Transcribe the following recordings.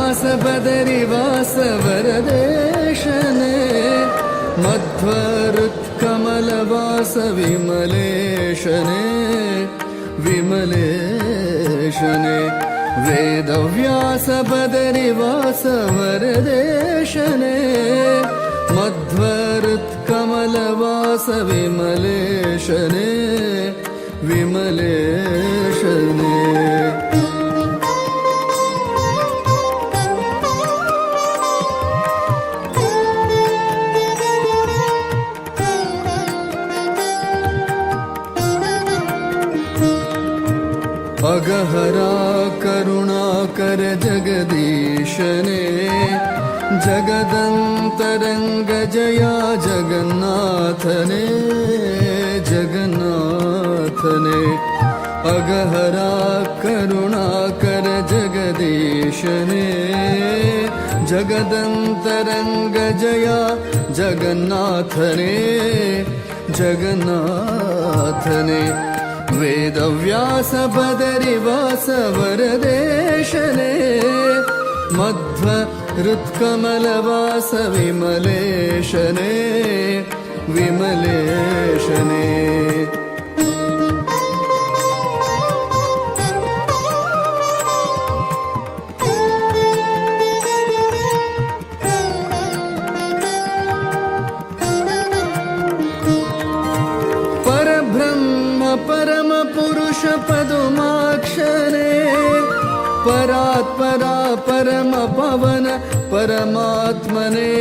वेदव्यासपदरिवास वरदेशने मध्वरुत्कमलवास विमलेशने विमलेशने वेदव्यासपदरिवास वरदेशने मध्वरुत्कमलवास विमलेशने विमलेशने अगहरा करुणाकर जगदीशने जगदन्तरङ्ग जया जगन्नाथने जगन्नाथने अगहरा करुणाकर जगदीशने जगदन्तरङ्ग जया जगन्नाथने जगन्नाथने वेदव्यासपदरिवास वरदेशने मध्वरुत्कमलवास विमलेशने विमलेशने परम पुरुष पदुमाक्षरे परात्परा परम पवन परमात्मने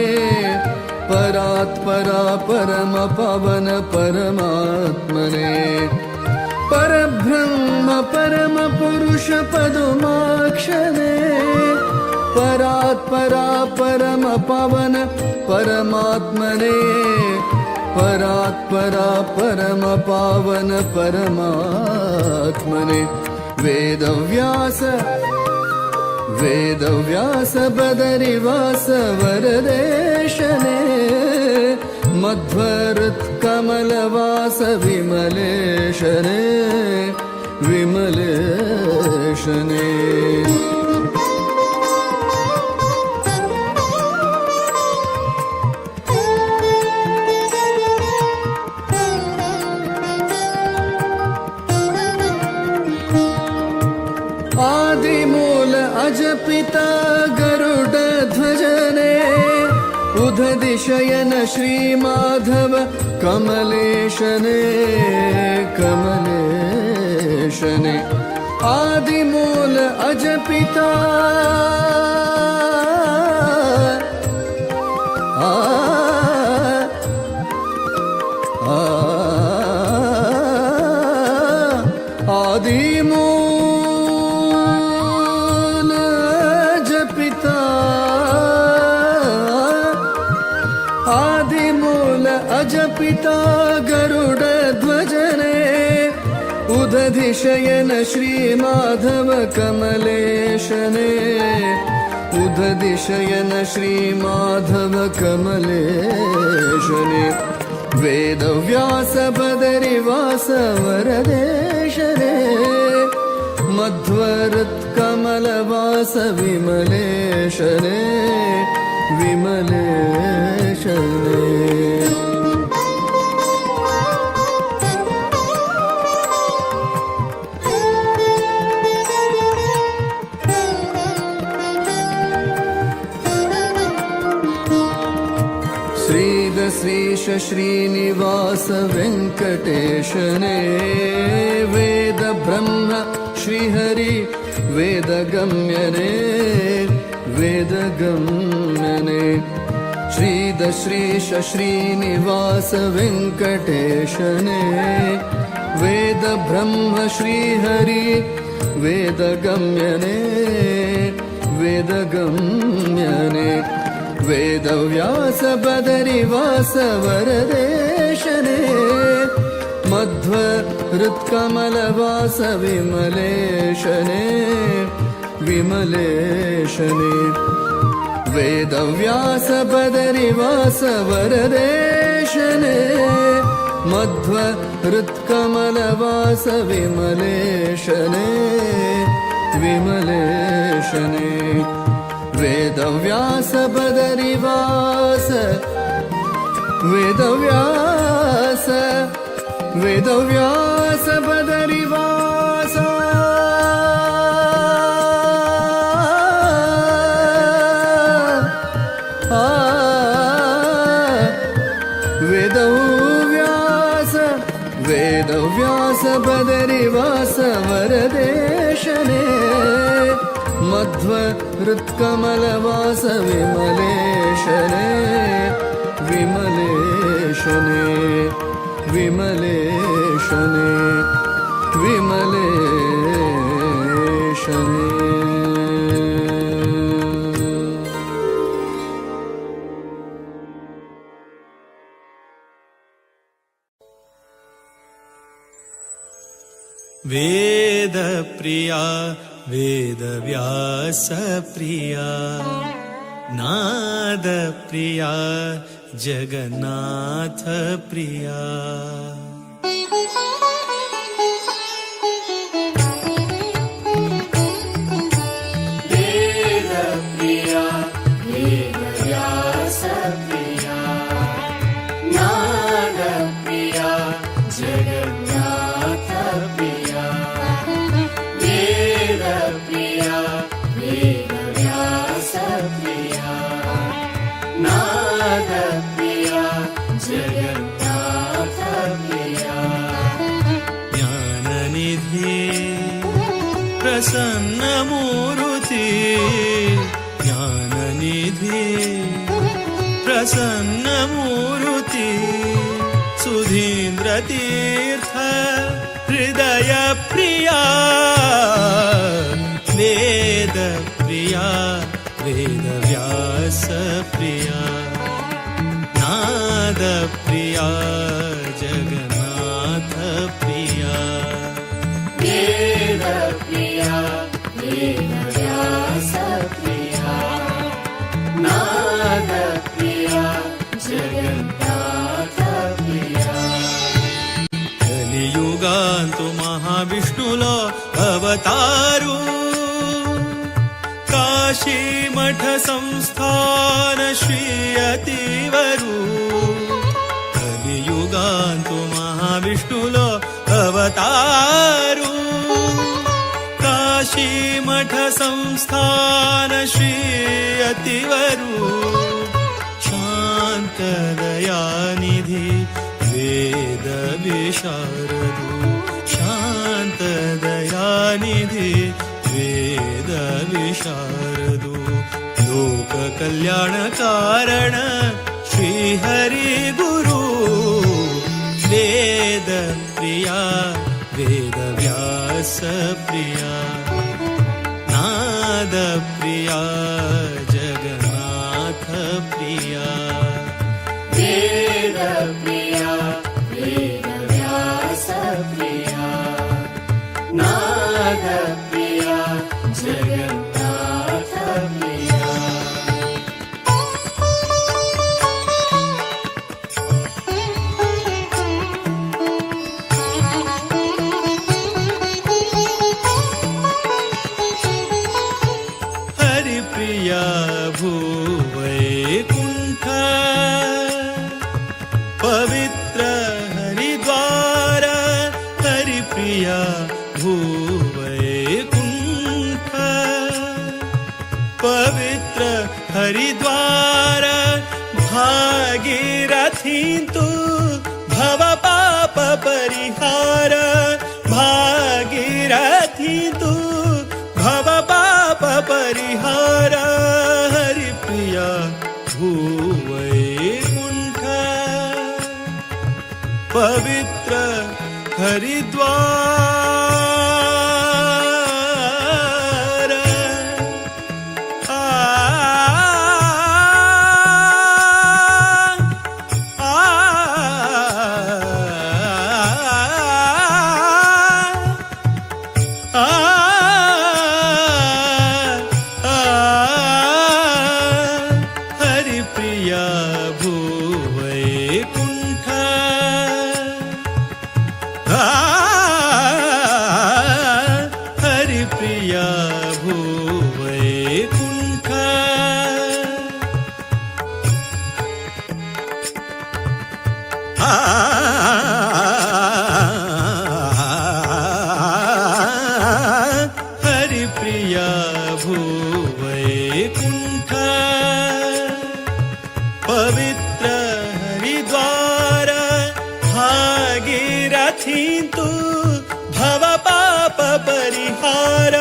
परात्परा परम पवन परमात्मने परब्रह्म परम पुरुष पदुमाक्षरे परात्परा परम पवन परमात्मने परात्परा परम पावन परमात्मने वेदव्यास बदरिवास वरदेशने मध्वरुत्कमलवास विमलेशने विमलेशने आदिमूल अजपिता गरुड ध्वजने उदधिशयन श्रीमाधव कमलेशने कमलेशने आदिमूल अजपिता आदिमूल अजपिता गरुड ध्वजने उदधिशयन श्रीमाधव कमलेशने उदधिशयन श्रीमाधव कमलेशने वेदव्यास बदरिवास वरदेशने मध्वरुत्कमलवास विमलेशने विमलेशने श्रीद श्रीश श्रीनिवास वेङ्कटेशने वेद ब्रह्म श्रीहरि वेदगम्यने वेदगम्यने श्रीद श्रीश श्रीनिवास वेङ्कटेशने वेद ब्रह्म श्रीहरि वेदगम्यने वेदगम्यने वेदव्यास बदरिवास वरदेशने मध्वरुत्कमलवास विमलेशने विमलेशने वेदव्यास बदरिवास वरदेशने मध्वरुत्कमलवास विमलेशने विमलेशने वेदव्यास बदरिवास वेदव्यास वेदव्यास बदरिवास वेदव्यास बदरिवास वरदेशने मध्व हृत्कमलवास विमलेशने विमलेशने विमलेशने विमलेशने वेद प्रिया वेदव्यास प्रिया नाद प्रिया जगन्नाथ प्रिया वेद प्रिया वेदव्यास प्रिया नाद प्रिया जगन्नाथ प्रिया वेद प्रिया वेदव्यास प्रिया नाद प्रिया जगन्नाथ प्रिया ज्ञाननिधि प्रसन्नमूर्ति ज्ञाननिधि प्रसन्नमूर्ति सुधीन्द्रतीर्थ हृदय प्रिया वेद प्रिया वेदव्यास प्रिया नाद प्रिया जगन्नाथ प्रिया वेद प्रिया वेदव्यास प्रिया नाद प्रिया जगन्नाथ प्रिया కలియుగాంతు మహావిష్ణులో అవతారు కాశీ మఠ సంస్థాన శ్రీ అతివరు కలియుగాంతు మహావిష్ణులో అవతారు కాశీ మఠ సంస్థాన శ్రీ అతివరు శాంతదయానిధి वेद विशारदु शान्तदयानिधि वेद विशारदु लोक कल्याण कारण श्री हरि गुरु वेद प्रिया वेदव्यास प्रिया नाद प्रिया जगन्नाथ प्रिया वेद प्रिया वेदव्यास प्रिया नाद प्रिया जगन्नाथ प्रिया हरि प्रिया भूवैकुण्ठ पवित्र हरिद्वार हरिप्रिया भूवैकुण्ठ पवित्र हरिद्वार भागीरथी तु भव पाप परिहार भागीरथी तु भव पाप परिहार हरिप्रिया भूवैकुण्ठ पवित्र हरिद्वार हरिप्रिया भूवैकुण्ठ पवित्र हरिद्वार भागीरथी तू भव पाप परिहार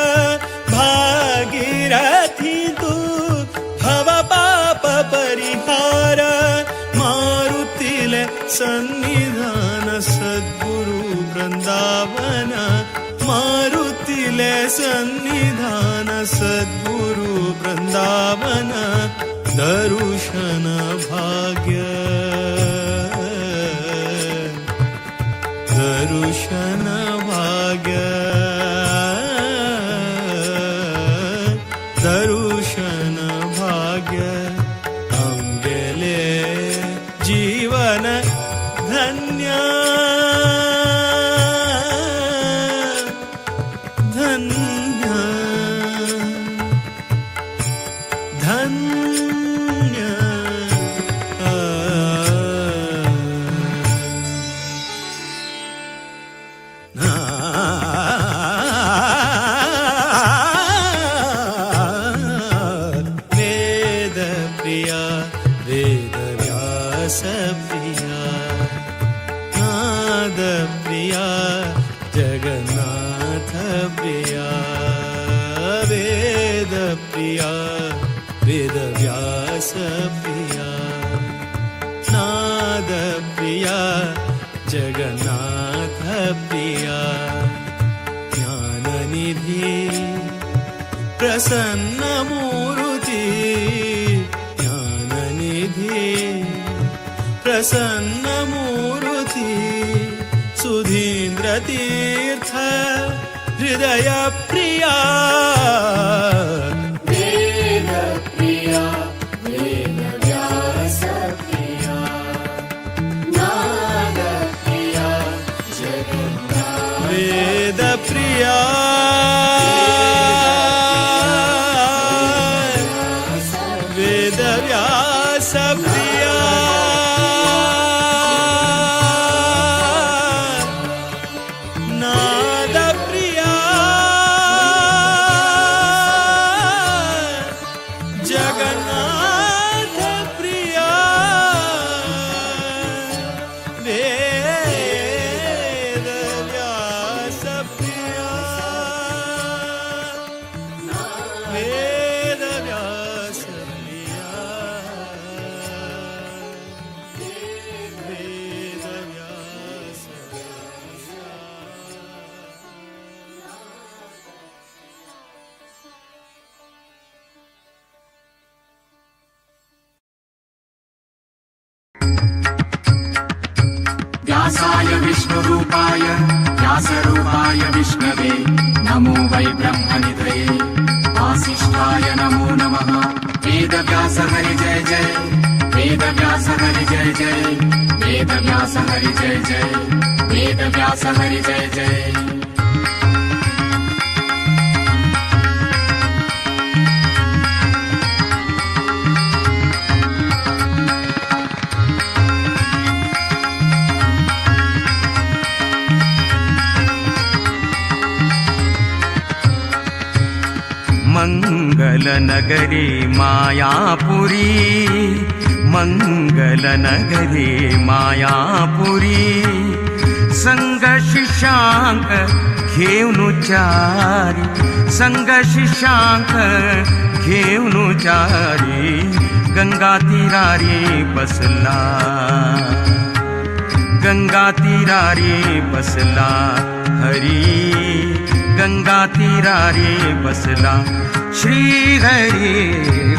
भागीरथी तू भव पाप परिहार मारुतिले सन्निधान सद्गुरु वृंदावन मारुतिले सन्निधान सद्गुरु वृंदावन दर्शन भाग्य दर्शन भाग्य दर्शन भाग्य अंगेले जीवन धन्य धन्य धन्य वेद प्रिया वेद व्यास प्रिया नाद प्रिया जगन्नाथ प्रिया वेद प्रिया वेद व्यास प्रिया नाद प्रिया जगन्नाथ प्रिया ज्ञाननिधि प्रसन्न मूर्ति ज्ञाननिधि प्रसन्न मूर्ति सुधीन्द्र तीर्थ हृदय प्रिया वेद प्रिया वेद व्यास प्रिया नाद प्रिया जगन्नाथ वेद प्रिया वेद व्यास प्रिया नाद प्रिया जगन्नाथ प्रिया वेद व्यास प्रिया वेद व्यास प्रिया वेद व्यास व्यासाय विष्णुरूपाय व्यासरूपाय विष्णवे नमो वै ब्रह्मनिधये वासिष्ठाय नमो नमः वेदव्यास हरि जय जय वेदव्यास हरि जय जय वेदव्यास हरि जय जय वेदव्यास हरि जय जय मंगलनगरी मायापुरी मंगलनगरी मायापुरी संग शिष्यांक घेऊन चारी संग शिष्यांक घेऊन चारी गंगा तीरारी बसला गंगा तीरारी बसला हरी गंगा तीरारी बसला श्री हरी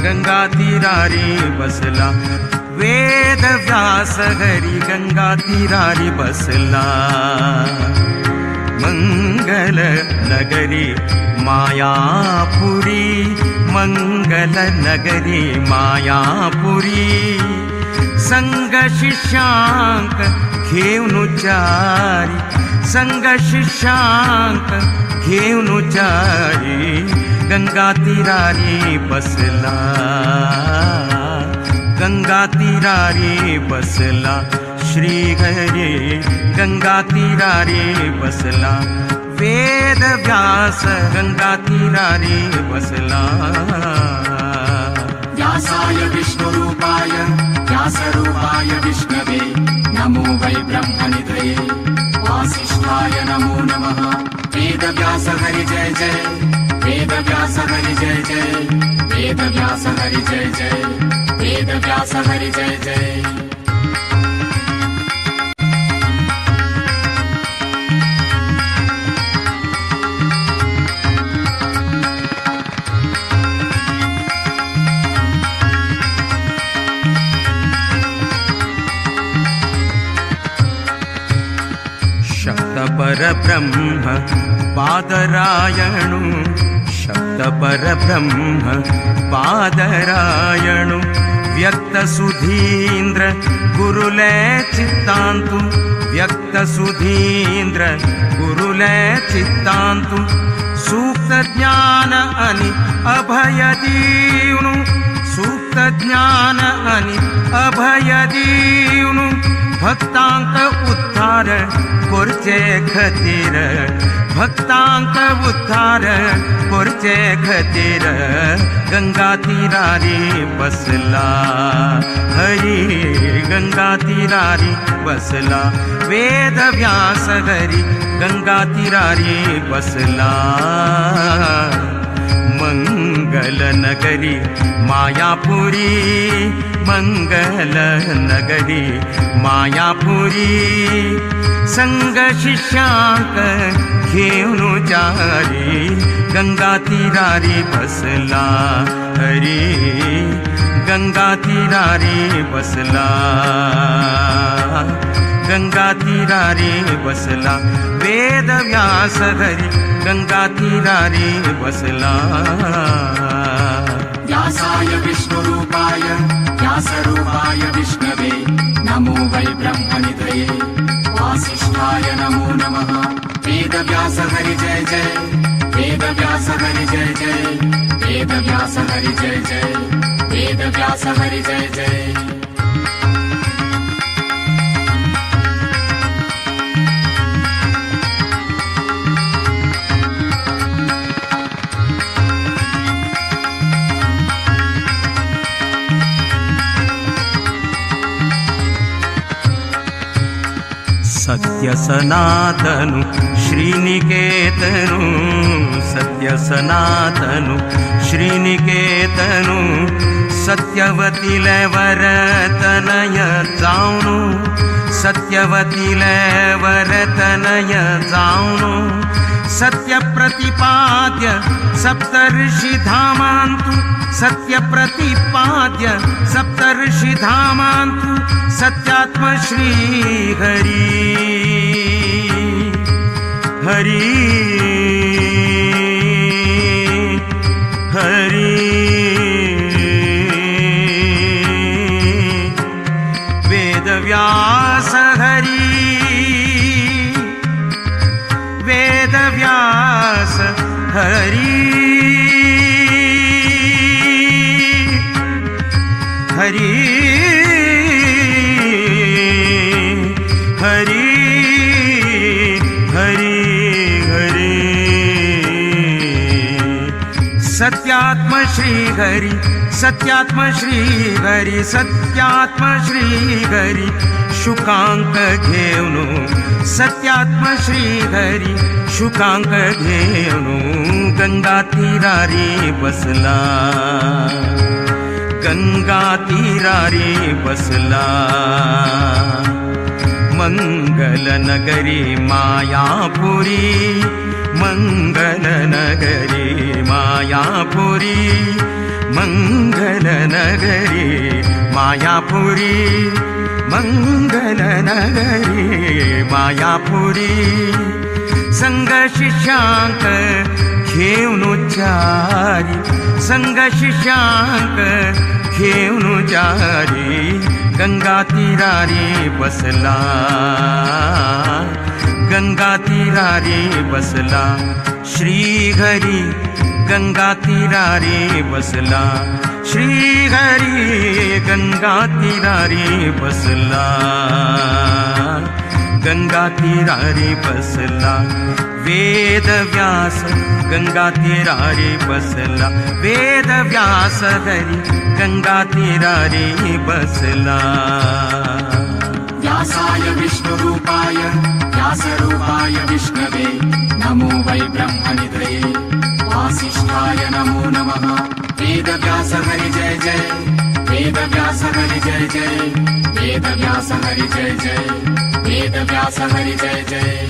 गंगा तीरारी बसला वेद व्यास हरी गंगा तीरारी बसला मंगल नगरी मायापुरी मंगल नगरी मायापुरी संग शिष्यांक घेऊन चारी संग शिष्यांक घेऊन चारी गंगा तीरारी बसला गंगा तीरारी बसला श्री हरी गंगा तीरारी बसला वेद व्यास गंगा तीरारी बसला व्यासाय विष्णुरूपाय व्यासरूपाय विष्णवे नमो वै ब्रह्मनिधये वासिष्ठाय नमो नमः वेदव्यास हरि जय जय वेदव्यास हरि जय जय वेदव्यास हरि जय जय वेदव्यास हरि जय जय शब्द परब्रह्म पादरायणु शब्द परब्रह्म पादरायणु व्यक्त सुधींद्र गुरुले चित्तांतु व्यक्त सुधींद्र गुरुले चित्तांतु सूक्त ज्ञान अनि अभय दीवनु सूक्त ज्ञान अनि अभय दीवनु भक्तांक उद्धार कोरचे खतीर भक्तांक उद्धार कोरचे खतीर गंगा तीरारी बसला हरी गंगा तीरारी बसला वेद व्यास हरी गंगा तीरारी बसला मंगल नगरी मायापुरी मंगल नगरी मायापुरी संग शिष्यांक घेऊन जारी गंगा तीरारी बसला हरी गंगा तीरारी बसला गंगा तीरारी बसला वेद व्यास हरी गंगा तीरारी बसला व्यासाय विष्णुरूपाय व्यासरूपाय विष्णवे नमो वै ब्रह्मनिधये वासिष्ठाय नमो नमः वेदव्यास हरि जय जय वेदव्यास हरि जय जय वेदव्यास हरि जय जय वेदव्यास हरि जय जय सत्य सनातनु श्रीनिकेतनु सत्य सनातनु श्रीनिकेतनु सत्यवतीले वरतनय जाऊनु सत्यवतीले वरतनय जाऊनु सत्य प्रतिपाद्य सप्तर्षि धामांतु सत्य प्रतिपाद्य सप्तर्षि धामांतु सत्यात्म श्री हरी हरी हरी वेदव्यास हरी वेदव्यास हरी हरी हरी हरी हरी सत्यात्म श्री हरि सत्यात्म श्री हरि सत्यात्म श्री हरि शुकांक घेऊनु सत्यात्म श्री हरि शुकांक घेऊनु गंगा तीरारी बसला गंगा तीरारी बसला मंगल नगरी मायापुरी मंगल नगरी मायापुरी मंगल नगरी मायापुरी मंगल नगरी मायापुरी संग शिष्यांक घेऊन चारी संग शिष्यांक घेऊन जारी गंगा तीरारी बसला गंगा तीरारी बसला श्री हरी गंगा तीरारी बसला श्री हरी गंगा तीरारी बसला गंगा तीरारी बसला वेद व्यास गंगा तीरारी बसला वेद व्यास हरी गंगा तीरारी बसला व्यासाय विष्णुरूपाय व्यासरूपाय विष्णवे नमो वै ब्रह्मनिधये वासिष्ठाय नमो नमः वेद व्यास हरि जय जय वेद व्यास हरि जय जय वेद व्यास हरि जय जय वेद व्यास हरि जय जय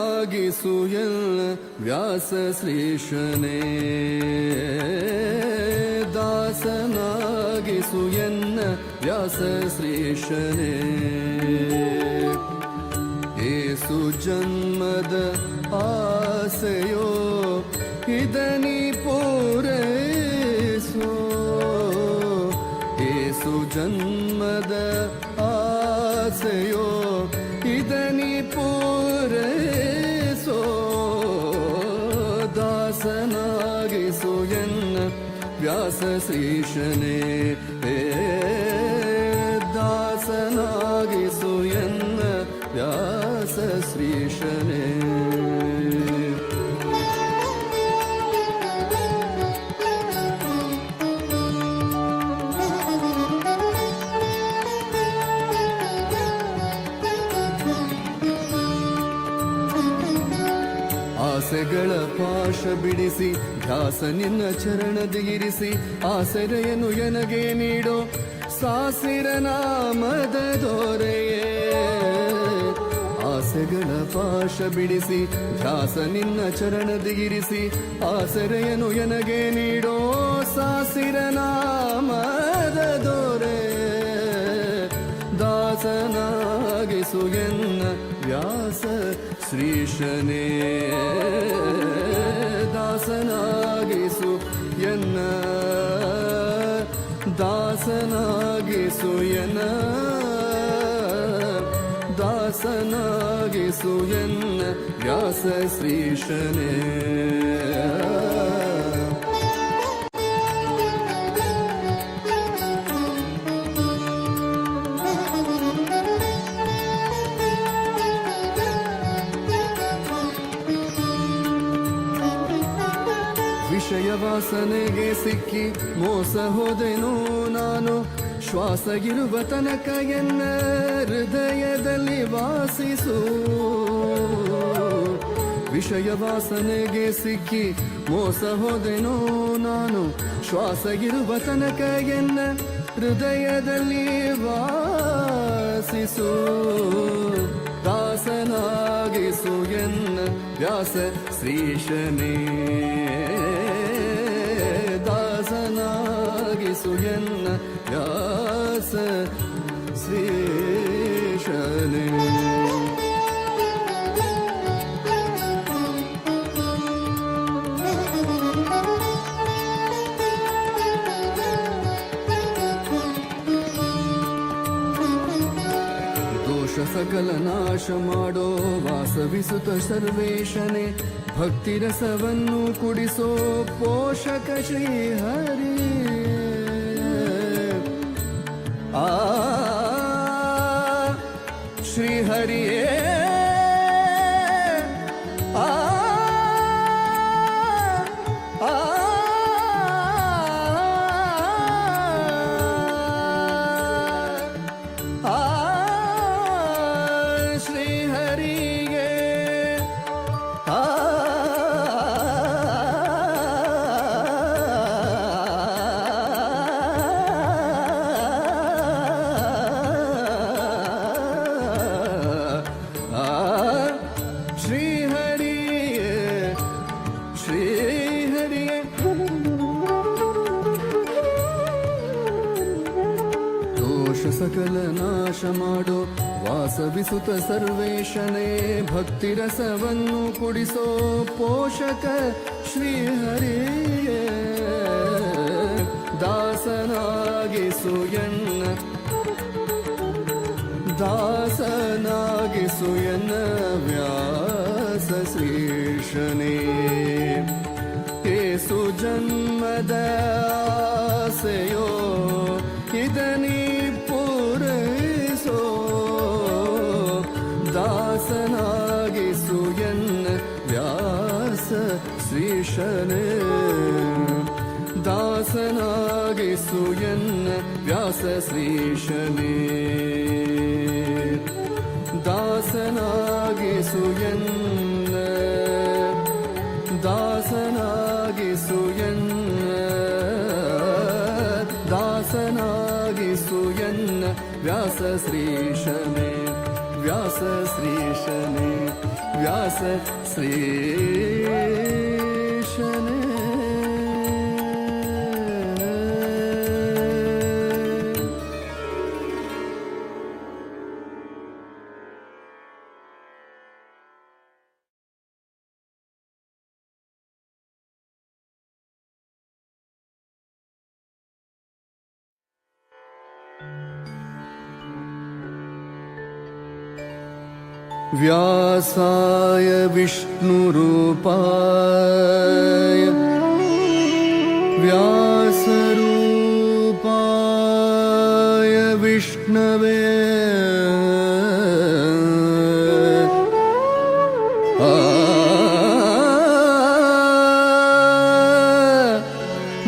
ದಾಸನಾಗಿಸುಯಲ್ಲ ವ್ಯಾಸ ಶ್ರೀಶನೇ ದಾಸನಾಗಿಸುಯನ್ನ ವ್ಯಾಸ ಶ್ರೀಶನೇ ಏಸು ಜನ್ಮದ ಆಸೆಯೋ ಇದನಿ ಪೂರೈಸೋ ಏಸು ಜನ್ಮದ ಆಸೆಯೋ ಇದನಿ ಪೂರೈಸೋ ದಾಸನಾಗಿಸು ಎನ್ನ ವ್ಯಾಸ ಶ್ರೀಶನೇ ದಾಸನಾಗಿಸು ಎನ್ನ ವ್ಯಾಸ ಶ್ರೀಶನೇ ಆಸೆಗಳ ಪಾಶ ಬಿಡಿಸಿ ಧ್ಯಾಸ ನಿನ್ನ ಚರಣದಿರಿಸಿ ಆಸರೆಯನ್ನು ಎನಗೆ ನೀಡೋ ಸಾಸಿರ ನಾಮದ ದೊರೆಯೇ ಆಸೆಗಳ ಪಾಶ ಬಿಡಿಸಿ ಧ್ಯಾಸ ನಿನ್ನ ಚರಣದಿರಿಸಿ ಆಸರೆಯನ್ನು ಎನಗೆ ನೀಡೋ ಸಾಸಿರ ನಾಮದ ದೊರೆ ದಾಸನಾಗಿಸು ಎನ್ನ ವ್ಯಾಸ ಶ್ರೀಶನೇ ದಾಸನಾಗಿಸು ಎನ್ನ ದಾಸನಾಗಿಸು ಎನ್ನ ದಾಸನಾಗಿಸು ಎನ್ನ ವ್ಯಾಸ ಶ್ರೀಶನೇ ವಿಷಯ ವಾಸನೆಗೆ ಸಿಕ್ಕಿ ಮೋಸ ಹೋದೆನು ನಾನು ಶ್ವಾಸಗಿರುವ ತನಕ ಎನ್ನ ಹೃದಯದಲ್ಲಿ ವಾಸಿಸು ವಿಷಯ ವಾಸನೆಗೆ ಸಿಕ್ಕಿ ಮೋಸ ಹೋದೆನು ನಾನು ಶ್ವಾಸಗಿರುವ ತನಕ ಎನ್ನ ಹೃದಯದಲ್ಲಿ ವಾಸಿಸು ದಾಸನಾಗಿಸು ಎನ್ನ ವ್ಯಾಸ ಶ್ರೀಶನೇ ದಾಸನಾಗಿಸು ಎನ್ನ ವ್ಯಾಸ ಶ್ರೀಶನೇ ಸಕಲ ನಾಶ ಮಾಡೋ ವಾಸವಿಸುತ್ತ ಸರ್ವೇಶನೇ ಭಕ್ತಿರಸವನ್ನು ಕುಡಿಸೋ ಪೋಷಕ ಶ್ರೀ ಹರಿ आ श्रीहरिये आ श्रीहरिये श्रीहरिये दोष सकल नाश ಮಾಡೋ ವಾಸವಿಸುತ್ತ ಸರ್ವೇಶನೇ ಭಕ್ತಿರಸವನ್ನು ಕುಡಿಸೋ ಪೋಷಕ ಶ್ರೀಹರಿಯೇ ದಾಸನಾಗಿಸು ಎನ್ನ ವ್ಯಾಸ ಶ್ರೀಶನೇ ಏಸು ಜನ್ಮದ ಆಸೆಯೋ ಇದನಿ ಪೂರೈಸೋ ದಾಸನಾಗಿಸು ಎನ್ನ ವ್ಯಾಸ ಶ್ರೀಶನೇ ದಾಸನಾಗಿಸು ಎನ್ನ ವ್ಯಾಸ ಶ್ರೀಶನೇ ದಾಸನಾಗಿಸು ಎನ್ನ ದಾಸನಾಗಿಸು ಎನ್ನ ದಾಸನಾಗಿಸು ಎನ್ನ ವ್ಯಾಸ ಶ್ರೀಶನೇ ವ್ಯಾಸ ಶ್ರೀಶನೇ ವ್ಯಾಸ ಶ್ರೀಶನೇ व्यासाय विष्णुरूपाय व्यासरूपाय विष्णवे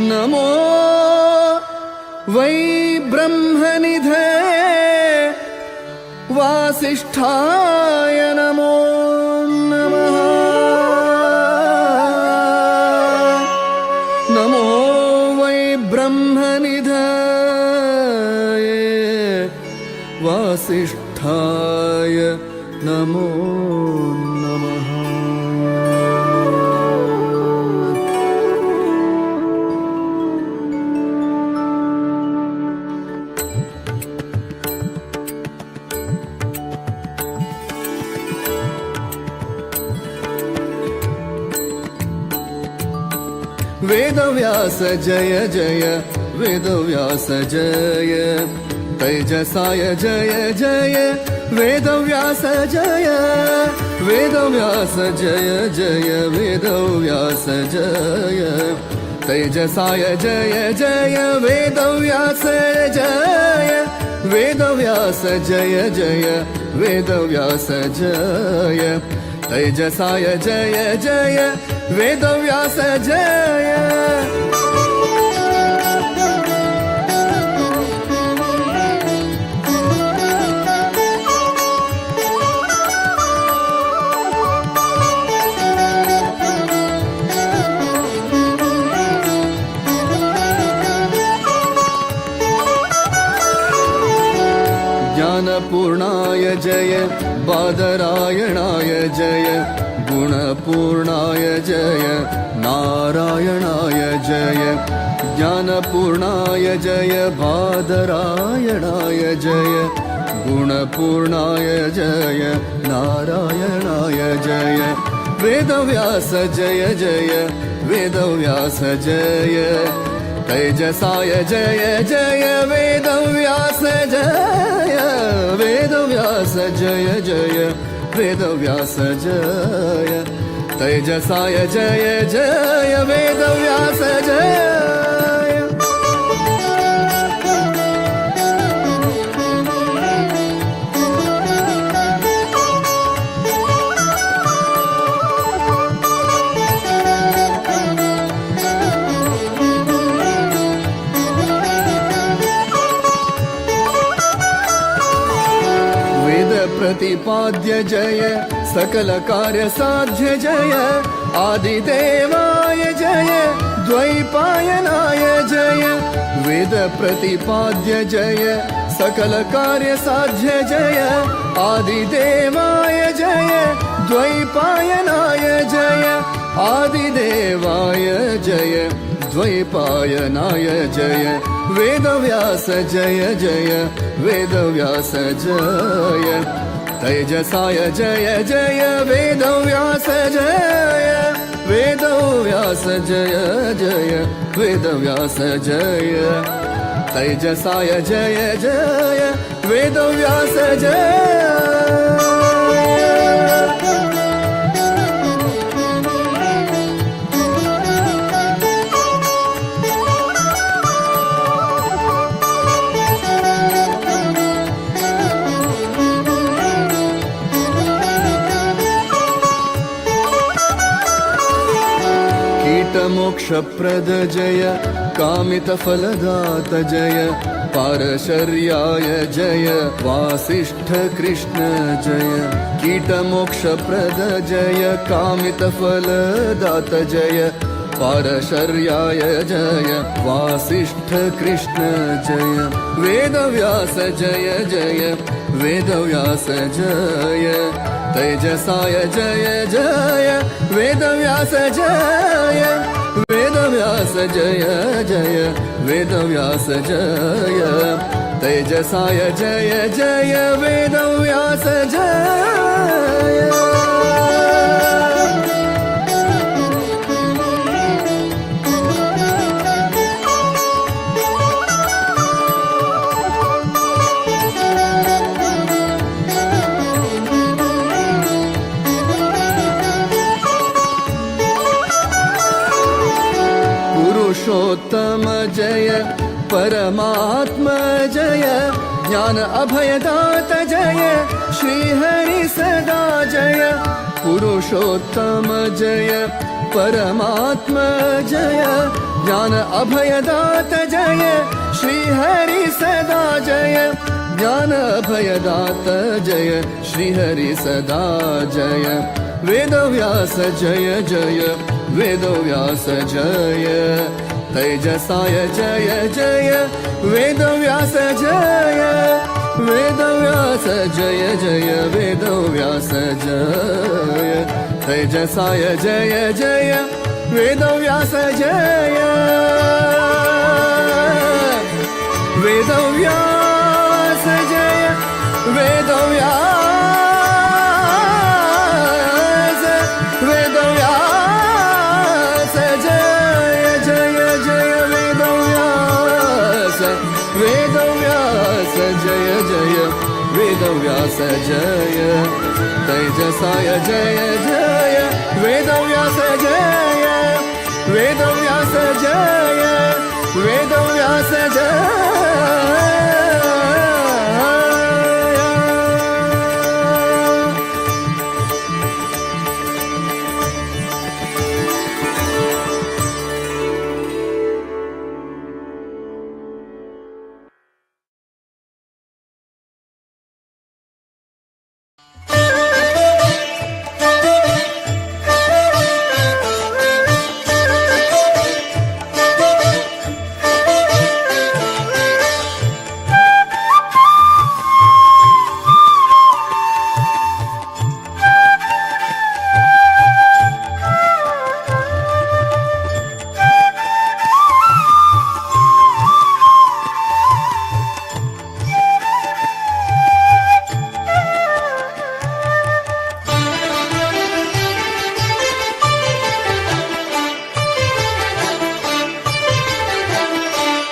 नमो वै ब्रह्मनिधे वासिष्ठाय नमो नमः नमो वै ब्रह्मनिधये वासिष्ठाय नमो नमः वेदव्यास जय जय वेदव्यास जय तेजसाय जय जय वेदव्यास जय वेदव्यास जय जय वेदव्यास जय तेजसाय जय जय वेदव्यास जय वेदव्यास जय जय वेदव्यास जय तेजसाय जय जय वेदव्यास जय ज्ञानपूर्णाय जय बादरायणाय जय गुणपूर्णाय जय नारायणाय जय ज्ञानपूर्णाय जय बादरायणाय जय गुणपूर्णाय जय नारायणाय जय वेदव्यास जय जय वेदव्यास जय तेजसाय जय जय वेदव्यास जय वेदव्यास जय जय वेदव्यास जय तेजसाय जय जय वेदव्यास जय प्रतिपाद्य जय सकल कार्य साध्य जय आदिदेवाय जय द्वैपायनाय जय वेद प्रतिपाद्य जय सकल कार्य साध्य जय आदिदेवाय जय द्वैपायनाय जय आदिदेवाय जय द्वैपायनाय जय वेदव्यास जय जय वेदव्यास जय तेजसाय जय जय वेदव्यास जय वेदव्यास जय जय वेदव्यास जय तेजसाय जय जय वेदव्यास जय मोक्षप्रद जय कामितफलदात जय पारशर्याय जय वासिष्ठ कृष्ण जय कीटमोक्षप्रद जय कामितफलदात जय पारशर्याय जय वासिष्ठ कृष्ण जय वेदव्यास जय जय वेदव्यास जय तेजसाय जय जय वेदव्यास जय वेदव्यास जय जय वेदव्यास जय तेजसाय जय जय वेदव्यास जय पुरुषोत्तम जय परमात्मा जय ज्ञान अभयदात जय श्रीहरि सदा जय पुरुषोत्तम जय परमात्मा जय ज्ञान अभयदात जय श्रीहरि सदा जय ज्ञान अभयदात जय श्रीहरि सदा जय वेदव्यास जय जय वेदव्यास जय तेजसाय जय जय वेदव्यास जय वेदव्यास जय जय वेदव्यास जय तेजसाय जय जय वेदव्यास जय वेदव्यास जय वेदव्यास वेदव्यास जय जय जय वेदव्यास वेदव्यास जय जय वेदव्यास जय तेजसाय जय जय वेदव्यास जय वेदव्यास जय वेदव्यास जय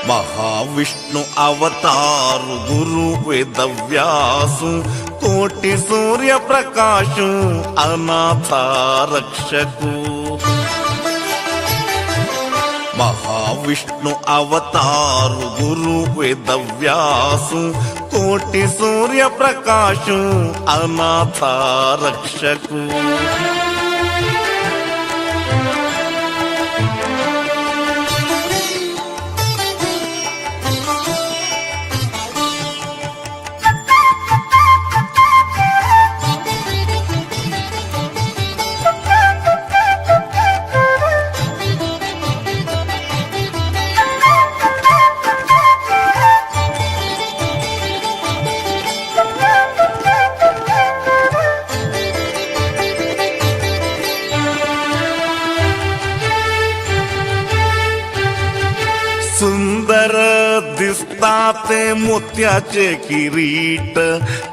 महाविष्णु अवतारु गुरु वेदव्यासु कोटि सूर्य प्रकाशु अनाथ रक्षकु महाविष्णु अवतारु गुरु वेदव्यासु कोटि सूर्य प्रकाशु अनाथ रक्षकु सुंदर दिसताते मोत्याचे किरीट,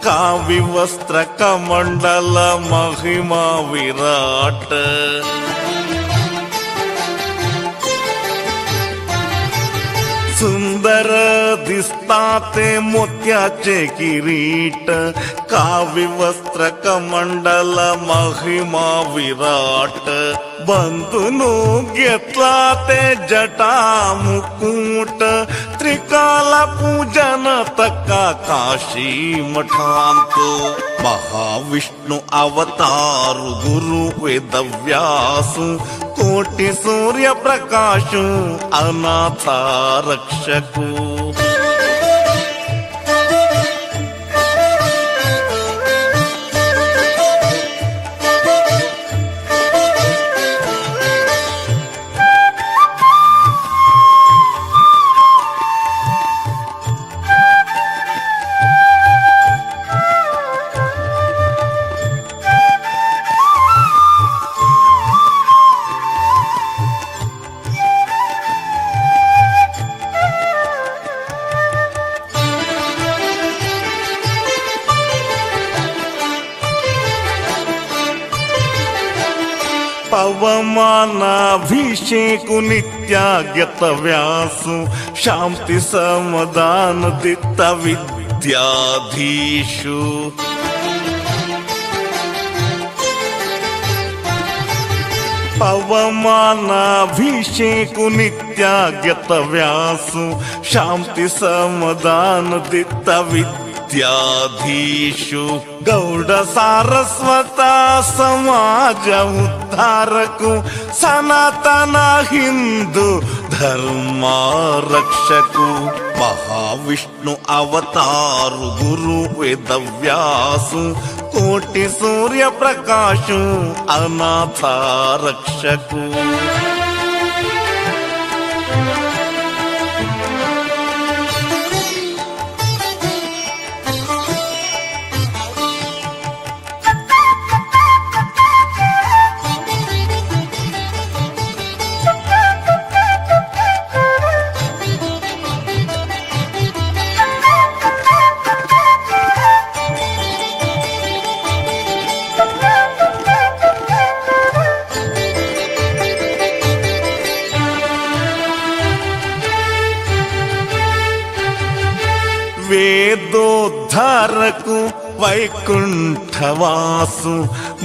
कावी वस्त्र कमंडल महिमा विराट. सुंदर दिसताते मोत्याचे किरीट, कावी वस्त्र कमंडल महिमा विराट. बंधुनु घेतला ते जटा मुकुट, त्रिकाल पूजन तका काशी मठांतो. महाविष्णु अवतार गुरु वेदव्यासु, कोटि सूर्य प्रकाशु अनाथ रक्षकु. पवमानाभिषेकु नित्यागत व्यासु, शांति समाधान दित्त विद्याधीशु. पवमानाभिषेकु नित्यागत व्यासु, शांति समाधान दित्त विद्याधीशु. गौड सारस्वत समाज उद्धारकु, सनातन हिंदू धर्म रक्षकु. महाविष्णु अवतार गुरु वेदव्यासु, कोटि सूर्य प्रकाशु अनाथ रक्षकु. वेदोद्धारकु वैकुंठवासु,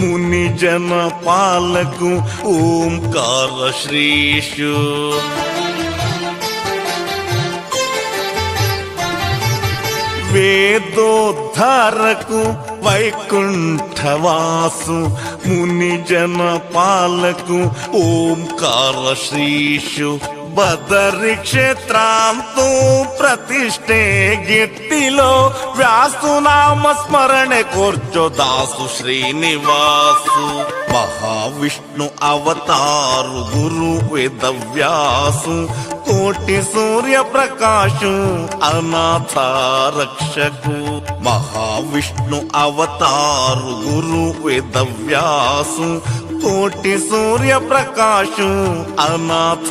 मुनिजन पालकु ओंकार श्रीषु. वेदोद्धारकु वैकुंठवासु, मुनिजन पालकु ओंकार श्रीषु. बदरी क्षेत्रांतु प्रतिष्ठे गिट्टिलो, व्यासु नाम स्मरणे कोर्चो दासु श्रीनिवासु. महाविष्णु अवतार गुरु वेदव्यासु, कोटि सूर्य प्रकाशु अनाथ रक्षकु. महाविष्णु अवतार गुरु वेदव्यासु, कोटि सूर्य प्रकाशु अनाथ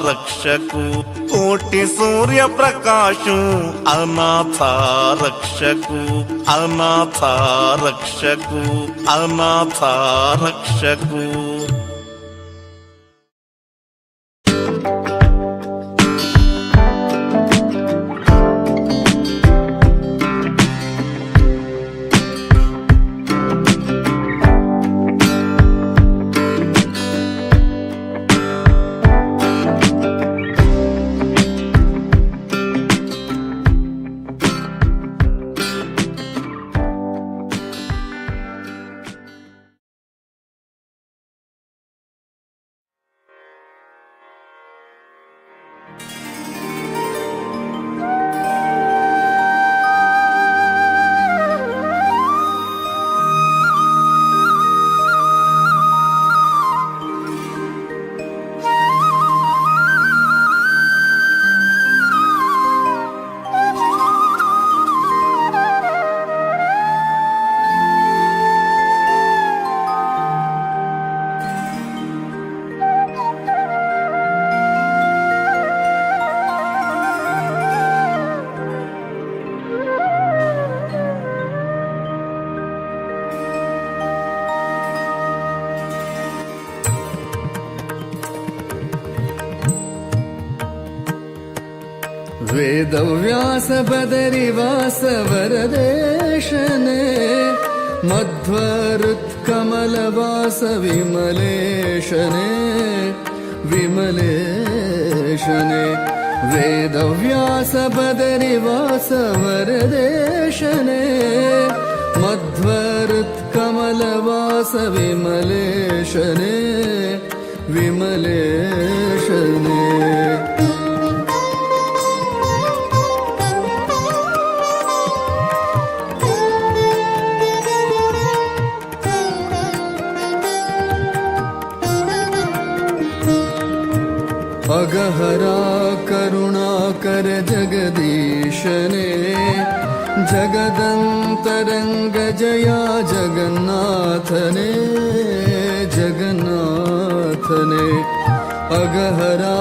रक्षकु. कोटि सूर्य प्रकाशु अनाथ रक्षकु. अनाथ रक्षकु. अनाथ रक्षकु. वेदव्यास बदरिवास वरदेशने मध्वरुत्कमलवास विमलेशने विमलेशने वेदव्यास बदरिवास वरदेशने मध्वरुत्कमलवास विमलेशने विमलेशने अगहरा करुणाकर जगदीशने जगदन्तरङ्ग जया जगन्नाथने जगन्नाथने अगहरा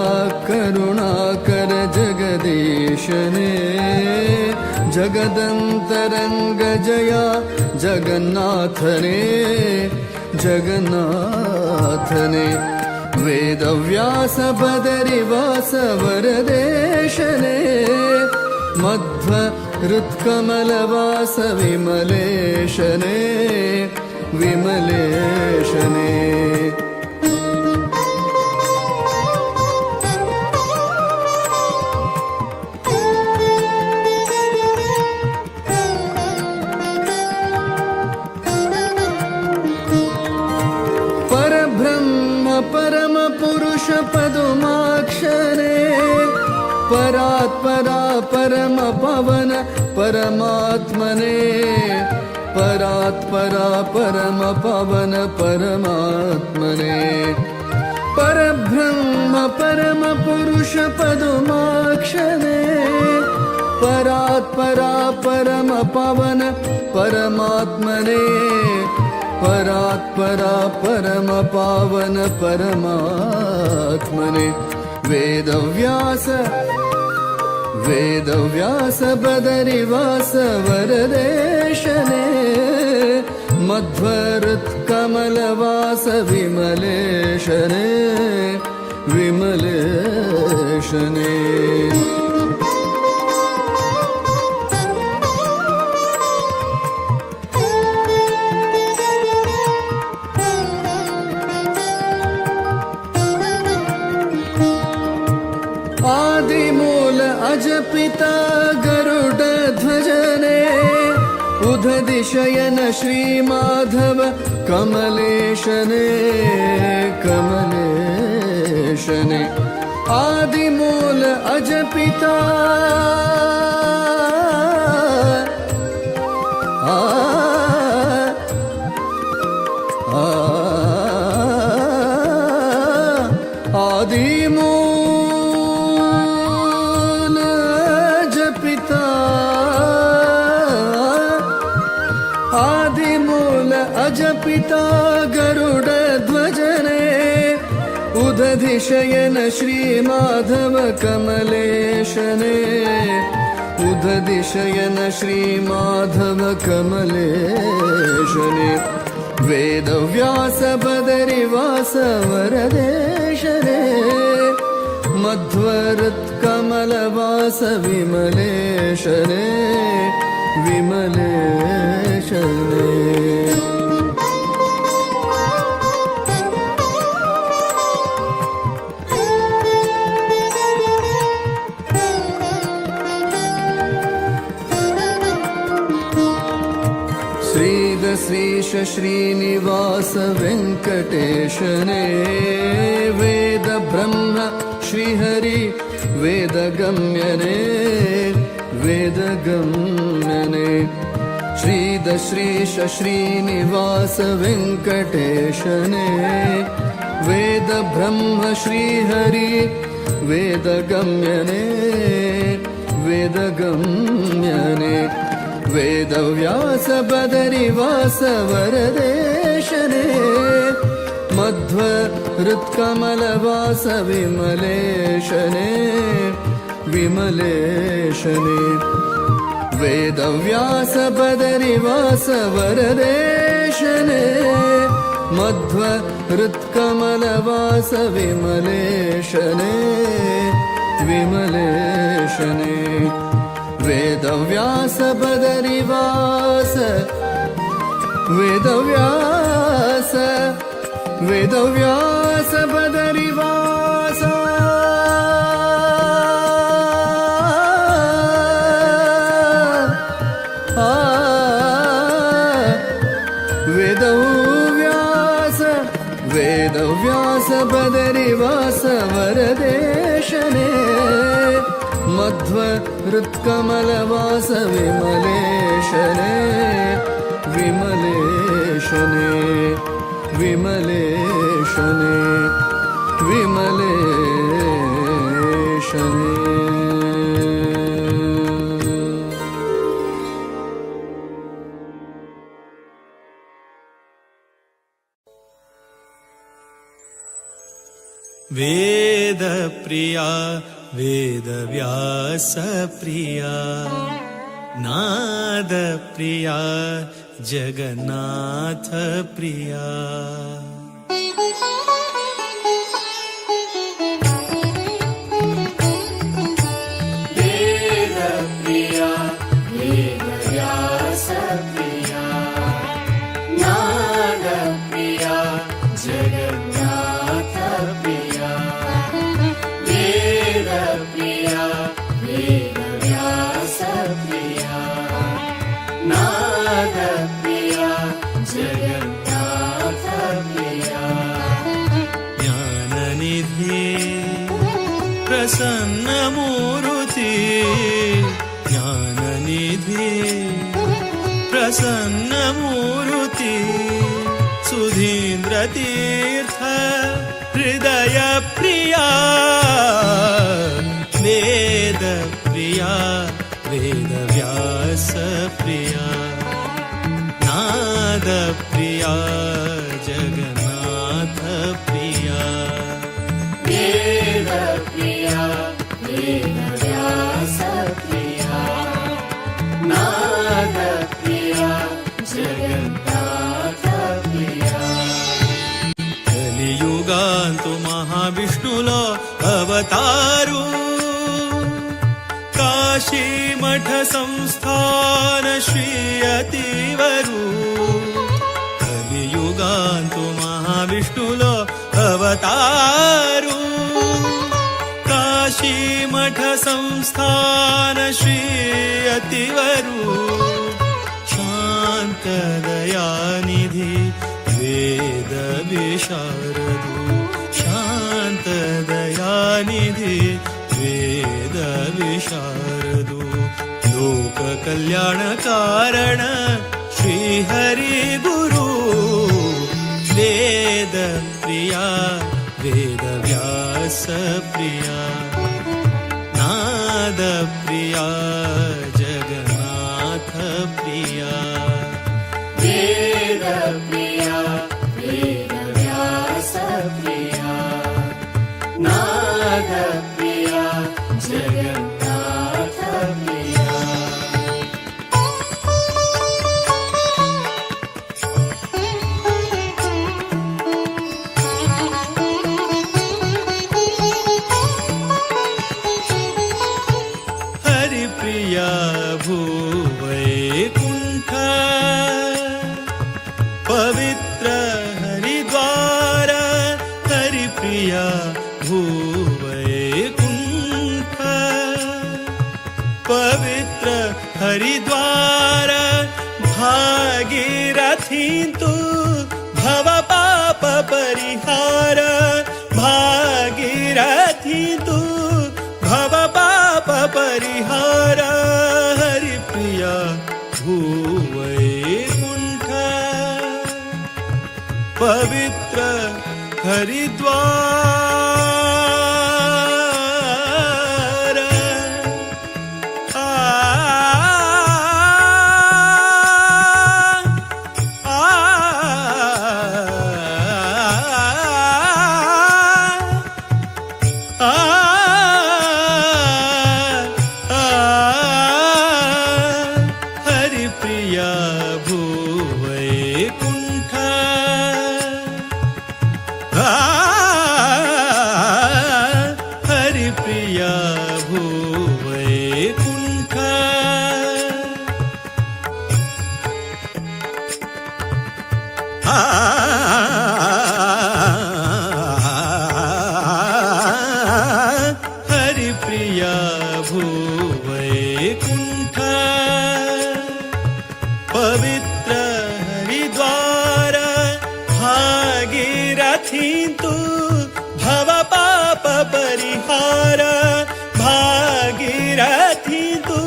करुणाकर जगदीशने जगदन्तरङ्ग जया जगन्नाथने जगन्नाथने वेदव्यास बदरिवास वरदेशने मध्वरुत्कमलवास विमलेशने विमलेशने परम पुरुष पदुमाक्षरे परात्परा परम पवन परमात्मने परात्परा परम पवन परमात्मने परब्रह्म परम पुरुष पदुमाक्षरे परात्परा परम पवन परमात्मने परात्परा परम पावन परमात्मने वेदव्यास बदरिवास वरदेशने मध्वरुत्कमलवास विमलेशने विमलेशने आदिमूल अजपिता गरुड ध्वजने उदधिशयन श्रीमाधव कमलेशने कमलेशने आदिमूल अजपिता आदिमूल अजपिता गरुड ध्वजने उदधिशयन श्रीमाधव कमलेशने उदधिशयन श्रीमाधव कमलेशने वेदव्यास बदरिवास वरदेशने मध्वरुत्कमलवास विमलेशने विमलेशने श्रीद श्रीश श्रीनिवास वेङ्कटेशने वेद ब्रह्म श्रीहरि वेदगम्यने वेदगम्यने श्रीद श्रीश श्रीनिवास वेङ्कटेशने वेद ब्रह्म श्रीहरि वेदगम्यने वेदगम्यने वेदव्यास बदरिवास वरदेशने मध्वरुत्कमलवास विमलेशने विमलेशने वेदव्यास बदरिवास वरदेशने मध्वरुत्कमलवास विमलेशने विमलेशने वेदव्यास बदरिवास वेदव्यास वेदव्यास बदरिवास वेदव्यास वेदव्यास बदरिवास वरदेशने मध्व हृत्कमलवास विमलेशने विमलेशने विमलेशने विमलेशने वेदप्रिया वेदव्यासप्रिया नादप्रिया जगन्नाथप्रिया वेदप्रिया वेदव्यासप्रिया नादप्रिया जगन्नाथप्रिया वेदप्रिया वेदव्यासप्रिया नादप्रिया जगन्नाथप्रिया ज्ञाननिधि प्रसन्नमूर्ति ज्ञाननिधि प्रसन्नमूर्ति सुधीन्द्रतीर्थ हृदयप्रिया वेदप्रिया वेदव्यासप्रिया नादप्रिया जगन्नाथप्रिया वेदप्रिया वेदव्यासप्रिया नादप्रिया जगन्नाथप्रिया కలియుగాంతు మహావిష్ణులో అవతారు కాశీమఠ సంస్థాన శ్రీ అతివరు కలియుగాంతు మహావిష్ణులో అవతారు కాశీమఠ సంస్థాన శ్రీ అతివరు శాంతదయానిధి वेद विशारदु शान्तदयानिधि वेद विशारदु लोक कल्याण कारण श्री हरि गुरु वेद प्रिया वेद व्यास प्रिया नाद प्रिया जगन्नाथ प्रिया वेदप्रिया वेदव्यासप्रिया नादप्रिया जगन्नाथप्रिया हरिप्रिया भूवैकुण्ठ पवित्र हरिद्वार हरिप्रिया भूवैकुण्ठ पवित्र हरिद्वार भागीरथी तु भव पाप परिहार भागीरथी तु भव पाप परिहार हरिप्रिया भूवैकुण्ठ पवित्र हरिद्वार हरिप्रिया भूवैकुण्ठ हरिप्रिया हरिप्रिया भूवैकुण्ठ हरिप्रिया भूवैकुण्ठ पवित्र हरिद्वार भागीरथी तु भव पाप परिहार भागीरथी तु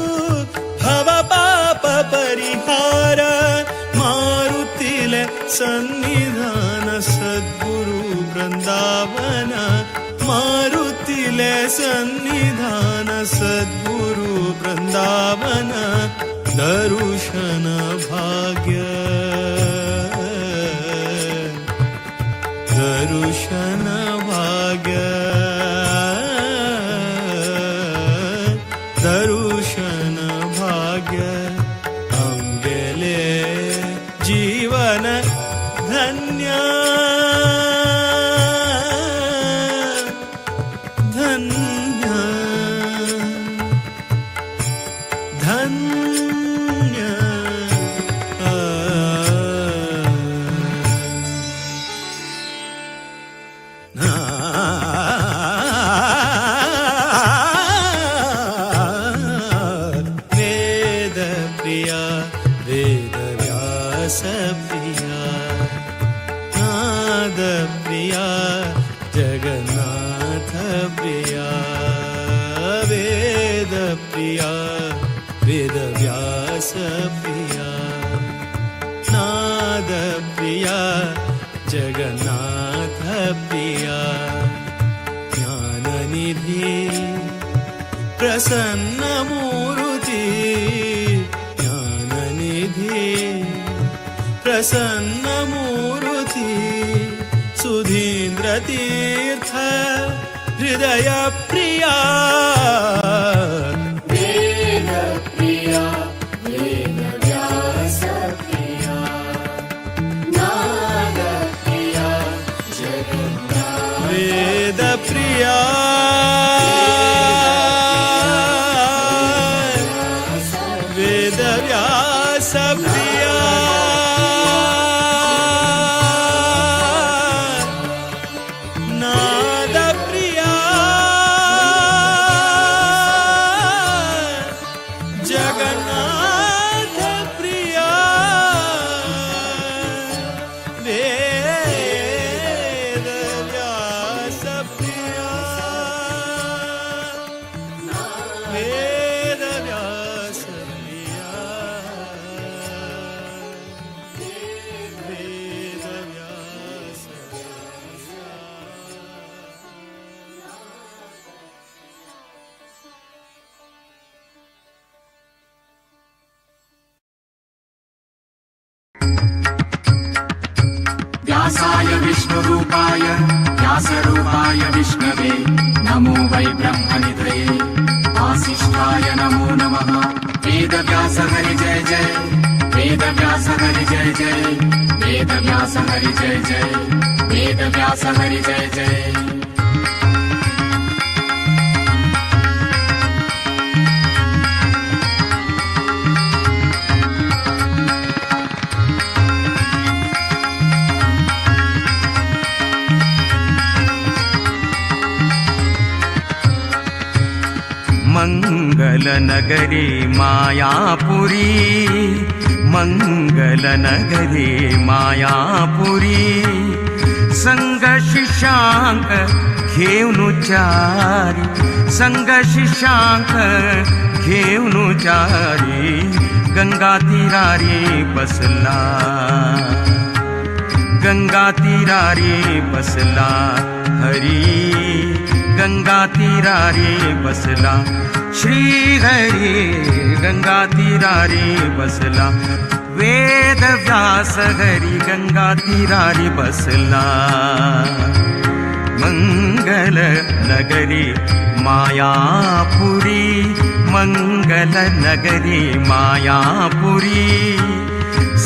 भव पाप परिहार मारुतिले सन्निधान सद्गुरु वृंदावन मारुतिले सन्निधान सद्गुरु वृंदावन दर्शन भाग्य दर्शन भाग्य दर्शन भाग्य अंगेले जीवन धन्य धन्य धन्य वेद प्रिया वेद व्यास प्रिया नाद प्रिया जगन्नाथ प्रिया वेद प्रिया वेद व्यास प्रिया नाद प्रिया जगन्नाथ प्रिया ज्ञाननिधि प्रसन्न मूर्ति ज्ञाननिधि प्रसन्न मूर्ति सुधीन्द्र तीर्थ हृदय प्रिया वेद प्रिया वेद व्यास प्रिया नाद प्रिया जगन्नाथ वेद प्रिया वेद व्यास प्रिया नाद प्रिया जगन्नाथ प्रिया वेद व्यास प्रिया वेद व्यास प्रिया वेद व्यास व्यासाय विष्णुरूपाय व्यासरूपाय विष्णवे नमो वै ब्रह्मनिधये वासिष्ठाय नमो नमः वेदव्यास हरि जय जय वेदव्यास हरि जय जय वेदव्यास हरि जय जय वेदव्यास हरि जय जय मङ्गलनगरे मायापुरी मङ्गलनगरे मायापुरी संगशिशांक घेऊनुचारी संगशिशांक घेऊनुचारी गंगा तीरारी बसला गंगा तीरारी बसला हरी गंगा तीरारी बसला श्री हरी गंगा तीरारी बसला वेद व्यास हरी गंगा तीरारी बसला मंगल नगरी मायापुरी मंगल नगरी मायापुरी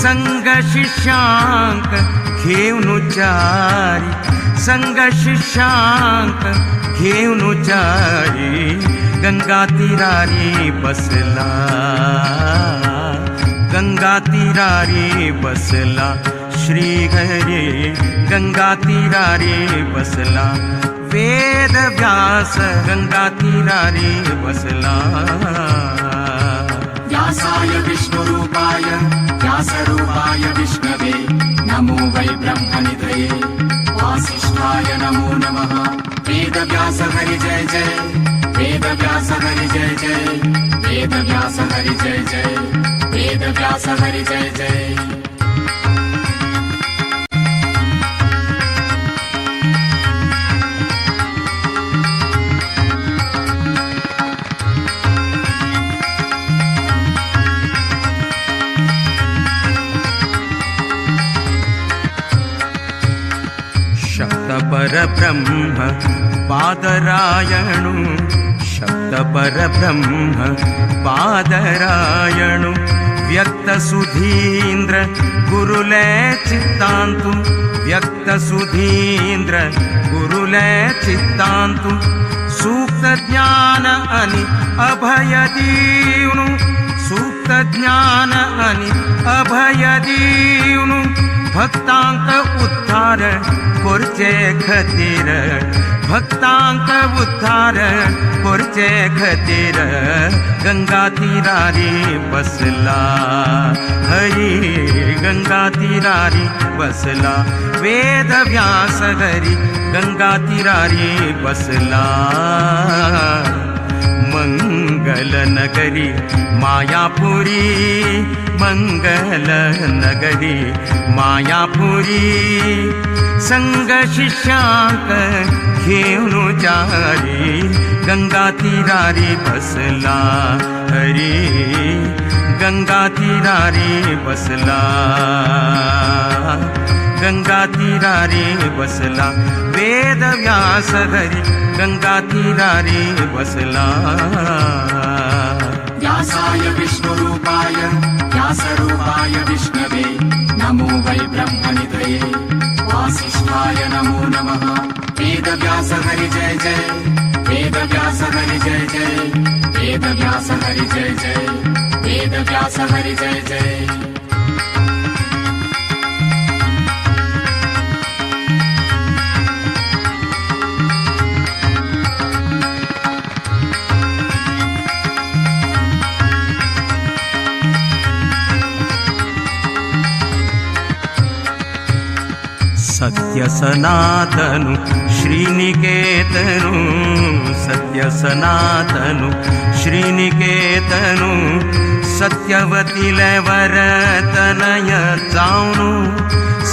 संग शिष्यांक घेऊनुचारी संग शिष्यांक घेऊन चारी गंगा तीरारी बसला, गंगा तीरारी बसला श्रीहरी गंगा तीरारी बसला, वेद व्यास गंगा तीरारी बसला. व्यासाय विष्णुरूपाय व्यासरूपाय विष्णवे नमो वै ब्रह्मनिधये वासिष्ठाय नमो नमः. वेद व्यास हरि जय जय, वेद व्यास हरि जय जय, वेद व्यास हरि जय जय, वेद व्यास हरि जय जय. शब्द परब्रह्म पादरायणु, शब्द परब्रह्म पादरायणु, व्यक्त सुधींद्र गुरुलय चित्तांतु, व्यक्त सुधींद्र गुरुलय चित्तांतु, सूक्त ज्ञान अनि अभय दीवनु, सूक्त ज्ञान अनि अभय दीवनु, भक्तांक उद्धार कोरचे खतीर, भक्तांक उद्धार कोरचे खतीर, गंगा तीरारी बसला हरी गंगा तीरारी बसला, वेद व्यास हरी गंगा तीरारी बसला. मंगल नगरी मायापुरी, मंगल नगरी मायापुरी, संग शिष्यांक घेऊन चारी गंगा तीरारी बसला हरी गंगा तीरारी बसला, गंगा तीरारी बसला, वेद व्यास हरी गंगा तीरारी बसला. व्यासाय विष्णुरूपाय व्यासरूपाय विष्णवे नमो वै ब्रह्मनिधये वासिष्ठाय नमो नमः. वेद व्यास हरि जय जय, वेद व्यास हरि जय जय, वेद व्यास हरि जय जय, वेद व्यास हरि जय जय. सत्य सनातनु श्रीनिकेतनु, सत्य सनातनु श्रीनिकेतनु, सत्यवतीले वरतनय जाऊनु,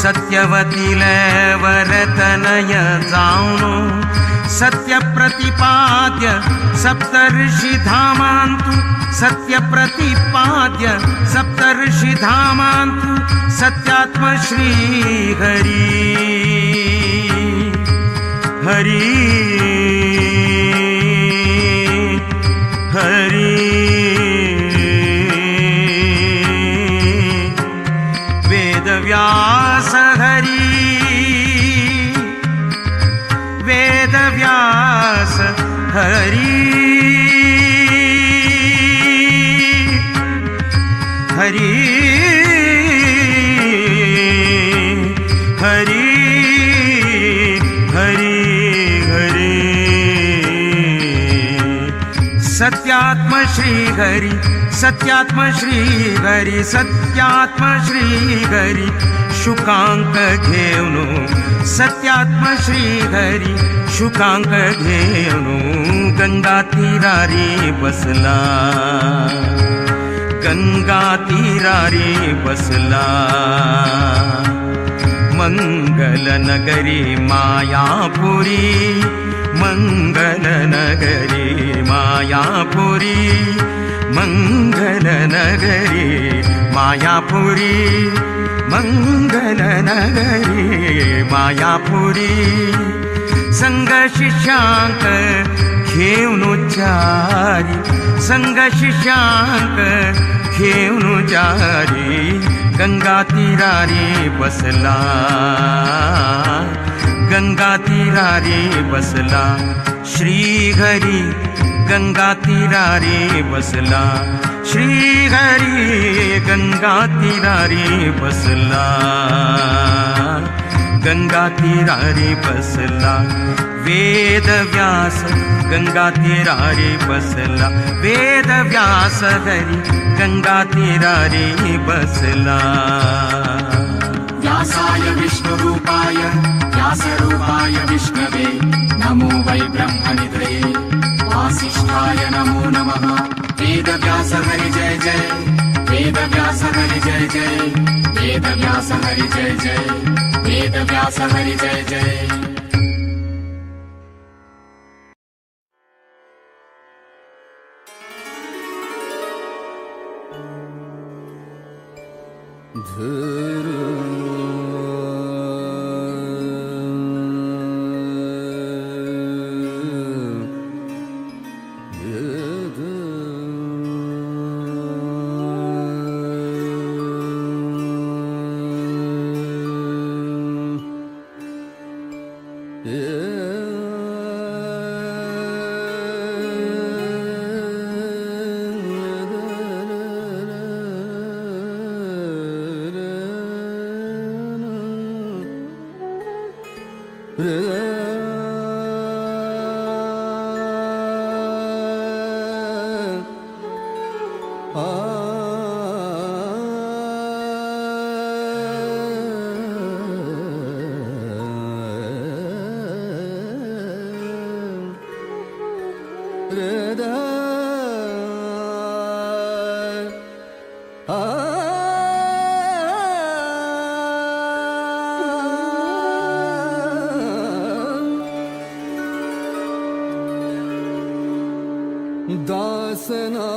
सत्यवतीले वरतनय जाऊनु, सत्य प्रतिपाद्य सप्तर्षि धामांतु, सत्य प्रतिपाद्य सप्तर्षि धामांतु, सत्यात्म श्री हरी हरी हरी. वेद व्यास हरी, वेद व्यास हरी हरी हरी हरी हरी. सत्यात्म श्री हरी, सत्यात्म श्री हरी, सत्यात्म श्री हरी शुकांक घेऊनु, सत्यात्म श्री हरी शुकांक घेऊनु, गंगा तीरारी बसला, गंगा तीरारी बसला. मंगल नगरी मायापुरी, मंगल नगरी मायापुरी, मंगल नगरी मायापुरी, मंगल नगरी मायापुरी. संग शिष्यांक घेऊन चारी, संग शिष्यांक घेऊन चारी गंगा तीरारी बसला, गंगा तीरारे बसला श्रीहरी गंगा तीरारे बसला श्रीहरी गंगा तीरारे बसला गंगा तीरारे बसला वेद व्यास गंगा तीरारे बसला वेद व्यास हरी गंगा तीरारे बसला व्यासाय विष्णुरूपाय व्यासरूपाय विष्णवे नमो वै ब्रह्मनिधये वासिष्ठाय नमो नमः वेदव्यास हरि जय जय वेदव्यास हरि जय जय वेदव्यास हरि जय जय वेदव्यास हरि जय जय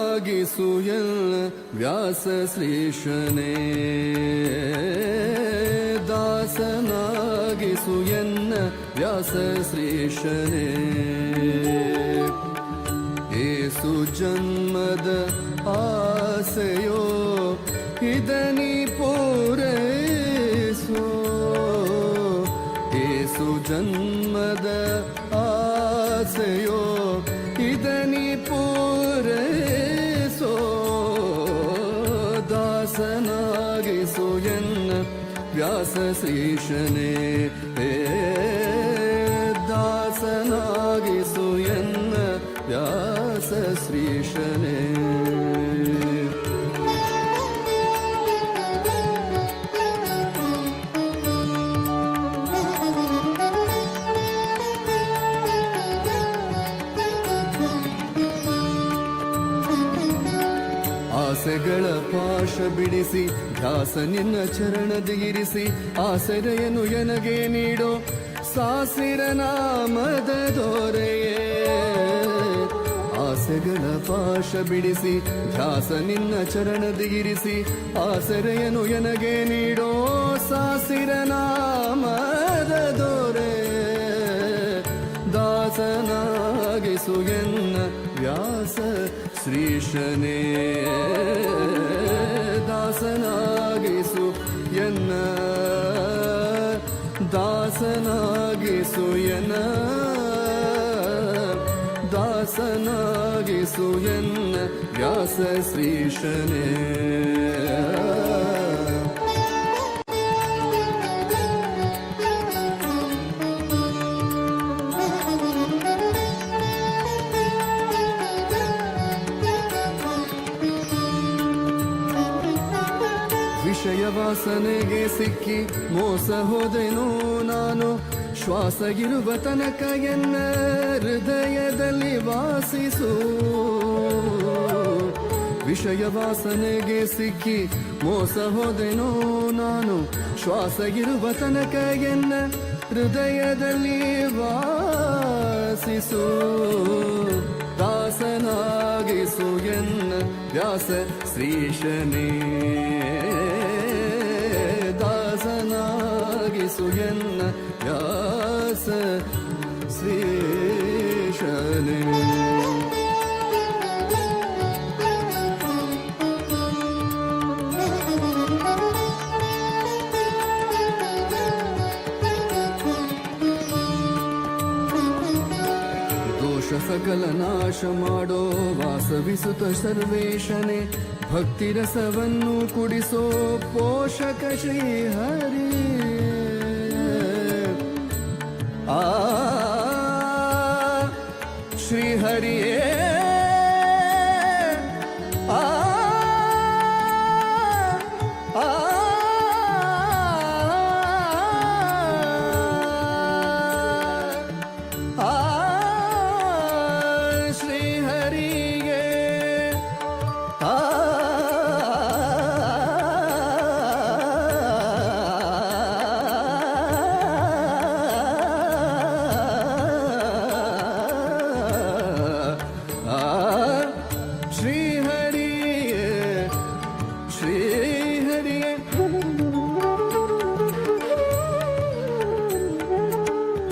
ದಾಸನಾಗಿಸುಯಲ್ ವ್ಯಾಸ ಶ್ರೀಶನೇ ದಾಸನಾಗಿಸುಯನ್ನ ವ್ಯಾಸ ಶ್ರೀಶನೇ ಏಸು ಜನ್ಮದ ಆಸೆಯೋ ಇದನಿ ಪೂರೈಸೋ ಏಸು ಜನ್ಮದ ಆಸೆಯೋ ಇದನಿ ಪೂರೈಸೋ ದಾಸನಾಗಿಸು ಎನ್ನ ವ್ಯಾಸ ಶ್ರೀಶನೇ ದಾಸನಾಗಿಸು ಎನ್ನ ವ್ಯಾಸ ಶ್ರೀಶನೇ ಆಸೆಗಳ ಪಾಶ ಬಿಡಿಸಿ ದಾಸ ನಿನ್ನ ಚರಣದಿರಿಸಿ ಆಸರೆಯನ್ನು ಎನಗೆ ನೀಡೋ ಸಾಸಿರ ನಾಮದ ದೊರೆಯೇ ಆಸೆಗಳ ಪಾಶ ಬಿಡಿಸಿ ದಾಸ ನಿನ್ನ ಚರಣದಿರಿಸಿ ಆಸರೆಯನ್ನು ಎನಗೆ ನೀಡೋ ಸಾಸಿರ ನಾಮದ ದೊರೆ ದಾಸನಾಗಿಸು ಎನ್ನ ವ್ಯಾಸ ಶ್ರೀಶನೇ ದಾಸನಾಗಿಸು ಎನ್ನ ದಾಸನಾಗಿಸು ಎನ್ನ ದಾಸನಾಗಿಸು ಎನ್ನ ವ್ಯಾಸ ಶ್ರೀಶನೇ ವಿಷಯ ವಾಸನೆಗೆ ಸಿಕ್ಕಿ ಮೋಸ ಹೋದೆನೋ ನಾನು ಶ್ವಾಸ ಇರುವ ತನಕ ಎನ್ನ ಹೃದಯದಲ್ಲಿ ವಾಸಿಸು ವಿಷಯ ವಾಸನೆಗೆ ಸಿಕ್ಕಿ ಮೋಸ ಹೋದೆನೋ ನಾನು ಶ್ವಾಸ ಇರುವ ತನಕ ಎನ್ನ ಹೃದಯದಲ್ಲಿ ವಾಸಿಸು ದಾಸನಾಗಿಸು ಎನ್ನ ವ್ಯಾಸ ಶ್ರೀಶನೇ ದಾಸನಾಗಿಸು ಎನ್ನ ವ್ಯಾಸ ಶ್ರೀಶನೇ ಸಕಲ ನಾಶ ಮಾಡೋ ವಾಸವಿಸುತ್ತ ಸರ್ವೇಶನೆ ಭಕ್ತಿರಸವನ್ನು ಕುಡಿಸೋ ಪೋಷಕ ಶ್ರೀಹರಿ ಆ ಶ್ರೀಹರಿಯೇ ಆ ಆ ಶ್ರೀಹರಿಗೆ ಆ ಶ್ರೀಹರಿಯೇ ಶ್ರೀಹರಿಯೇ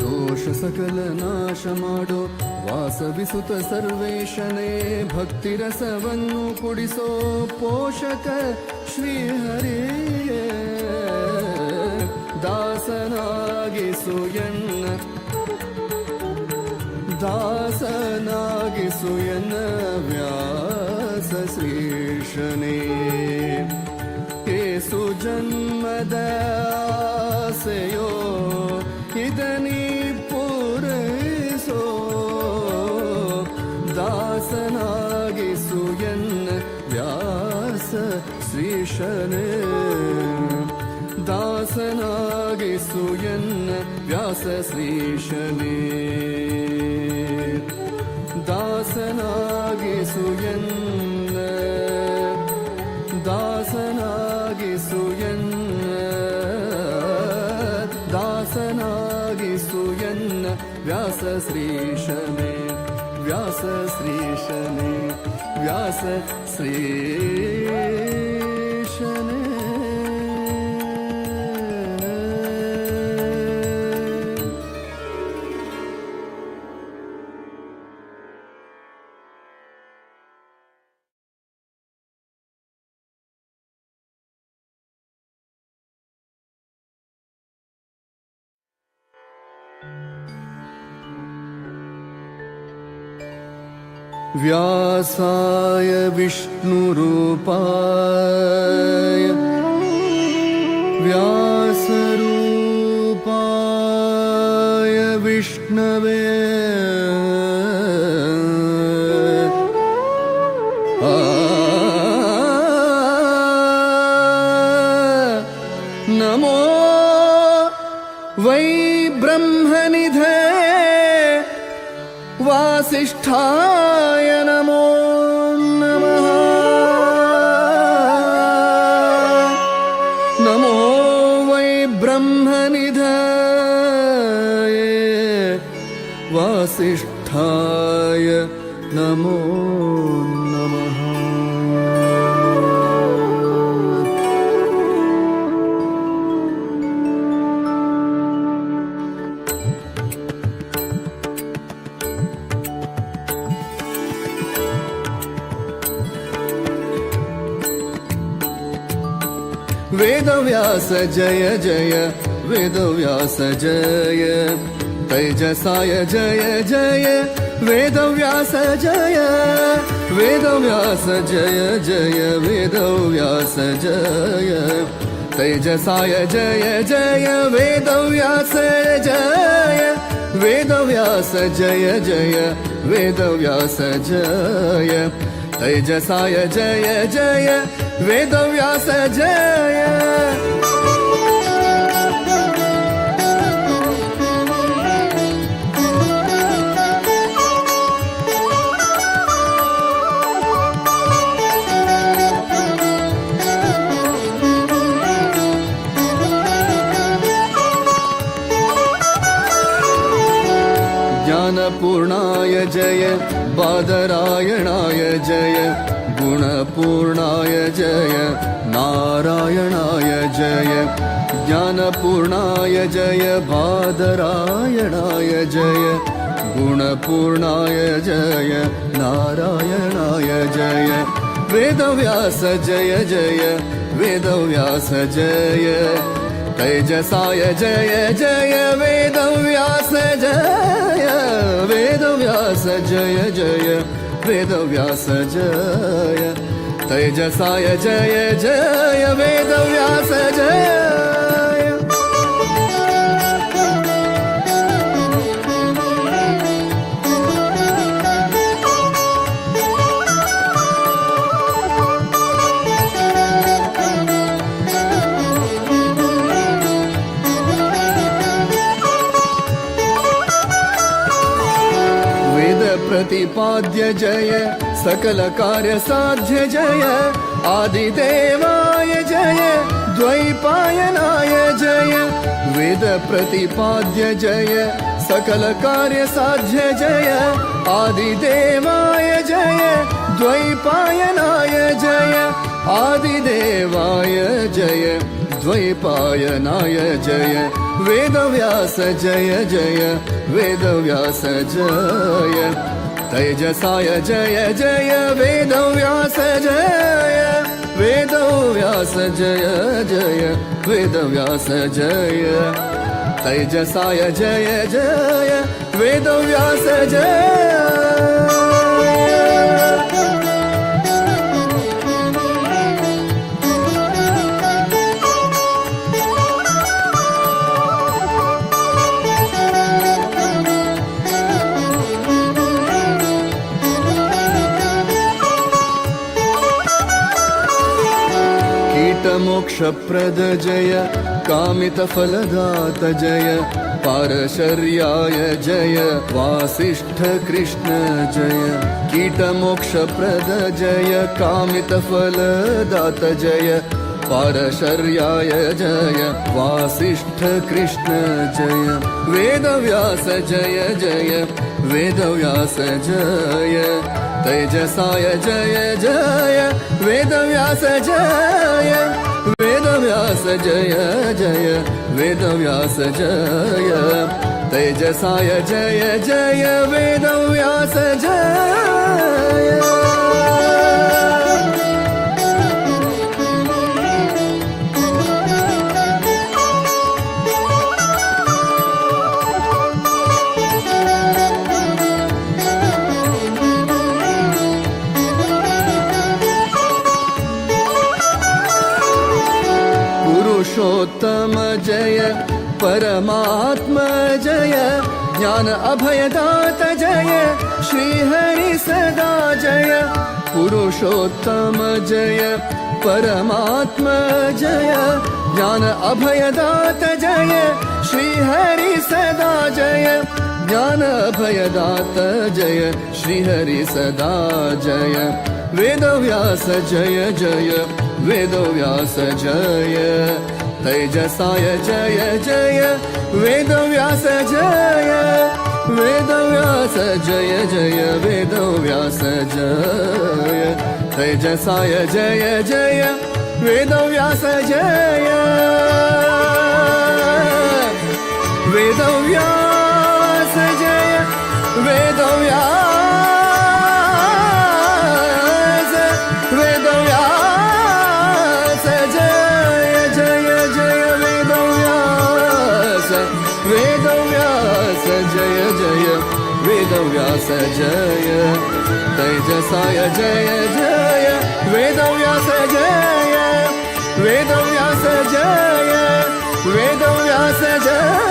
ದೋಷ ಸಕಲ ನಾಶ ಮಾಡೋ ವಾಸವಿಸುತ್ತ ಸರ್ವೇಶನೇ ಭಕ್ತಿರಸವನ್ನು ಕುಡಿಸೋ ಪೋಷಕ ಶ್ರೀಹರಿಯೇ ದಾಸನಾಗಿಸು ಎನ್ನ ವ್ಯಾಸ ಶ್ರೀಶನೇ ಏಸು ಜನ್ಮದ ಆಸೆಯೋ ಇದನಿ ಪೂರೈಸೋ ದಾಸನಾಗಿಸು ಎನ್ನ ವ್ಯಾಸ ಶ್ರೀಶನೇ ದಾಸನಾಗಿಸು ಎನ್ನ ವ್ಯಾಸ ಶ್ರೀಶನೇ ದಾಸನಾಗಿಸು ಎನ್ನ ದಾಸನಾಗಿಸು ಎನ್ನ ದಾಸನಾಗಿಸು ಎನ್ನ ವ್ಯಾಸ ಶ್ರೀಶನೇ ವ್ಯಾಸ ಶ್ರೀಶನೇ ವ್ಯಾಸ ಶ್ರೀಶನೇ व्यासाय विष्णुरूपाय व्यासरूपाय विष्णवे नमो वै ब्रह्मनिधे वासिष्ठाय नमो नमः नमो वै ब्रह्मनिधये वासिष्ठाय नमो नमः वेदव्यास जय जय वेदव्यास जय तेजसाय जय जय वेदव्यास जय वेदव्यास जय जय वेदव्यास जय तेजसाय जय जय वेदव्यास जय वेदव्यास जय जय वेदव्यास जय तेजसाय जय जय वेदव्यास जय ज्ञानपूर्णाय जय बादरायणाय जय गुणपूर्णाय जय नारायणाय जय ज्ञानपूर्णाय जय बादरायणाय जय गुणपूर्णाय जय नारायणाय जय वेदव्यास जय जय वेदव्यास जय तैजसाय जय जय वेदव्यास जय वेदव्यास जय जय वेदव्यास जय तैजसाय जय जय वेदव्यास जय प्रतिपाद्य जय सकल कार्य साध्य जय आदिदेवाय जय द्वैपायनाय जय वेद प्रतिपाद्य जय सकल कार्य साध्य जय आदिदेवाय जय द्वैपायनाय जय आदिदेवाय जय द्वैपायनाय जय वेदव्यास जय जय वेदव्यास जय तैजसाय जय जय वेदव्यास जय वेदव्यास जय जय वेदव्यास जय तैजसाय जय जय वेदव्यास जय मोक्षप्रद जय कामितफलदात जय पारशर्याय जय वासिष्ठ कृष्ण जय कीटमोक्षप्रद जय कामितफलदात जय पारशर्याय जय वासिष्ठ कृष्ण जय वेदव्यास जय जय वेदव्यास जय तैजसाय जय जय वेदव्यास जय वेदव्यास जय जय वेदव्यास जय तैजसाय जय जय वेदव्यास जय पुरुषोत्तम जय परमात्मा जय ज्ञान अभयदात जय श्रीहरि सदा जय पुरुषोत्तम जय परमात्मा जय ज्ञान अभयदात जय श्रीहरि सदा जय ज्ञान अभयदात जय श्रीहरि सदा जय वेदव्यास जय जय वेदव्यास जय तैजसाय जय जय वेदव्यास जय वेदव्यास जय जय वेदव्यास जय तैजसाय जय जय वेदव्यास जय वेदव्यास जय वेदव्यास वेदव्यास जय जय जय वेदव्यास वेदव्यास जय जय वेदव्यास जय तैजसाय जय जय वेदव्यास जय वेदव्यास जय वेदव्यास जय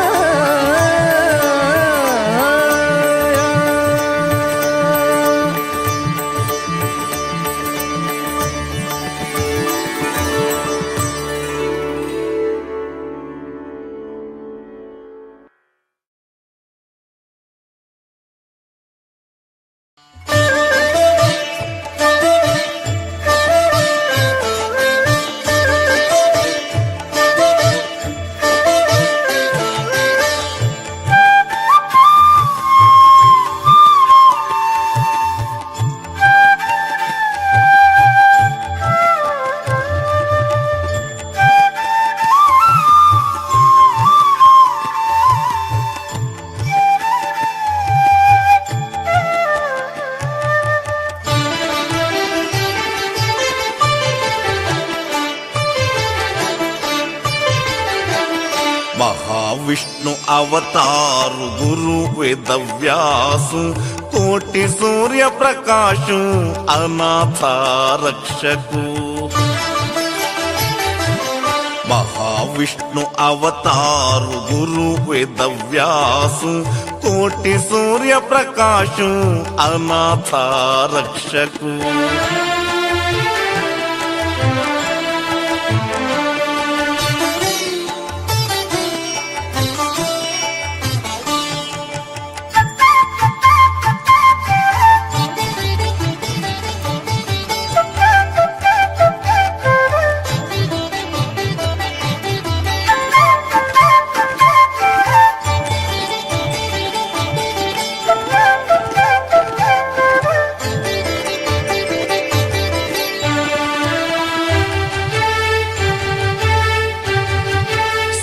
महाविष्णु अवतारु गुरु वेदव्यासु कोटि सूर्य प्रकाशु अनाथ रक्षकु महाविष्णु अवतारु गुरु वेदव्यासु कोटि सूर्य प्रकाशु अनाथ रक्षकु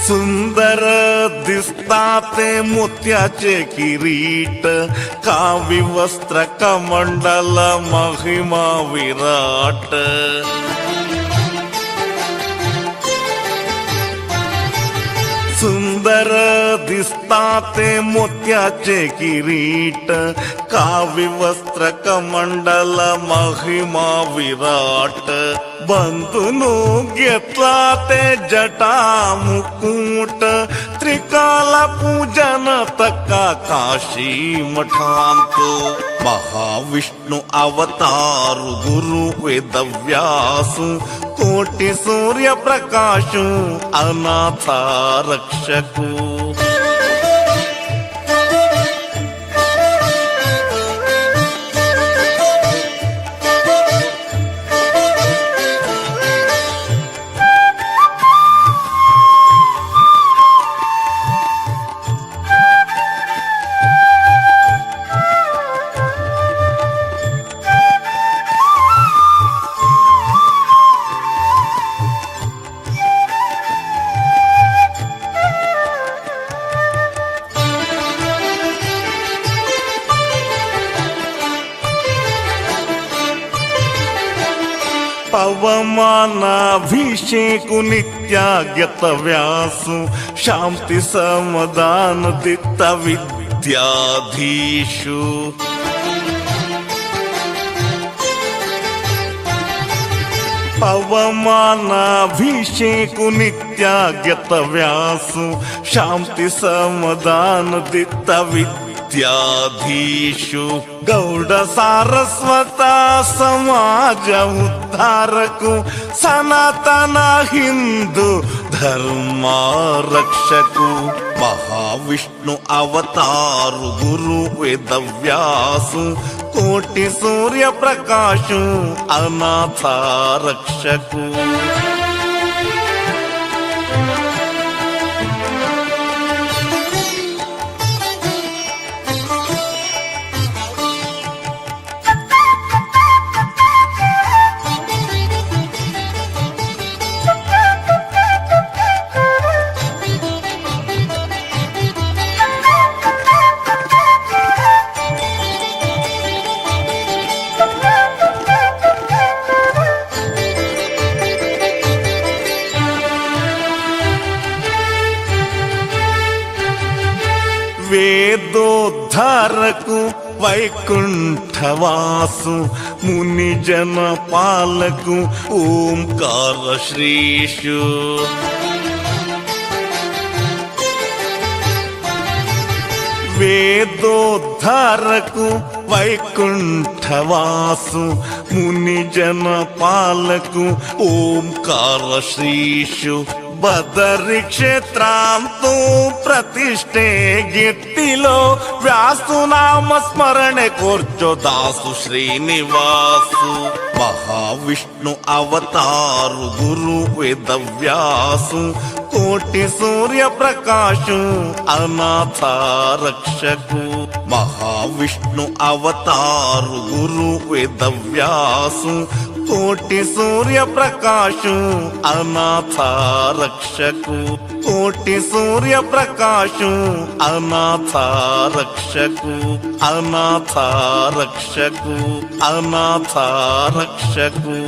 सुंदर दिसताते मोत्याचे किरीट कावी वस्त्र कमंडल महिमा विराट सुंदर दिसताते मोत्याचे किरीट कावी वस्त्र कमंडल महिमा विराट बंधुनु घेतला ते जटा मुकुट त्रिकाला पूजन तका काशी मठांतो महाविष्णु अवतारु गुरु वेदव्यासु कोटि सूर्य प्रकाशु अनाथ रक्षकु पवमानाभिषेकु नित्यागत व्यासु शांति समाधान दित्त विद्याधीशु पवमानाभिषेकु नित्यागत व्यासु शांति समाधान दित्त विद्याधीशु गौड़ सारस्वत समाज उद्धारकु सनातन हिंदू धर्म रक्षकु महाविष्णु अवतारु गुरु वेदव्यासु कोटि सूर्य प्रकाशु अनाथ रक्षकु वेदोद्धारकु वैकुंठवासु मुनिजन पालकु ओंकार श्रीशु वेदोद्धारकु वैकुंठवासु मुनिजन पालकु ओंकार श्रीशु बदरी क्षेत्रांतु प्रतिष्ठे गिट्टिलो व्यासु नाम स्मरणे कोर्चो दासु श्रीनिवासु महाविष्णु अवतारु गुरु वेदव्यासु कोटि सूर्य प्रकाशु अनाथ रक्षकु महाविष्णु अवतारु गुरु वेदव्यासु कोटि सूर्य प्रकाशु अनाथ रक्षकु कोटि सूर्य प्रकाशु अनाथ रक्षकु अनाथ रक्षकु अनाथ रक्षकु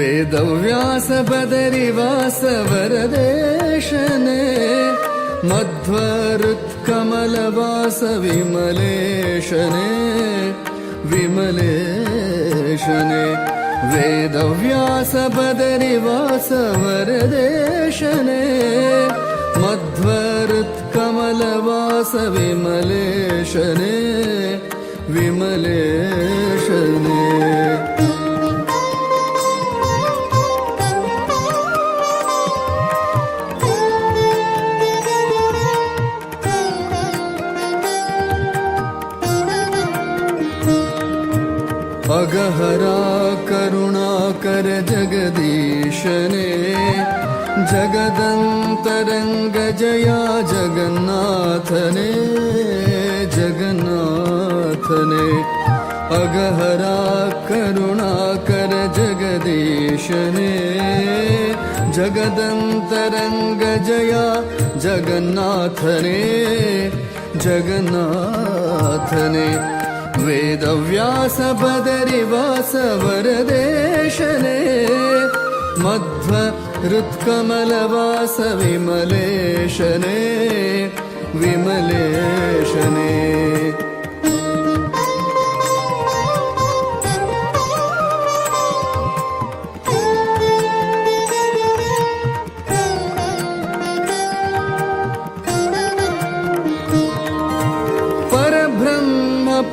ವೇದವ್ಯಾಸ ಬದರಿವಾಸ ವರದೇಶನೆ ಮಧ್ವರುತ್ಕಮಲವಾಸ ವಿಮಲೇಶನೆ ವಿಮಲೇಶನೆ ವೇದವ್ಯಾಸ ಬದರಿವಾಸ ವರದೇಶನೆ ಮಧ್ವರುತ್ಕಮಲವಾಸ ವಿಮಲೇಶನೆ ವಿಮಲೇಶನೆ अगहरा करुणाकर जगदीशने जगदन्तरङ्ग जया जगन्नाथने जगन्नाथने अगहरा करुणाकर जगदीशने जगदन्तरङ्ग जया जगन्नाथने जगन्नाथने वेदव्यास बदरिवास वरदेशने मध्व हृत्कमलवास विमलेशने विमलेशने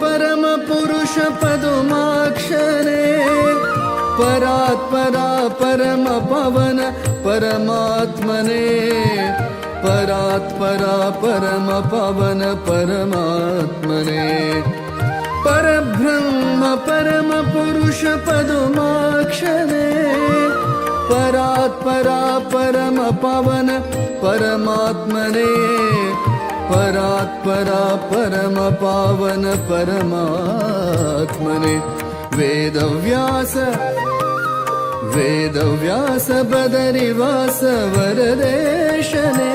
परम पुरुष पदुमाक्षरे परात्परा परम पवन परमात्मने परात्परा परम पवन परमात्मने परब्रह्म परम पुरुष पदुमाक्षरे परात्परा परम पवन परमात्मने परात्परा परम पावन परमात्मने वेदव्यास वेदव्यास बदरिवास वरदेशने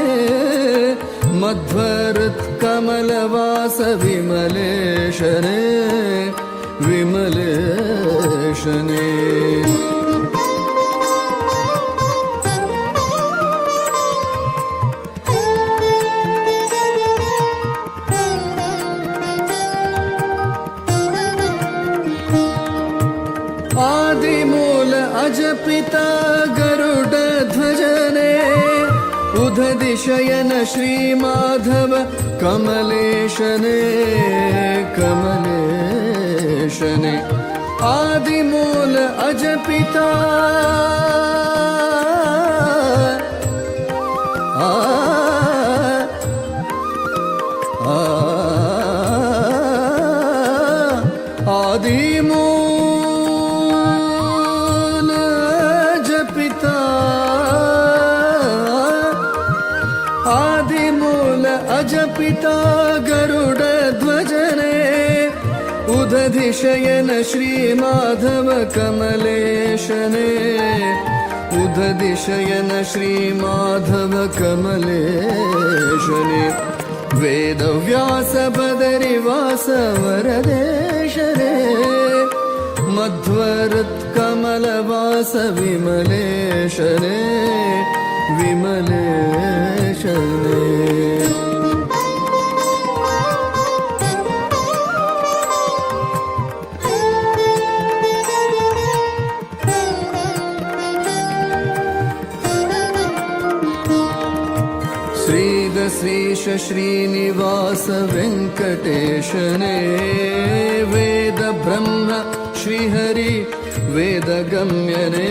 मध्वरुत्कमलवास विमलेशने विमलेशने आदिमूल अजपिता गरुड ध्वजने उदधिशयन श्रीमाधव कमलेशने कमलेशने आदिमूल अजपिता आदिमूल अजपिता आदिमूल अजपिता गरुड ध्वजने उदधिशयन श्रीमाधव कमलेशने उदधिशयन श्रीमाधव कमलेशने वेदव्यास बदरिवास वरदेशने मध्वरुत्कमलवास विमलेशने विमलेशने श्रीश श्रीनिवास वेङ्कटेशने वेद ब्रह्म श्रीहरि वेदगम्यने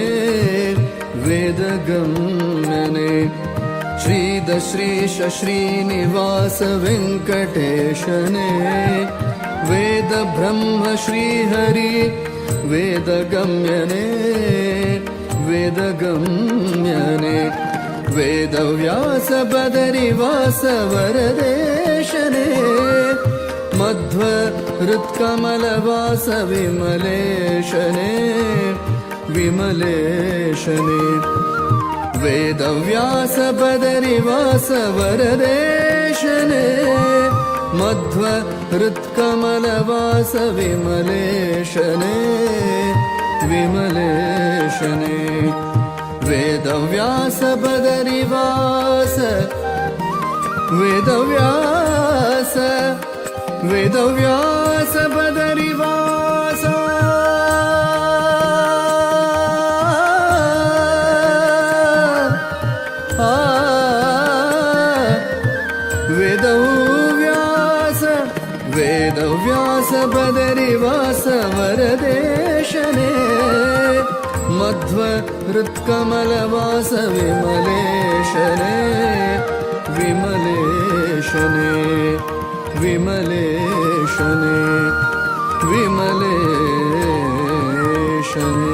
वेदगम्यने श्रीश श्रीनिवास वेङ्कटेशने वेद ब्रह्म श्रीहरि वेदगम्यने वेदगम्यने वेदव्यास बदरिवास वरदेशने मध्वरुत्कमलवास विमलेशने विमलेशने वेदव्यास बदरिवास वरदेशने मध्वरुत्कमलवास विमलेशने विमलेशने वेदव्यास बदरिवास वेदव्यास वेदव्यास बदरिवास वेदव्यास बदरिवास वरदेशने मध्व हृत्कमलवास विमलेशने विमलेशने विमलेशने विमलेशने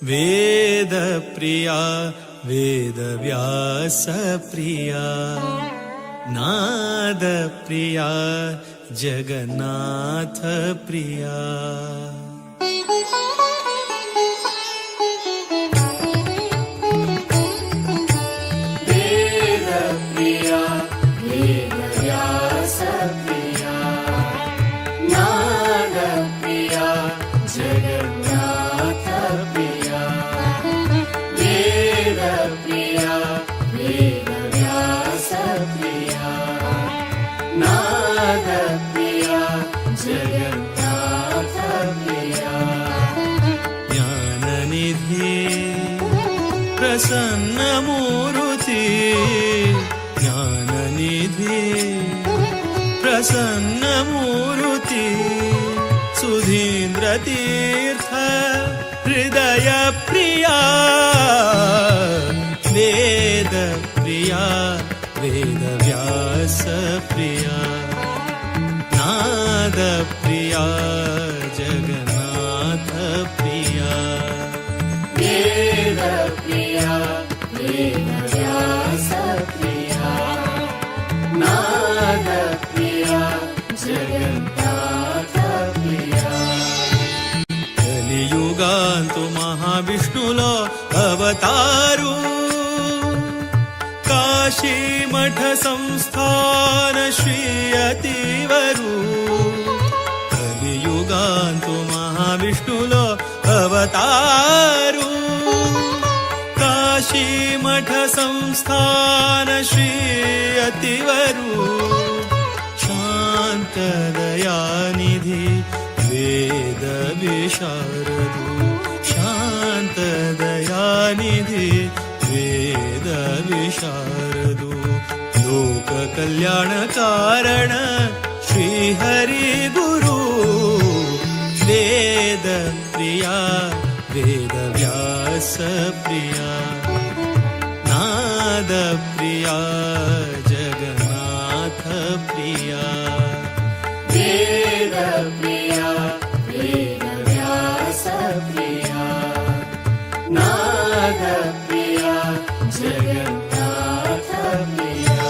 वेद प्रिया वेदव्यास प्रिया नाद प्रिया जगन्नाथ प्रिया वेद प्रिया वेदव्यास प्रिया नाद प्रिया जगन्नाथ प्रिया वेद प्रिया वेदव्यास प्रिया नाद प्रिया जगन्नाथ प्रिया ज्ञाननिधि प्रसन्नमूर्ति ज्ञाननिधि प्रसन्नमूर्ति सुधीन्द्रतीर्थ हृदय प्रिया वेद प्रिया वेदव्यास प्रिया नाद प्रिया जगन्नाथ प्रिया वेद प्रिया वेदव्यास प्रिया नाद प्रिया जगन्नाथ प्रिया కలియుగాంతు మహావిష్ణులో అవతారు కాశీ మఠ సంస్థాన శ్రీ అతివరు కలియుగాంతు మహావిష్ణులో అవతారు కాశీ మఠ సంస్థాన శ్రీ అతివరు శాంతదయానిధి वेद विशारदु शान्तदयानिधि वेद विशारदु लोक कल्याण कारण श्री हरि गुरु वेद प्रिया वेदव्यास प्रिया नाद प्रिया जगन्नाथ प्रिया वेद प्रिया वेदव्यास प्रिया नाद प्रिया जगन्नाथ प्रिया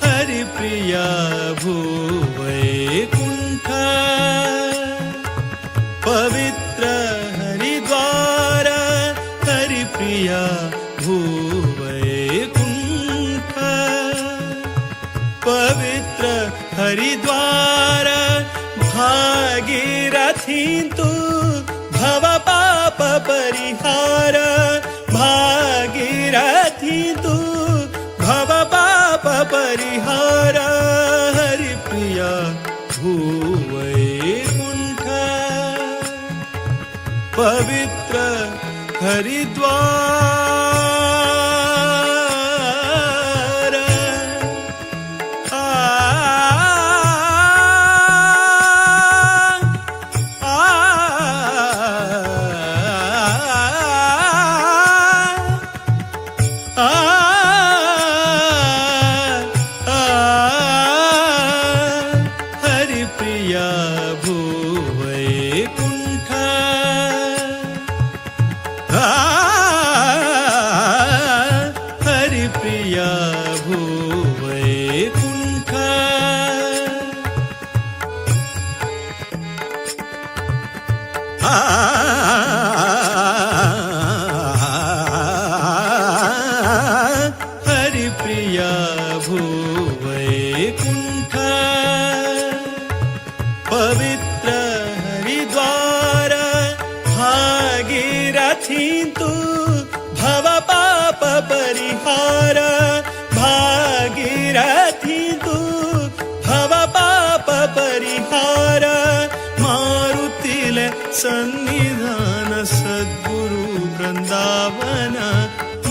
हरि प्रिया भूवैकुण्ठ पवित्र हरिद्वार हरिप्रिया भूवैकुण्ठ पवित्र हरिद्वार भागीरथी तु भव पाप परिहार भागीरथी तु भव पाप परिहार हरिप्रिया भूवैकुण्ठ पवित्र हरिद्वार हरिप्रिया भूवैकुण्ठ हरिप्रिया भूवैकुण्ठ पवित्र हरिद्वार भागीरथी तु भव पाप परिहार भागीरथी तु भव पाप परिहार मारुतिले सन्निधान सद्गुरु वृंदावन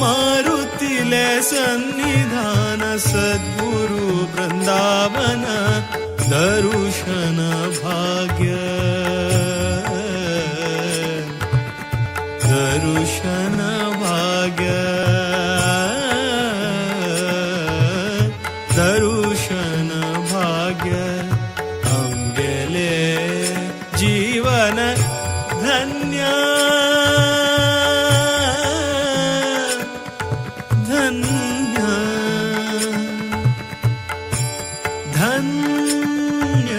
मारुतिले सन्निधान सद्गुरु वृंदावन दर्शन भाग्य दर्शन भाग्य दर्शन भाग्य अंगेले जीवन धन्य धन्य धन्य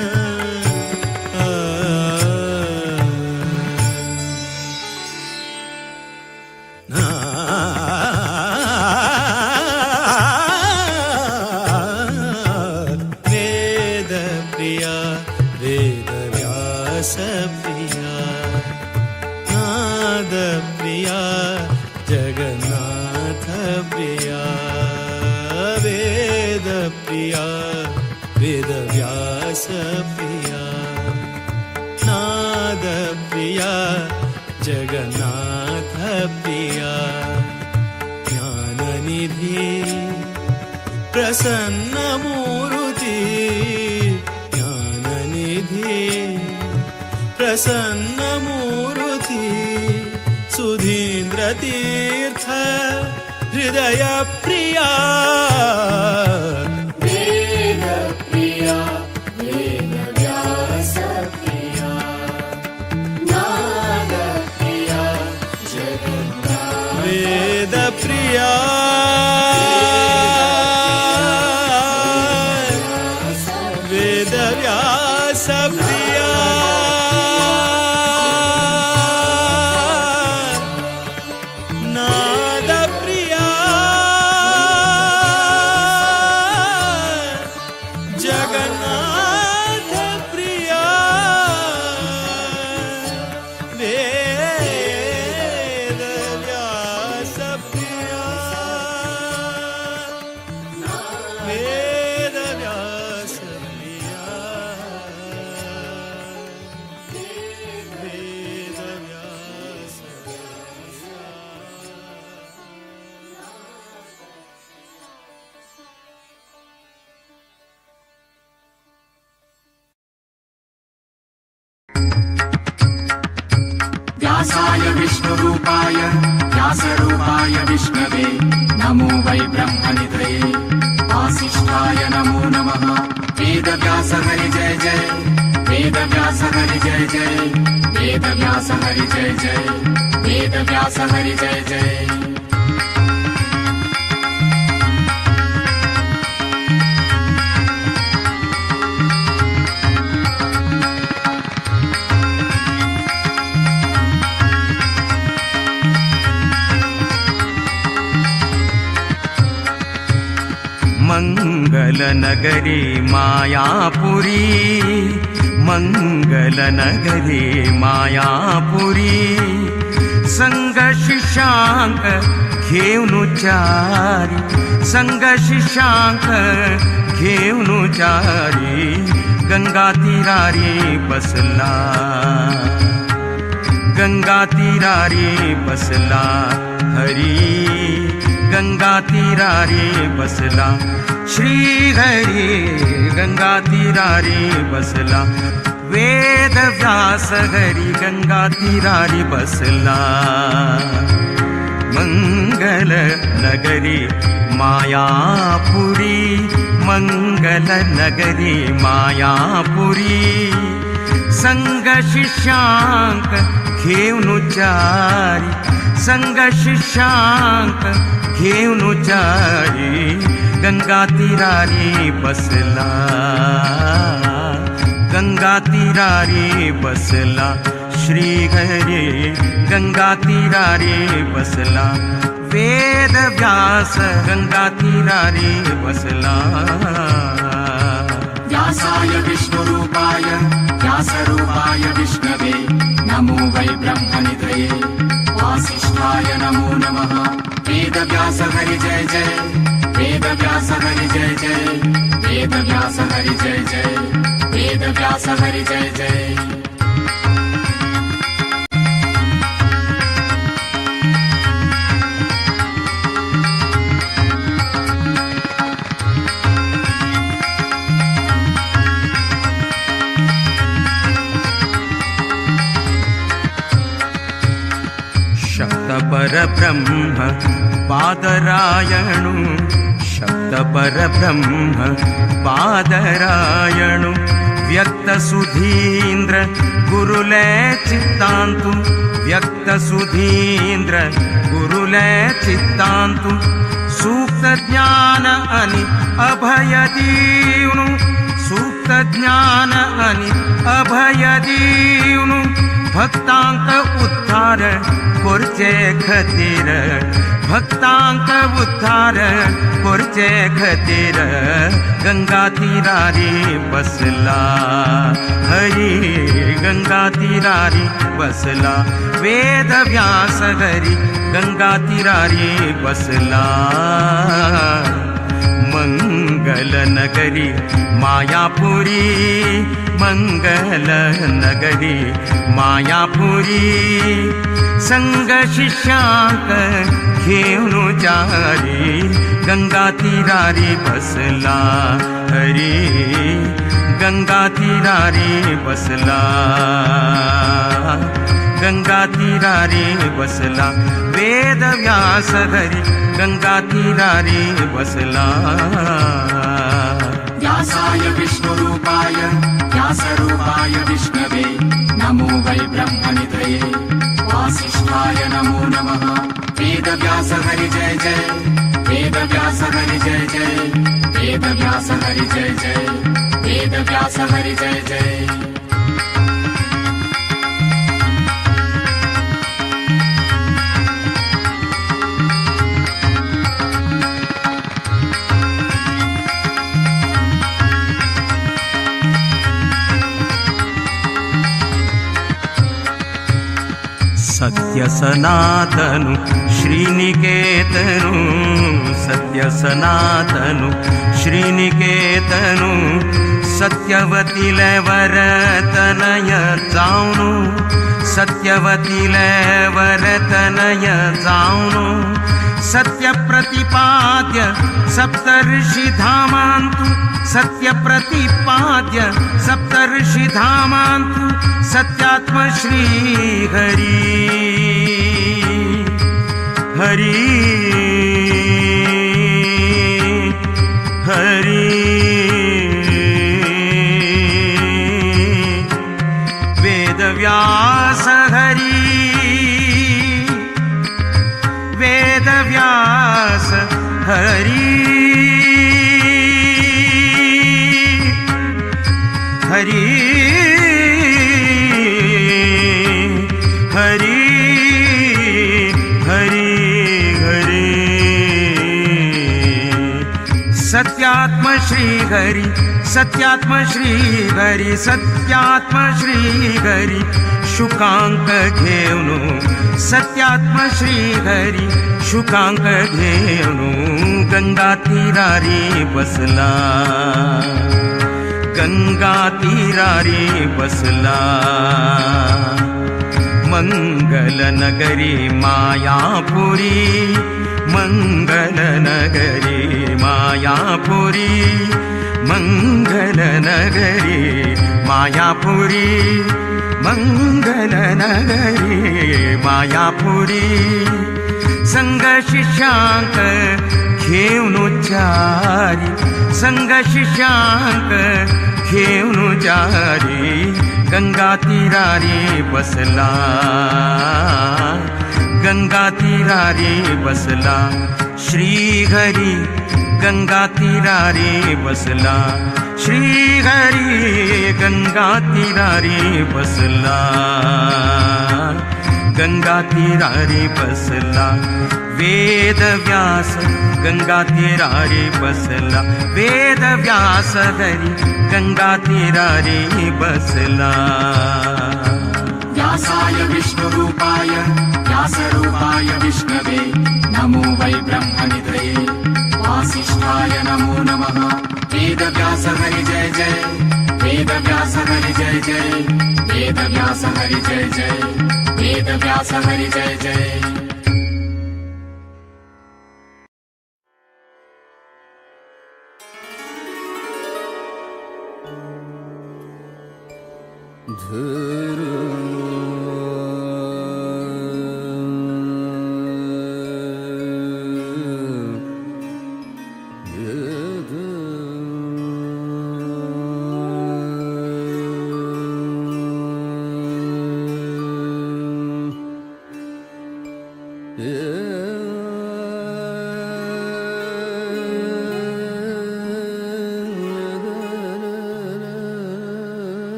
वेद प्रिया वेद व्यास प्रिया नाद प्रिया जगन्नाथ प्रिया वेद प्रिया वेद व्यास प्रिया नाद प्रिया जगन्नाथ प्रिया ज्ञाननिधि प्रसन्न मूर्ति ज्ञाननिधि प्रसन्न मूर्ति सुधीन्द्र तीर्थ हृदय प्रिया वेद प्रिया वेद व्यास प्रिया नाद प्रिया जगन्नाथ वेद प्रिया वेद व्यास प्रिया नाद प्रिया जगन्नाथ प्रिया वेद व्यास प्रिया वेद व्यास प्रिया वेद व्यास व्यासाय विष्णुरूपाय व्यासरूपाय विष्णवे नमो वै ब्रह्मनिधये वासिष्ठाय नमो नमः वेदव्यास हरि जय जय वेदव्यास हरि जय जय वेदव्यास हरि जय जय वेदव्यास हरि जय जय मङ्गलनगरी मायापुरी मङ्गलनगरी मायापुरी संगशिशांक घेऊनुचारी संगशिशांक घेऊनुचारी गंगा तीरारी बसला गंगा तीरारी बसला हरी गंगा तीरारी बसला श्री हरी गंगा तीरारी बसला वेद व्यास हरी गंगा तीरारी बसला मंगल नगरी मायापुरी मंगल नगरी मायापुरी संग शिष्यांक घेऊनुचारी संग शिष्यांक घेऊनुचारी गंगा तीरारी बसला गंगा तीरारी बसला श्रीहरी गंगा तीरारी बसला वेद व्यास गंगा तीरारी बसला व्यासाय विष्णुरूपाय व्यासरूपाय विष्णवे नमो वै ब्रह्मनिधये वासिष्ठाय नमो नमः वेदव्यास हरि जय जय वेदव्यास हरि जय जय वेदव्यास हरि जय जय वेदव्यास हरि जय जय शब्द परब्रह्म पादरायणु शब्द परब्रह्म पादरायणु व्यक्त सुधींद्र गुरुले चित्तांतु व्यक्त सुधींद्र गुरुले चित्तांतु सूक्त ज्ञान अनि अभय दीवनु सूक्त ज्ञान अनि अभय दीवनु भक्तांक उद्धार कोरचे खतीर भक्तांक उद्धार कोरचे खतीर गंगा तीरारी बसला हरी गंगा तीरारी बसला वेद व्यास हरी गंगा तीरारी बसला मंगल नगरी मायापुरी मंगल नगरी मायापुरी संग शिष्यांक घेऊन जारी गंगा तीरारी बसला हरी गंगा तीरारी बसला गंगा तीरारी बसला वेद व्यास हरी गंगा तीरारी बसला व्यासाय विष्णुरूपाय व्यासरूपाय विष्णवे नमो वै ब्रह्मनिधये वासिष्ठाय नमो नमः वेदव्यास हरि जय जय वेदव्यास हरि जय जय वेदव्यास हरि जय जय वेदव्यास हरि जय जय सत्य सनातनु श्रीनिकेतनु सत्य सनातनु श्रीनिकेतनु सत्यवतीले वरतनय जाऊनु सत्यवतीले वरतनय जाऊनु सत्य प्रतिपाद्य सप्तर्षि धामांतु सत्य प्रतिपाद्य सप्तर्षि धामांतु सत्यात्म श्री हरी हरी हरी वेद व्यास हरी वेद व्यास हरी हरी हरी हरी हरी सत्यात्म श्री हरि सत्यात्म श्री हरि सत्यात्म श्री हरि शुकांक घेऊनु सत्यात्म श्री हरि शुकांक घेऊनु गंगा तीरारी बसला गंगा तीरारी बसला मंगल नगरी मायापुरी मंगल नगरी मायापुरी मंगल नगरी मायापुरी मंगल नगरी मायापुरी संग शिष्यांक घेऊन चारी संग शिष्यांक घेऊन जारी गंगा तीरारी बसला गंगा तीरारी बसला श्री हरी गंगा तीरारी बसला श्रीहरी गंगा तीरारी बसला, गंगा तीरारी बसला. वेद व्यास गंगा तीरारी बसला, वेद व्यास हरी गंगा तीरारी बसला. व्यासाय विष्णुरूपाय व्यासरूपाय विष्णवे नमो वै ब्रह्मनिधये. वासिष्ठाय नमो नमः. वेद व्यास हरि जय जय, वेद व्यास हरि जय जय, वेद व्यास हरि जय जय, वेद व्यास हरि जय जय.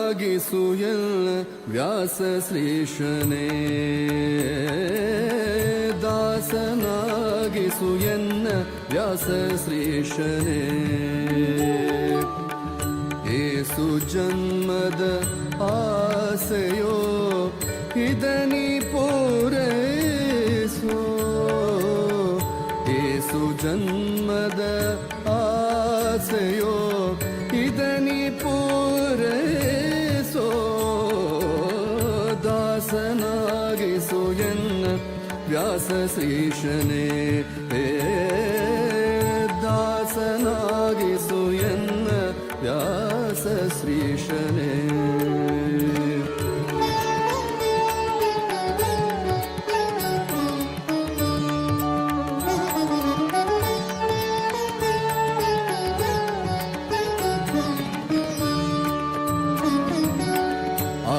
ದಾಸನಾಗಿಸುಯಲ್ಲ ವ್ಯಾಸ ಶ್ರೀಶನೇ, ದಾಸನಾಗಿಸುಯನ್ನ ವ್ಯಾಸ ಶ್ರೀಶನೇ. ಏಸು ಜನ್ಮದ ಆಸೆಯೋ ಇದನಿ ಪೂರೈಸೋ, ಏಸು ಜನ್ಮದ ಆಸೆಯೋ ಇದನಿ ಪೂರೈಸೋ. ದಾಸನಾಗಿಸು ಎನ್ನ ವ್ಯಾಸ ಶ್ರೀಶನೇ, ದಾಸನಾಗಿಸು ಎನ್ನ ವ್ಯಾಸ ಶ್ರೀಶನೇ.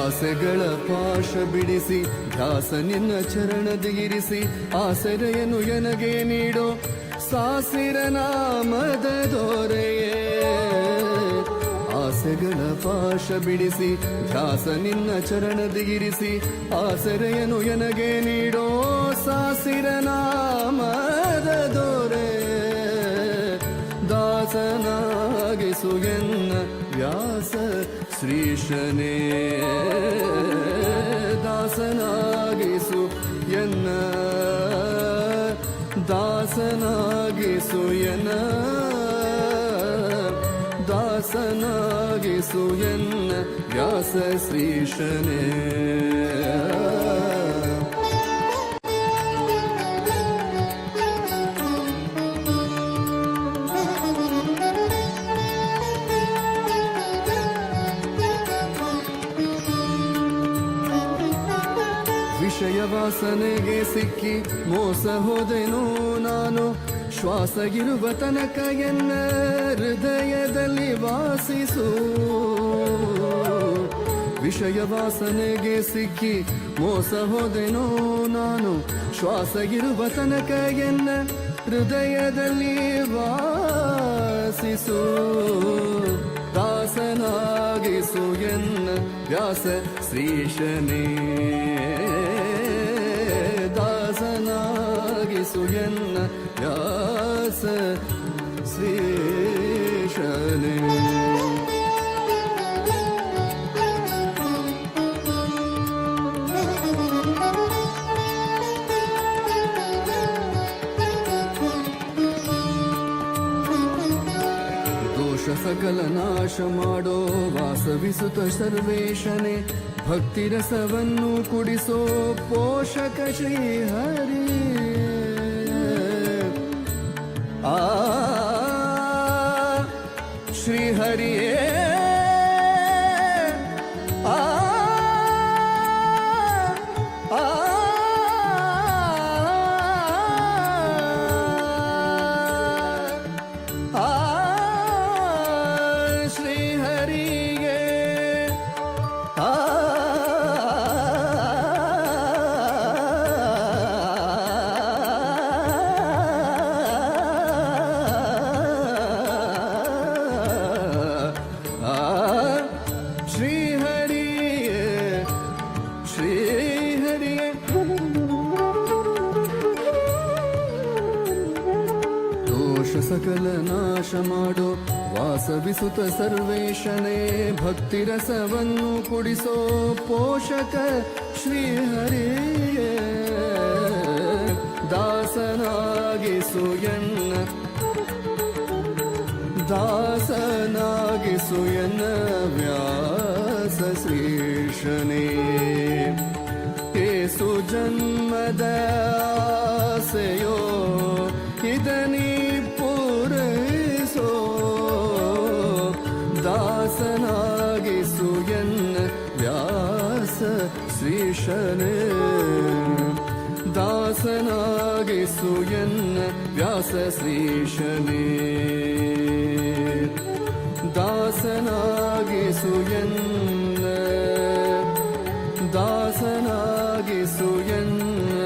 ಆಸೆಗಳ ಪಾಶ ಬಿಡಿಸಿ ದಾಸ ನಿನ್ನ ಚರಣದಿರಿಸಿ, ಆಸರೆಯನ್ನು ಎನಗೆ ನೀಡೋ ಸಾಸಿರ ನಾಮದ ದೊರೆಯೇ. ಆಸೆಗಳ ಪಾಶ ಬಿಡಿಸಿ ದಾಸ ನಿನ್ನ ಚರಣದಿರಿಸಿ, ಆಸರೆಯನ್ನು ಎನಗೆ ನೀಡೋ ಸಾಸಿರ ನಾಮದ ದೊರೆ. ದಾಸನಾಗಿಸು ಎನ್ನ ವ್ಯಾಸ ಶ್ರೀಶನೇ, ದಾಸನಾಗಿಸು ಎನ್ನ, ದಾಸನಾಗಿಸು ಎನ್ನ, ದಾಸನಾಗಿಸು ಎನ್ನ ವ್ಯಾಸ ಶ್ರೀಶನೇ. ವಿಷಯ ವಾಸನೆಗೆ ಸಿಕ್ಕಿ ಮೋಸ ಹೋದೆನೋ ನಾನು, ಶ್ವಾಸಗಿರುವ ತನಕ ಎನ್ನ ಹೃದಯದಲ್ಲಿ ವಾಸಿಸು. ವಿಷಯ ವಾಸನೆಗೆ ಸಿಕ್ಕಿ ಮೋಸ ಹೋದೆನೋ ನಾನು, ಶ್ವಾಸಗಿರುವ ತನಕ ಎನ್ನ ಹೃದಯದಲ್ಲಿ ವಾಸಿಸು. ದಾಸನಾಗಿಸು ಎನ್ನ ವ್ಯಾಸ ಶ್ರೀಶನೇ, ದಾಸನಾಗಿಸು ಎನ್ನ ವ್ಯಾಸ ಶ್ರೀಶನೇ. ಸಕಲ ನಾಶ ಮಾಡೋ ವಾಸವಿಸುತ್ತ ಸರ್ವೇಶನೆ ಭಕ್ತಿರಸವನ್ನು ಕುಡಿಸೋ ಪೋಷಕ ಶ್ರೀ ಹರಿ ಆ ಶ್ರೀ ಹರಿಯೇ ಆ ಆ ಶ್ರೀ ಹರಿಗೆ ಶ್ರೀ ಹರಿಗೆ ಶ್ರೀ ಹರಿಗೆ ದೋಷ ಸಕಲ ನಾಶ ಮಾಡೋ ವಾಸವಿಸುತ್ತ ಸರ್ವೇಶನೇ ಭಕ್ತಿರಸವನ್ನು ಕುಡಿಸೋ ಪೋಷಕ ಶ್ರೀ ಹರಿಯೇ ದಾಸನಾಗಿಸು ಎನ್ನ ವ್ಯಾಸ ಶ್ರೀಶನೇ ಏಸು ಜನ್ಮದ ಆಸೆಯೋ ಇದನಿ ಪೂರೈಸೋ ದಾಸನಾಗಿಸು ಎನ್ನ ವ್ಯಾಸ ಶ್ರೀಶನೇ ದಾಸನಾಗಿಸು ಎನ್ನ ವ್ಯಾಸ ಶ್ರೀಶನೇ ದಾಸನಾಗಿಸು ಎನ್ನ ದಾಸನಾಗಿಸು ಎನ್ನ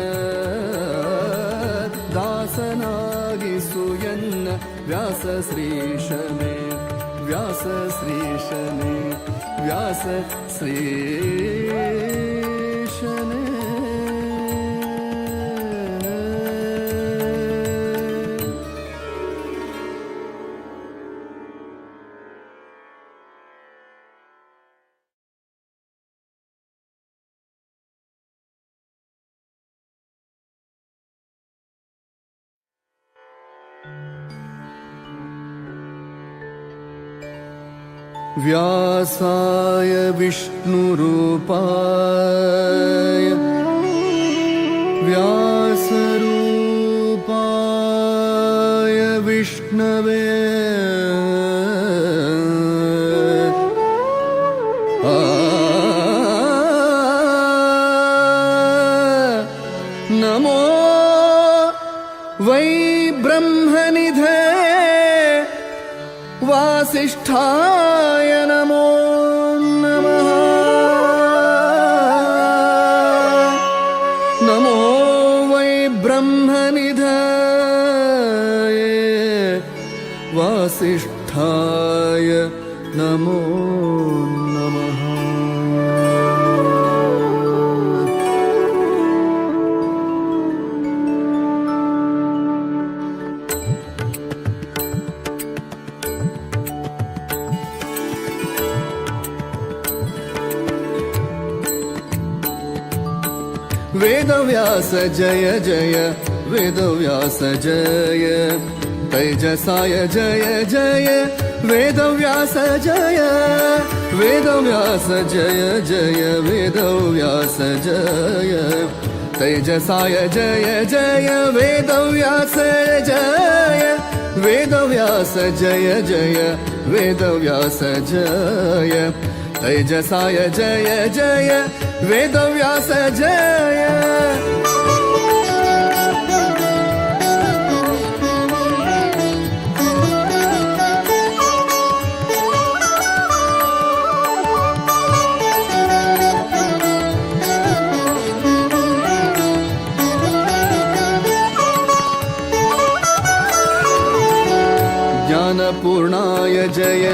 ದಾಸನಾಗಿಸು ಎನ್ನ ವ್ಯಾಸ ಶ್ರೀಶನೇ ವ್ಯಾಸ ಶ್ರೀಶನೇ ವ್ಯಾಸ ಶ್ರೀಶನೇ व्यासाय विष्णुरूपाय व्यासरूपाय विष्णवे नमो वै ब्रह्मनिधे वासिष्ठाय नमो नमः नमो वै ब्रह्मनिधये वासिष्ठाय नमो नमः वेदव्यास जय जय वेदव्यास जय तैजसाय जय जय वेदव्यास जय वेदव्यास जय जय वेदव्यास जय तैजसाय जय जय वेदव्यास जय वेदव्यास जय जय वेदव्यास जय तैजसाय जय जय वेदव्यास जय ज्ञानपूर्णाय जय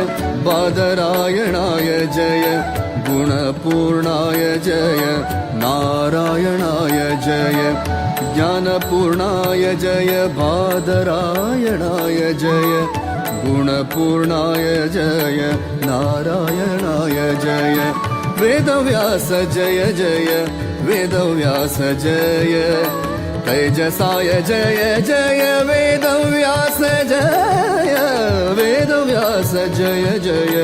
बादरायणाय जय गुणपूर्णाय जय नारायणाय जय ज्ञानपूर्णाय जय बादरायणाय जय गुणपूर्णाय जय नारायणाय जय वेदव्यास जय जय वेदव्यास जय तैजसाय जय जय वेदव्यास जय वेदव्यास जय जय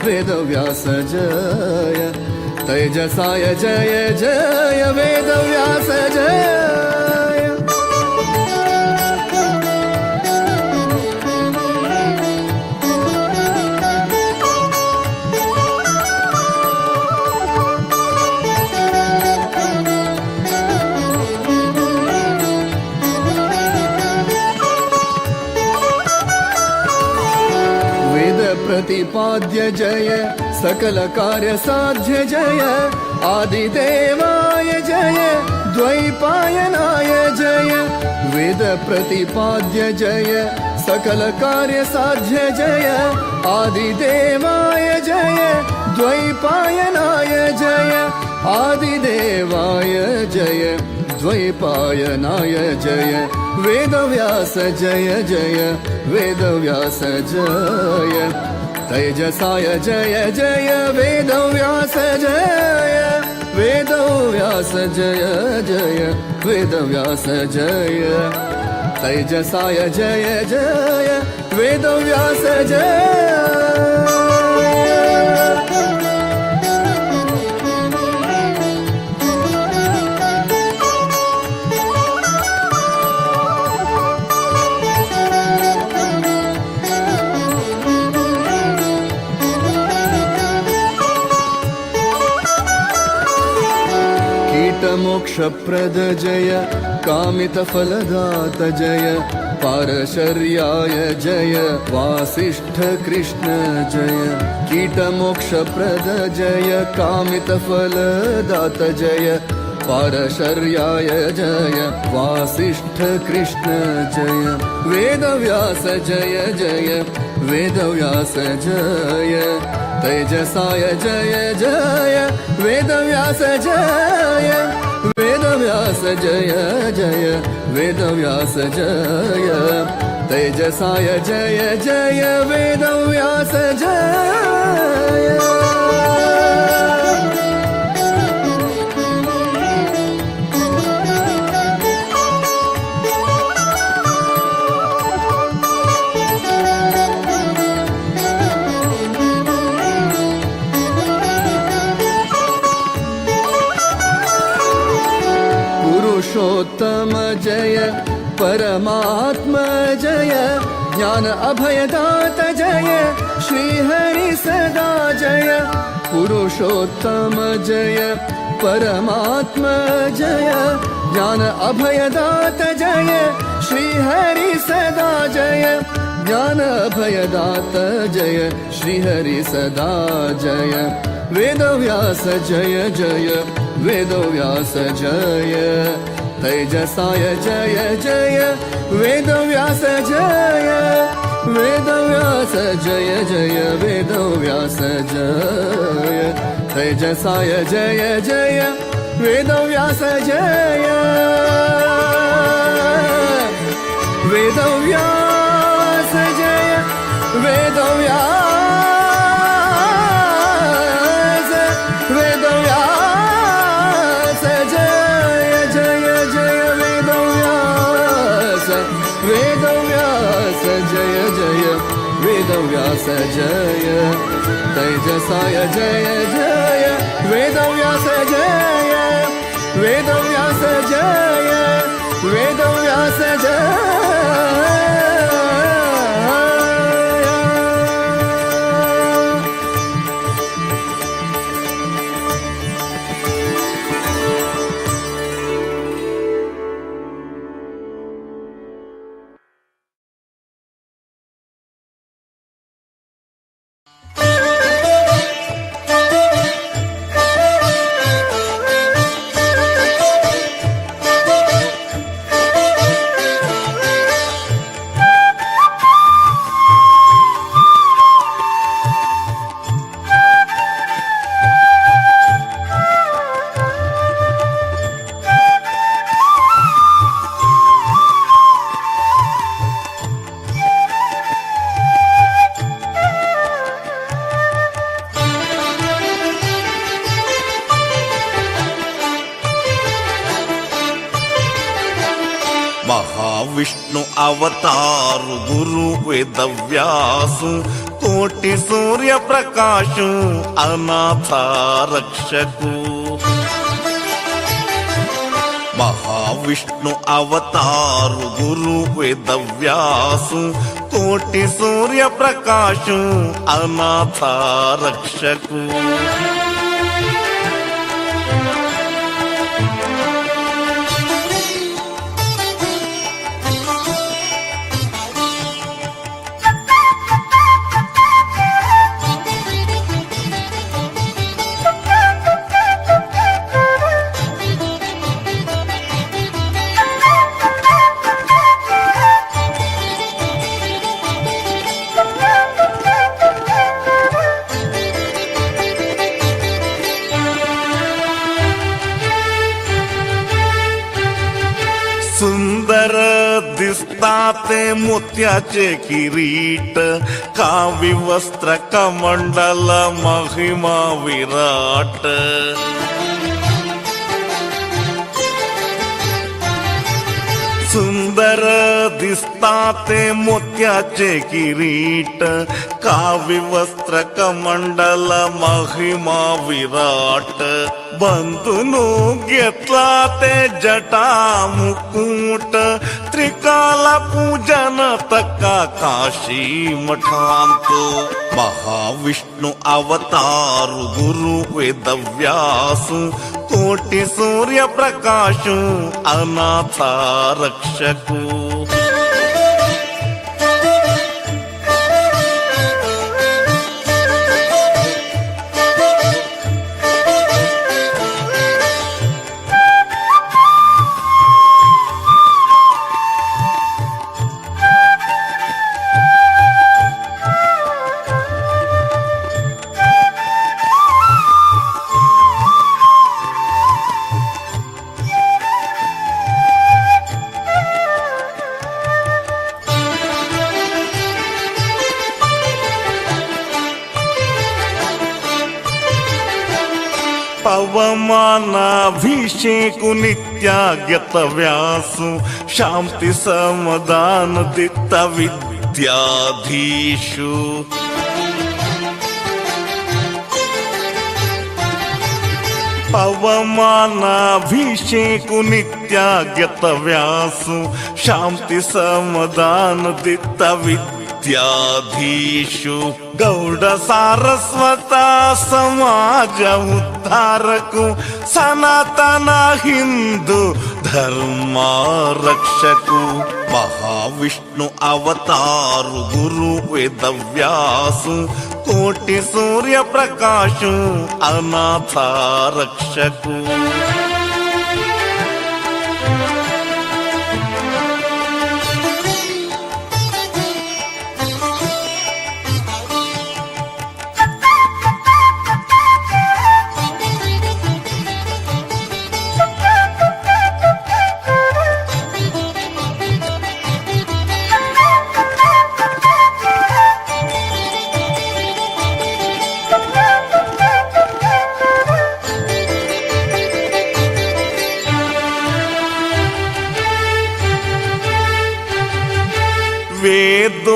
वेदव्यास जय तेजसाय जय जय वेदव्यास जय प्रतिपाद्य जय सकल कार्य साध्य जय आदिदेवाय जय द्वैपायनाय जय वेद प्रतिपाद्य जय सकल कार्य साध्य जय आदिदेवाय जय द्वैपायनाय जय आदिदेवाय जय द्वैपायनाय जय वेदव्यास जय जय वेदव्यास जय तेजसाय जय जय वेदव्यास जय वेदव्यास जय जय वेदव्यास जय तेजसाय जय जय वेदव्यास जय मोक्षप्रद जय कामितफलदात जय पारशर्याय जय वासिष्ठ कृष्ण जय कीटमोक्षप्रद जय कामितफलदात जय पारशर्याय जय वासिष्ठ कृष्ण जय वेदव्यास जय जय वेदव्यास जय तेजसाय जय जय वेदव्यास जय वेदव्यास जय जय वेदव्यास जय तेजसाय जय जय वेदव्यास जय पुरुषोत्तम जय परमात्मा जय ज्ञान अभयदात जय श्रीहरि सदा जय पुरुषोत्तम जय परमात्मा जय ज्ञान अभयदात जय श्रीहरि सदा जय ज्ञान अभयदात जय श्रीहरि सदा जय वेदव्यास जय जय वेदव्यास जय तेजसाय जय जय वेदव्यास जय वेदव्यास जय जय वेदव्यास जय तेजसाय जय जय वेदव्यास जय वेदव्यास जय वेदव्यास वेदव्यास जय जय जय वेदव्यास वेदव्यास जय जय वेदव्यास जय तेजसाय जय जय वेदव्यास जय वेदव्यास जय वेदव्यास जय విష్ణు అవతారు గురు వేదవ్యాసు కోటి సూర్య ప్రకాశు అనాథ రక్షకు మహావిష్ణు అవతారు గురు వేదవ్యాసు కోటి సూర్య ప్రకాశు అనాథ రక్షకు सुंदर दिसताते मोत्याचे किरीट कावी वस्त्र कमंडल महिमा विराट सुंदर दिसताते मोत्याचे किरीट कावी वस्त्र कमंडल महिमा विराट बंधुनु घेतला ते जटा मुकुट त्रिकाल पूजन तका काशी मठांतो महाविष्णु अवतारु गुरु वेदव्यासु कोटि सूर्य प्रकाशु अनाथ रक्षकु पवमानाभिषेकु नित्यागत व्यासु शांति समाधान दित्त विद्याधीशु पवमानाभिषेकु नित्यागत व्यासु शांति समाधान दित्त विद्याधीशु गौड़ सारस्वत समाज उद्धारकु सनातन हिंदू धर्म रक्षकु महाविष्णु अवतारु गुरु वेदव्यासु कोटि सूर्य प्रकाशु अनाथ रक्षकु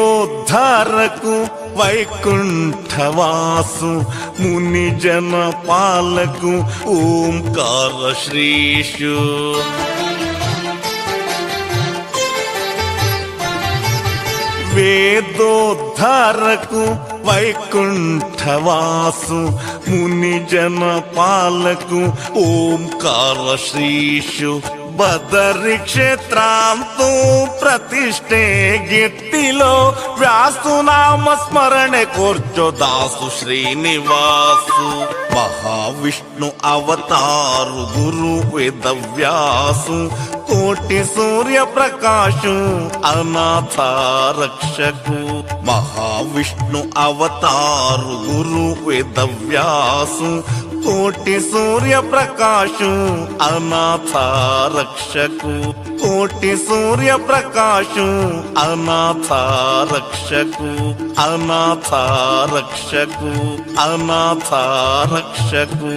वेदोद्धारकु वैकुंठवासु मुनिजन पालकु ओंकार श्रीशु वेदोद्धारकु वैकुंठवासु मुनिजन पालकु ओंकार श्रीशु बदरी क्षेत्रांतु प्रतिष्ठे गिट्टिलो व्यासु नाम स्मरणे कोर्चो दासु श्रीनिवासु महाविष्णु अवतारु गुरु वेदव्यासु कोटि सूर्य प्रकाशु अनाथ रक्षकु महाविष्णु अवतारु गुरु वेदव्यासु कोटि सूर्य प्रकाशु अनाथ रक्षकु कोटि सूर्य प्रकाशु अनाथ रक्षकु अनाथ रक्षकु अनाथ रक्षकु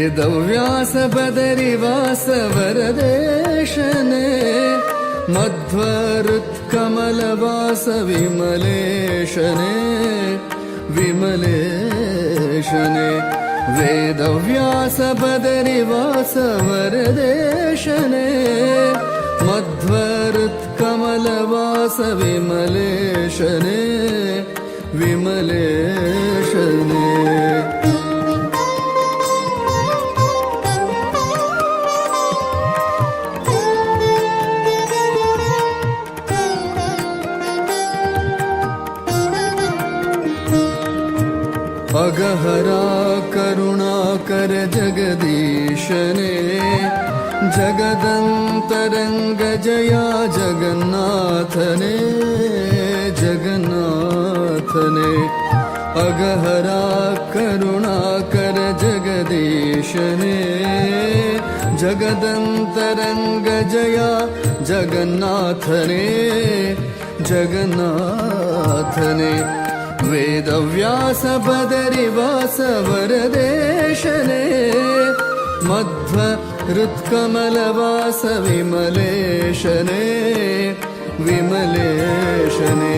ವೇದವ್ಯಾಸ ಬದರಿವಾಸ ವರದೇಶನೆ ಮಧ್ವರುತ್ಕಮಲವಾಸ ವಿಮಲೇಶನೆ ವಿಮಲೇಶನೆ ವೇದವ್ಯಾಸ ಬದರಿವಾಸ ವರದೇಶನೆ ಮಧ್ವರುತ್ಕಮಲವಾಸ ವಿಮಲೇಶನೆ ವಿಮಲೇಶನೆ अगहरा करुणाकर जगदीशने जगदन्तरङ्ग जया जगन्नाथने जगन्नाथने अगहरा करुणाकर जगदीशने जगदन्तरङ्ग जया जगन्नाथने जगन्नाथने वेदव्यास बदरिवास वरदेशने मध्व हृत्कमलवास विमलेशने विमलेशने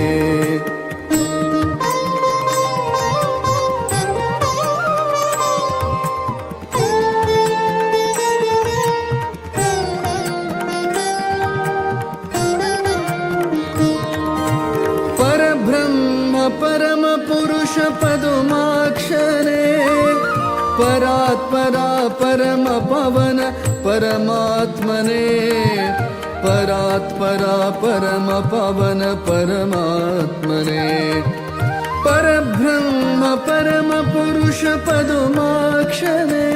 परम पुरुष पदुमाक्षरे परात्परा परम पवन परमात्मने परात्परा परम पवन परमात्मने परब्रह्म परम पुरुष पदुमाक्षरे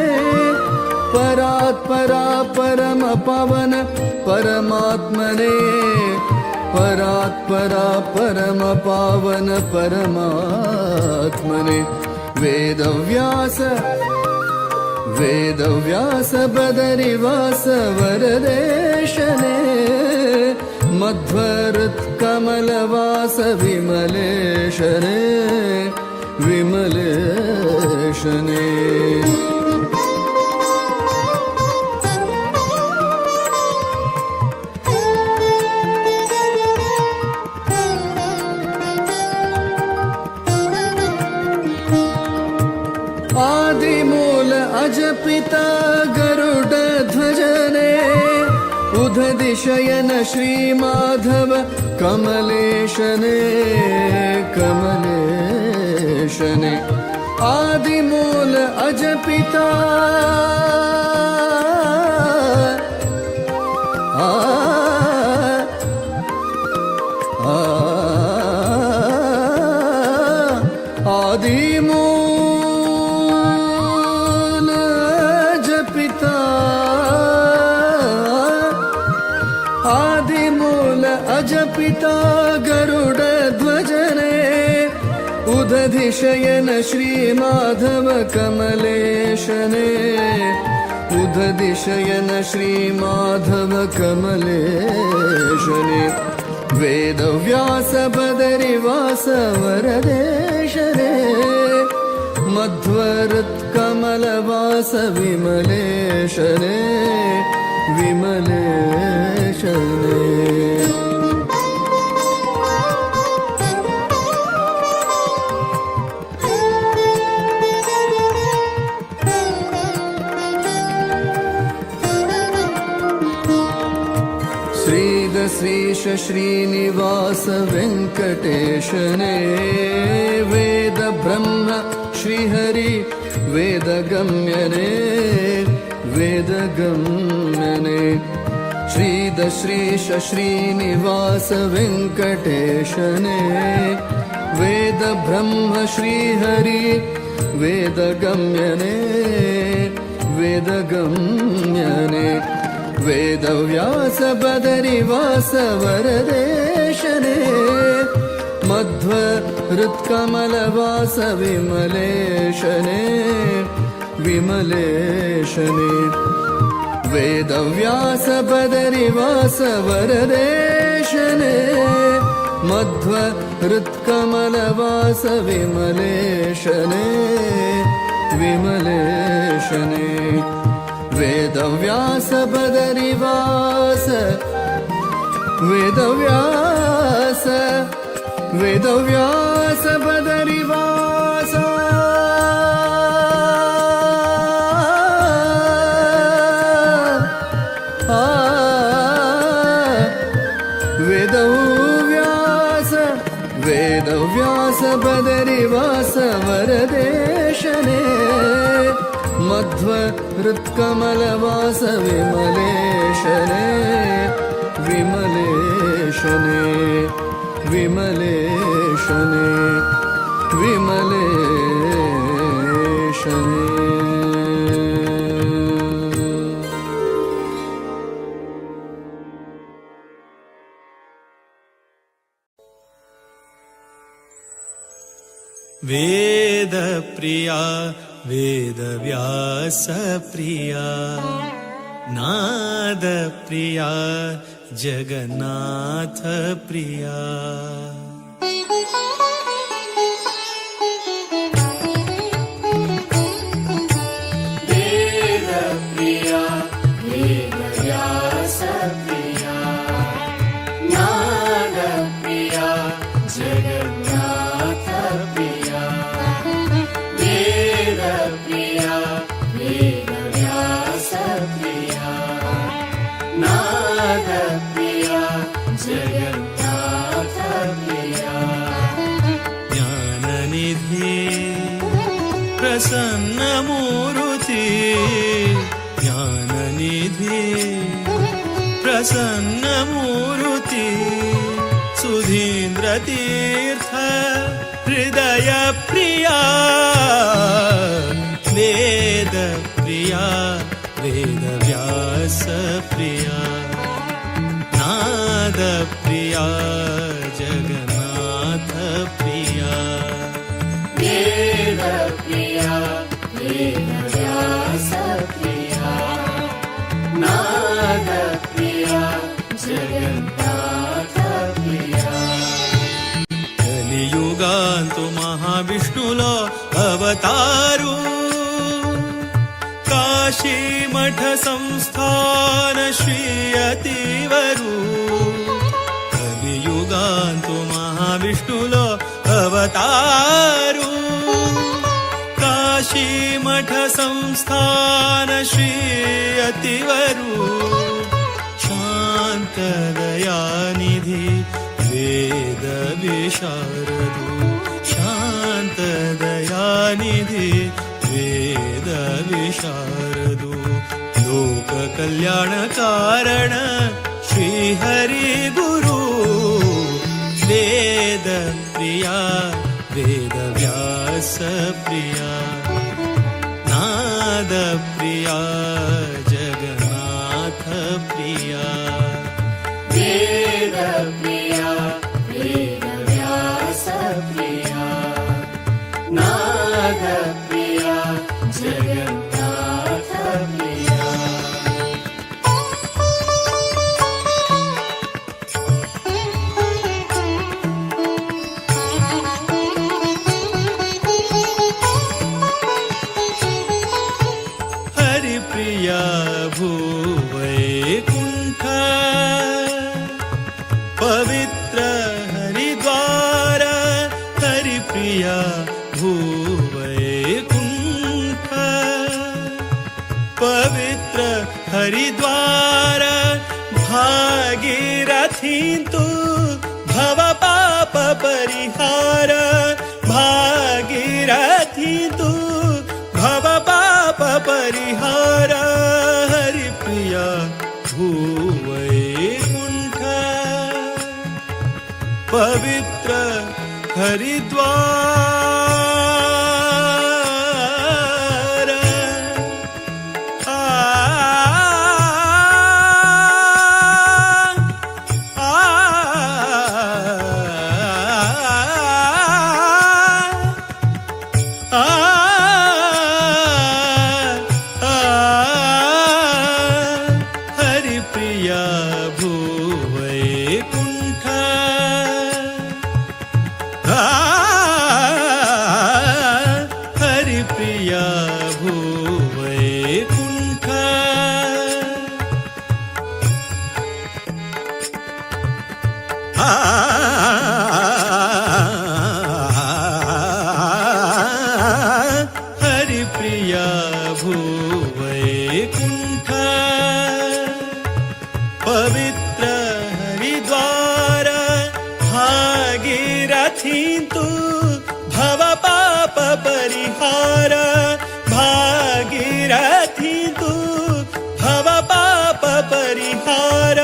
परात्परा परम पवन परमात्मने परात्परा परम पावन परमात्मने वेदव्यास वेदव्यास बदरिवास वरदेशने मध्वरुत्कमलवास विमलेशने विमलेशने आदिमूल अजपिता गरुड ध्वजने उदधिशयन श्रीमाधव कमलेशने कमलेशने आदिमूल अजपिता आदिमूल अजपिता गरुड ध्वजने उदधिशयन श्रीमाधव कमलेशने उदधिशयन श्रीमाधव कमलेशने वेदव्यास बदरिवास वरदेशने मध्वरुत्कमलवास विमलेशने विमलेशने श्रीद श्रीश श्रीनिवास वेङ्कटेशने वेद ब्रह्म श्रीहरि वेदगम्यने वेदगम्यने श्रीद श्रीश श्रीनिवास वेङ्कटेशने वेद ब्रह्म श्रीहरि वेदगम्यने वेदगम्यने वेदव्यास बदरिवास वरदेशने मध्वरुत्कमलवास विमलेशने विमलेशने वेदव्यास बदरिवास वरदेशने मध्वरुत्कमलवास विमलेशने विमलेशने वेदव्यास बदरिवास वेदव्यास वेदव्यास बदरिवास वेदव्यास वेदव्यास बदरिवास वरदेशने मध्व हृत्कमलवास विमलेशने विमलेशने विमलेशने विमलेशने वेद प्रिया वेदव्यास प्रिया नाद प्रिया जगन्नाथ प्रिया वेद प्रिया वेदव्यास प्रिया नाद प्रिया जगन्नाथ प्रिया वेद प्रिया वेदव्यास प्रिया नाद प्रिया जगन्नाथ प्रिया ज्ञाननिधि प्रसन्नमूर्ति ज्ञाननिधि प्रसन्नमूर्ति सुधीन्द्रतीर्थ हृदय प्रिया वेद प्रिया वेदव्यास प्रिया नाद प्रिया जगन्नाथ प्रिया वेद प्रिया वेदव्यास प्रिया नाद प्रिया जगन्नाथ प्रिया కలియుగాంతు మహావిష్ణులో అవతారు కాశీమఠ సంస్థాన శ్రీ అతివరు కలియుగాంతు మహావిష్ణులో అవతారు కాశీమఠ సంస్థాన శ్రీ అతివరు శాంతదయానిధి वेद विशारदु शान्तदयानिधि वेद विशारदु लोक कल्याण कारण श्री हरि गुरु वेद प्रिया वेदव्यास प्रिया नाद प्रिया जगन्नाथ प्रिया वेद प्रिया वेदव्यास प्रिया नाद प्रिया जगन्नाथ प्रिया हरि प्रिया भूवैकुण्ठ पवित्र हरिद्वार हरिप्रिया भूवैकुण्ठ पवित्र हरिद्वार भागीरथी तु भव पाप परिहार भागीरथी तु भव पाप परिहार हरिप्रिया भूवैकुण्ठ पवित्र हरिद्वार हरिप्रिया भूवैकुण्ठ वैकुण्ठ पवित्र हरिद्वार भागीरथी तू भव पाप परिहार भागीरथी तू भव पाप परिहार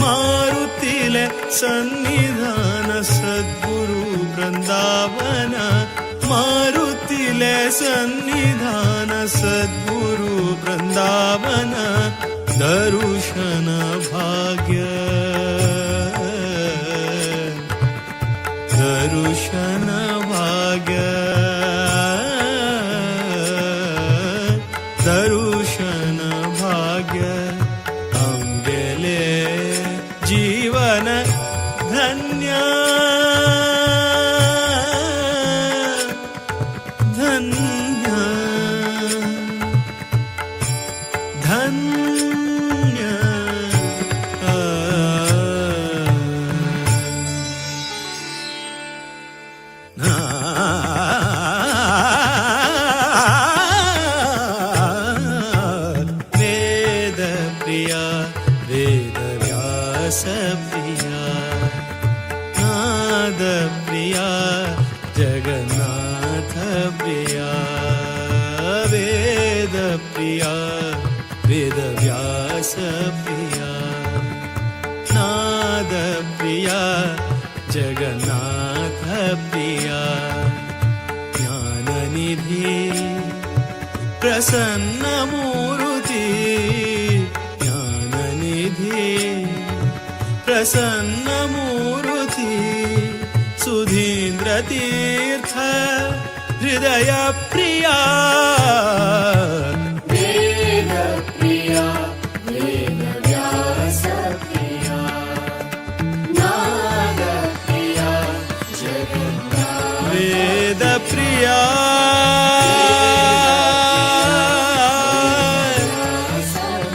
मारुतिले सन्निधान सद्गुरु वृंदावन मारुतिले सन्निधान सद्गुरु वृंदावन दर्शन भाग्य दर्शन भाग्य दर्शन भाग्य अंगेले जीवन धन्य धन्य धन्य वेद प्रिया वेद व्यास प्रिया नाद प्रिया जगन्नाथ प्रिया वेद प्रिया वेद व्यास प्रिया नाद प्रिया जगन्नाथ प्रिया ज्ञाननिधि प्रसन्न मूर्ति ज्ञाननिधि प्रसन्न मूर्ति सुधीन्द्र तीर्थ हृदय प्रिया वेद प्रिया वेद व्यास प्रिया नाद प्रिया जगन्नाथ वेद प्रिया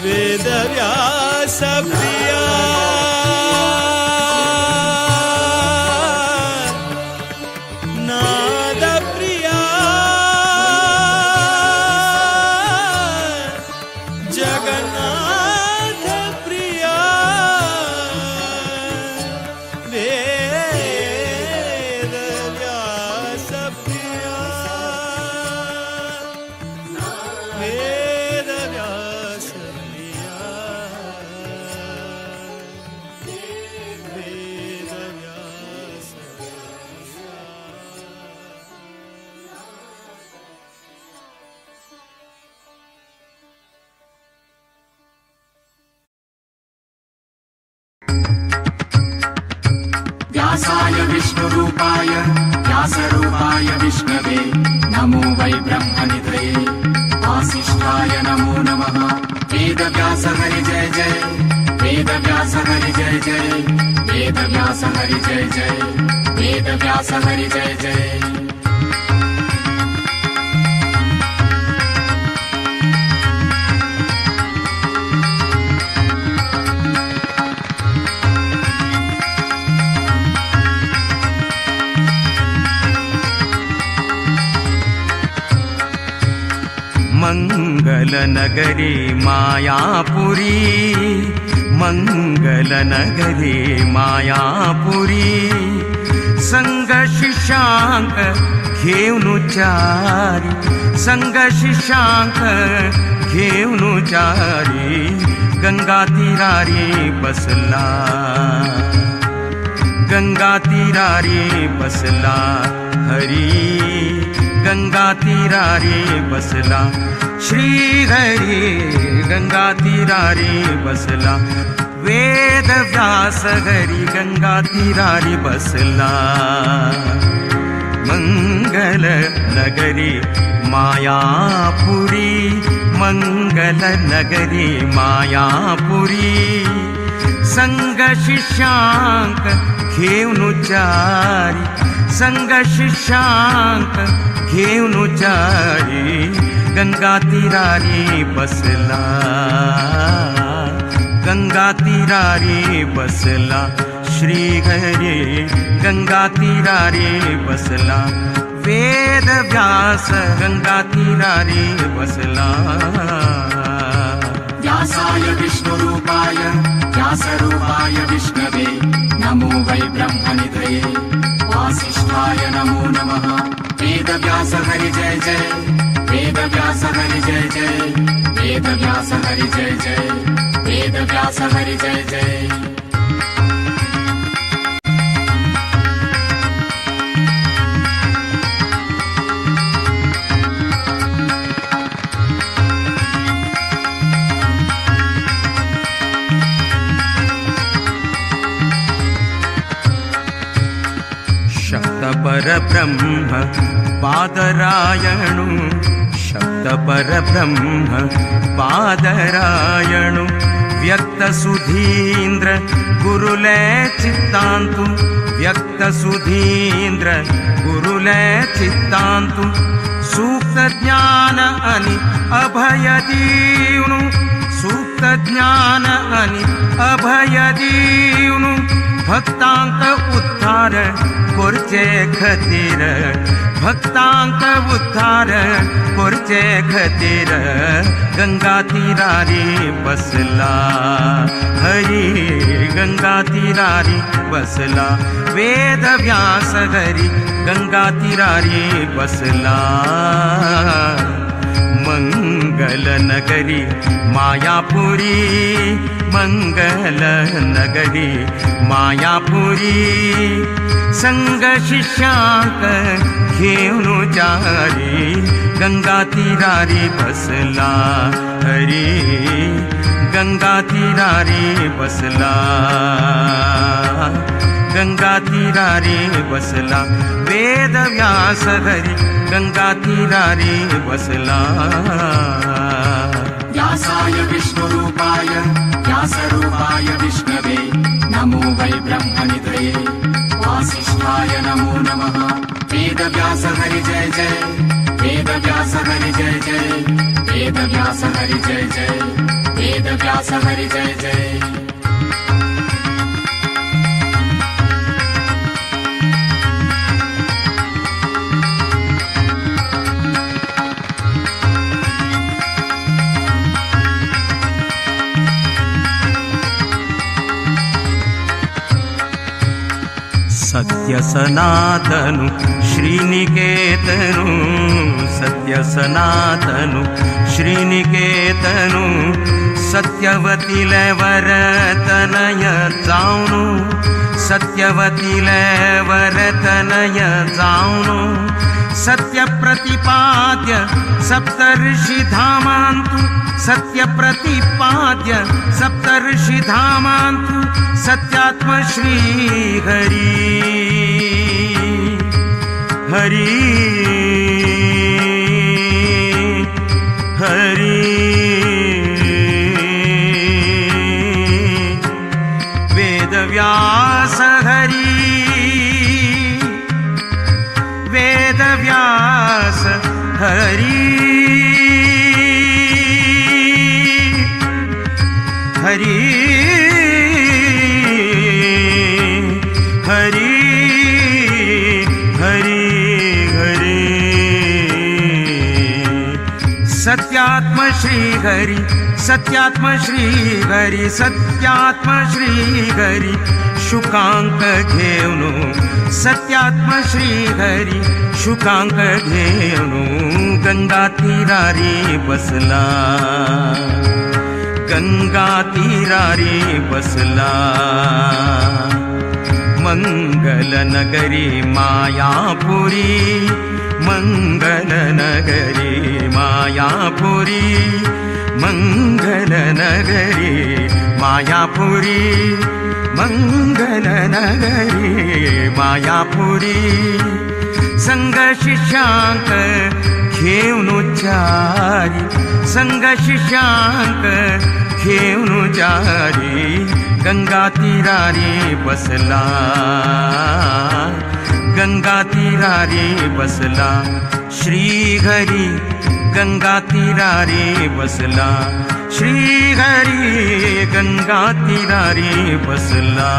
वेद व्यास प्रिया नाद प्रिया जगन्नाथ प्रिया वेद व्यास प्रिया वेद व्यास प्रिया वेद व्यास व्यासाय विष्णुरूपाय व्यासरूपाय विष्णवे नमो वै ब्रह्मनिधये वासिष्ठाय नमो नमः वेदव्यास हरि जय जय वेदव्यास हरि जय जय वेदव्यास हरि जय जय वेदव्यास हरि जय जय मङ्गलनगरे मायापुरी मङ्गलनगरे मायापुरी संगशिशांक घेऊनुचारी संगशिशांक घेऊनुचारी गंगा तीरारी बसला गंगा तीरारी बसला हरी गंगा तीरारी बसला श्री हरी गंगा तीरारी बसला वेद व्यास हरी गंगा तीरारी बसला मंगल नगरी मायापुरी मंगल नगरी मायापुरी संग शिष्यांक घेऊनुचारी संग शिष्यांक घेऊनुचारी गंगा तीरारी बसला गंगा तीरारी बसला श्री हरी गंगा तीरारी बसला वेद व्यास गंगा तीरारी बसला विष्णुरूपाय व्यासरूपाय विष्णवे नमो वै ब्रह्मनिधये वासिष्ठाय नमो नमः वेदव्यास हरि जय जय वेदव्यास हरि जय जय वेदव्यास हरि जय जय वेदव्यास हरि जय जय शब्द परब्रह्म पादरायणु शब्द परब्रह्म पादरायणु व्यक्त सुधींद्र गुरुले चित्तांतु व्यक्त सुधींद्र गुरुले चित्तांतु सूक्त ज्ञान अनि अभय दीवनु सूक्त ज्ञान अनि अभय दीवनु भक्तांक उद्धार कोरचे खतीर भक्तांक उद्धार कोरचे खतीर गंगा तीरारी बसला हरी गंगा तीरारी बसला वेद व्यास हरी गंगा तीरारी बसला मंगल नगरी मायापुरी मंगल नगरी मायापुरी संग शिष्यांक घेऊन जारी गंगा तीरारी बसला हरी गंगा तीरारी बसला गंगा तीरारी बसला वेद व्यास हरी गंगा तीरारी बसला व्यासाय विष्णुरूपाय व्यासरूपाय विष्णवे नमो वै ब्रह्मनिधये वासिष्ठाय नमो नमः वेदव्यास हरि जय जय वेदव्यास हरि जय जय वेदव्यास हरि जय जय वेदव्यास हरि जय जय सत्य सनातनु श्रीनिकेतनु सत्य सनातनु श्रीनिकेतनु सत्यवतीले वरतनय जाऊनु सत्यवतीले वरतनय जाऊनु सत्य प्रतिपाद्य सप्तर्षि धामांतु सत्य प्रतिपाद्य सप्तर्षि धामांतु सत्यात्म श्री हरी हरी हरी वेदव्यास हरी वेदव्यास हरी हरी हरी हरी हरी सत्यात्म श्री हरि सत्यात्म श्री हरि सत्यात्म श्री हरि शुकांक घेऊनु सत्यात्म श्री हरि शुकांक घेऊनु गंगा तीरारी बसला गंगा तीरारी बसला मंगल नगरी मायापुरी मंगल नगरी मायापुरी मंगल नगरी मायापुरी मंगल नगरी मायापुरी संग शिष्यांक घेऊन चारी संग शिष्यांक घेऊन जारी गंगा तीरारी बसला गंगा तीरारी बसला श्री हरी गंगा तीरारी बसला श्री हरी गंगा तीरारी बसला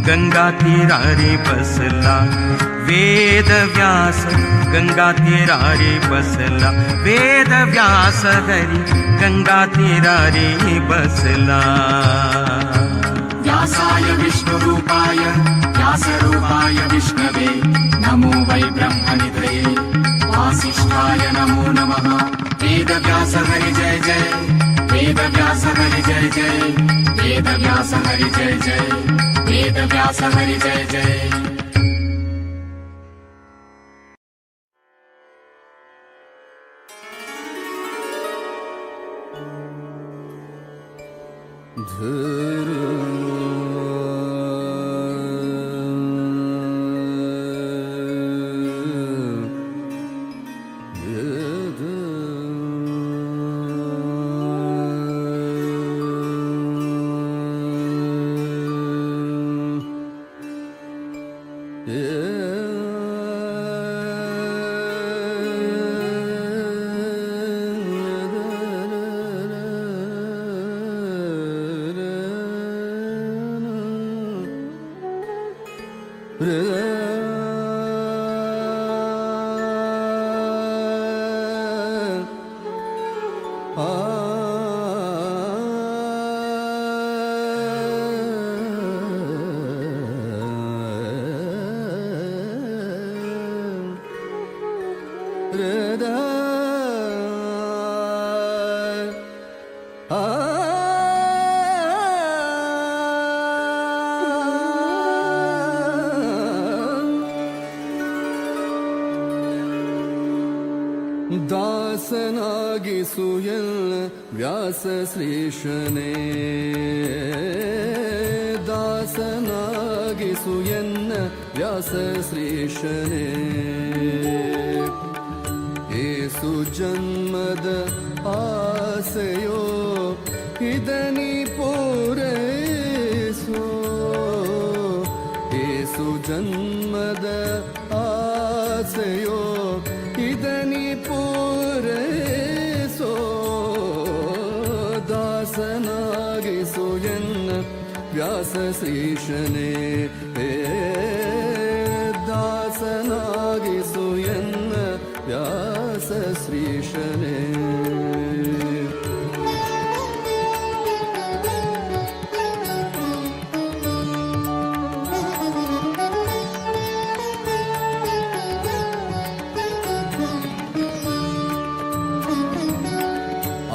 गंगा तीरारे बसला वेद व्यास गंगा तीरारे बसला वेद व्यास हरि गंगा तीरारे बसला व्यासाय विष्णुरूपाय व्यासरूपाय विष्णवे नमो वै ब्रह्मनिधये वासिष्ठाय नमो नमः वेदव्यास हरि जय जय वेदव्यास हरि जय जय वेदव्यास हरि जय जय वेदव्यास हरि जय जय ದಾಸನಾಗಿಸುಯಲ್ ವ್ಯಾಸ ಶ್ರೀಶನೇ ದಾಸನಾಗಿಸುಯನ್ನ ವ್ಯಾಸ ಶ್ರೀಶನೇ ಏಸು ಜನ್ಮದ ಆಸೆಯೋ ಇದನಿ ಪೂರೈಸೋ ಏಸು ಜನ್ಮದ ಆಸೆಯೋ ಇದನಿ ಪೂರೈಸೋ ದಾಸನಾಗಿಸು ಎನ್ನ ವ್ಯಾಸ ಶ್ರೀಶನೇ ದಾಸನಾಗಿಸು ಎನ್ನ ವ್ಯಾಸ ಶ್ರೀಶನೇ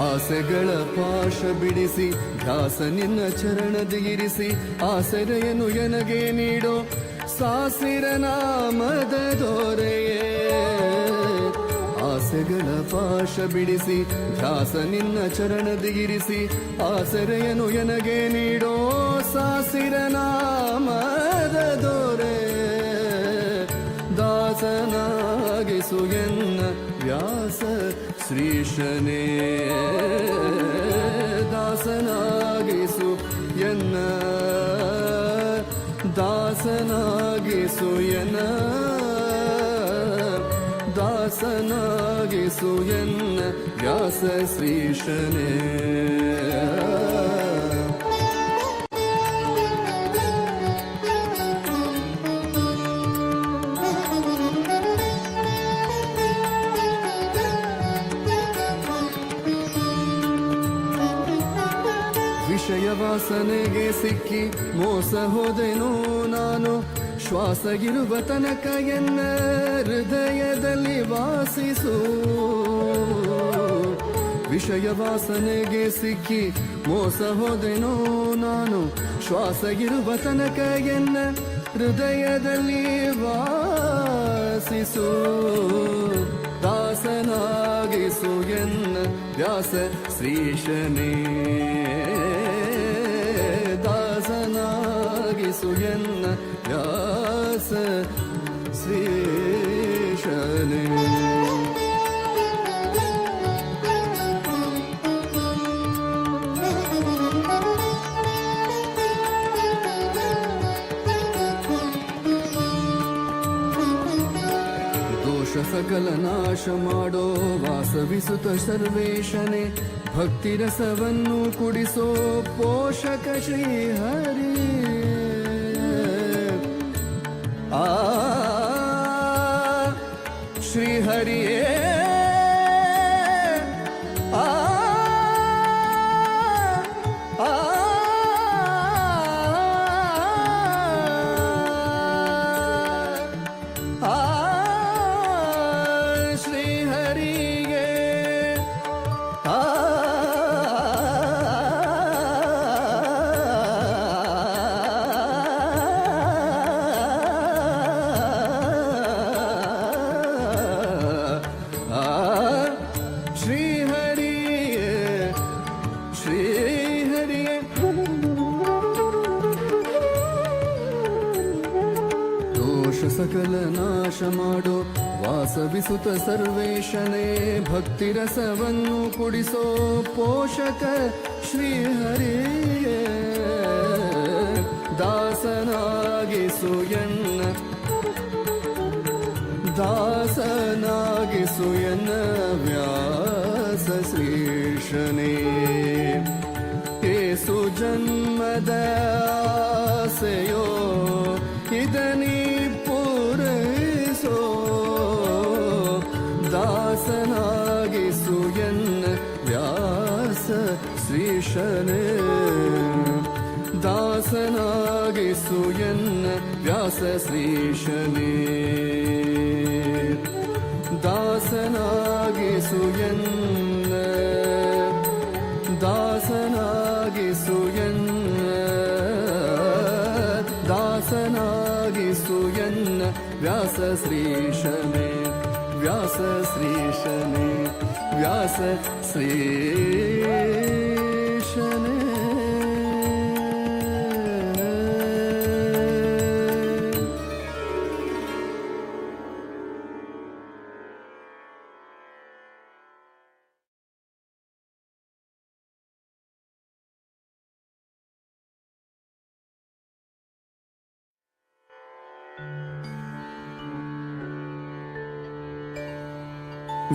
ಆಸೆಗಳ ಪಾಶ ಬಿಡಿಸಿ ಧ್ಯಾಸ ನಿನ್ನ ಚರಣದಿ ಇರಿಸಿ ಆಸರೆಯನ್ನು ಎನಗೆ ನೀಡೋ ಸಾಸಿರ ನಾಮದ ದೊರೆಯೇ ಆಸೆಗಳ ಪಾಶ ಬಿಡಿಸಿ ಧ್ಯಾಸ ನಿನ್ನ ಚರಣದಿ ಇರಿಸಿ ಆಸರೆಯನ್ನು ಎನಗೆ ನೀಡೋ ಸಾಸಿರ ನಾಮದ ದೊರೆ ದಾಸನಾಗಿಸು ಎನ್ನ ವ್ಯಾಸ ಶ್ರೀಶನೇ ದಾಸನಾಗಿಸು ಎನ್ನ ದಾಸನಾಗಿಸು ಎನ್ನ ದಾಸನಾಗಿಸು ಎನ್ನ ವ್ಯಾಸ ಶ್ರೀಶನೇ ವಿಷಯ ವಾಸನೆಗೆ ಸಿಕ್ಕಿ ಮೋಸ ಹೋದೆನೋ ನಾನು ಶ್ವಾಸಗಿರುವ ತನಕ ಎನ್ನ ಹೃದಯದಲ್ಲಿ ವಾಸಿಸು ವಿಷಯ ವಾಸನೆಗೆ ಸಿಕ್ಕಿ ಮೋಸ ಹೋದೆನೋ ನಾನು ಶ್ವಾಸಗಿರುವ ತನಕ ಎನ್ನ ಹೃದಯದಲ್ಲಿ ವಾಸಿಸು ದಾಸನಾಗಿಸು ಎನ್ನ ವ್ಯಾಸ ಶ್ರೀಶನೇ ದಾಸನಾಗಿಸು ಎನ್ನ ವ್ಯಾಸ ಶ್ರೀಶನೇ ಸಕಲ ನಾಶ ಮಾಡೋ ವಾಸವಿಸುತ್ತ ಸರ್ವೇಶನೇ ಭಕ್ತಿ ರಸವನ್ನು ಕುಡಿಸೋ ಪೋಷಕ ಶ್ರೀಹರಿ ಆ ಶ್ರೀಹರಿಯೇ ಆ ಆ ಆ ಶ್ರೀಹರಿಯೇ ಆ ಶ್ರೀಹರಿಯೇ ಶ್ರೀಹರಿಯೇ ದೋಷ ಸಕಲ ನಾಶ ಮಾಡು ವಾಸವಿಸುತ್ತ ಸರ್ವೇಶನೇ ಭಕ್ತಿರಸವನ್ನು ಕುಡಿಸೋ ಪೋಷಕ ಶ್ರೀಹರಿಯೇ ದಾಸನಾಗಿಸು ಎನ್ನ ದಾಸನಾಗಿಸು ಎನ್ನ ವ್ಯಾಸ ಶ್ರೀಶನೇ ಏಸು ಜನ್ಮದ ಆಸೆಯೋ ಇದನಿ ಪೂರೈಸೋ ದಾಸನಾಗಿಸು ಎನ್ನ ವ್ಯಾಸ ಶ್ರೀಶನೇ ದಾಸನಾಗಿಸು ಎನ್ನ ವ್ಯಾಸ ಶ್ರೀಶನೇ ದಾಸನಾಗಿಸು ಎನ್ನ ದಾಸನಾಗಿಸು ಎನ್ನ ದಾಸನಾಗಿಸು ಎನ್ನ ವ್ಯಾಸ ಶ್ರೀಶನೇ ವ್ಯಾಸ ಶ್ರೀಶನೇ ವ್ಯಾಸ ಶ್ರೀಶನೇ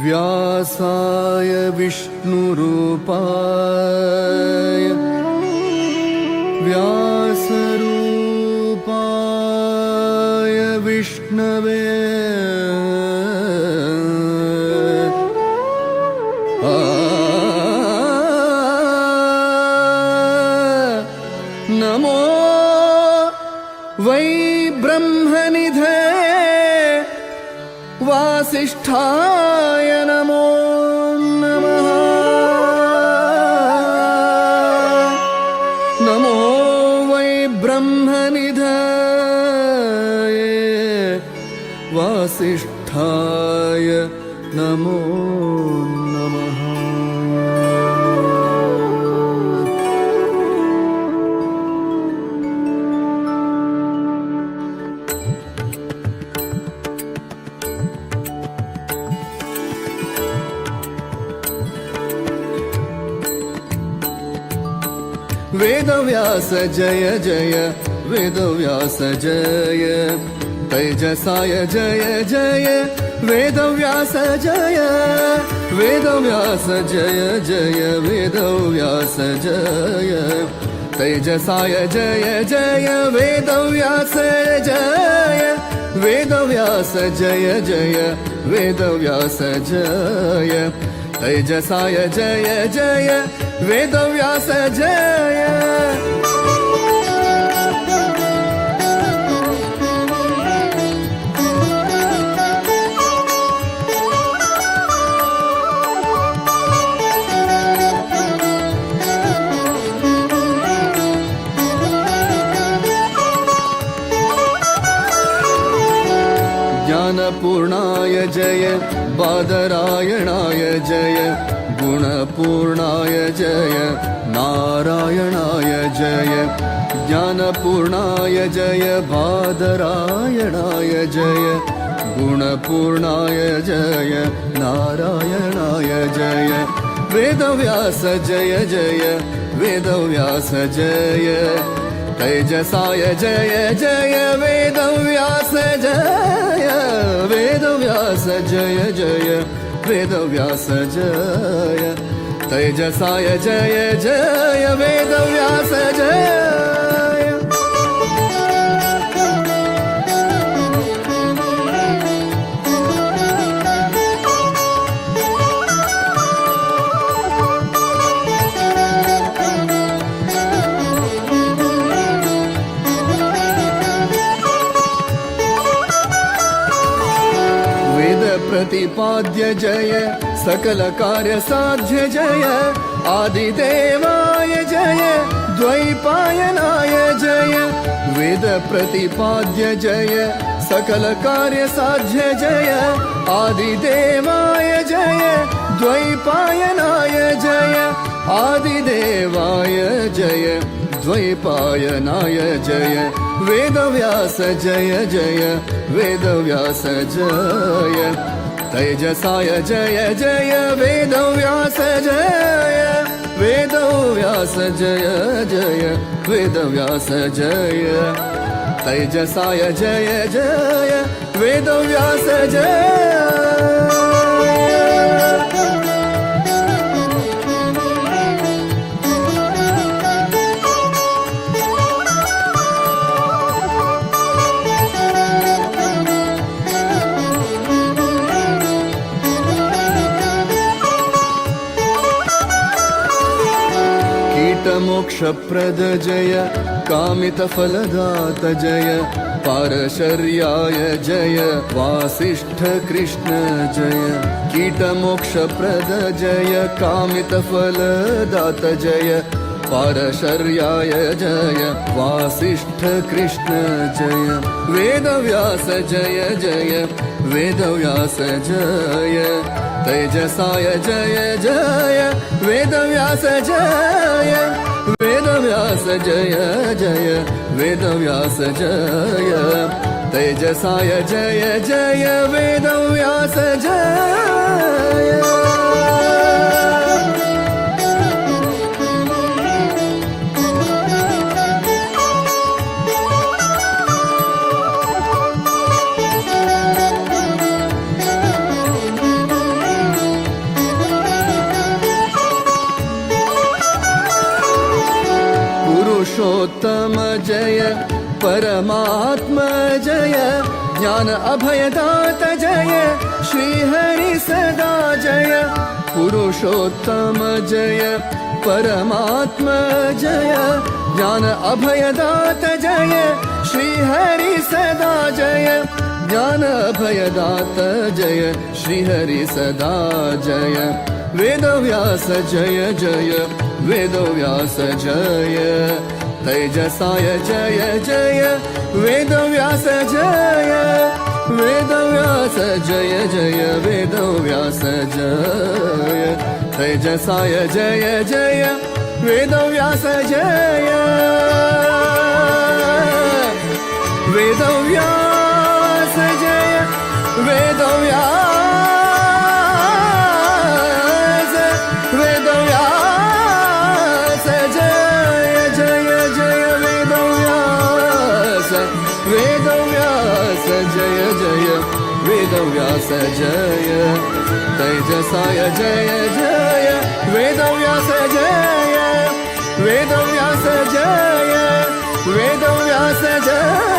व्यासाय विष्णुरूपाय व्यासरूपाय विष्णवे नमो वै ब्रह्मनिधे वासिष्ठाय नमो नमः नमो वै ब्रह्मनिधये वासिष्ठाय नमो नमः वेदव्यास जय जय वेदव्यास जय तेजसाय जय जय वेदव्यास जय वेदव्यास जय जय वेदव्यास जय तेजसाय जय जय वेदव्यास जय वेदव्यास जय जय वेदव्यास जय तेजसाय जय जय वेदव्यास जय ज्ञानपूर्णाय जय बादरायणाय जय गुणपूर्णाय जय नारायणाय जय ज्ञानपूर्णाय जय बादरायणाय जय गुणपूर्णाय जय नारायणाय जय वेदव्यास जय जय वेदव्यास जय तेजसाय जय जय वेदव्यास जय वेदव्यास जय जय वेदव्यास जय तेजसाय जय जय वेदव्यास जय प्रतिपाद्य जय सकल कार्य साध्य जय आदिदेवाय जय द्वैपायनाय जय वेद प्रतिपाद्य जय सकल कार्य साध्य जय आदिदेवाय जय द्वैपायनाय जय आदिदेवाय जय द्वैपायनाय जय वेदव्यास जय जय वेदव्यास जय तेजसाय जय जय वेदव्यास जय वेदव्यास जय जय वेदव्यास जय तेजसाय जय जय वेदव्यास जय मोक्षप्रद जय कामितफलदात जय पारशर्याय जय वासिष्ठ कृष्ण जय कीटमोक्षप्रद जय कामितफलदात जय पारशर्याय जय वासिष्ठ कृष्ण जय वेदव्यास जय जय वेदव्यास जय तेजसाय जय जय वेदव्यास जय वेदव्यास जय जय वेदव्यास जय तेजसाय जय जय वेदव्यास जय पुरुषोत्तम जय परमात्मा जय ज्ञान अभयदात जय श्रीहरि सदा जय पुरुषोत्तम जय परमात्मा जय ज्ञान अभयदात जय श्रीहरि सदा जय ज्ञान अभयदात जय श्रीहरि सदा जय वेदव्यास जय जय वेदव्यास जय तेजसाय जय जय वेदव्यास जय वेदव्यास जय जय वेदव्यास जय तेजसाय जय जय वेदव्यास जय वेदव्यास जय वेदव्यास वेदव्यास जय जय वेदव्यास जय तेजसाय जय जय वेदव्यास जय वेदव्यास जय वेदव्यास जय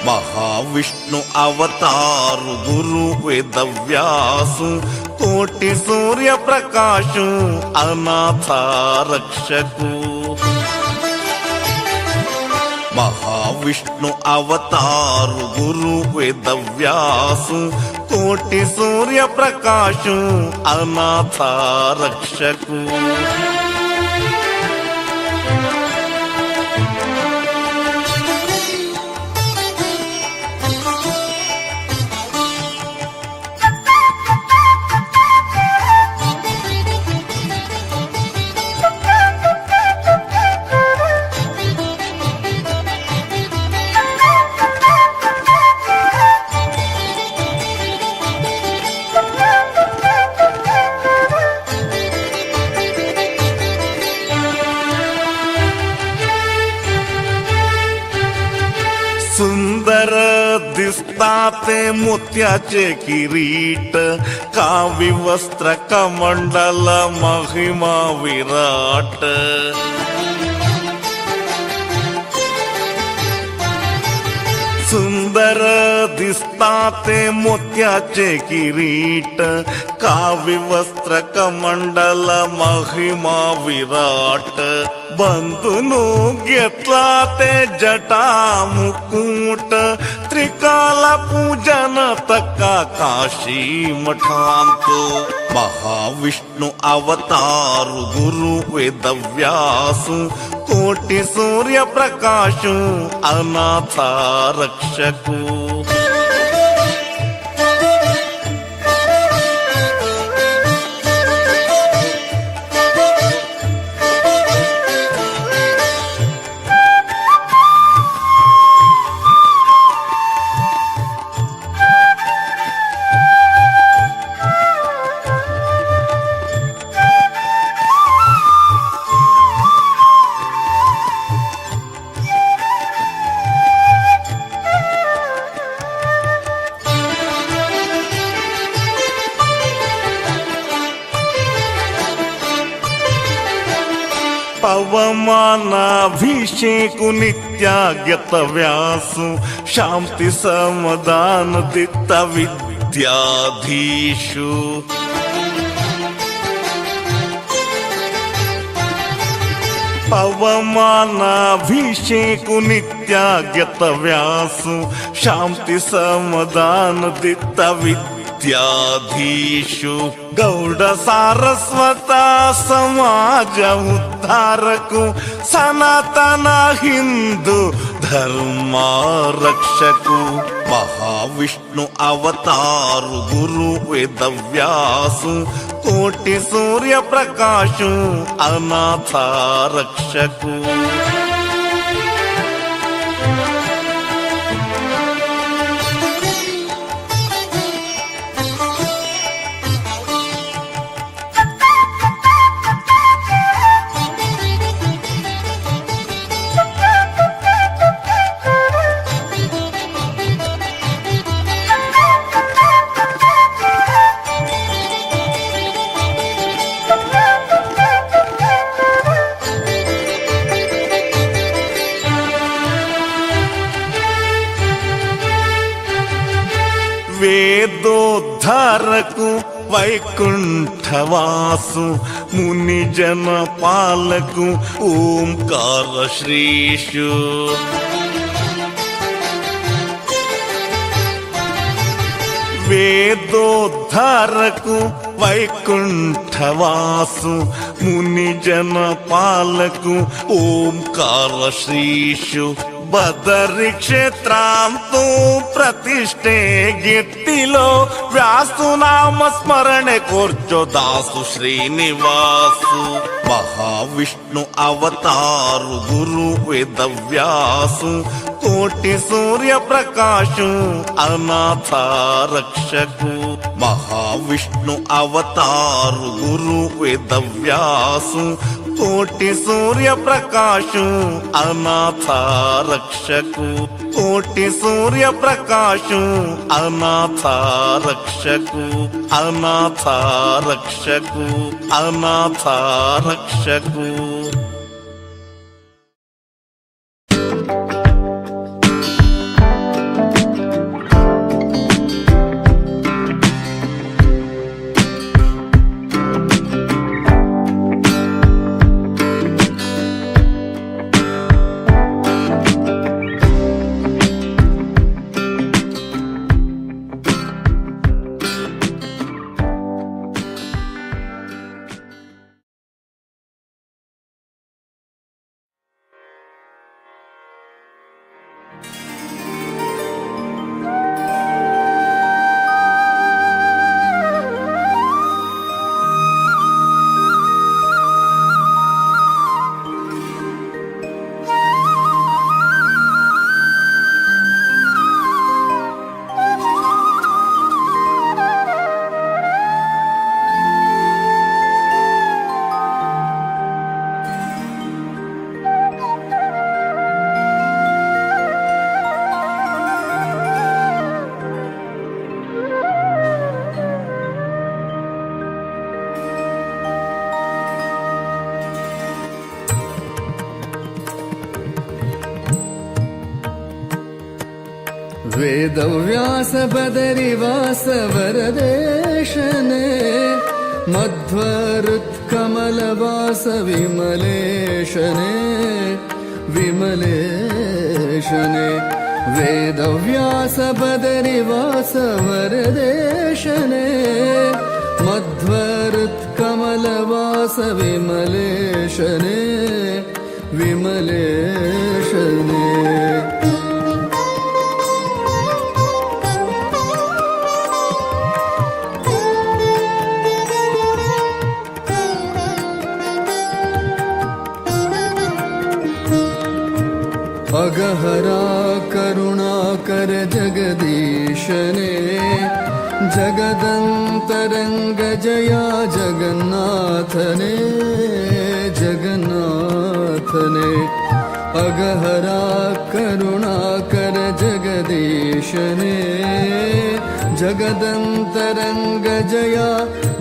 महाविष्णु अवतारु गुरु वेदव्यासु कोटि सूर्य प्रकाशु अनाथ रक्षकु महाविष्णु अवतारु गुरु वेदव्यासु कोटि सूर्य प्रकाशु अनाथ रक्षकु सुंदर दिसताते मोत्याचे किरीट, कावी वस्त्र कमंडल महिमा विराट. सुंदर दिसताते मोत्याचे किरीट, कावी वस्त्र कमंडल महिमा विराट. बंधुनु घेतला ते जटा मुकुट, त्रिकाल पूजन तका काशी मठांतो. महाविष्णु अवतारु गुरु वेदव्यासु, कोटि सूर्य प्रकाशु अनाथा रक्षकु. पवमानाभिषेकु नित्यागत व्यासु, शांति समाधान दित्त विद्याधीशु. पवमानाभिषेकु नित्यागत व्यासु, शांति समाधान दित्त विद्याधीशु. गौड सारस्वत समाज उद्धारकु, सनातन हिंदू धर्म रक्षकु. महाविष्णु अवतारु गुरु वेदव्यासु, कोटि सूर्य प्रकाशु अनाथ रक्षकु. वेदोद्धारकु वैकुंठवासु, मुनि जन पालकु ओंकार श्रीशु. वेदोद्धारकु वैकुंठवासु, मुनि जन पालकु ओंकार श्रीशु. बदरी क्षेत्रांतु प्रतिष्ठे गिट्टिलो, व्यासु नाम स्मरणे कोर्चो दासु श्रीनिवासु. महाविष्णु अवतारु गुरु वेदव्यासु, कोटि सूर्य प्रकाशु अनाथ रक्षकु. महाविष्णु अवतारु गुरु वेदव्यासु, कोटि सूर्य प्रकाशु अनाथ रक्षकु. कोटि सूर्य प्रकाशु अनाथ रक्षकु. अनाथ रक्षकु. अनाथ रक्षकु. वेदव्यास बदरिवास वरदेशने मध्वरुत्कमलवास विमलेशने विमलेशने वेदव्यास बदरिवास वरदेशने मध्वरुत्कमलवास विमलेशने विमलेशने अगहरा करुणाकर जगदीशने जगदन्तरङ्ग जया जगन्नाथने जगन्नाथने अगहरा करुणाकर जगदीशने जगदन्तरङ्ग जया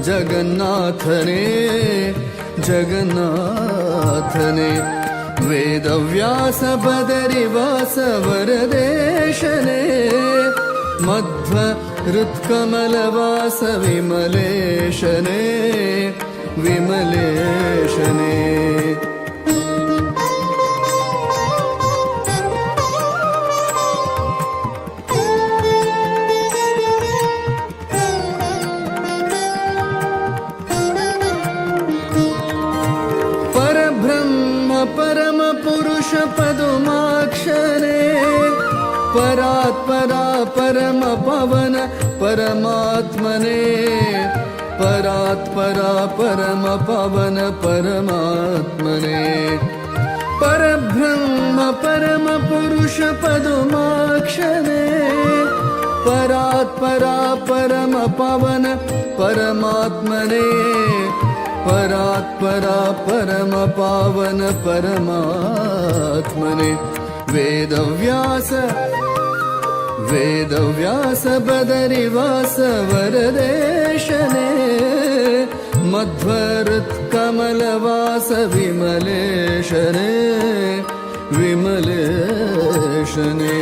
जगन्नाथने जगन्नाथने वेदव्यास बदरिवास वरदेशने मध्वरुत्कमलवास विमलेशने विमलेशने परम पुरुष पदुमाक्षरे परात्परा परम पवन परमात्मने परात्परा परम पवन परमात्मने परब्रह्म परम पुरुष पदुमाक्षरे परात्परा परम पवन परमात्मने परात्परा परम पावन परमात्मने वेदव्यास बदरिवास वरदेशने मध्वरुत्कमलवास विमलेशने विमलेशने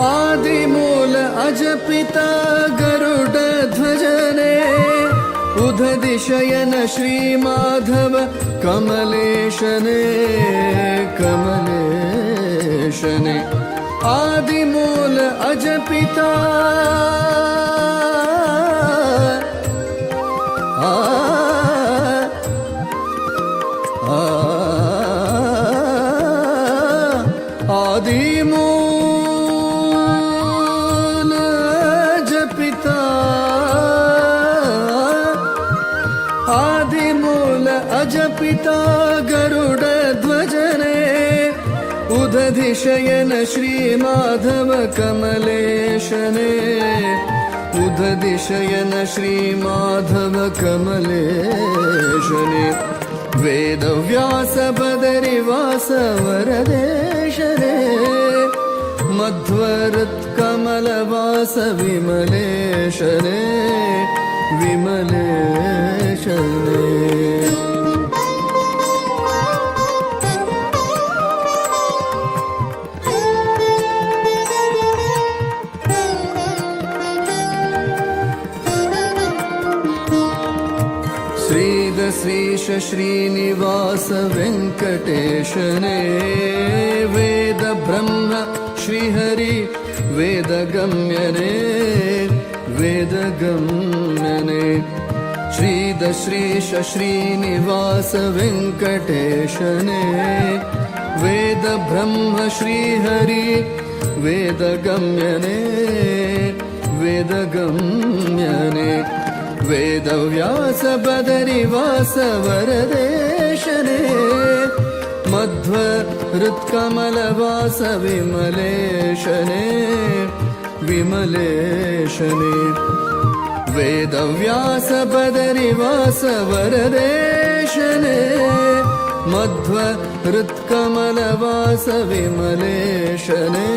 आदिमूल अजपिता गरुड ध्वजने उदधिशयन श्रीमाधव कमलेशने कमलेशने आदिमूल अजपिता आदिमूल अजपिता आदिमूल अजपिता गरुड ध्वजने उदधिशयन श्रीमाधव कमलेशने उदधिशयन श्रीमाधव कमलेशने वेदव्यास बदरिवास वरदेशने मध्वरुत्कमलवास विमलेशने विमलेशने श्रीश श्रीनिवास वेङ्कटेशने वेद ब्रह्म श्रीहरि वेदगम्यने वेदगम्यने श्रीश श्रीनिवास वेङ्कटेशने वेद ब्रह्म श्रीहरि वेदगम्यने वेदगम्यने वेदव्यास बदरिवास वरदेशने मध्वरुत्कमलवास विमलेशने विमलेशने वेदव्यास बदरिवास वरदेशने मध्वरुत्कमलवास विमलेशने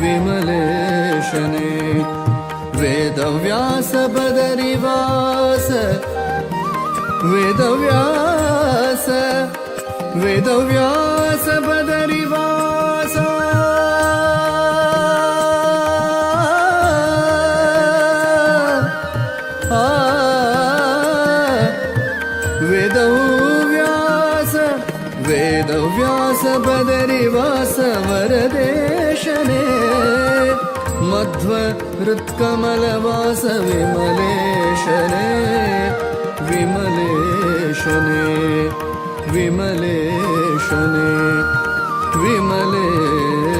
विमलेशने विमलेशने वेदव्यास बदरिवास वेदव्यास वेदव्यास बदरिवास वेदव्यास वेदव्यास बदरिवास वरदेशने मध्व हृत्कमलवास विमलेशने विमलेशने विमलेशने विमलेशने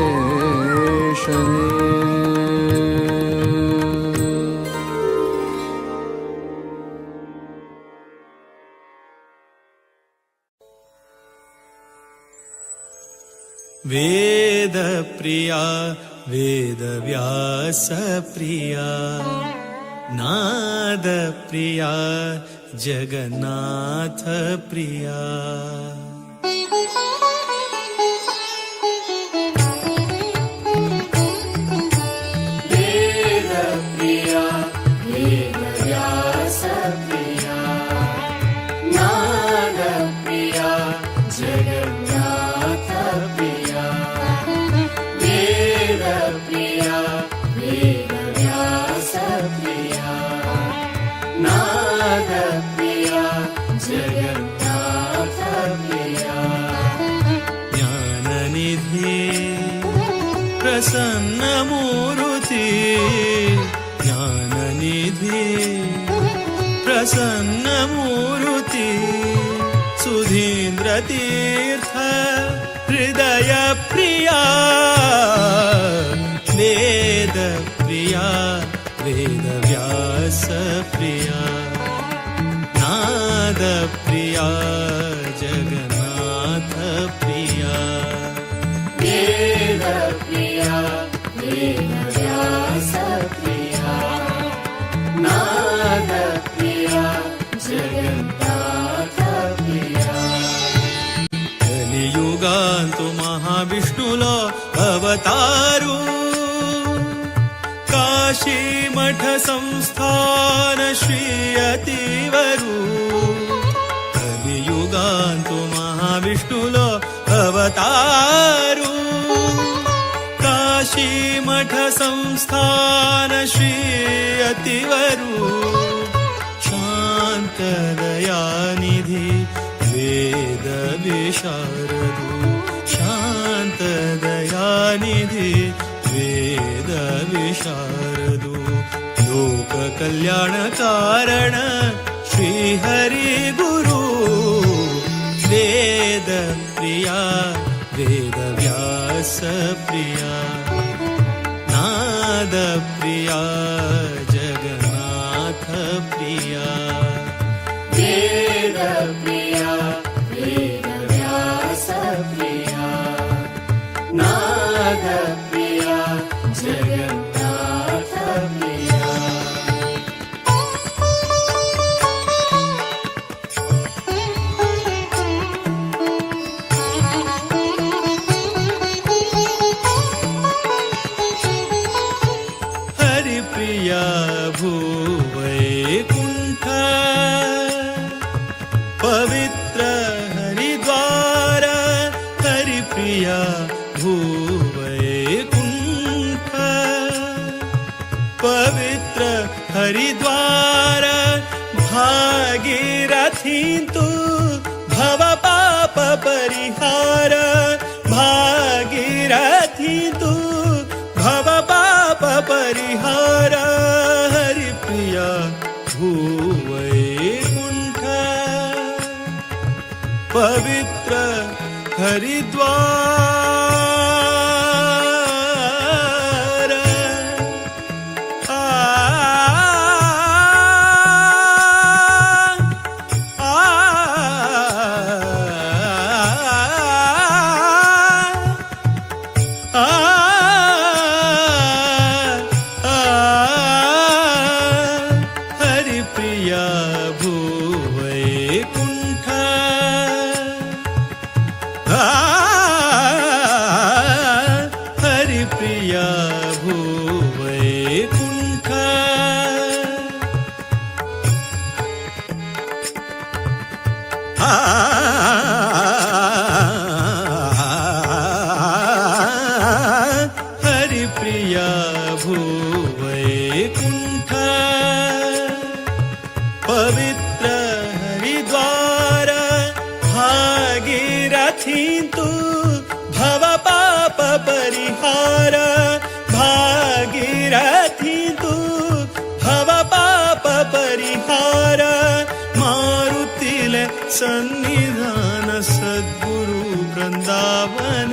वेद प्रिया वेदव्यास प्रिया नाद प्रिया जगन्नाथ प्रिया वेद प्रिया वेदव्यास प्रिया नाद प्रिया जगन्नाथ प्रिया वेद प्रिया वेदव्यास प्रिया नाद प्रिया जगन्नाथ प्रिया ज्ञाननिधि प्रसन्नमूर्ति ज्ञाननिधि प्रसन्नमूर्ति सुधीन्द्रतीर्थ हृदय प्रिया वेद प्रिया वेदव्यास प्रिया नाद प्रिया जगन्नाथ प्रिया वेद प्रिया वेदव्यास प्रिया नाद प्रिया जगन्नाथ प्रिया కలియుగాంతు మహావిష్ణులో అవతారు కాశీ మఠ సంస్థాన శ్రీ అతివరు కలియుగాంతు మహావిష్ణులో అవతారు కాశీ మఠ సంస్థాన శ్రీ అతివరు శాంతదయానిధి वेद विशारदु शान्तदयानिधि वेद विशारदु लोक कल्याण कारण श्री हरि गुरु वेद प्रिया वेदव्यास प्रिया नाद प्रिया जगन्नाथ प्रिया वेद प्रिया वेदव्यास प्रिया नाद प्रिया जगन्नाथ प्रिया हरि प्रिया भूवैकुण्ठ पवित्र हरिद्वार हरि प्रिया भूवैकुण्ठ पवित्र हरिद्वार भागीरथी तु भव पाप परिहार भागीरथी तु भव पाप परिहार हरि प्रिया भूवैकुण्ठ पवित्र हरिद्वार हरि प्रिया भूवैकुण्ठ हरि प्रिया भूवै बलिहार मारुतिले सन्निधान सद्गुरु वृंदावन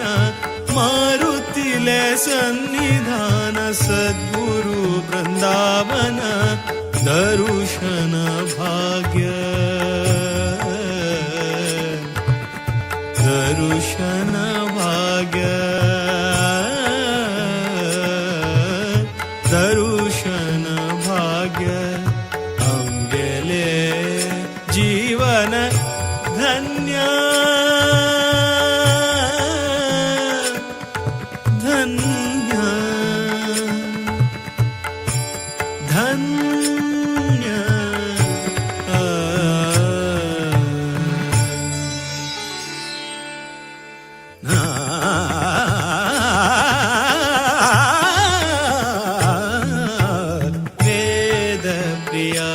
मारुतिले सन्निधान सद्गुरु वृंदावन दर्शन भाग्य दर्शन भाग्य दर्शन भाग्य अंगेले जीवन धन्य धन्य धन्य वेद प्रिया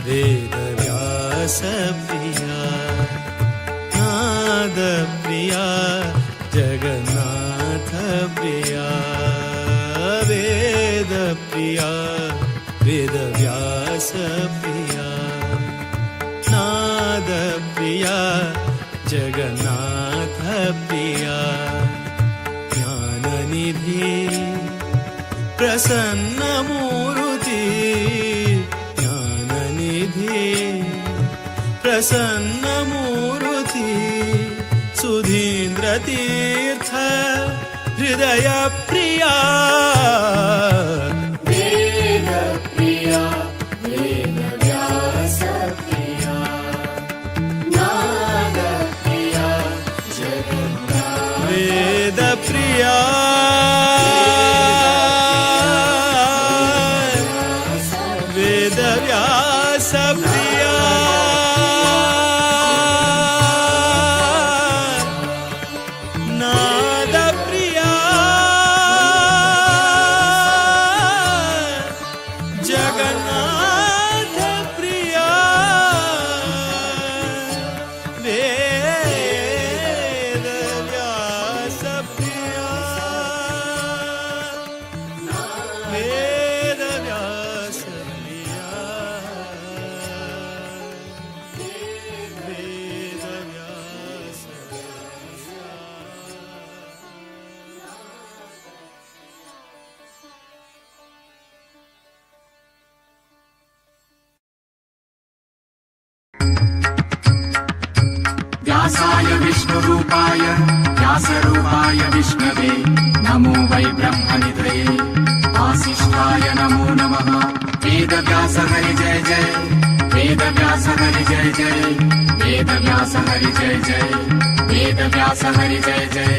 वेद व्यास प्रिया नाद प्रिया जगन्नाथ प्रिया वेद प्रिया वेद व्यास प्रिया नाद प्रिया जगन्नाथ प्रिया ज्ञाननिधि प्रसन्न मूर्ति ज्ञाननिधि प्रसन्न मूर्ति सुधीन्द्र तीर्थ हृदय प्रिया वेद प्रिया वेद व्यास प्रिया नाद प्रिया जगन्नाथ वेद प्रिया वेद व्यास प्रिया नाद प्रिया जगन्नाथ प्रिया वेद व्यास प्रिया वेद व्यास प्रिया वेद व्यास व्यासाय विष्णुरूपाय व्यासरूपाय विष्णवे नमो वै ब्रह्मनिधये वासिष्ठाय नमो नमः वेदव्यास हरि जय जय वेदव्यास हरि जय जय वेदव्यास हरि जय जय वेदव्यास हरि जय जय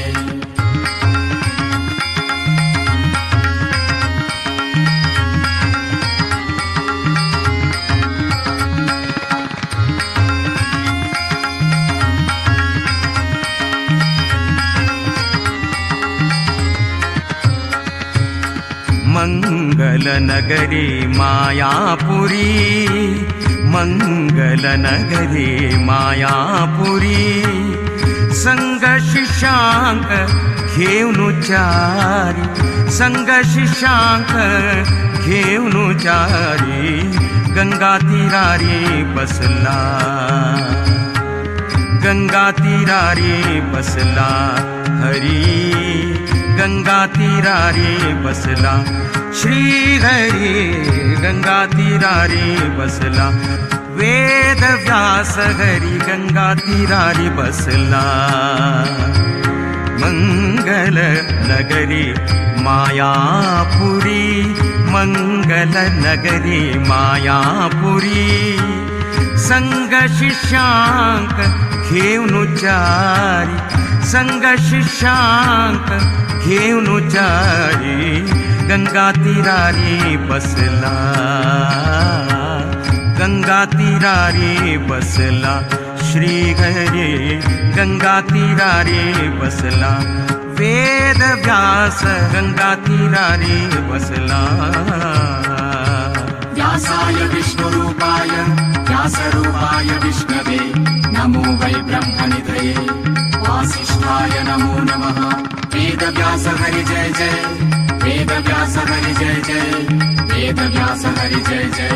मङ्गलनगरी मायापुरी मङ्गलनगरी मायापुरी संगशिशांक घेऊनुचारी संगशिशांक घेऊनुचारी गंगा तीरारी बसला गंगा तीरारी बसला हरी गंगा तीरारी बसला श्री हरी गंगा तीरारी बसला वेद व्यास हरी गंगा तीरारी बसला मंगल नगरी मायापुरी मंगल नगरी मायापुरी संग शिष्यांक घेऊनुचारी संग शिष्यांक घेऊनुचारी गंगा तीरारी बसला गंगा तीरारी बसला श्री हरी गंगा तीरारी बसला वेद व्यास गंगा तीरारी बसला व्यासाय विष्णुरूपाय व्यासरूपाय विष्णवे नमो वै ब्रह्मनिधये वासिष्ठाय नमो नमः वेदव्यास हरि जय जय वेदव्यास हरि जय जय वेदव्यास हरि जय जय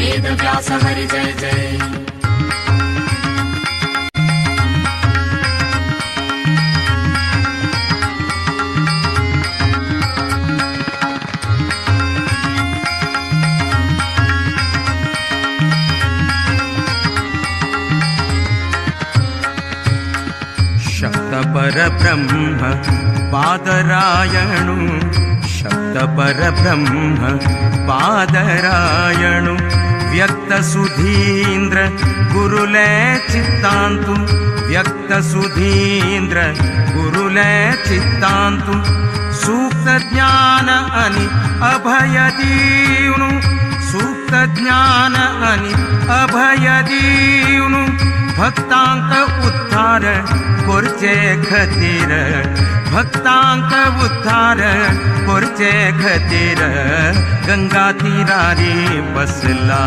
वेदव्यास हरि जय जय शब्द परब्रह्म पादरायणु शब्द परब्रह्म पादरायणु व्यक्त सुधींद्र गुरुलय चित्तांतु व्यक्त सुधींद्र गुरुलय चित्तांतु सूक्त ज्ञान अनि अभय दीवनु सूक्त ज्ञान अनि अभय दीवनु भक्तांक उद्धार कोरचे खतीर भक्तांक उद्धार कोरचे खतीर गंगा तीरारी बसला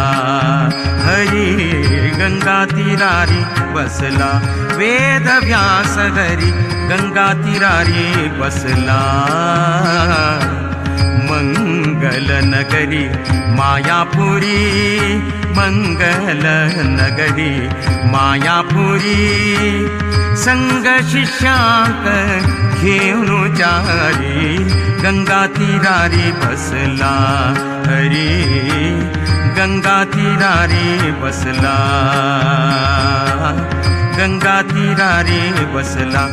हरी गंगा तीरारी बसला वेद व्यास हरी गंगा तीरारी बसला मंगल नगरी मायापुरी मंगल नगरी मायापुरी संग शिष्यांक घेऊन जारी गंगा तीरारी बसला हरी गंगा तीरारी बसला गंगा तीरारी बसला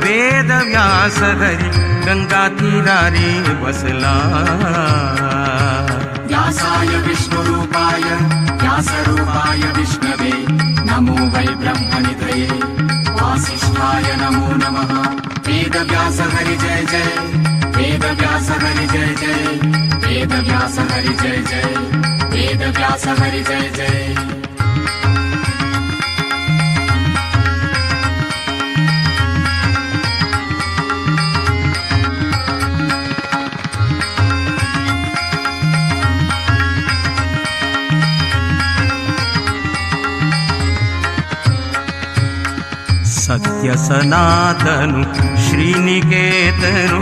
वेद व्यास हरी गंगा तीरारी बसला व्यासाय विष्णुरूपाय व्यासरूपाय विष्णवे नमो वै ब्रह्मनिधये वासिष्ठाय नमो नमः वेदव्यास हरि जय जय वेदव्यास हरि जय जय वेदव्यास हरि जय जय वेदव्यास हरि जय जय सत्य सनातनु श्रीनिकेतनु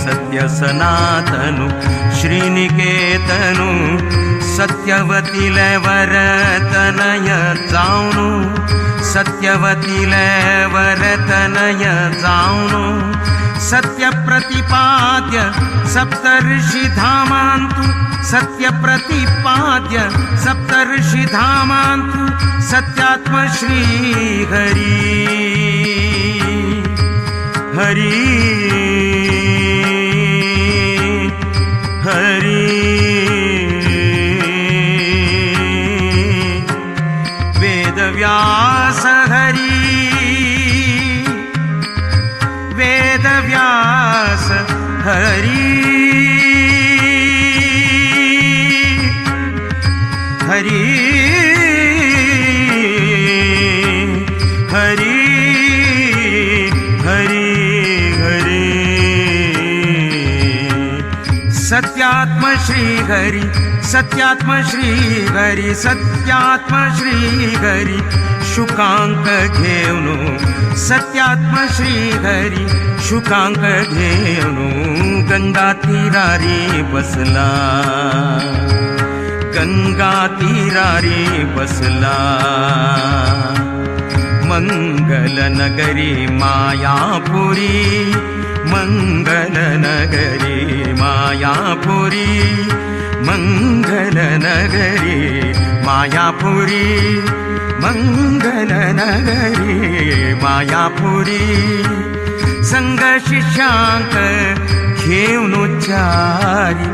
सत्य सनातनु श्रीनिकेतनु सत्यवतीले वरतनय जाऊनु सत्यवतीले वरतनय जाऊनु सत्य प्रतिपाद्य सप्तर्षि धामांतु सत्य प्रतिपाद्य सप्तर्षि धामांतु सत्यात्म श्री हरी हरी हरी वेदव्यास हरी वेदव्यास हरी हरी हरी हरी हरी सत्यात्म श्री हरि सत्यात्म श्री हरि सत्यात्म श्री हरि शुकांक घेऊनु सत्यात्म श्री हरि शुकांक घेऊनु गंगा तीरारी बसला गंगा तीरारी बसला मंगल नगरी मायापुरी मंगल नगरी मायापुरी मंगल नगरी मायापुरी मंगल नगरी मायापुरी संग शिष्यांक घेऊन जारी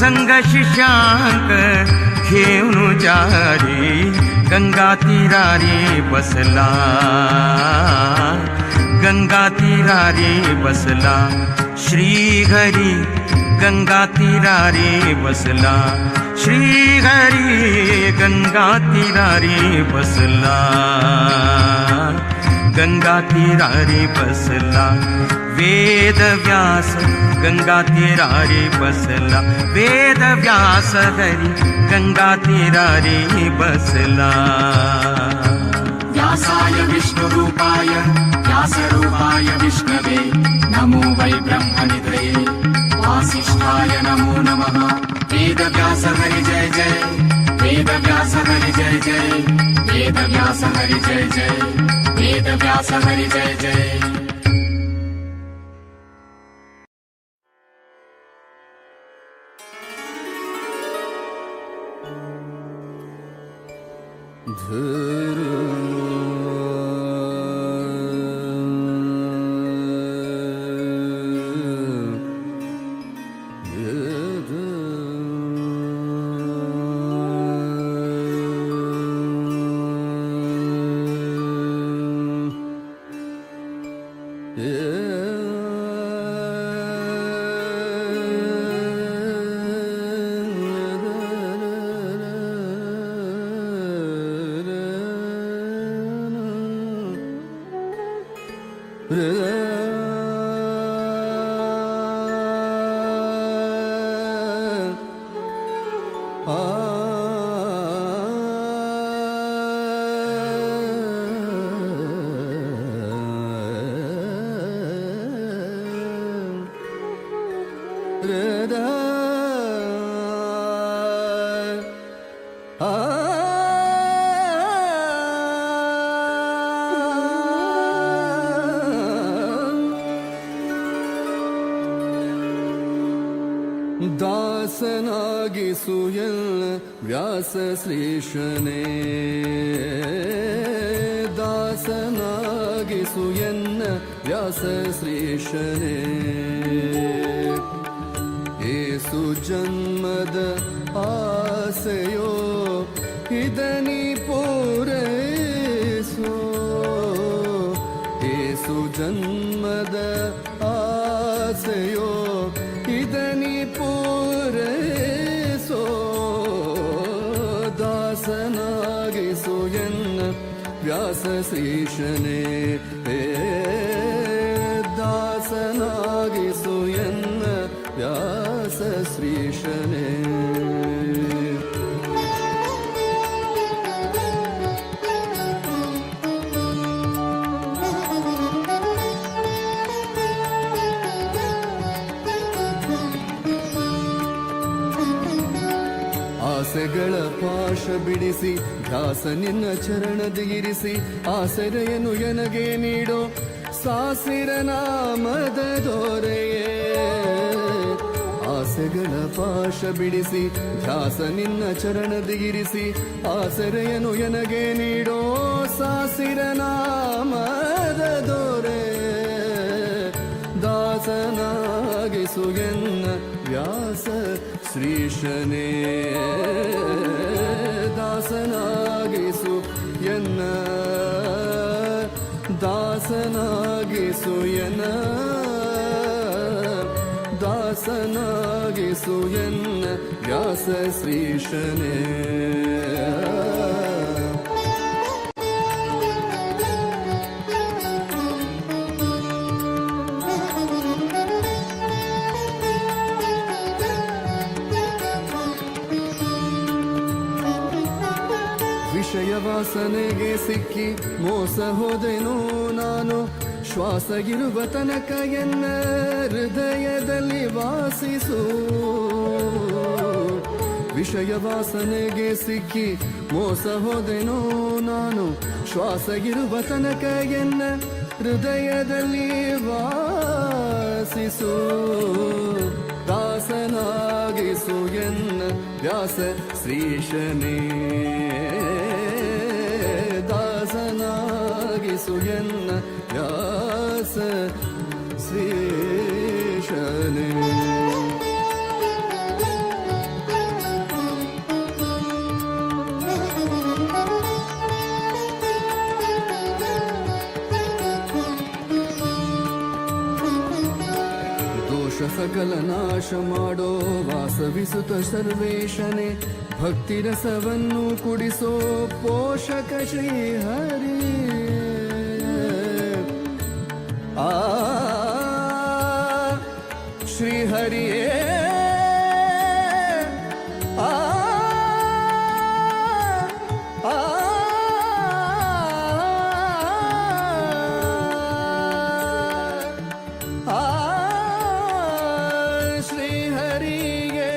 संग शिष्यांक घेऊन जारी गंगा तीरारी बसला गंगा तीरारी बसला श्री हरी गंगा तीरारी बसला श्री हरी गंगा तीरारी बसला गंगा तीरारी बसला वेद व्यास गंगा तीरारी बसला वेद व्यास हरी गंगा तीरारी बसला व्यासाय विष्णुरूपाय व्यासरूपाय विष्णवे नमो वै ब्रह्मनिधये वासिष्ठाय नमो नमः वेदव्यास हरि जय जय वेदव्यास हरि जय जय वेदव्यास हरि जय जय वेदव्यास हरि जय जय ದಾಸನಾಗಿಸುಯಲ್ಲ ವ್ಯಾಸ ಶ್ರೀಶನೇ ದಾಸನಾಗಿಸುಯನ್ನ ವ್ಯಾಸ ಶ್ರೀಶನೇ ಏಸು ಜನ್ಮದ ಆಸೆಯೋ ಇದನಿ ಪೂರೈಸೋ ಏಸು ಜನ್ಮದ ಆಸೆಯೋ ಇದನಿ ಪೂರೈಸೋ ದಾಸನಾಗಿಸು ಎನ್ನ ವ್ಯಾಸ ಶ್ರೀಶನೇ ದಾಸನಾಗಿಸು ಎನ್ನ ವ್ಯಾಸ ಶ್ರೀಶನೇ ಆಸೆಗಳ ಪಾಶ ಬಿಡಿಸಿ ಧ್ಯಾಸ ನಿನ್ನ ಚರಣದಿರಿಸಿ ಆಸರೆಯನ್ನು ಎನಗೆ ನೀಡೋ ಸಾಸಿರ ನಾಮದ ದೊರೆಯೇ ಆಸೆಗಳ ಪಾಶ ಬಿಡಿಸಿ ಧ್ಯಾಸ ನಿನ್ನ ಚರಣದಿರಿಸಿ ಆಸರೆಯನ್ನು ಎನಗೆ ನೀಡೋ ಸಾಸಿರ ನಾಮದ ದೊರೆ ದಾಸನಾಗಿಸು ಎನ್ನ ವ್ಯಾಸ ಶ್ರೀಶನೇ ದಾಸನಾಗಿಸು ಎನ್ನ ದಾಸನಾಗಿಸು ಎನ್ನ ದಾಸನಾಗಿಸು ಎನ್ನ ವ್ಯಾಸ ಶ್ರೀಶನೇ ವಿಷಯ ವಾಸನೆಗೆ ಸಿಕ್ಕಿ ಮೋಸ ಹೋದೆನೋ ನಾನು ಶ್ವಾಸಗಿರುವ ತನಕ ಎನ್ನ ಹೃದಯದಲ್ಲಿ ವಾಸಿಸು ವಿಷಯ ವಾಸನೆಗೆ ಸಿಕ್ಕಿ ಮೋಸ ಹೋದೆನೋ ನಾನು ಶ್ವಾಸಗಿರುವ ತನಕ ಎನ್ನ ಹೃದಯದಲ್ಲಿ ವಾಸಿಸು ದಾಸನಾಗಿಸು ಎನ್ನ ವ್ಯಾಸ ಶ್ರೀಶನೇ ದಾಸನಾಗಿಸು ಎನ್ನ ವ್ಯಾಸ ಶ್ರೀಶನೇ ಸಕಲ ನಾಶ ಮಾಡೋ ವಾಸವಿಸುತ್ತ ಸರ್ವೇಶನೇ ಭಕ್ತಿ ರಸವನ್ನು ಕುಡಿಸೋ ಪೋಷಕ ಶ್ರೀಹರಿ ಆ ಶ್ರೀಹರಿಯೇ ಆ ಶ್ರೀಹರಿಗೆ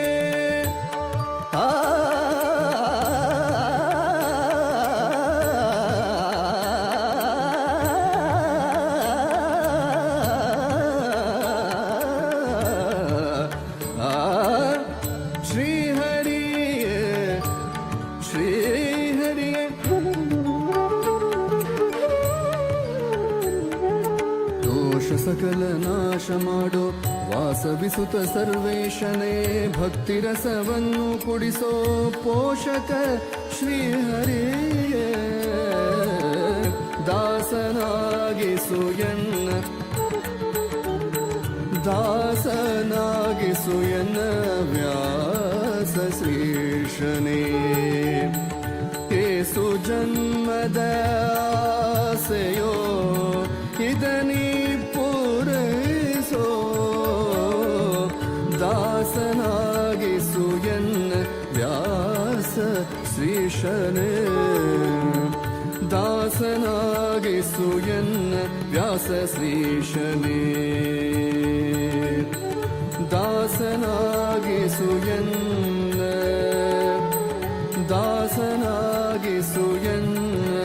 ಸಕಲ ನಾಶ ಮಾಡೋ ವಾಸವಿಸುತ್ತ ಸರ್ವೇಶನೇ ಭಕ್ತಿರಸವನ್ನು ಕುಡಿಸೋ ಪೋಷಕ ಶ್ರೀಹರಿಯೇ ದಾಸನಾಗಿಸು ಎನ್ನ ವ್ಯಾಸ ಶ್ರೀಶನೇ ಏಸು ಜನ್ಮದ ಆಸೆಯೋ ಇದನಿ ಪೂರೈಸೋ ದಾಸನಾಗಿಸು ಎನ್ನ ವ್ಯಾಸ ಶ್ರೀಶನೇ ದಾಸನಾಗಿಸು ಎನ್ನ ವ್ಯಾಸ ಶ್ರೀಶನೇ ದಾಸನಾಗಿಸು ಎನ್ನ ದಾಸನಾಗಿಸು ಎನ್ನ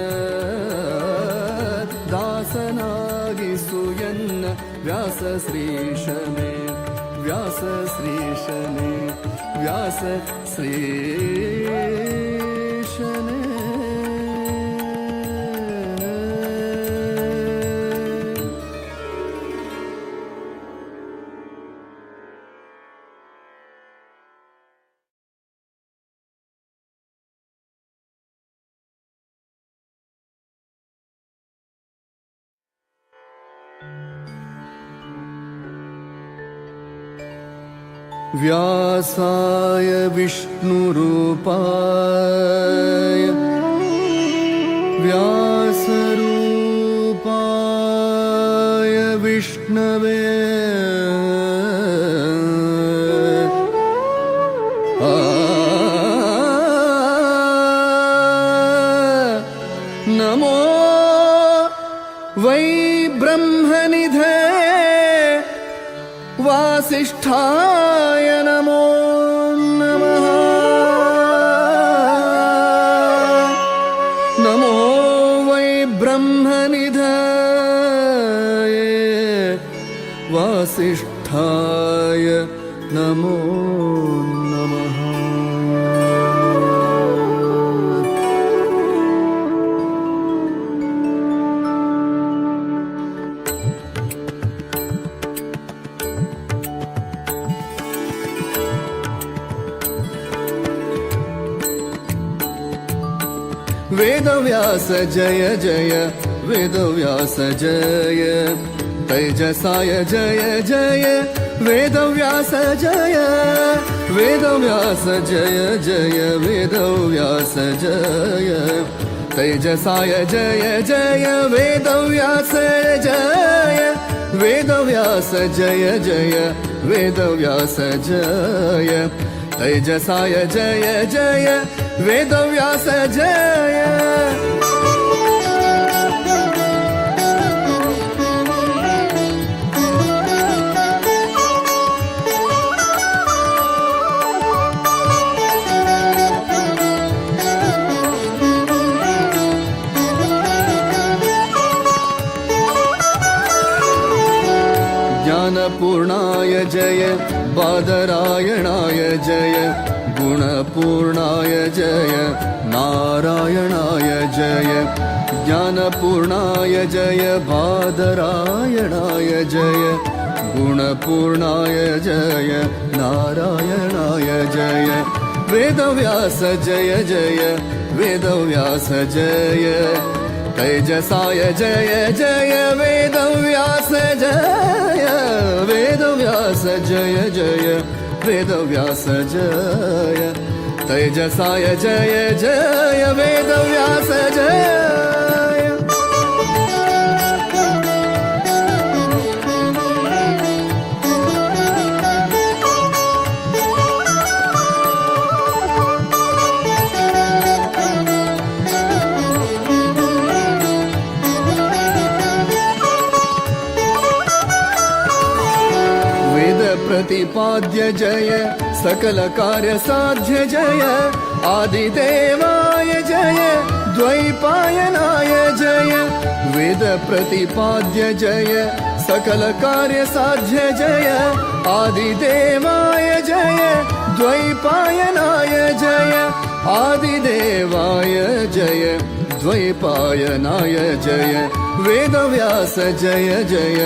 ದಾಸನಾಗಿಸು ಎನ್ನ ವ್ಯಾಸ ಶ್ರೀಶನೇ ವ್ಯಾಸ ಶ್ರೀಶನೇ ವ್ಯಾಸ ಶ್ರೀಶನೇ व्यासाय विष्णुरूपाय व्यासरूपाय विष्णवे नमो वै ब्रह्मनिधे वासिष्ठाय नमो नमः नमो वै ब्रह्मनिधये वासिष्ठाय नमो नमः वेदव्यास जय जय वेदव्यास जय तेजसाय जय जय वेदव्यास जय वेदव्यास जय जय वेदव्यास जय तेजसाय जय जय वेदव्यास जय वेदव्यास जय जय वेदव्यास जय तेजसाय जय जय वेदव्यास जय ज्ञानपूर्णाय जय बादरायणाय जय गुणपूर्णाय जय नारायणाय जय ज्ञानपूर्णाय जय बादरायणाय जय गुणपूर्णाय जय नारायणाय जय वेदव्यास जय जय वेदव्यास जय तेजसाय जय जय वेदव्यास जय वेदव्यास जय जय वेदव्यास जय तेजसाय जय जय वेदव्यास जय प्रतिपाद्य जय सकल कार्य साध्य जय आदिदेवाय जय द्वैपायनाय जय वेद प्रतिपाद्य जय सकल कार्य साध्य जय आदिदेवाय जय द्वैपायनाय जय आदिदेवाय जय द्वैपायनाय जय वेदव्यास जय जय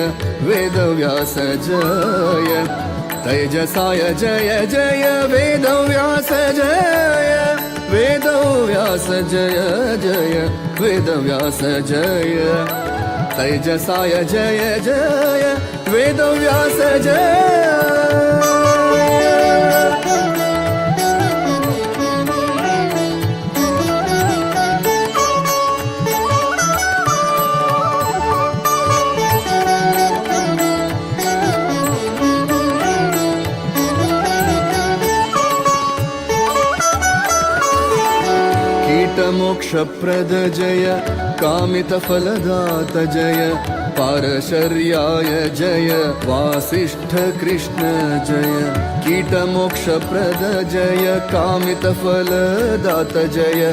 वेदव्यास जय तेजसाय जय जय वेदव्यास जय वेदव्यास जय जय वेदव्यास जय तेजसाय जय जय वेदव्यास जय मोक्षप्रद जय कामितफलदात जय पारशर्याय जय वासिष्ठ कृष्ण जय कीटमोक्षप्रद जय कामितफलदात जय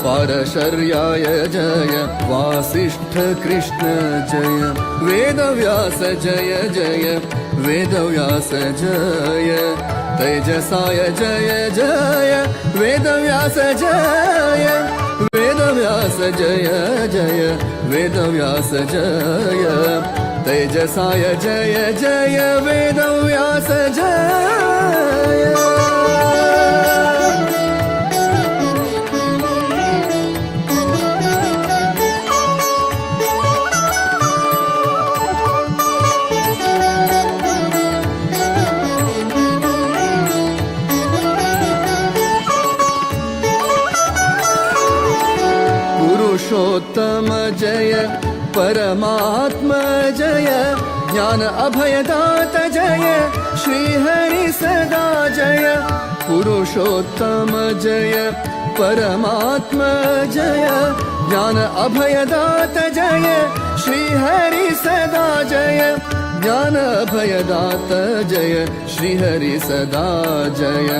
पारशर्याय जय वासिष्ठ कृष्ण जय वेदव्यास जय जय वेदव्यास जय तेजसाय जय जय वेदव्यास जय वेदव्यास जय जय वेदव्यास जय तेजसाय जय जय वेदव्यास जय पुरुषोत्तम जय परमात्मा जय ज्ञान अभयदात जय श्रीहरि सदा जय पुरुषोत्तम जय परमात्मा जय ज्ञान अभयदात जय श्रीहरि सदा जय ज्ञान अभयदात जय श्रीहरि सदा जय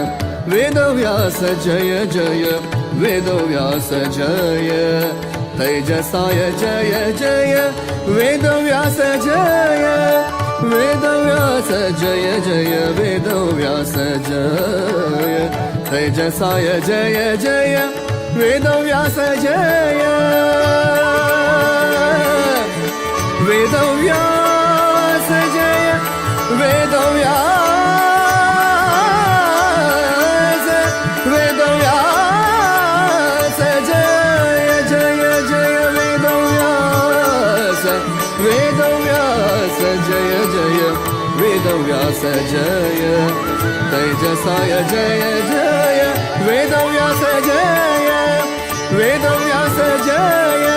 वेदव्यास जय जय वेदव्यास जय तेजसाय जय जय वेदव्यास जय वेदव्यास जय जय वेदव्यास जय तेजसाय जय जय वेदव्यास जय वेदव्यास जय वेदव्यास वेदव्यास जय जय जय वेदव्यास वेदव्यास जय जय वेदव्यास जय तेजसाय जय जय वेदव्यास जय वेदव्यास जय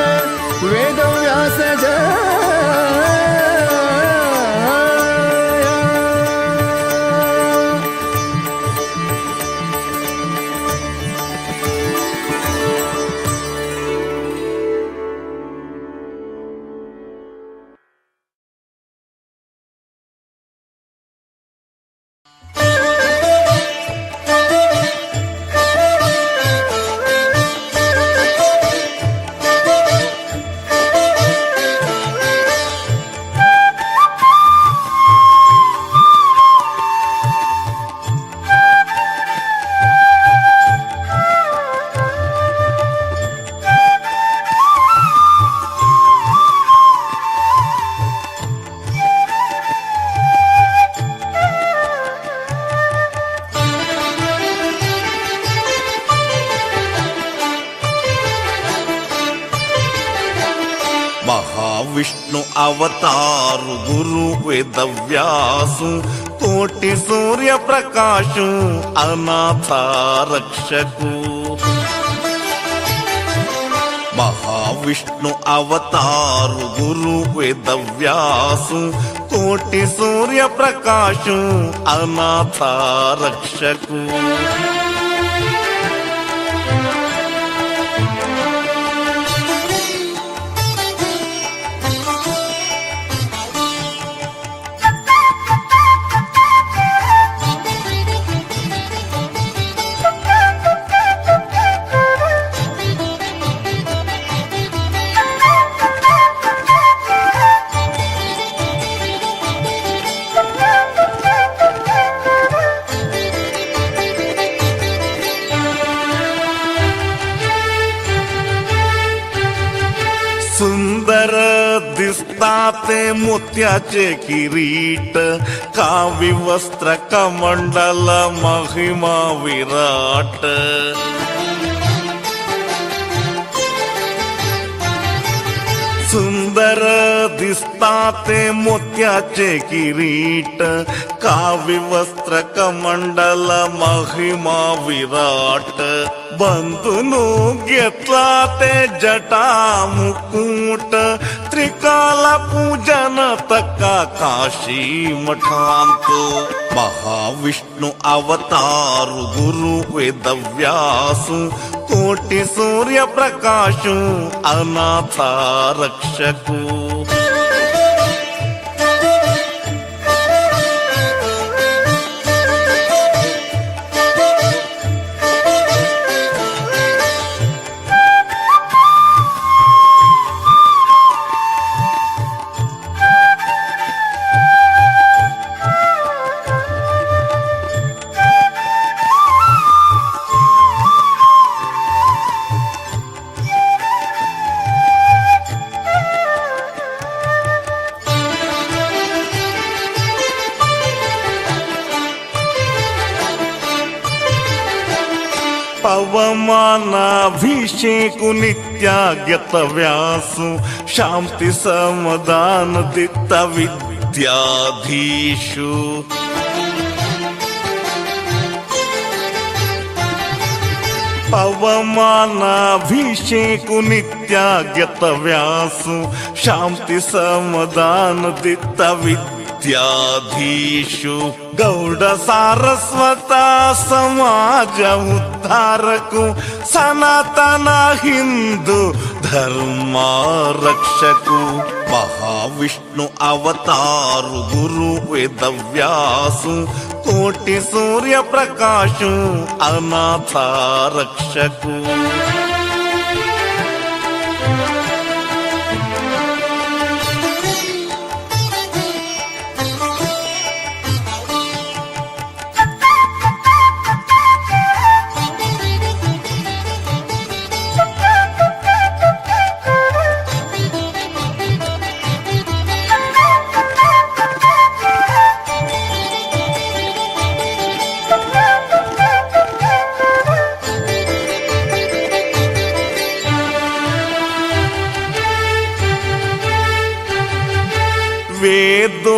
वेदव्यास जय విష్ణు అవతారు గురు వేదవ్యాసు కోటి సూర్య ప్రకాశు అనాథ రక్షకు మహావిష్ణు అవతారు గురు వేదవ్యాసు కోటి సూర్య ప్రకాశు అనాథ రక్షకు ते मोत्याचे किरीट कावी वस्त्र कमंडल महिमा विराट सुंदर दिसता ते मोत्याचे किरीट कावी वस्त्र कमंडल महिमा विराट बंधुनु घेतला ते जटा मुकुट त्रिकाला पूजन तका काशी मठांतो महाविष्णु अवतारु गुरु वेदव्यासु कोटि सूर्य प्रकाशु अनाथ रक्षकु पवमानाभिषेकु नित्यागत व्यासु शांति समदान दित्त विद्याधीशु पवमानाभिषेकु नित्यागत व्यासु शांति समदान दित्त विद्याधीशु गौड सारस्वत समाज उद्धारकु सनातन हिंदू धर्म रक्षकु महाविष्णु अवतारु गुरु वेदव्यासु कोटि सूर्य प्रकाशु अनाथ रक्षकु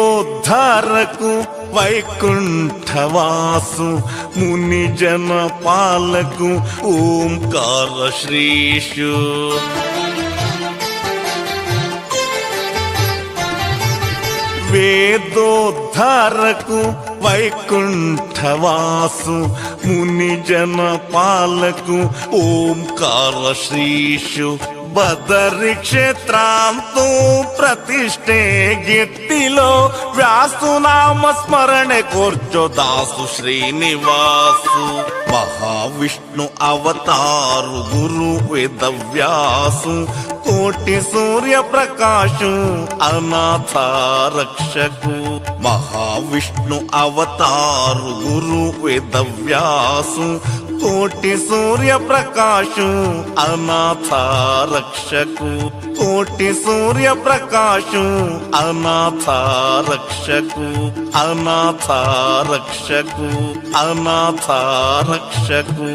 वेदोद्धारकु वैकुंठवासु मुनिजन पालकु ओंकार श्रीषु वेदोद्धारकु वैकुंठवासु मुनिजन पालकु ओंकार श्रीषु बदरी क्षेत्रांतु प्रतिष्ठे गिट्टिलो व्यासु नाम स्मरणे कोर्चो दासु श्रीनिवासु महाविष्णु अवतारु गुरु वेदव्यासु कोटि सूर्य प्रकाशु अनाथ रक्षकु महाविष्णु अवतारु गुरु वेदव्यासु कोटि सूर्य प्रकाशु अनाथ रक्षकु कोटि सूर्य प्रकाशु अनाथ रक्षकु अनाथ रक्षकु अनाथ रक्षकु।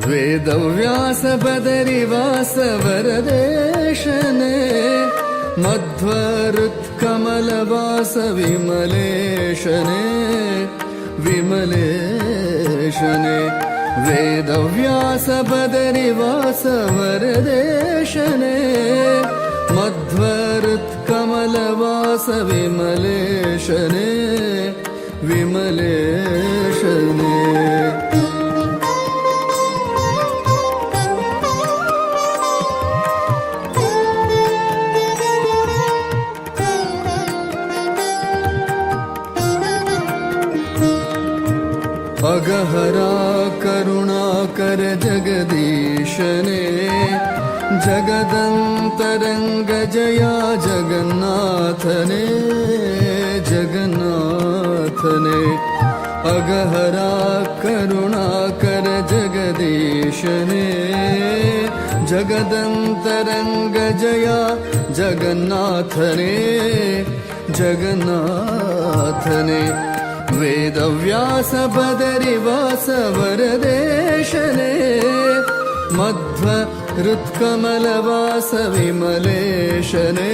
वेदव्यास बदरिवास वरदेशने मध्वरुत्कमलवास विमलेशने विमलेशने वेदव्यास बदरिवास वरदेशने मध्वरुत्कमलवास विमलेशने विमलेशने अगहरा करुणाकर जगदीशने जगदन्तरङ्ग जया जगन्नाथने जगन्नाथने अगहरा करुणाकर जगदीशने जगदन्तरङ्ग जया जगन्नाथने जगन्नाथने वेदव्यास बदरिवास वरदेशने मध्वरुत्कमलवास विमलेशने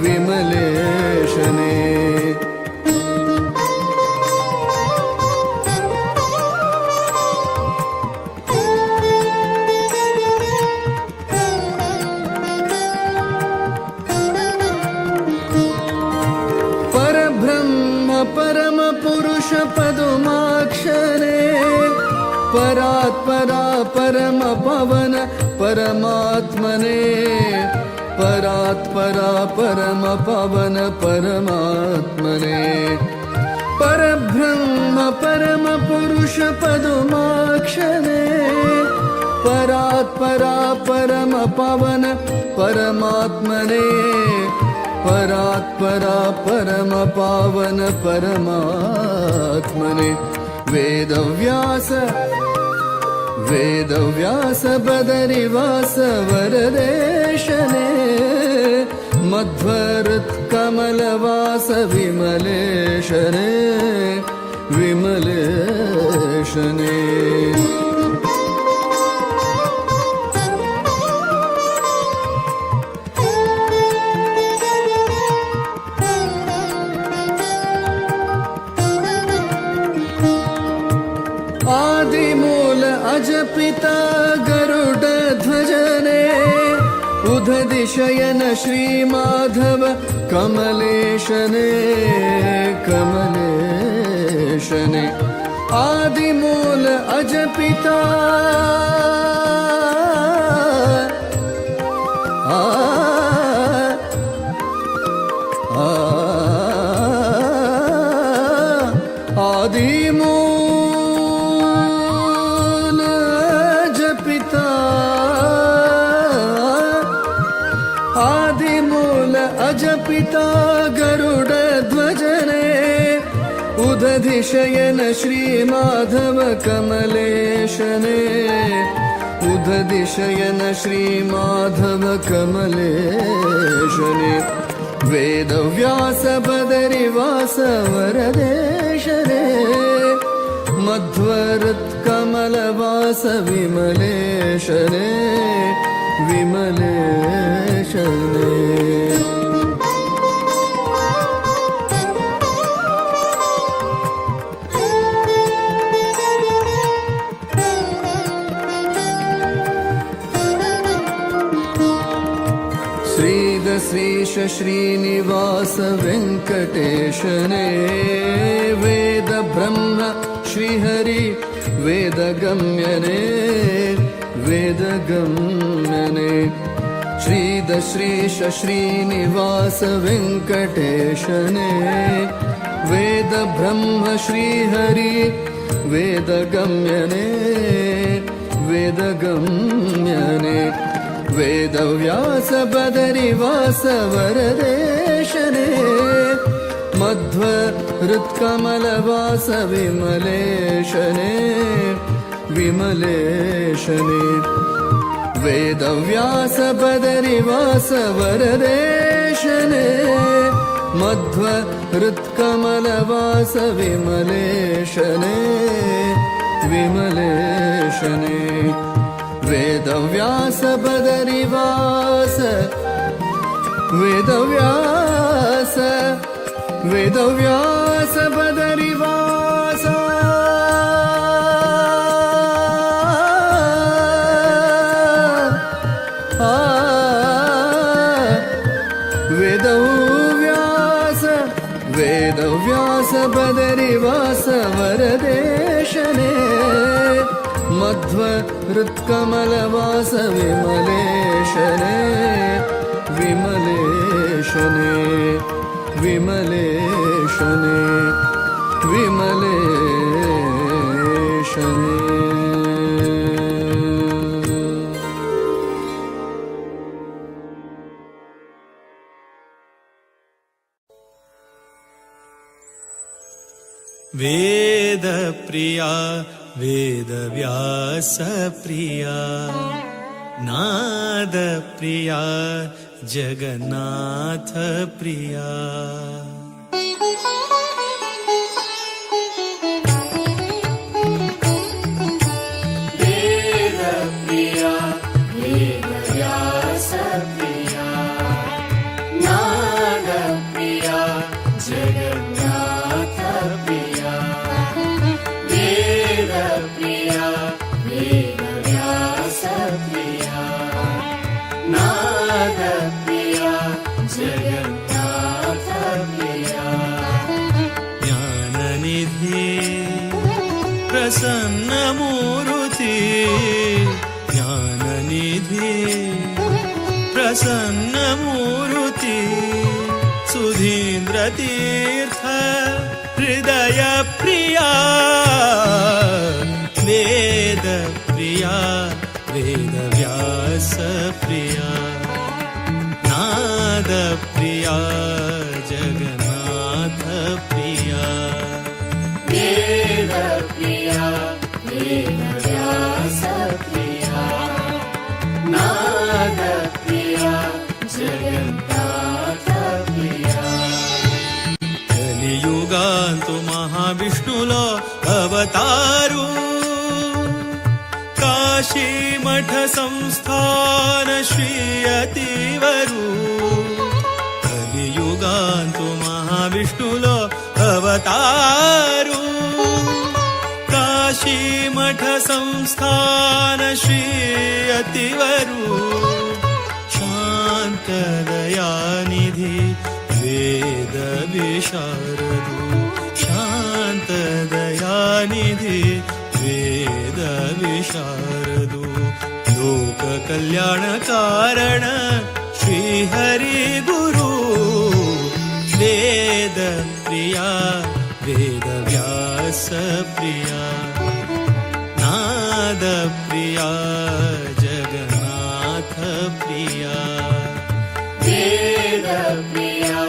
विमलेशने परम पुरुष पदुमाक्षरे परात्परा परम पवन परमात्मने परात्परा परम पवन परमात्मने परब्रह्म परम पुरुष पदुमाक्षरे परात्परा परम पवन परमात्मने परात्परा परम पावन परमात्मने वेदव्यास वेदव्यास बदरिवास वरदेशने मध्वरुत्कमलवास विमलेशने विमलेशने आदिमूल अजपिता गरुड ध्वजने उदधिशयन श्रीमाधव कमलेशने कमलेशने आदिमूल अजपिता आदिमूल अजपिता आदिमूल अजपिता गरुड ध्वजने उदधिशयन श्रीमाधव कमलेशने उदधिशयन श्रीमाधव कमलेशने वेदव्यास बदरिवास वरदेशने मध्वरुत्कमलवास विमलेशने विमलेशने श्रीद श्रीश श्रीनिवास वेङ्कटेशने वेद ब्रह्म श्रीहरि वेदगम्यने वेदगम्यने श्रीद श्रीश श्रीनिवास वेङ्कटेशने वेद ब्रह्म श्रीहरि वेदगम्यने वेदगम्यने वेदव्यास बदरिवास वरदेशने मध्वरुत्कमलवास विमलेशने विमलेशने वेदव्यास बदरिवास वरदेशने मध्वरुत्कमलवास विमलेशने विमलेशने वेदव्यास बदरिवास वेदव्यास वेदव्यास बदरिवास वेदव्यास बदरिवास वरदेशने मध्व हृत्कमलवास विमलेशने विमलेशने विमलेशने विमलेशने वेद प्रिया वेदव्यास प्रिया नाद प्रिया जगन्नाथ प्रिया वेद प्रिया वेदव्यास प्रिया नाद प्रिया जगन्नाथ प्रिया वेद प्रिया वेदव्यास प्रिया नाद प्रिया जगन्नाथ प्रिया ज्ञाननिधि प्रसन्नमूर्ति ज्ञाननिधि प्रसन्नमूर्ति सुधीन्द्रतीर्थ हृदय प्रिया वेद प्रिया वेदव्यास प्रिया नाद प्रिया जगन्नाथ प्रिया वेद प्रिया वेदव्यास प्रिया नाद प्रिया जगन्नाथ प्रिया కలియుగాంతు మహావిష్ణులో అవతారు కాశీ మఠ సంస్థాన శ్రీ అతివరు కలియుగాంతు మహావిష్ణులో అవతారు కాశీ మఠ సంస్థాన శ్రీ అతివరు శాంతదయానిధి वेद विशारदु शान्तदयानिधि वेद विशारदु लोक कल्याण कारण श्री हरि गुरु वेद प्रिया वेदव्यास प्रिया नाद प्रिया जगन्नाथ प्रिया वेद प्रिया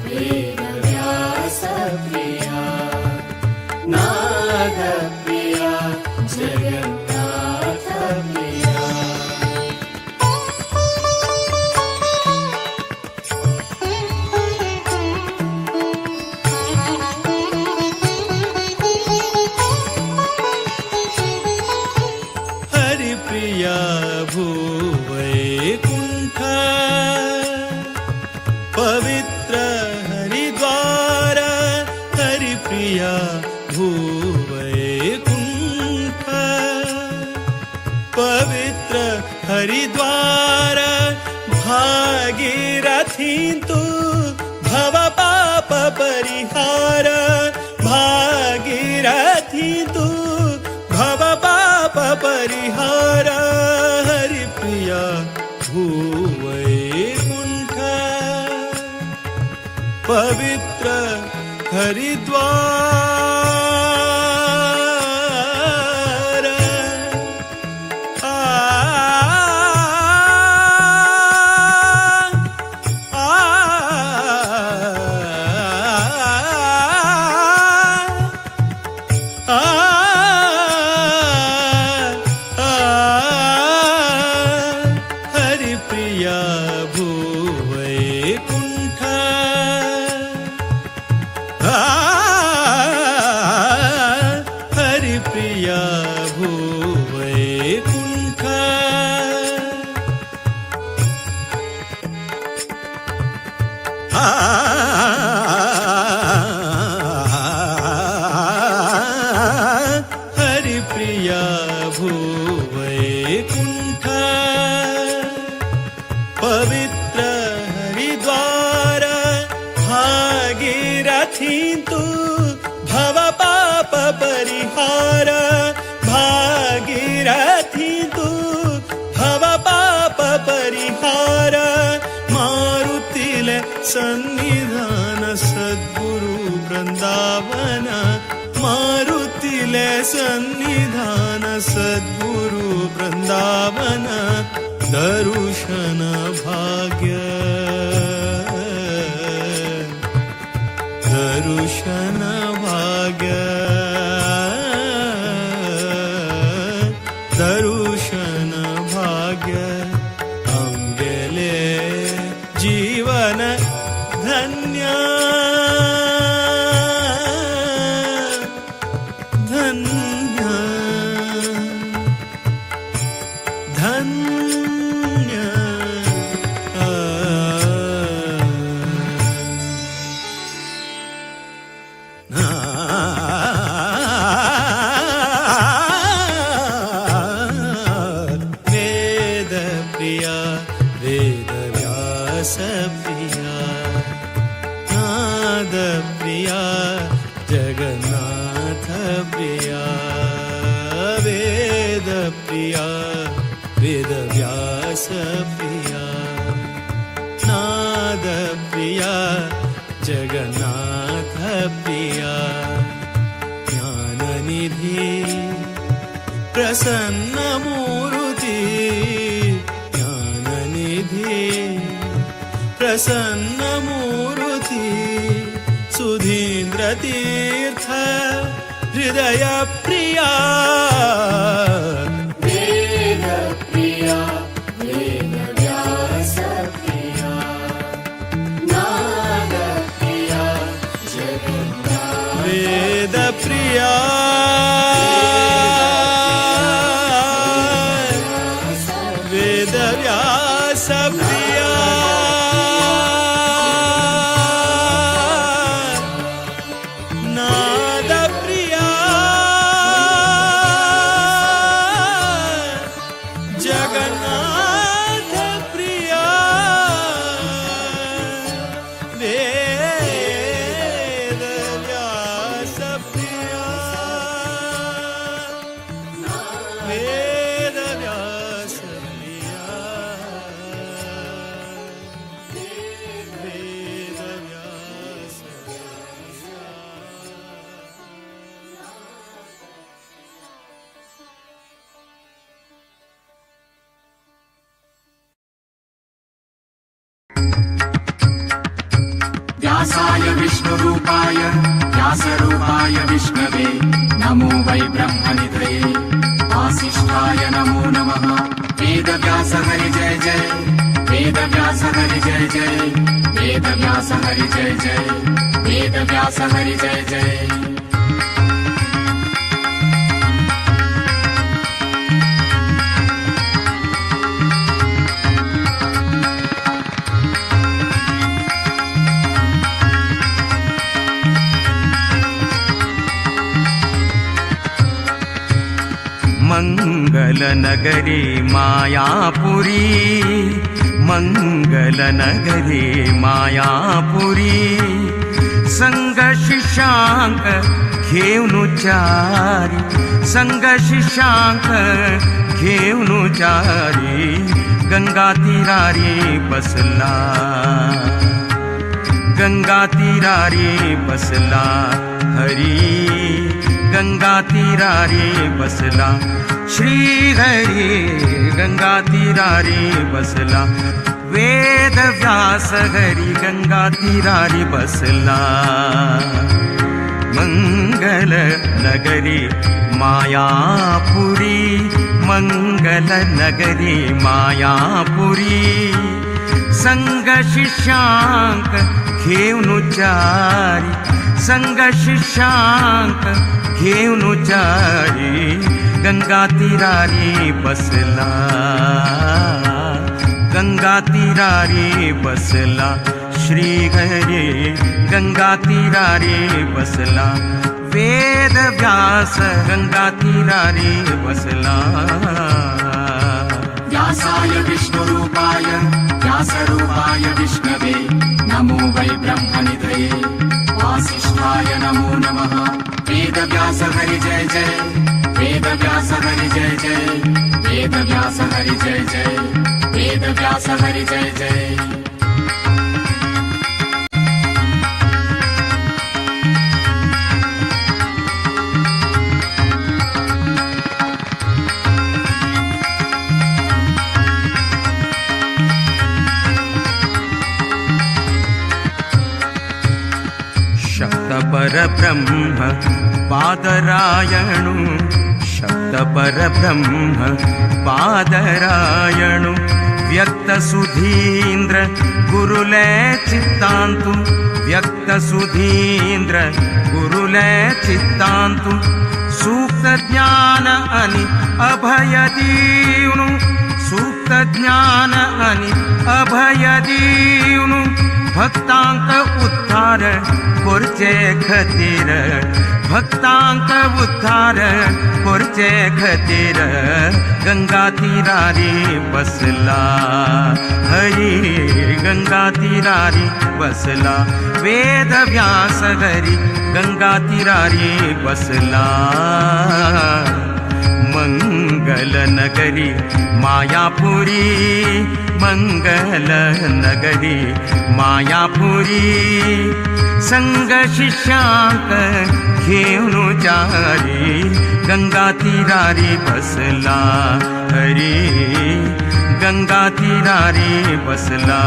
वेदव्यास प्रिया नाद प्रिया जगन्नाथ प्रिया हरि प्रिया भूवैकुण्ठ पवित्र हरिद्वार हरिप्रिया भूवैकुण्ठ पवित्र हरिद्वार भागीरथी तु भव पाप परिहार भागीरथी तु भव पाप परिहार हरिप्रिया भूवैकुण्ठ पवित्र हरिद्वार हरिप्रिया भूवैकुण्ठ हरिप्रिया भूवैकुण्ठ पवित्र हरिद्वार भागीरथी तु भव पाप परिहार भागीरथी तु भव पाप परिहार मारुतिले सन्निधान सद्गुरु वृंदावन मारुतिले सन्निधान सद्गुरु वृंदावन दर्शन भाग्य दर्शन भाग्य दर्शन भाग्य अंगेले जीवन धन्य धन्य धन्य वेद प्रिया वेद व्यास प्रिया नाद प्रिया जगन्नाथ प्रिया वेद प्रिया वेद व्यास प्रिया नाद प्रिया जगन्नाथ प्रिया ज्ञाननिधि प्रसन्न मूर्ति ज्ञाननिधि प्रसन्न मूर्ति सुधीन्द्र तीर्थ हृदय प्रिया वेद प्रिया वेद व्यास प्रिया नाद प्रिया जगन्नाथ वेद प्रिया वेद व्यास प्रिया नाद प्रिया जगन्नाथ प्रिया वेद व्यास प्रिया वेद व्यास प्रिया वेद व्यास व्यासाय विष्णुरूपाय व्यासरूपाय विष्णवे नमो वै ब्रह्मनिधये वासिष्ठाय नमो नमः वेदव्यास हरि जय जय वेदव्यास हरि जय जय वेदव्यास हरि जय जय वेदव्यास हरि जय जय मङ्गलनगरे मायापुरी मङ्गलनगरे मायापुरी संगशिशांक घेऊनुचारी संगशिशांक घेऊनुचारी गंगा तीरारी बसला गंगा तीरारी बसला हरी गंगा तीरारी बसला श्री हरी गंगा तीरारी बसला वेद व्यास हरी गंगा तीरारी बसला मंगल नगरी मायापुरी मंगल नगरी मायापुरी संग शिष्यांक घेऊनुचारी संग शिष्यांक घेऊनुचारी गंगा तीरारी बसला गंगा तीरारी बसला श्रीहरी गंगा तीरारी बसला वेद व्यास गंगा तीरारी बसला व्यासाय विष्णुरूपाय व्यासरूपाय विष्णवे नमो वै ब्रह्मनिधये वासिष्ठाय नमो नमः वेदव्यास हरि जय जय वेदव्यास हरि जय जय वेदव्यास हरि जय जय वेदव्यास हरि जय जय शब्द परब्रह्म पादरायणु शब्द परब्रह्म पादरायणु व्यक्त सुधींद्र गुरुले चित्तांतु व्यक्त सुधींद्र गुरुले चित्तांतु सूक्त ज्ञान अनि अभय दीवनु सूक्त ज्ञान अनि अभय दीवनु भक्तांक उद्धार कोरचे खतीर भक्तांक उद्धार कोरचे खतीर गंगा तीरारी बसला हरी गंगा तीरारी बसला वेद व्यास हरी गंगा तीरारी बसला मंगल नगरी मायापुरी मंगल नगरी मायापुरी संग शिष्यांक घेऊन जारी गंगा तीरारी बसला हरी गंगा तीरारी बसला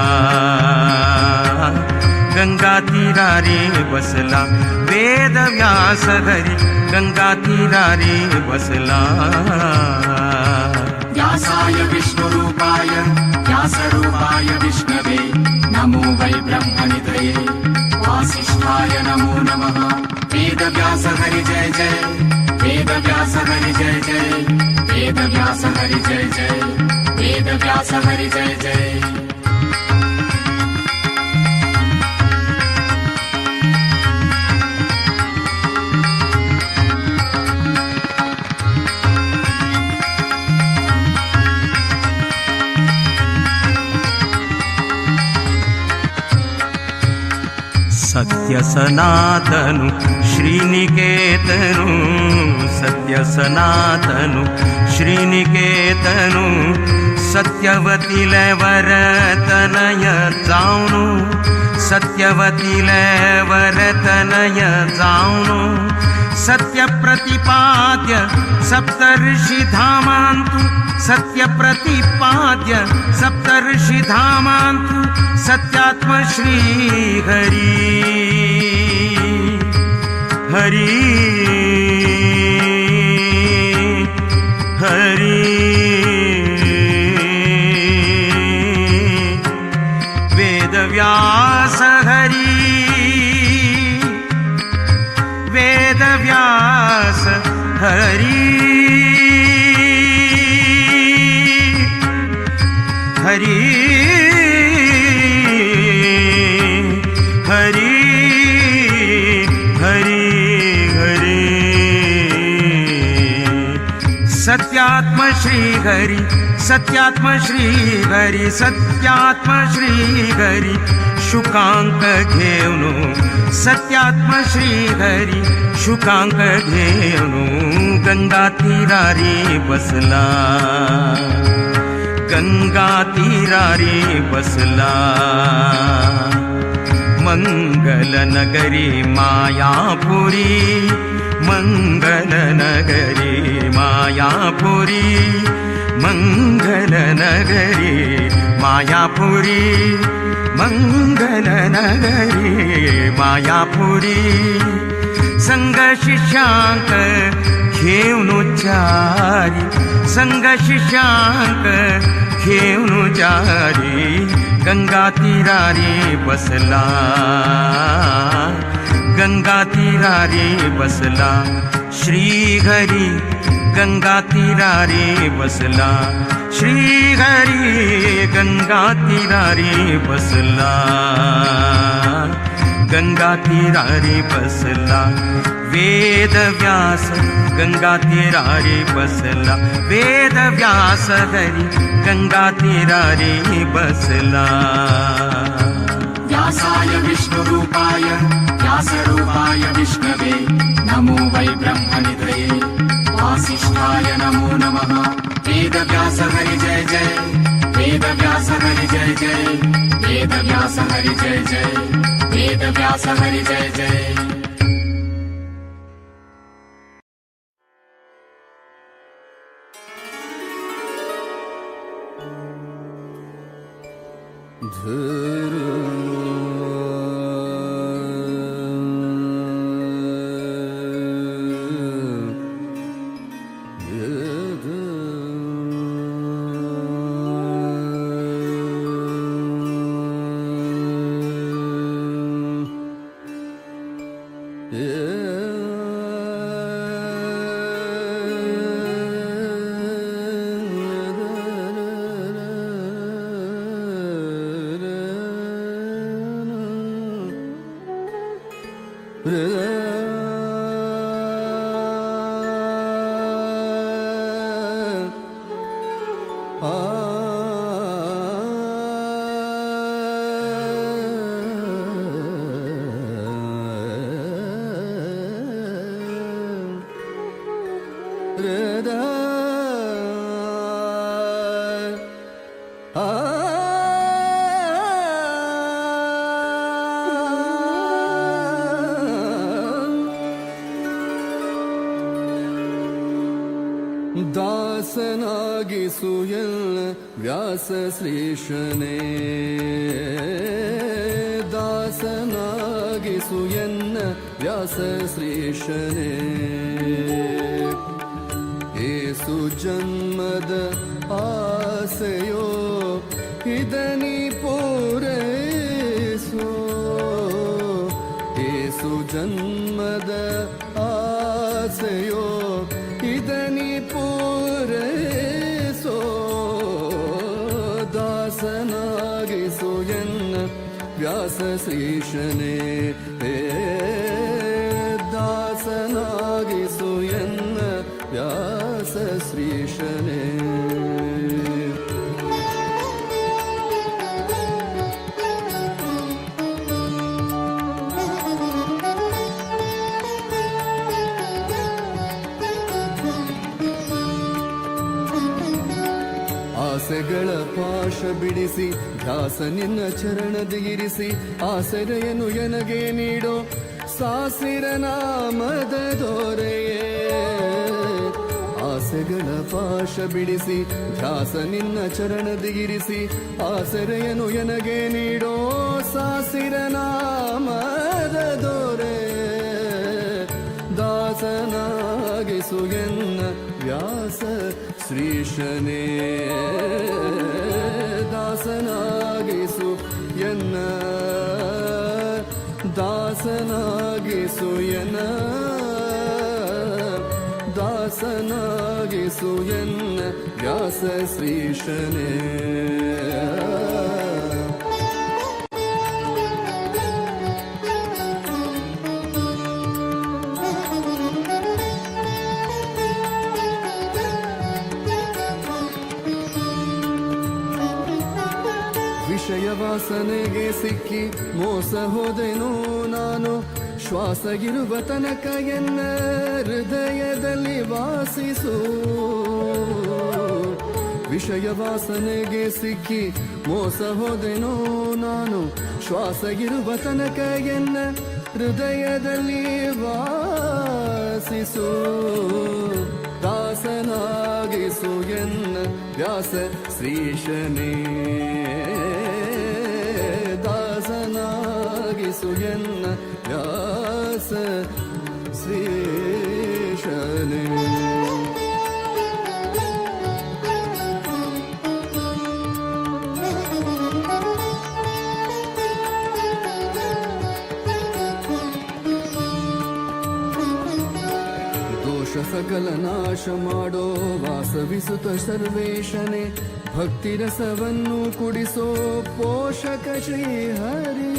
गंगा तीरारी बसला वेद व्यास हरी गंगा तीरारी बसला व्यासाय विष्णुरूपाय व्यासरूपाय विष्णवे नमो वै ब्रह्मनिधये वासिष्ठाय नमो नमः वेदव्यास हरि जय जय वेदव्यास हरि जय जय वेदव्यास हरि जय जय वेदव्यास हरि जय जय सत्य सनातनु श्रीनिकेतनु सत्य सनातनु श्रीनिकेतनु सत्यवतीले वरतनय जाऊनु सत्यवतीले वरतनय जाऊनु सत्य प्रतिपाद्य सप्तर्षि धामांतु सत्य प्रतिपाद्य सप्तर्षि धामांतु सत्यात्म श्री हरी हरी हरी वेद व्यास हरी वेद व्यास हरी हरी हरी हरी हरी सत्यात्म श्री हरि सत्यात्म श्री हरि सत्यात्म श्री हरि शुकांक घेऊनु सत्यात्म श्री हरि शुकांक घेऊनु गंगा तीरारी बसला गंगा तीरारी बसला मंगल नगरी मायापुरी मंगल नगरी मायापुरी मंगल नगरी मायापुरी मंगल नगरी मायापुरी संग शिष्यांक घेऊन चारी संग शिष्यांक घेऊन जारी गंगा तीरारी बसला गंगा तीरारी बसला श्री हरी गंगा तीरारी बसला श्री हरी गंगा तीरारी बसला गंगा तीरारे बसला वेद व्यास गंगा तीरारे बसला वेद व्यास हरी गंगा तीरारे बसला व्यासाय विष्णुरूपाय व्यासरूपाय विष्णवे नमो वै ब्रह्मनिधये वासिष्ठाय नमो नमः वेदव्यास हरि जय जय वेदव्यास हरि जय जय वेदव्यास हरि जय जय वेदव्यास हरि जय जय ದಾಸನಾಗಿಸುಯಲ್ಲ ವ್ಯಾಸ ಶ್ರೀಶನೇ ದಾಸನಾಗಿಸುಯನ್ನ ವ್ಯಾಸ ಶ್ರೀಶನೇ ಏಸು ಜನ್ಮದ ಆಸೆಯೋ ಇದನಿ ಪೂರೈಸೋ ಏಸು ಜನ್ಮದ ಆಸೆಯೋ ಇದನಿ ಪೂರೈಸೋ ದಾಸನಾಗಿಸು ಎನ್ನ ವ್ಯಾಸ ಶ್ರೀಶನೇ ದಾಸನಾಗಿಸು ಎನ್ನ ವ್ಯಾಸ ಶ್ರೀಶನೇ ಆಸೆಗಳ ಪಾಶ ಬಿಡಿಸಿ ದಾಸ ನಿನ್ನ ಚರಣದಿರಿಸಿ ಆಸರೆಯನ್ನು ಎನಗೆ ನೀಡೋ ಸಾಸಿರ ನಾಮದ ದೊರೆಯೇ ಆಸೆಗಳ ಪಾಶ ಬಿಡಿಸಿ ದಾಸ ನಿನ್ನ ಚರಣದಿರಿಸಿ ಆಸರೆಯನ್ನು ಎನಗೆ ನೀಡೋ ಸಾಸಿರ ನಾಮದ ದೊರೆ ದಾಸನಾಗಿಸು ಎನ್ನ ವ್ಯಾಸ ಶ್ರೀಶನೇ ದಾಸನಾಗಿಸು ಎನ್ನ ದಾಸನಾಗಿಸು ಎನ್ನ ದಾಸನಾಗಿಸು ಎನ್ನ ವ್ಯಾಸ ಶ್ರೀಶನೇ ವಿಷಯ ವಾಸನೆಗೆ ಸಿಕ್ಕಿ ಮೋಸ ಹೋದೆನೋ ನಾನು ಶ್ವಾಸಗಿರುವ ತನಕ ಎನ್ನ ಹೃದಯದಲ್ಲಿ ವಾಸಿಸು ವಿಷಯ ವಾಸನೆಗೆ ಸಿಕ್ಕಿ ಮೋಸ ಹೋದೆನೋ ನಾನು ಶ್ವಾಸಗಿರುವ ತನಕ ಎನ್ನ ಹೃದಯದಲ್ಲಿ ವಾಸಿಸು ದಾಸನಾಗಿಸು ಎನ್ನ ವ್ಯಾಸ ಶ್ರೀಶನೇ ದಾಸನಾಗಿಸು ಎನ್ನ ವ್ಯಾಸ ಶ್ರೀಶನೇ ಸಕಲ ನಾಶ ಮಾಡೋ ವಾಸವಿಸುತ್ತ ಸರ್ವೇಶನೇ ಭಕ್ತಿ ರಸವನ್ನು ಕುಡಿಸೋ ಪೋಷಕ ಶ್ರೀ ಹರಿ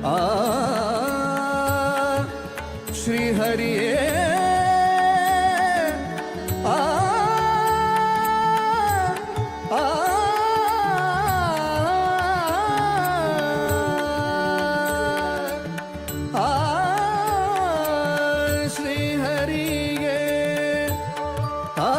आ श्री हरिये आ आ आ श्री हरिये आ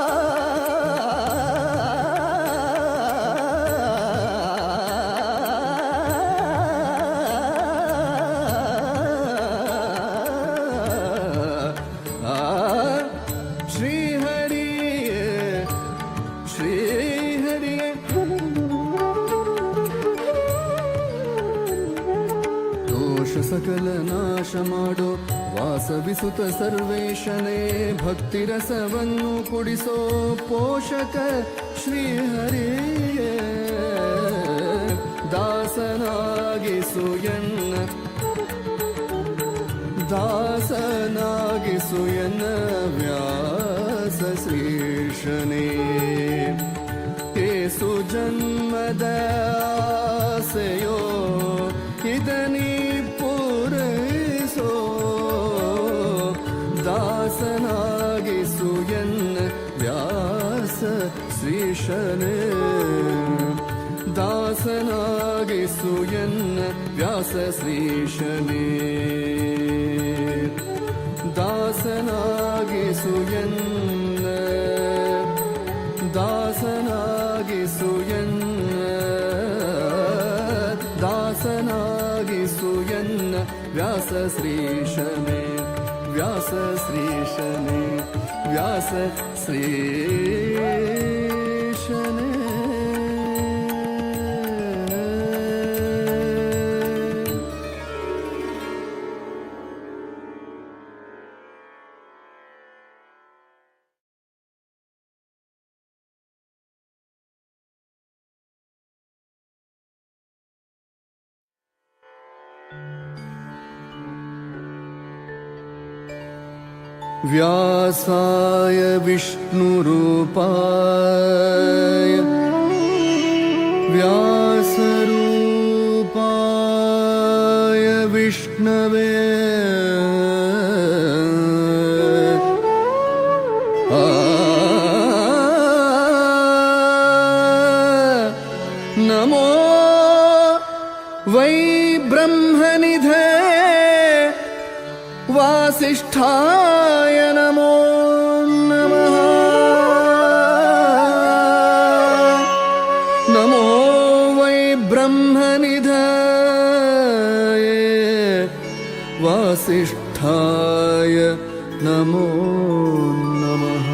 श्री हरिये श्री हरिये दोष सकल ನಾಶ ಮಾಡೋ ವಾಸವಿಸುತ್ತ ಸರ್ವೇಶನೇ ಭಕ್ತಿರಸವನ್ನು ಕುಡಿಸೋ ಪೋಷಕ ಶ್ರೀ ಹರಿಯೇ ದಾಸನಾಗಿಸು ಎನ್ನ ದಾಸನಾಗಿಸು ಎನ್ನ ವ್ಯಾಸ ಶ್ರೀಶನೇ ಏಸು ಜನ್ಮದ ಆಸೆಯೋ ಇದನಿ ಪೂರೈಸೋ ದಾಸನಾಗಿಸು ಎನ್ನ ವ್ಯಾಸ ಶ್ರೀಶನೇ ದಾಸನಾಗಿಸು ಎನ್ನ ವ್ಯಾಸ ಶ್ರೀಶನೇ ದಾಸನಾಗಿಸು ಎನ್ನ ದಾಸನಾಗಿಸು ಎನ್ನ ದಾಸನಾಗಿಸು ಎನ್ನ ವ್ಯಾಸ ಶ್ರೀಶನೇ ವ್ಯಾಸ ಶ್ರೀಶನೇ ವ್ಯಾಸ ಶ್ರೀಶನೇ व्यासाय विष्णुरूपाय व्यासरूपाय विष्णवे नमो वै ब्रह्मनिधे वासिष्ठाय नमो नमः नमो वै ब्रह्मनिधये वासिष्ठाय नमो नमः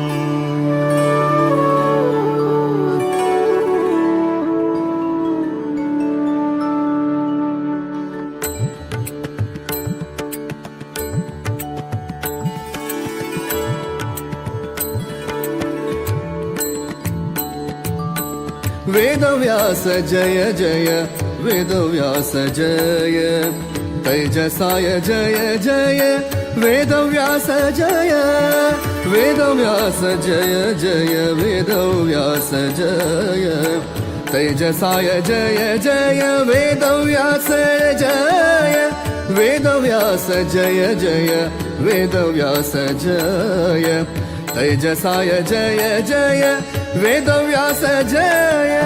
वेदव्यास जय जय वेदव्यास जय तेजसाय जय जय वेदव्यास जय वेदव्यास जय जय वेदव्यास जय तेजसाय जय जय वेदव्यास जय वेदव्यास जय जय वेदव्यास जय तेजसाय जय जय वेदव्यास जय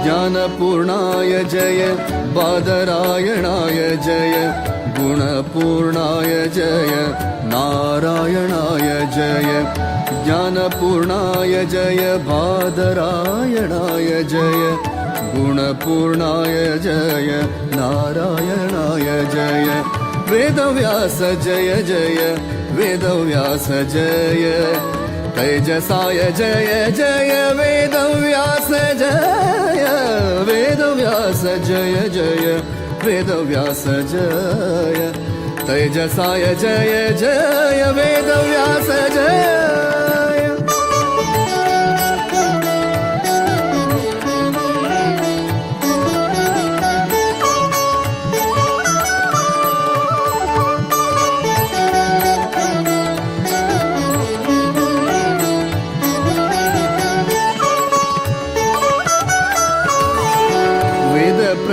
ज्ञानपूर्णाय जय बादरायणाय जय गुणपूर्णाय जय नारायणाय जय ज्ञानपूर्णाय जय बादरायणाय जय गुणपूर्णाय जय नारायणाय जय वेदव्यास जय जय वेदव्यास जय तेजसाय जय जय वेदव्यास जय वेदव्यास जय जय वेदव्यास जय तेजसाय जय जय वेदव्यास जय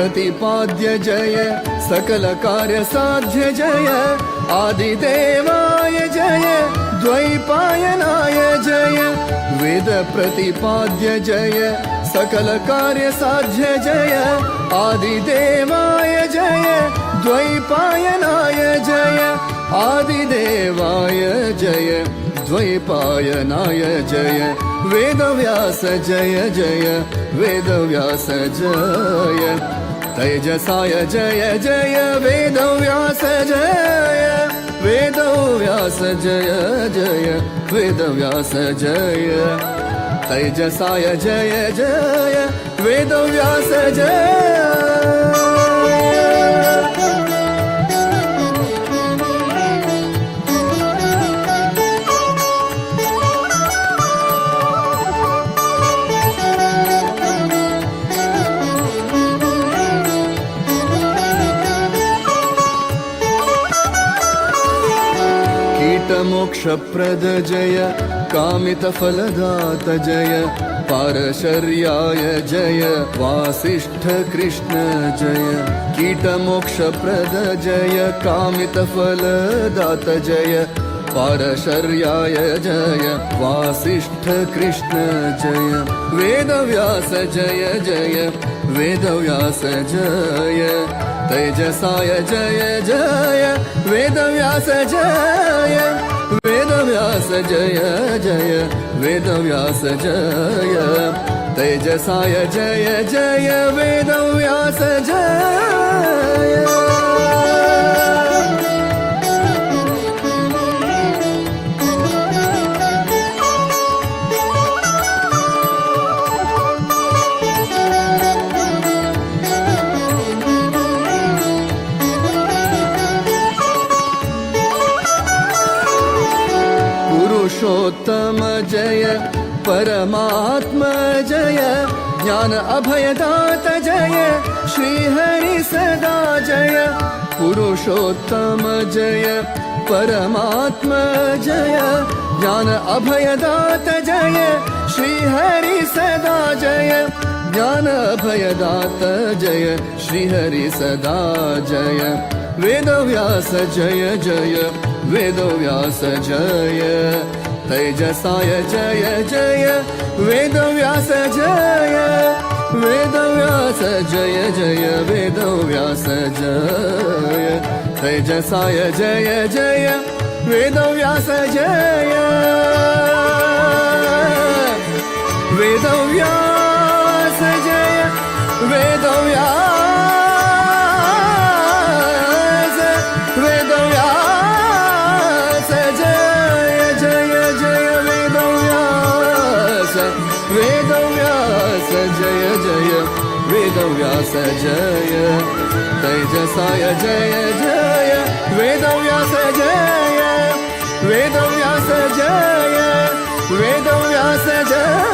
प्रतिपाद्य जय सकल कार्य साध्य जय आदिदेवाय जय द्वैपायनाय जय वेद प्रतिपाद्य जय सकल कार्य साध्य जय आदिदेवाय जय द्वैपायनाय जय आदिदेवाय जय द्वैपायनाय जय वेदव्यास जय जय वेदव्यास जय तेजसाय जय जय वेदव्यास जय वेदव्यास जय जय वेदव्यास जय तेजसाय जय जय वेदव्यास जय मोक्षप्रद जय कामितफलदात जय पारशर्याय जय वासिष्ठ कृष्ण जय कीटमोक्षप्रद जय कामितफलदात जय पारशर्याय जय वासिष्ठ कृष्ण जय वेदव्यास जय जय वेदव्यास जय तेजसाय जय जय वेदव्यास जय वेदव्यास जय जय वेदव्यास जय तेजसाय जय जय वेदव्यास जय पुरुषोत्तम जय परमात्मा जय ज्ञान अभयदात जय श्रीहरि सदा जय पुरुषोत्तम जय परमात्मा जय ज्ञान अभयदात जय श्रीहरि सदा जय ज्ञान अभयदात जय श्रीहरि सदा जय वेदव्यास जय जय वेदव्यास जय तेजसाय जय जय वेदव्यास जय वेदव्यास जय जय वेदव्यास जय तेजसाय जय जय वेदव्यास जय वेदव्यास जय वेदव्यास वेदव्यास जय जय जय वेदव्यास वेदव्यास जय जय वेदव्यास जय तेजसाय जय जय वेदव्यास जय वेदव्यास जय वेदव्यास जय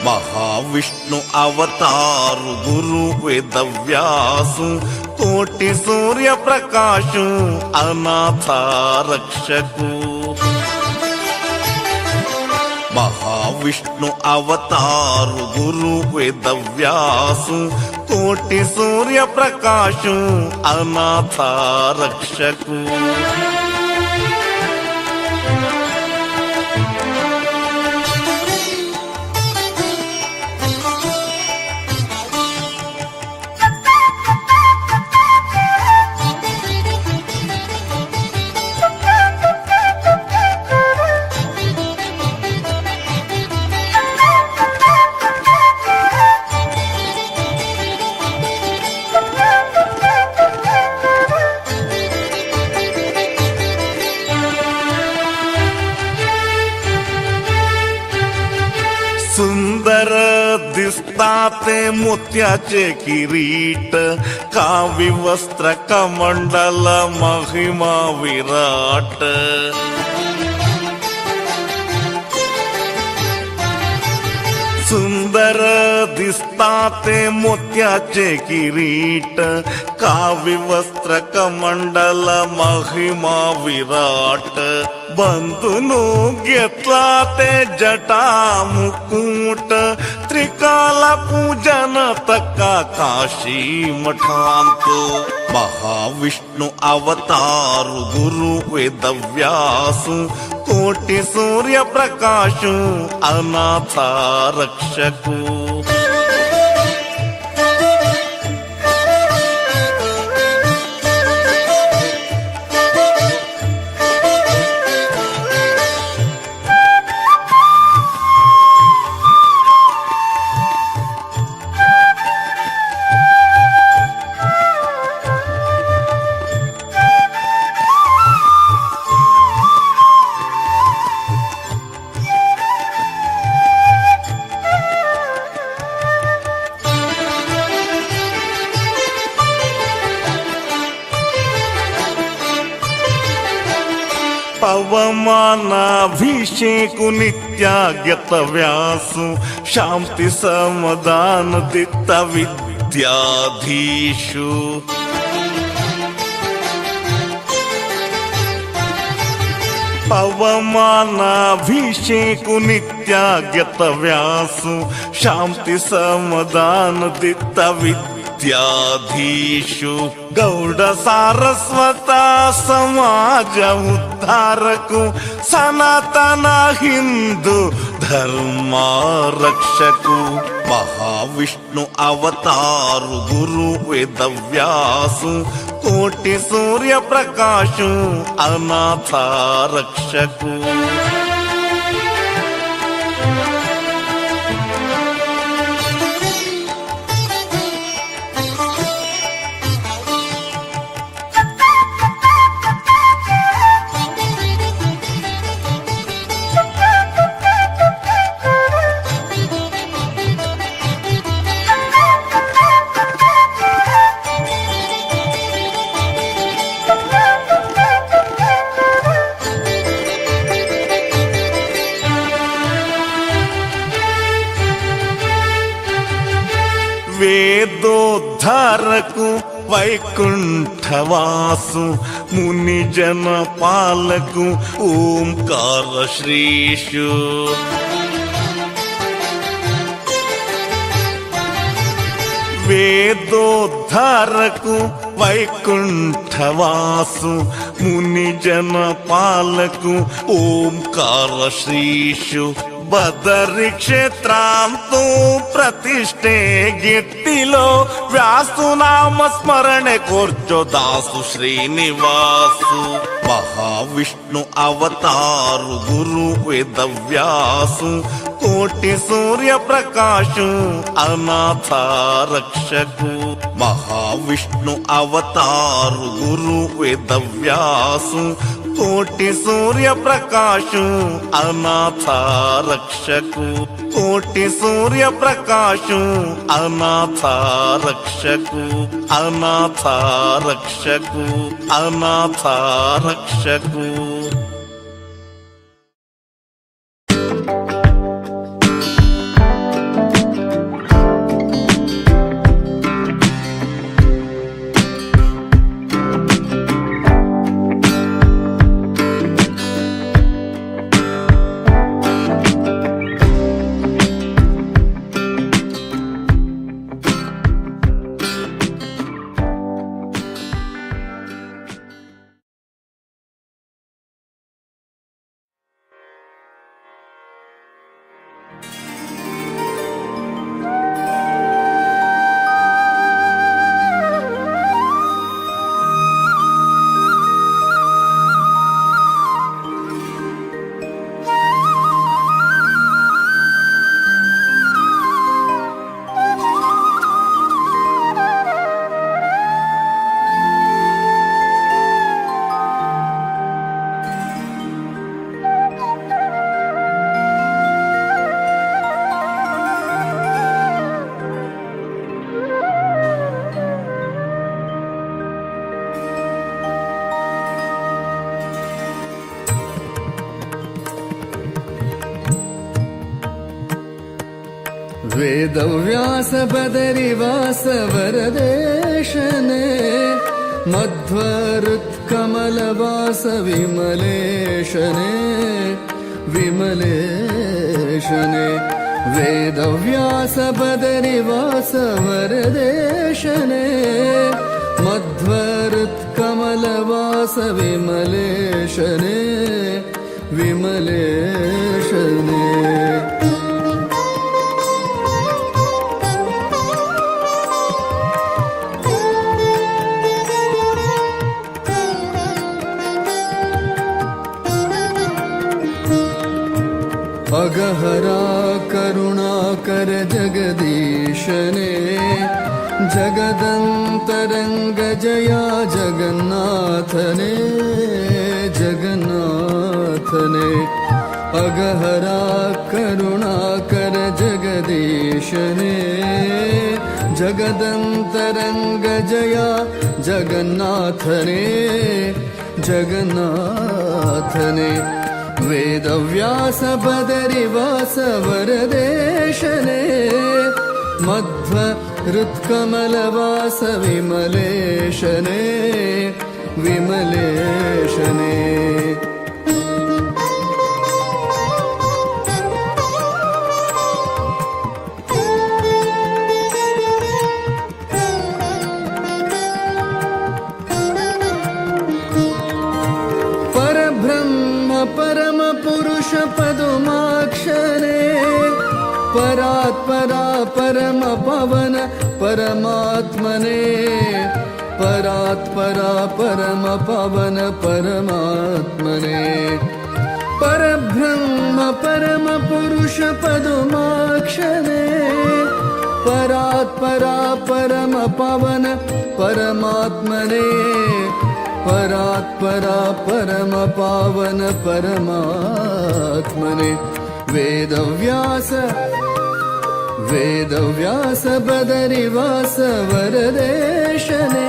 महाविष्णु अवतारु गुरु वेदव्यासु कोटि सूर्य प्रकाशु अनाथ रक्षकु महाविष्णु अवतारु गुरु वेदव्यासु कोटि सूर्य प्रकाशु अनाथ रक्षकु दिसताते मोत्याचे किरीट, कावी वस्त्र कमंडल महिमा विराट. सुंदर दिसताते मोत्याचे किरीट, कावी वस्त्र कमंडल महिमा विराट. बंधुनु घेतला ते जटा मुकुट, त्रिकाल पूजन तका काशी मठांत. महाविष्णु अवतार गुरु वेदव्यासु, कोटि सूर्य प्रकाशु अनाथ रक्षकु. पवमानाभिषेकु नित्यागत व्यासु, शांति समाधान दित्त विद्याधीशु. पवमानाभिषेकु नित्यागत व्यासु, शांति समाधान दित्त विद्याधीशु. गौड सारस्वत समाज उद्धारकु, सनातन हिंदू धर्म रक्षकु. महाविष्णु अवतार गुरु वेदव्यासु, कोटि सूर्य प्रकाशु अनाथ रक्षकु. वेदोद्धारकु वैकुंठवासु, मुनिजन पालकु ओंकार श्रीषु. वेदोद्धारकु वैकुंठवासु, मुनिजन पालकु ओंकार श्रीषु. बदरी क्षेत्रांतु प्रतिष्ठे गिट्टिलो, व्यासु नाम स्मरणे कोर्चो दासु श्रीनिवासु. महाविष्णु अवतार गुरु वेदव्यासु, कोटि सूर्य प्रकाशु अनाथ रक्षकु. महाविष्णु अवतार गुरु वेदव्यासु, कोटि सूर्य प्रकाशु अनाथ रक्षकु. कोटि सूर्य प्रकाशु अनाथ रक्षकु. अनाथ रक्षकु. अनाथ रक्षकु. ವೇದವ್ಯಾಸ ಬದರಿವಾಸ ವರದೇಶನೆ ಮಧ್ವರುತ್ಕಮಲವಾಸ ವಿಮಲೇಶನೆ ವಿಮಲೇಶನೆ ವೇದವ್ಯಾಸ ಬದರಿವಾಸ ವರದೇಶನೆ ಮಧ್ವರುತ್ಕಮಲವಾಸ ವಿಮಲೇಶನೆ ವಿಮಲೇಶನೆ अगहरा करुणाकर जगदीशने जगदन्तरङ्ग जया जगन्नाथने जगन्नाथने अगहरा करुणाकर जगदीशने जगदन्तरङ्ग जया जगन्नाथने जगन्नाथने वेदव्यास बदरिवास वरदेशने मध्व हृत्कमलवास विमलेशने विमलेशने परम पुरुष पदुमाक्षरे परात्परा परम पवन परमात्मने परात्परा परम पवन परमात्मने परब्रह्म परम पुरुष पदुमाक्षरे परात्परा परम पवन परमात्मने परात्परा परम पावन परमात्मने वेदव्यास बदरिवास वरदेशने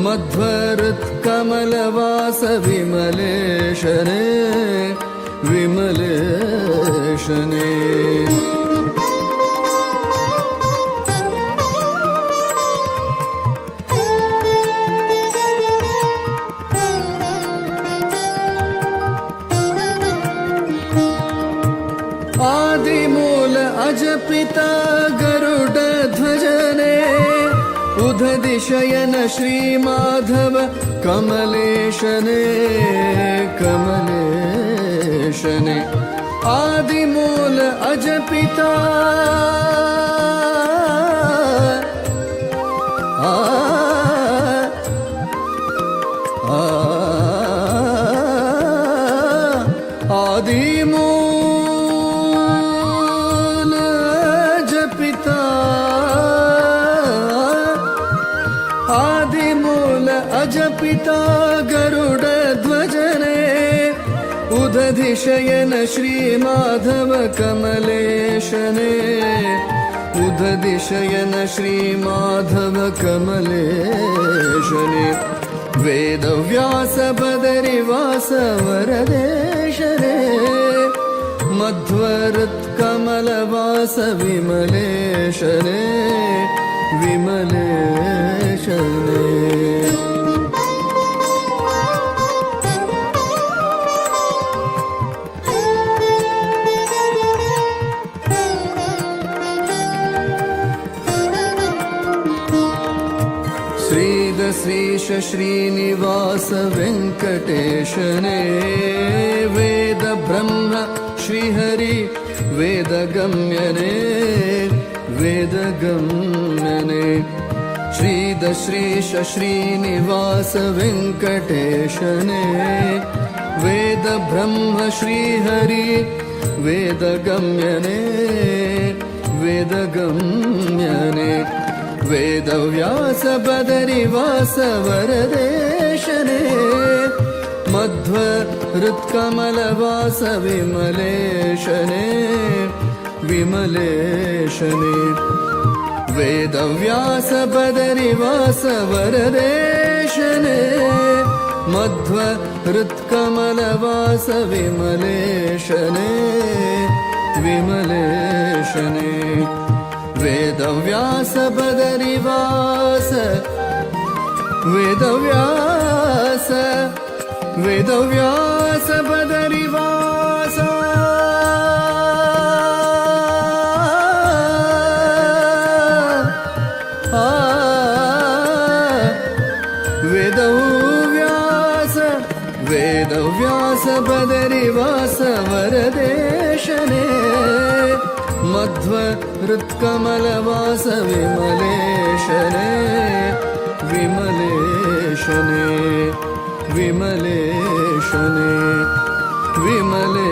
मध्वरुत्कमलवास विमलेशने विमलेशने आदिमूल अजपिता गरुड ध्वजने उदधिशयन श्रीमाधव कमलेशने कमलेशने आदिमूल अजपिता आदिमूल आदिमूल अजपिता गरुड ध्वजने उदधिशयन श्रीमाधव कमलेशने उदधिशयन श्रीमाधव कमलेशने वेदव्यास बदरिवास वरदेशने मध्वरुत्कमलवास विमलेशने विमलेशने श्रीश श्रीनिवास वेङ्कटेशने वेद ब्रह्म श्रीहरि वेदगम्यने वेदगम्यने श्रीश श्रीनिवास वेङ्कटेशने वेद ब्रह्म श्रीहरि वेदगम्यने वेदगम्यने वेदव्यास बदरिवास वरदेशने मध्वरुत्कमलवास विमलेशने विमलेशने वेदव्यास बदरिवास वरदेशने मध्वरुत्कमलवास विमलेशने विमलेशने वेदव्यास बदरिवास वेदव्यास वेदव्यास बदरिवास वेदव्यास वेदव्यास बदरिवास वरदेशने मध्व हृत्कमलवास विमलेशने विमलेशने विमलेशने विमलेशने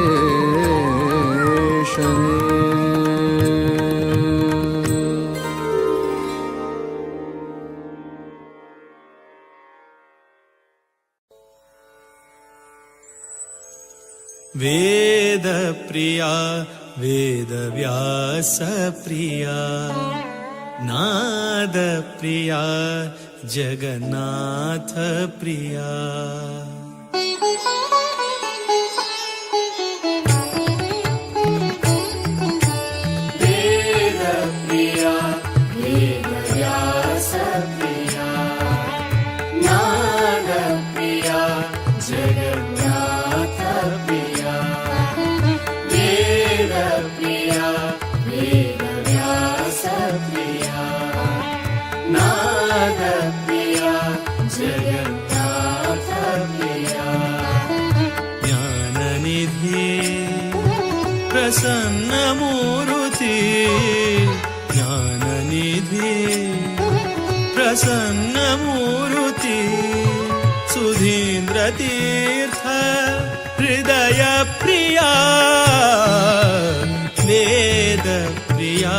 वेद प्रिया वेदव्यास प्रिया नाद प्रिया जगन्नाथ प्रिया वेद प्रिया वेदव्यास प्रिया नाद प्रिया जगन्नाथ प्रिया वेद प्रिया वेदव्यास प्रिया नाद प्रिया जगन्नाथ प्रिया ज्ञाननिधि प्रसन्नमूर्ति ज्ञाननिधि प्रसन्नमूर्ति सुधीन्द्रतीर्थ हृदय प्रिया वेद प्रिया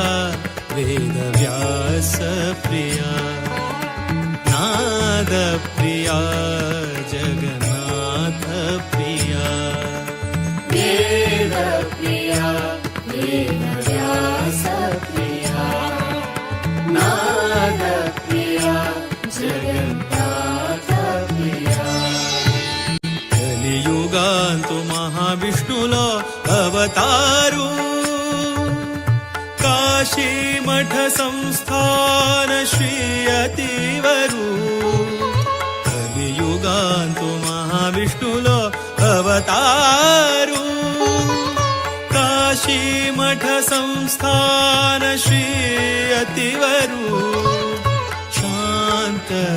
वेदव्यास प्रिया नाद प्रिया जगन्नाथ प्रिया वेद प्रिया वेदव्यास प्रिया नाद प्रिया जगन्नाथ प्रिया కలియుగాంతు మహావిష్ణులో అవతారు కాశీమఠ సంస్థాన శ్రీ అతివరు కలియుగాంతు మహావిష్ణులో అవతారు కాశీమఠ సంస్థాన శ్రీ అతివరు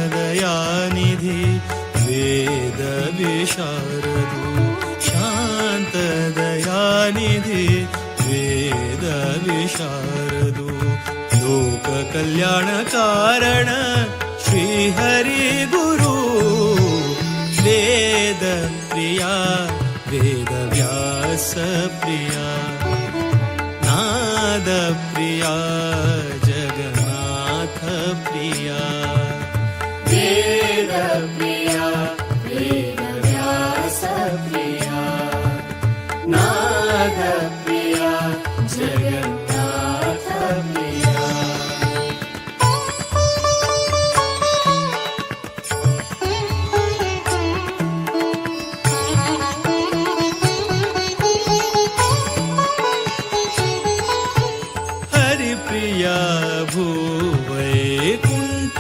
శాంతదయానిధి वेद विशारदु शान्तदयानिधि वेद विशारदु लोक कल्याण कारण श्री हरि गुरु वेद प्रिया वेदव्यास प्रिया नाद प्रिया जगन्नाथ प्रिया वेद प्रिया वेदव्यास प्रिया नाद प्रिया जगन्नाथ प्रिया हरि प्रिया भूवैकुण्ठ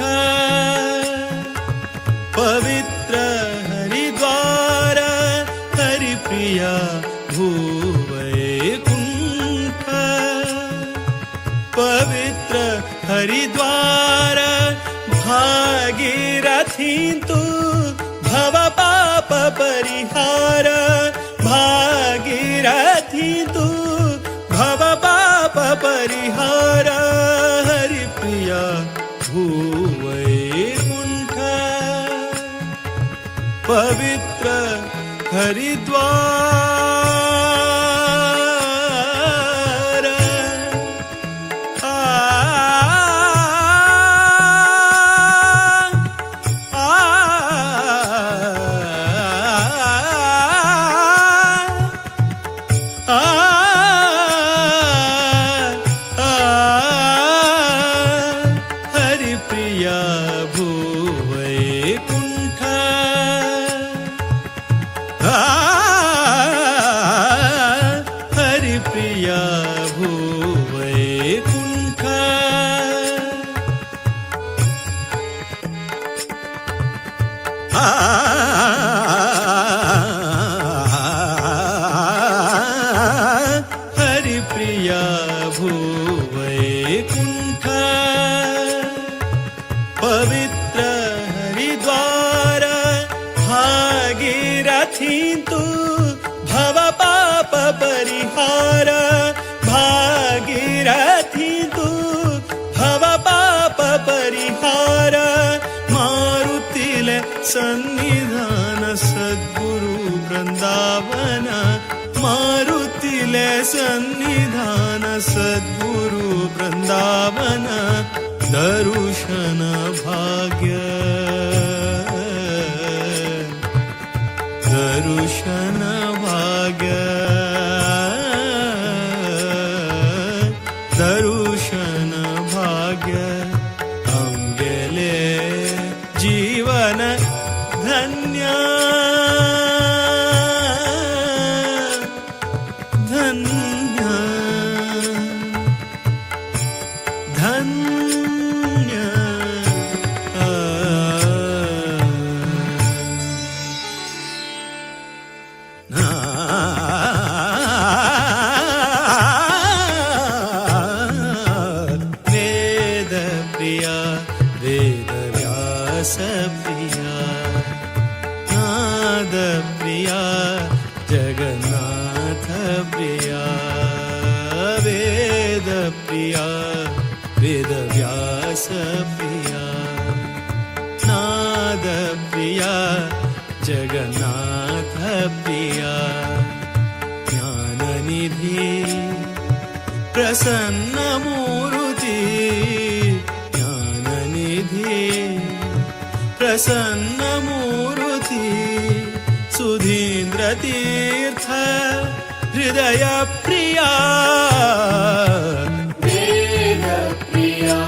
पवित्र हरिद्वार हरिप्रिया भूवैकुण्ठ पवित्र हरिद्वार भागीरथी तु भव पाप परिहार भागीरथी तु भव पाप परिहार हरिप्रिया भूवैकुण्ठ पवित्र हरिद्वार हरिप्रिया भूवैकुण्ठ हरिप्रिया भूवैकुण्ठ पवित्र हरिद्वार भागीरथी तु भव पाप परिहार भागीरथी तु भव पाप परिहार मारुतिले सन्निधान सद्गुरु वृंदावन मारुतिले सन्निधान सद्गुरु वृंदावन दर्शन भाग्य दर्शन भाग्य दर्शन भाग्य अंगेले जीवन धन्य धन्य धन्य वेद प्रिया वेद व्यास प्रिया नाद प्रिया जगन्नाथ प्रिया वेद प्रिया वेद व्यास प्रिया नाद प्रिया जगन्नाथ प्रिया ज्ञाननिधि प्रसन्न मूर्ति ज्ञाननिधि प्रसन्न मूर्ति सुधीन्द्र तीर्थ हृदय प्रिया वेद प्रिया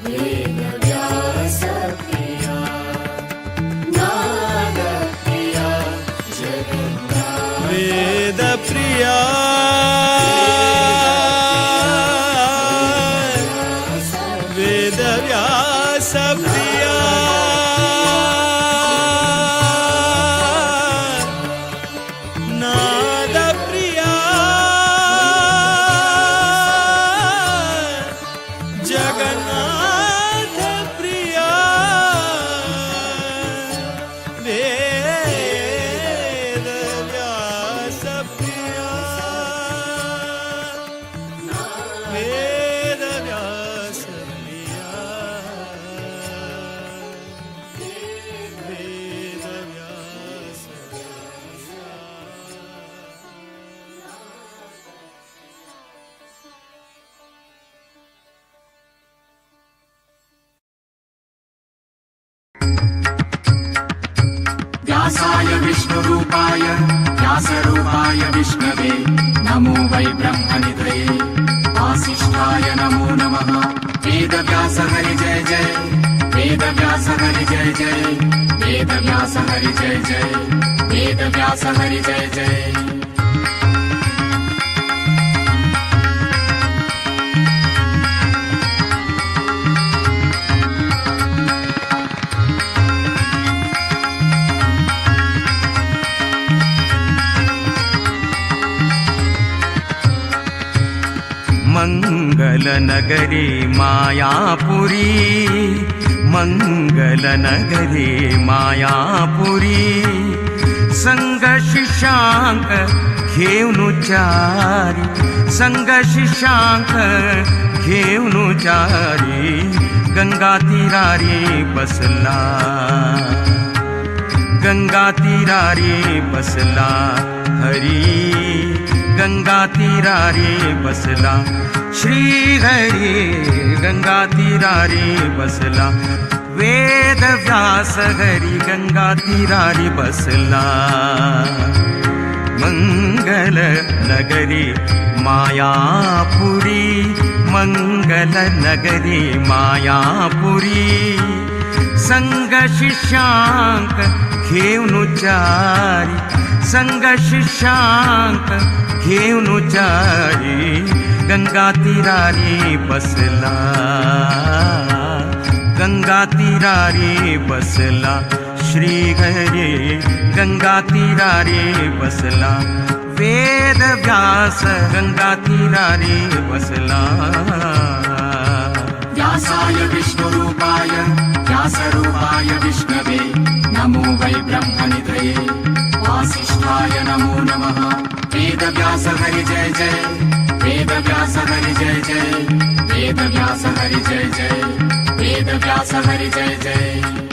वेद व्यास प्रिया नाद प्रिया जगन्नाथ वेद प्रिया वेद व्यास प्रिया नाद प्रिया जगन्नाथ प्रिया वेद व्यास प्रिया वेद व्यास प्रिया वेद व्यास व्यासाय विष्णुरूपाय व्यासरूपाय विष्णवे नमो वै ब्रह्मनिधये वासिष्ठाय नमो नमः वेदव्यास हरि जय जय वेदव्यास हरि जय जय वेदव्यास हरि जय जय वेदव्यास हरि जय जय मङ्गलनगरे मायापुरी मङ्गलनगरे मायापुरी संगशिशांक घेऊनुचारी संगशिशांक घेऊनुचारी गंगा तीरारी बसला गंगा तीरारी बसला हरी गंगा तीरारी बसला श्री हरी गंगा तीरारी बसला वेद व्यास हरी गंगा तीरारी बसला मंगल नगरी मायापुरी मंगल नगरी मायापुरी संग शिष्यांक घेऊनुचारी संग शिष्यांक घेऊनुचारी गंगा तीरारी बसला गंगा तीरारी बसला श्रीहरी गंगा तीरारी बसला वेद व्यास गंगा तीरारी बसला व्यासाय विष्णुरूपाय व्यासरूपाय विष्णवे नमो वै ब्रह्मनिधये वासिष्ठाय नमो नमः वेदव्यास हरि जय जय वेदव्यास हरि जय जय वेदव्यास हरि जय जय वेदव्यास हरि जय जय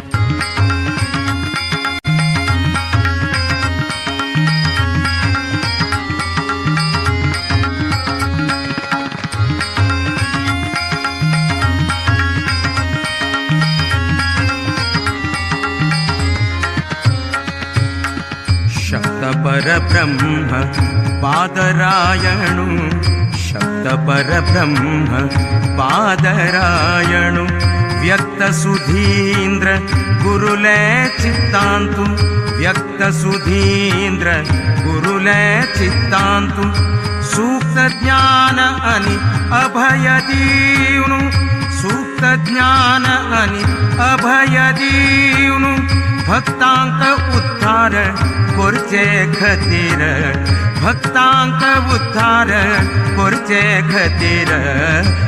शब्द परब्रह्म पादरायणु शब्द परब्रह्म पादरायणु व्यक्त सुधींद्र गुरुले चित्तांतु व्यक्त सुधींद्र गुरुले चित्तांतु सूक्त ज्ञान अनि अभय दीवनु सूक्त ज्ञान अनि अभय दीवनु भक्तांक उद्धार कोरचे खतीर भक्तांक उद्धार कोरचे खतीर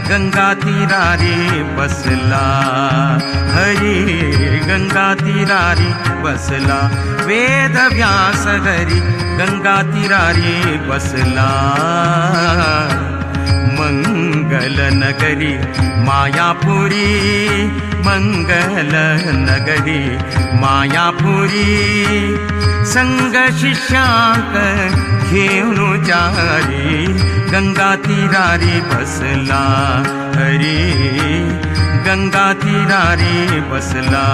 गंगा तीरारी बसला हरी गंगा तीरारी बसला वेद व्यास हरी गंगा तीरारी बसला मंगल नगरी मायापुरी मंगल नगरी मायापुरी संग शिष्यांक घेऊन चारी गंगा तीरारी बसला हरी गंगा तीरारी बसला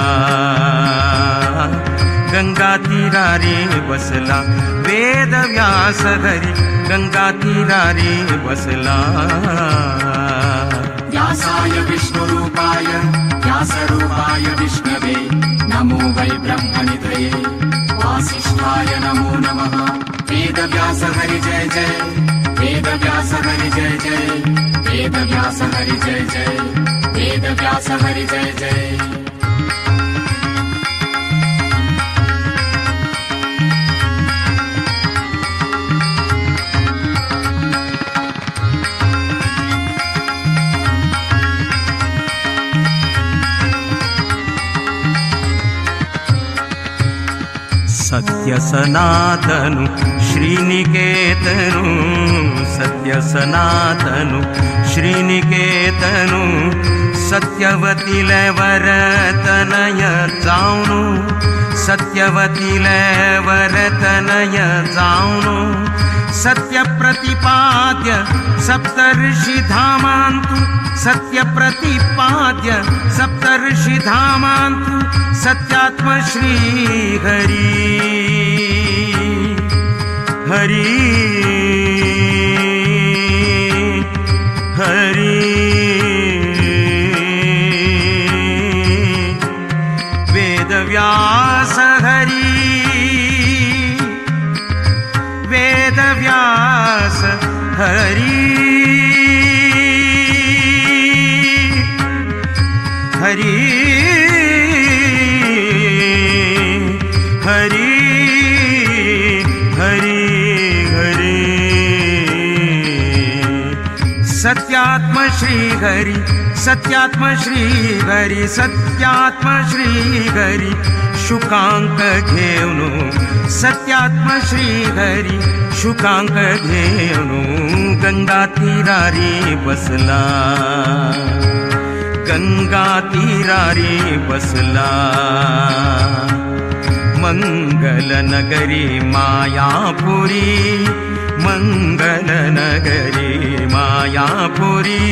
गंगा तीरारी बसला वेद व्यास हरी गंगा तीरारी बसला व्यासाय विष्णुरूपाय व्यासरूपाय विष्णवे नमो वै ब्रह्मनिधये वासिष्ठाय नमो नमः वेदव्यास हरि जय जय वेदव्यास हरि जय जय वेदव्यास हरि जय जय वेदव्यास हरि जय जय सत्य सनातनु श्रीनिकेतनु सत्य सनातनु श्रीनिकेतनु सत्यवतीले वरतनय जाऊनु सत्यवतीले वरतनय जाऊनु सत्य प्रतिपाद्य सप्तर्षि धामांतु सत्य प्रतिपाद्य सप्तर्षि धामांतु सत्यात्म श्री हरी हरी हरी वेदव्यास हरी वेदव्यास हरी हरी हरी हरी हरी सत्यात्म श्री हरि सत्यात्म श्री हरि सत्यात्म श्री हरि शुकांक घेऊनु सत्यात्म श्री हरि शुकांक घेऊनु गंगा तीरारी बसला गंगा तीरारी बसला मंगल नगरी मायापुरी मंगल नगरी मायापुरी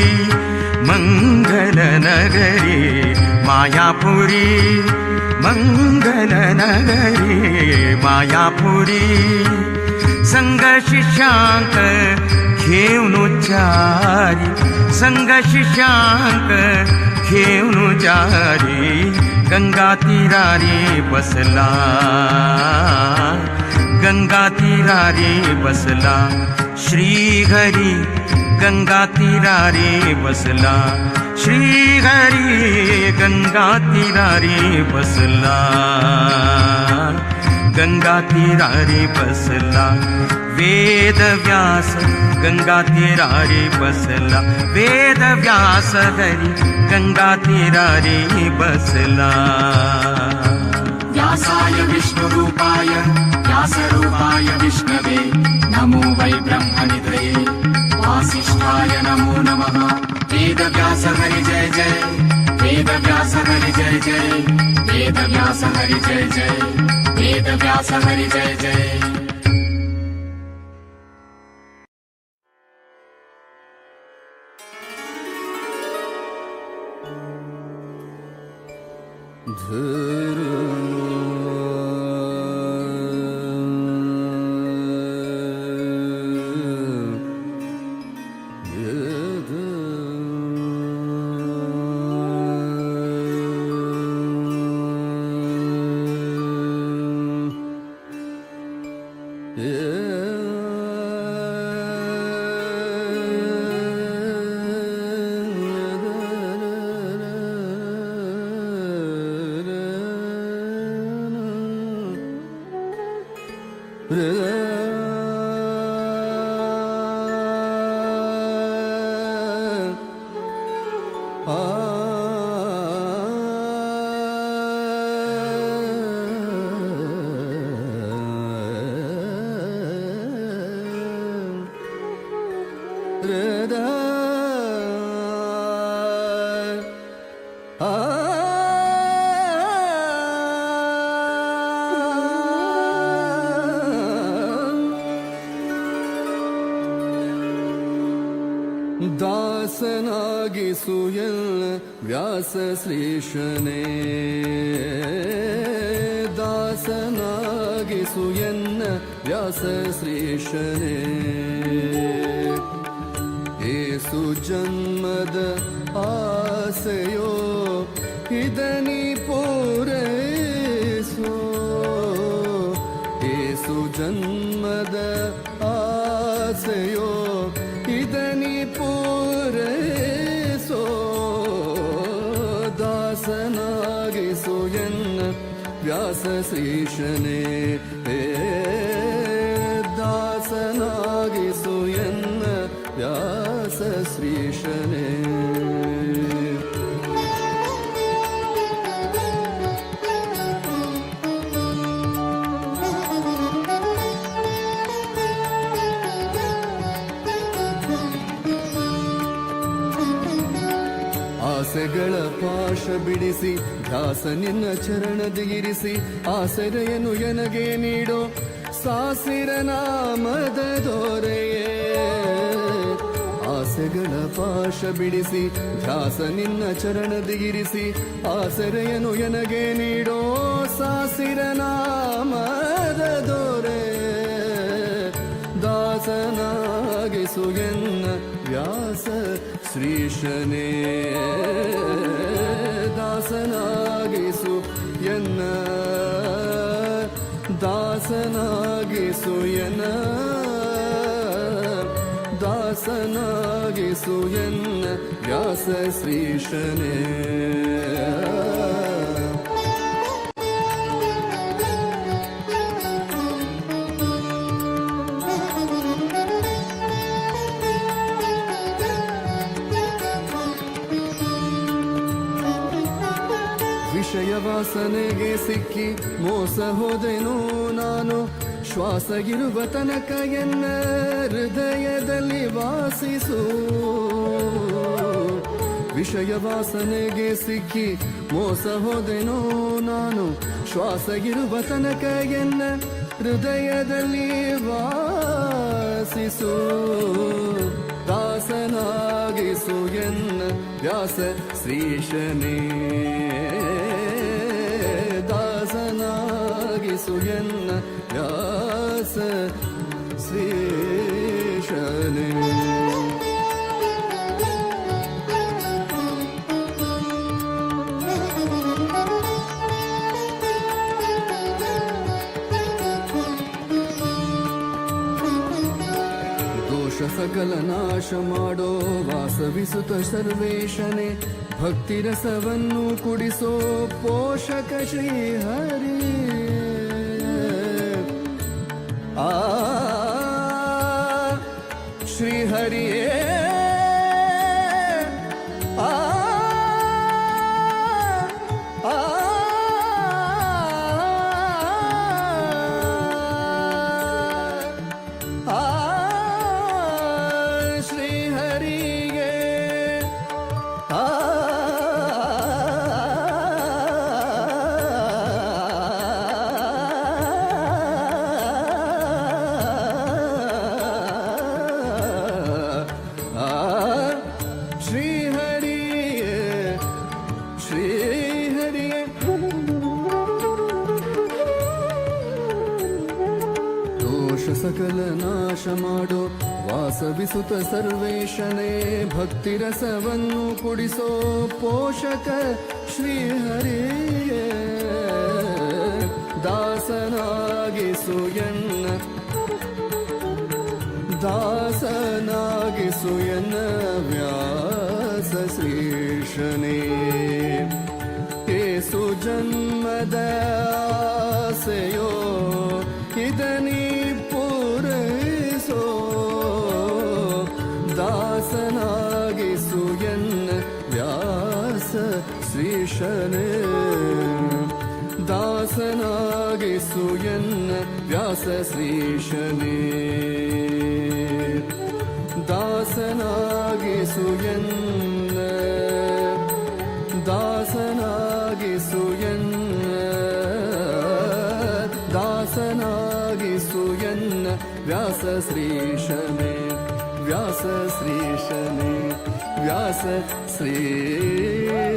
मंगल नगरी मायापुरी मंगल नगरी मायापुरी संग शिष्यांक घेऊन चारी संग शिष्यांक घेऊन चारी गंगा तीरारी बसला गंगा तीरारी बसला श्री हरी गंगा तीरारी बसला श्रीहरी गंगा तीरारी बसला, गंगा तीरारी बसला. वेद व्यास गंगा तीरारी बसला, वेद व्यास हरी गंगा तीरारी बसला. व्यासाय विष्णुरूपाय व्यासरूपाय विष्णवे नमो वै ब्रह्मनिधये. वासिष्ठाय नमो नमः. वेदव्यास हरि जय जय, वेदव्यास हरि जय जय, वेदव्यास हरि जय जय, वेदव्यास हरि जय जय. ದಾಸನಾಗಿಸುಯಲ್ ವ್ಯಾಸ ಶ್ರೀಶನೇ, ದಾಸನಾಗಿಸುಯನ್ನ ವ್ಯಾಸ ಶ್ರೀಶನೇ. ಏಸು ಜನ್ಮದ ಆಸೆಯೋ ಇದನಿ ಪೂರೈಸೋ, ಏಸು ಜನ್ಮದ ಆಸೆಯೋ ಇದನಿ ಪೂರೈಸೋ. ದಾಸನಾಗಿಸು ಎನ್ನ ವ್ಯಾಸ ಶ್ರೀಶನೇ, ದಾಸನಾಗಿಸು ಎನ್ನ ವ್ಯಾಸ ಶ್ರೀಶನೇ. ಆಸೆಗಳ ಪಾಶ ಬಿಡಿಸಿ ದಾಸ ನಿನ್ನ ಚರಣದಿ ಇರಿಸಿ, ಆಸರೆಯನ್ನು ಎನಗೆ ನೀಡೋ ಸಾಸಿರ ನಾಮದ ದೊರೆಯೇ. ಆಸೆಗಳ ಪಾಶ ಬಿಡಿಸಿ ದಾಸ ನಿನ್ನ ಚರಣದಿ ಇರಿಸಿ, ಆಸರೆಯನ್ನು ಎನಗೆ ನೀಡೋ ಸಾಸಿರ ನಾಮದ ದೊರೆ. ದಾಸನಾಗಿಸು ಎನ್ನ ವ್ಯಾಸ ಶ್ರೀಶನೇ, ದಾಸನಾಗಿಸು ಎನ್ನ, ದಾಸನಾಗಿಸು ಎನ್ನ, ದಾಸನಾಗಿಸು ಎನ್ನ ವ್ಯಾಸ ಶ್ರೀಶನೇ. ವಿಷಯ ವಾಸನೆಗೆ ಸಿಕ್ಕಿ ಮೋಸ ಹೋದೆನು ನಾನು, ಶ್ವಾಸ ಇರುವ ತನಕ ಎನ್ನ ಹೃದಯದಲ್ಲಿ ವಾಸಿಸು. ವಿಷಯ ವಾಸನೆಗೆ ಸಿಕ್ಕಿ ಮೋಸ ಹೋದೆನು ನಾನು, ಶ್ವಾಸ ಇರುವ ತನಕ ಎನ್ನ ಹೃದಯದಲ್ಲಿ ವಾಸಿಸು. ದಾಸನಾಗಿಸು ಎನ್ನ ವ್ಯಾಸ ಶ್ರೀಶನೇ, ದಾಸನಾಗಿಸು ಎನ್ನ ವ್ಯಾಸ ಶ್ರೀಶನೇ. ಸಕಲ ನಾಶ ಮಾಡೋ ವಾಸವಿಸುತ್ತ ಸರ್ವೇಶನೆ ಭಕ್ತಿರಸವನ್ನು ಕುಡಿಸೋ ಪೋಷಕ ಶ್ರೀಹರಿ ಶ್ರೀಹರಿಯೇ ಸಕಲ ನಾಶ ಮಾಡೋ ವಾಸವಿಸುತ್ತ ಸರ್ವೇಶನೇ ಭಕ್ತಿರಸವನ್ನು ಕುಡಿಸೋ ಪೋಷಕ ಶ್ರೀಹರಿಯೇ ದಾಸನಾಗಿಸು ಎನ್ನ ವ್ಯಾಸ ಶ್ರೀಶನೇ ಏಸು ಜನ್ಮದ ಆಸೆಯೋ ಇದನಿ ಪೂರೈಸೋ ದಾಸನಾಗಿಸು ಎನ್ನ ವ್ಯಾಸ ಶ್ರೀಶನೇ ದಾಸನಾಗಿಸು ಎನ್ನ ವ್ಯಾಸ ಶ್ರೀಶನೇ ದಾಸನಾಗಿಸು ಎನ್ನ ದಾಸನಾಗಿಸು ಎನ್ನ ದಾಸನಾಗಿಸು ಎನ್ನ ವ್ಯಾಸ ಶ್ರೀಶನೇ ವ್ಯಾಸ ಶ್ರೀಶನೇ ವ್ಯಾಸ ಶ್ರೀಶನೇ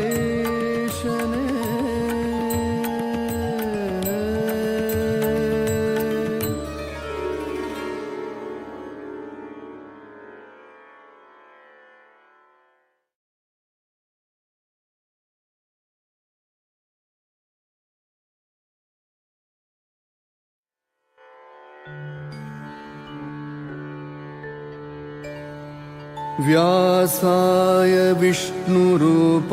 व्यासाय विष्णुरूपाय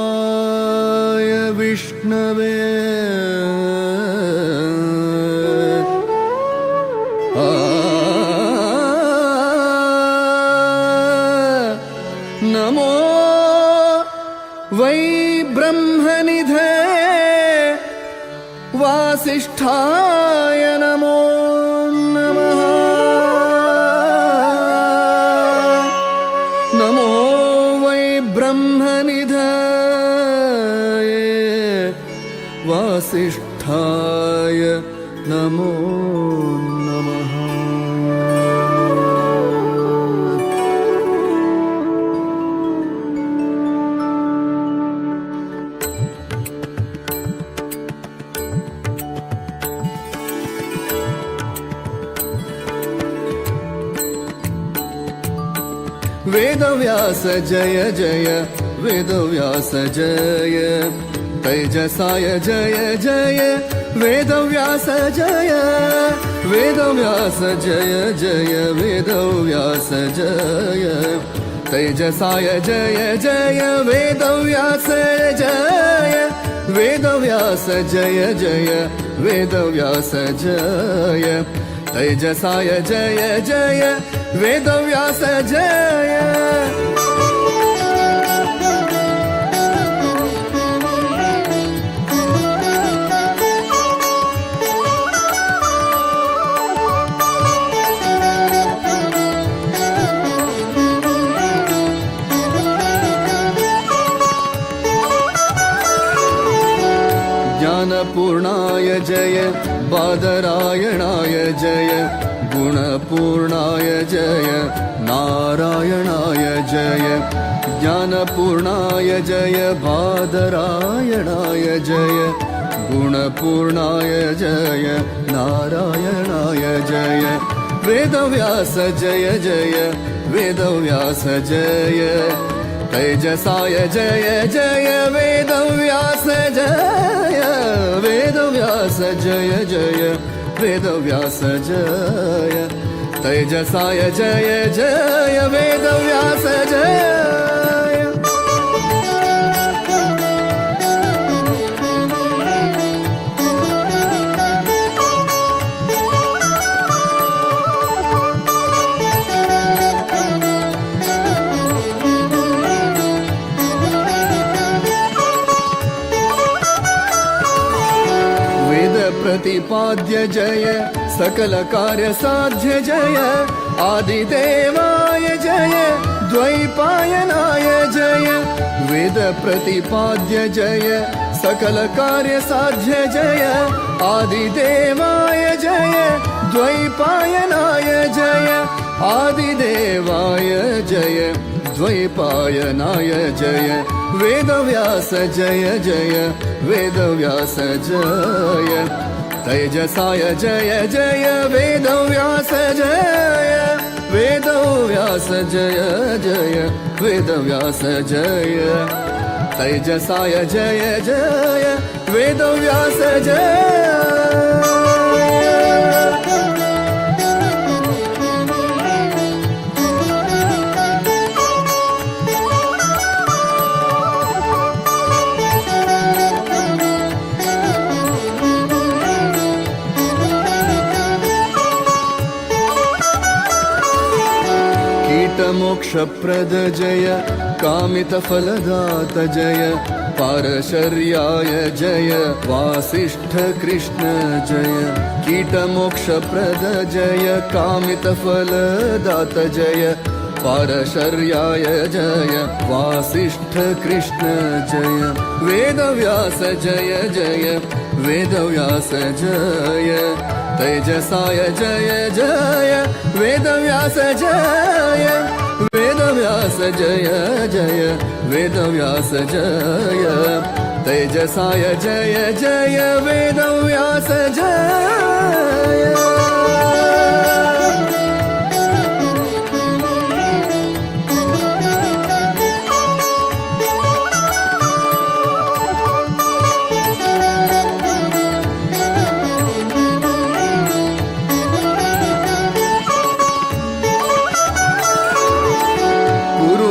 व्यासरूपाय विष्णवे नमो वै ब्रह्मनिधे वासिष्ठाय नमो नमः नमो वै ब्रह्मनिधये वासिष्ठाय नमो नमः वेदव्यास जय जय वेदव्यास जय तेजसाय जय जय वेदव्यास जय वेदव्यास जय जय वेदव्यास जय तेजसाय जय जय वेदव्यास जय वेदव्यास जय जय वेदव्यास जय तेजसाय जय जय वेदव्यास जय ज्ञानपूर्णाय जय बादरायणाय जय गुणपूर्णाय जय नारायणाय जय ज्ञानपूर्णाय जय बादरायणाय जय गुणपूर्णाय जय नारायणाय जय वेदव्यास जय जय वेदव्यास जय तैजसाय जय जय वेदव्यास जय वेदव्यास जय जय वेदव्यास जय तैजसाय जय जय वेदव्यास जय प्रतिपाद्य जय सकल कार्य साध्य जय आदिदेवाय जय द्वैपायनाय जय वेद प्रतिपाद्य जय सकल कार्य साध्य जय आदिदेवाय जय द्वैपायनाय जय आदिदेवाय जय द्वैपायनाय जय वेदव्यास जय जय वेदव्यास जय तैजसाय जय जय वेदव्यास जय वेदव्यास जय जय वेदव्यास जय तैजसाय जय जय वेदव्यास जय मोक्षप्रद जय कामितफलदात जय पारशर्याय जय वासिष्ठ कृष्ण जय कीटमोक्षप्रद जय कामितफलदात जय पारशर्याय जय वासिष्ठ कृष्ण जय वेदव्यास जय जय वेदव्यास जय तैजसाय जय जय वेदव्यास जय वेदव्यास जय जय वेदव्यास जय तैजसाय जय जय वेदव्यास जय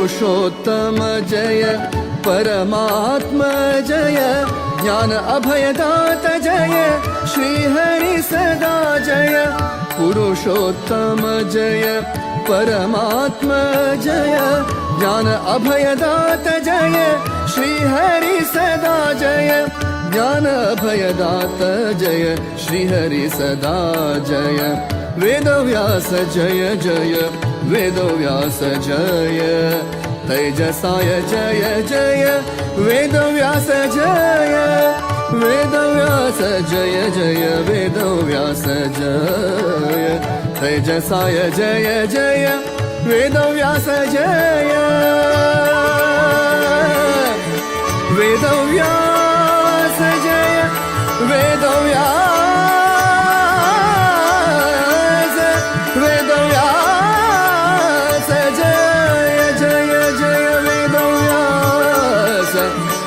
पुरुषोत्तम जय परमात्मा जय ज्ञान अभयदात जय श्रीहरि सदा जय पुरुषोत्तम जय परमात्मा जय ज्ञान अभयदात जय श्रीहरि सदा जय ज्ञान अभयदात जय श्रीहरि सदा जय वेदव्यास जय जय वेदव्यास जय तैजसाय जय जय वेदव्यास जय वेदव्यास जय जय वेदव्यास जय तैजसाय जय जय वेदव्यास जय वेदव्यास जय वेदव्यास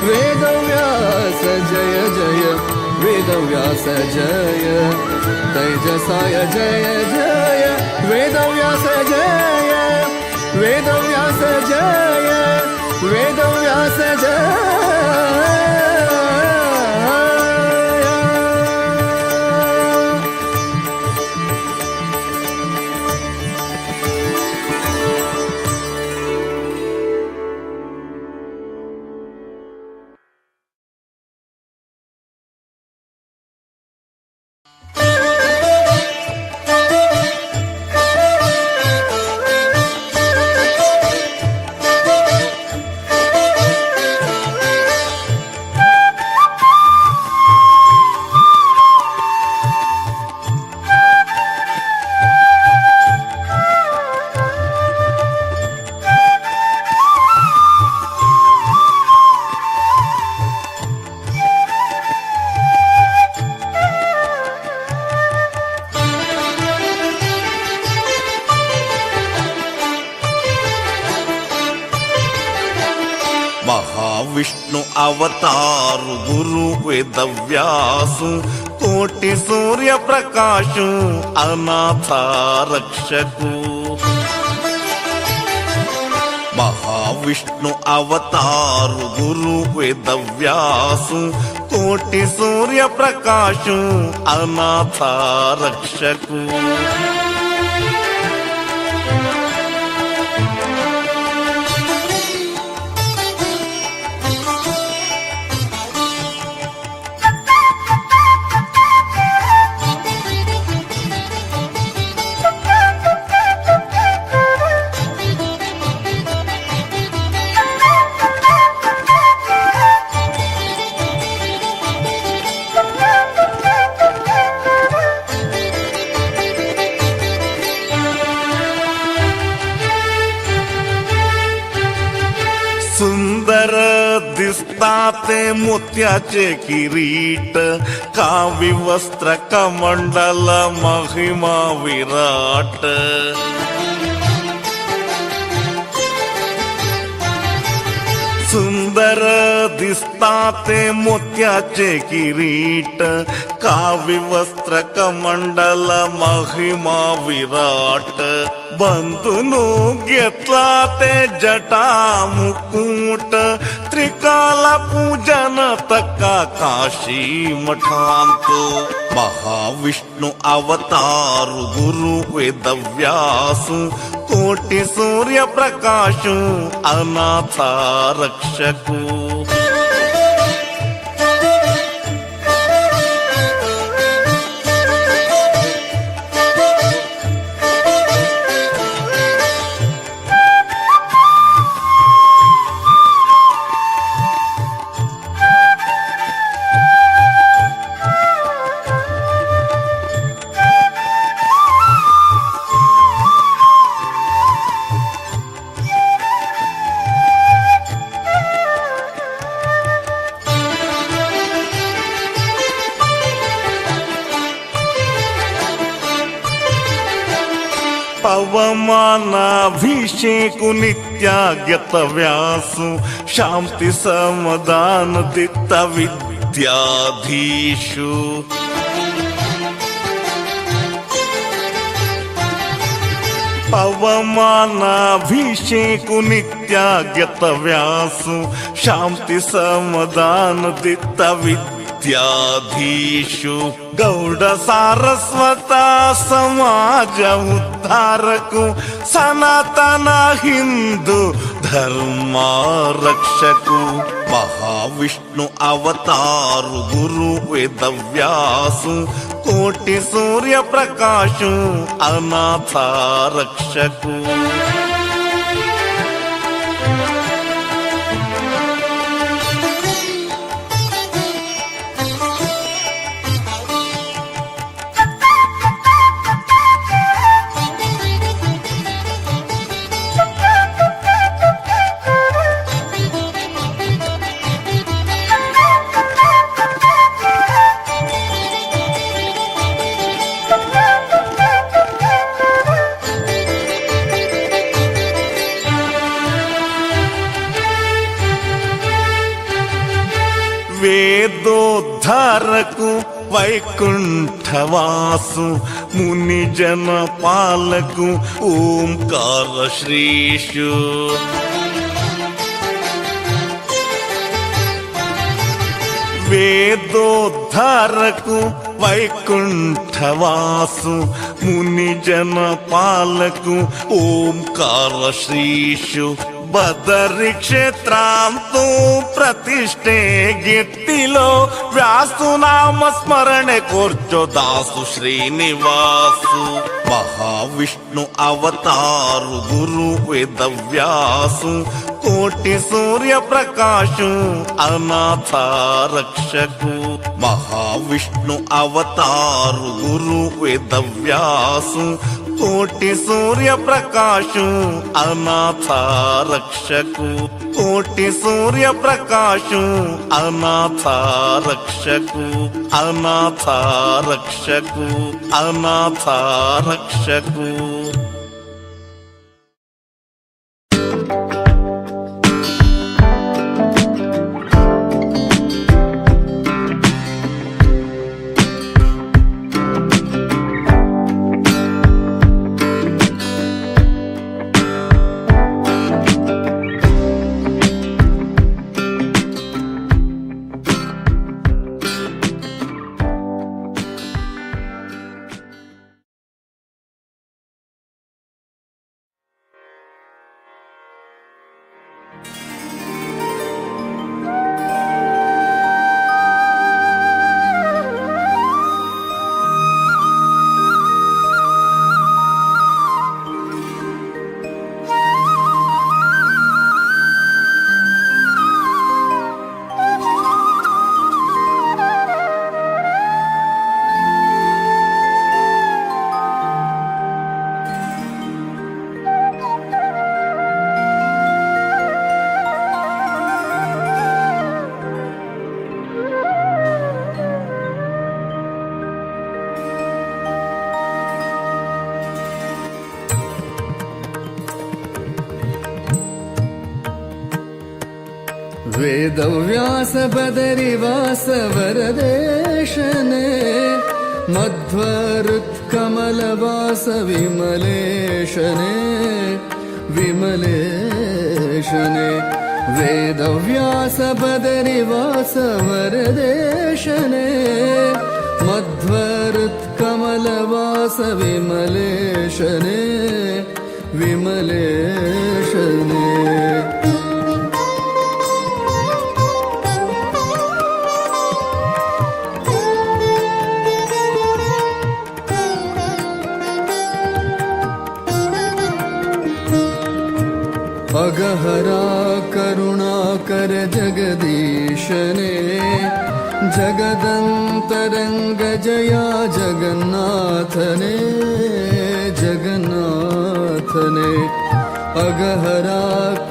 वेदव्यास जय जय वेदव्यास जय तैजसाय जय जय वेदव्यास जय वेदव्यास जय वेदव्यास जय महाविष्णु अवतारु गुरु वेदव्यासु कोटि सूर्य प्रकाशु अनाथ रक्षकु महाविष्णु अवतारु गुरु वेदव्यासु कोटि सूर्य प्रकाशु अनाथ रक्षकु सुंदर दिसताते मोत्याचे किरीट कावी वस्त्र कमंडल महिमा विराट सुंदर दिसताते मोत्याचे किरीट कावी वस्त्र कमंडल महिमा विराट बंधुनु घेतला ते जटा मुकुट त्रिकाला पूजन तका काशी मठांतो महाविष्णु अवतारु गुरु वेदव्यासु कोटि सूर्य प्रकाशु अनाथ रक्षकु पवमानाभिषेकु नित्यागत व्यासु शांति समदान दित्त विद्याधीशु पवमानाभिषेकु नित्यागत व्यासु शांति समदान दित्त विद्याधीशु गौड सारस्वत समाज उद्धारकु सनातन हिंदू धर्म रक्षकु महाविष्णु अवतारु गुरु वेदव्यासु कोटि सूर्य प्रकाशु अनाथ रक्षकु वेदोद्धारकु वैकुंठवासु मुनिजन पालकु ओंकार श्रीशु वेदोद्धारकु वैकुंठवासु मुनिजन पालकु ओंकार श्रीशु बदरी क्षेत्रांतु प्रतिष्ठे गिट्टिलो व्यासु नाम स्मरणे कोर्चो दासु श्रीनिवासु महाविष्णु अवतारु गुरु वेदव्यासु कोटि सूर्य प्रकाशु अनाथ रक्षकु महाविष्णु अवतारु गुरु वेदव्यासु कोटि सूर्य प्रकाशु अनाथ रक्षकु कोटि सूर्य प्रकाशु अनाथ रक्षकु अनाथ रक्षकु अनाथ रक्षकु ವೇದವ್ಯಾಸ ಬದರಿವಾಸ ವರದೇಶನೆ ಮಧ್ವರುತ್ಕಮಲವಾಸ ವಿಮಲೇಶನೆ ವಿಮಲೇಶನೆ ವೇದವ್ಯಾಸ ಬದರಿವಾಸ ವರದೇಶನೆ ಮಧ್ವರುತ್ಕಮಲವಾಸ ವಿಮಲೇಶನೆ ವಿಮಲೇಶನೆ अगहरा करुणाकर जगदीशने जगदन्तरङ्ग जया जगन्नाथने जगन्नाथने अगहरा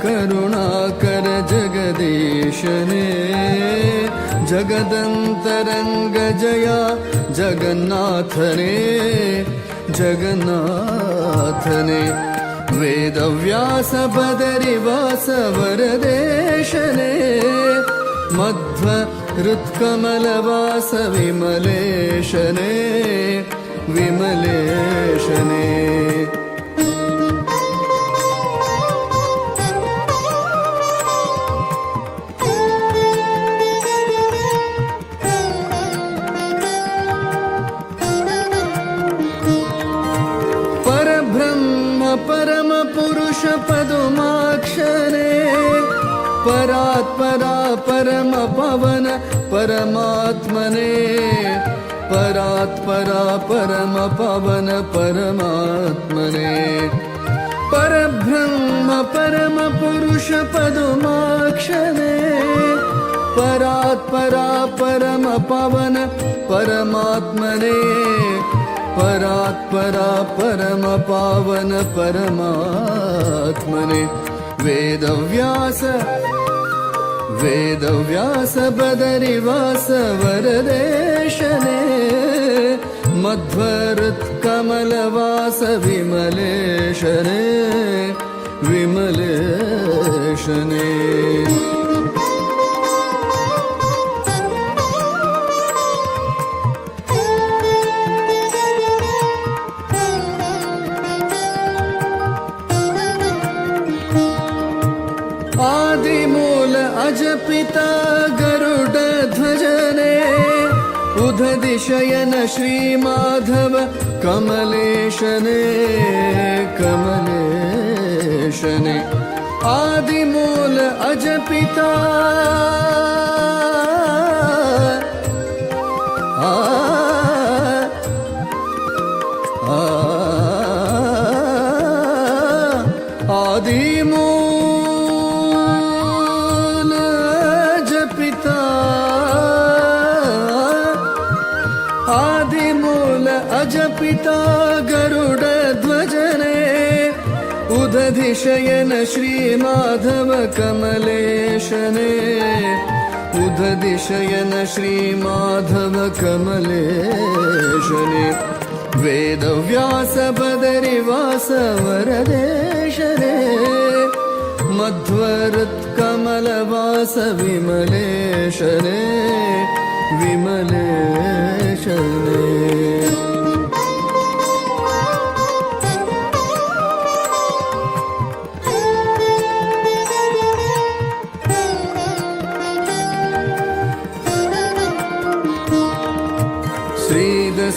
करुणाकर जगदीशने जगदन्तरङ्ग जया जगन्नाथने जगन्नाथने वेदव्यास बदरिवास वरदेशने मध्व हृत्कमलवास विमलेशने विमलेशने परम पुरुष पदुमाक्षरे परात्परा परम पवन परमात्मने परात्परा परम पवन परमात्मने परब्रह्म परम पुरुष पदुमाक्षरे परात्परा परम पवन परमात्मने परात्परा परम पावन परमात्मने वेदव्यास वेदव्यास बदरिवास वरदेशने मध्वरुत्कमलवास विमलेशने विमलेशने आदिमूल अजपिता गरुड ध्वजने उदधिशयन श्रीमाधव कमलेशने कमलेशने आदिमूल अजपिता आदिमूल अजपिता आदिमूल अजपिता गरुड ध्वजने उदधिशयन श्रीमाधव कमलेशने उदधिशयन श्रीमाधव कमलेशने वेदव्यास बदरिवास वरदेशने मध्वरुत्कमलवास विमलेशने विमलेशने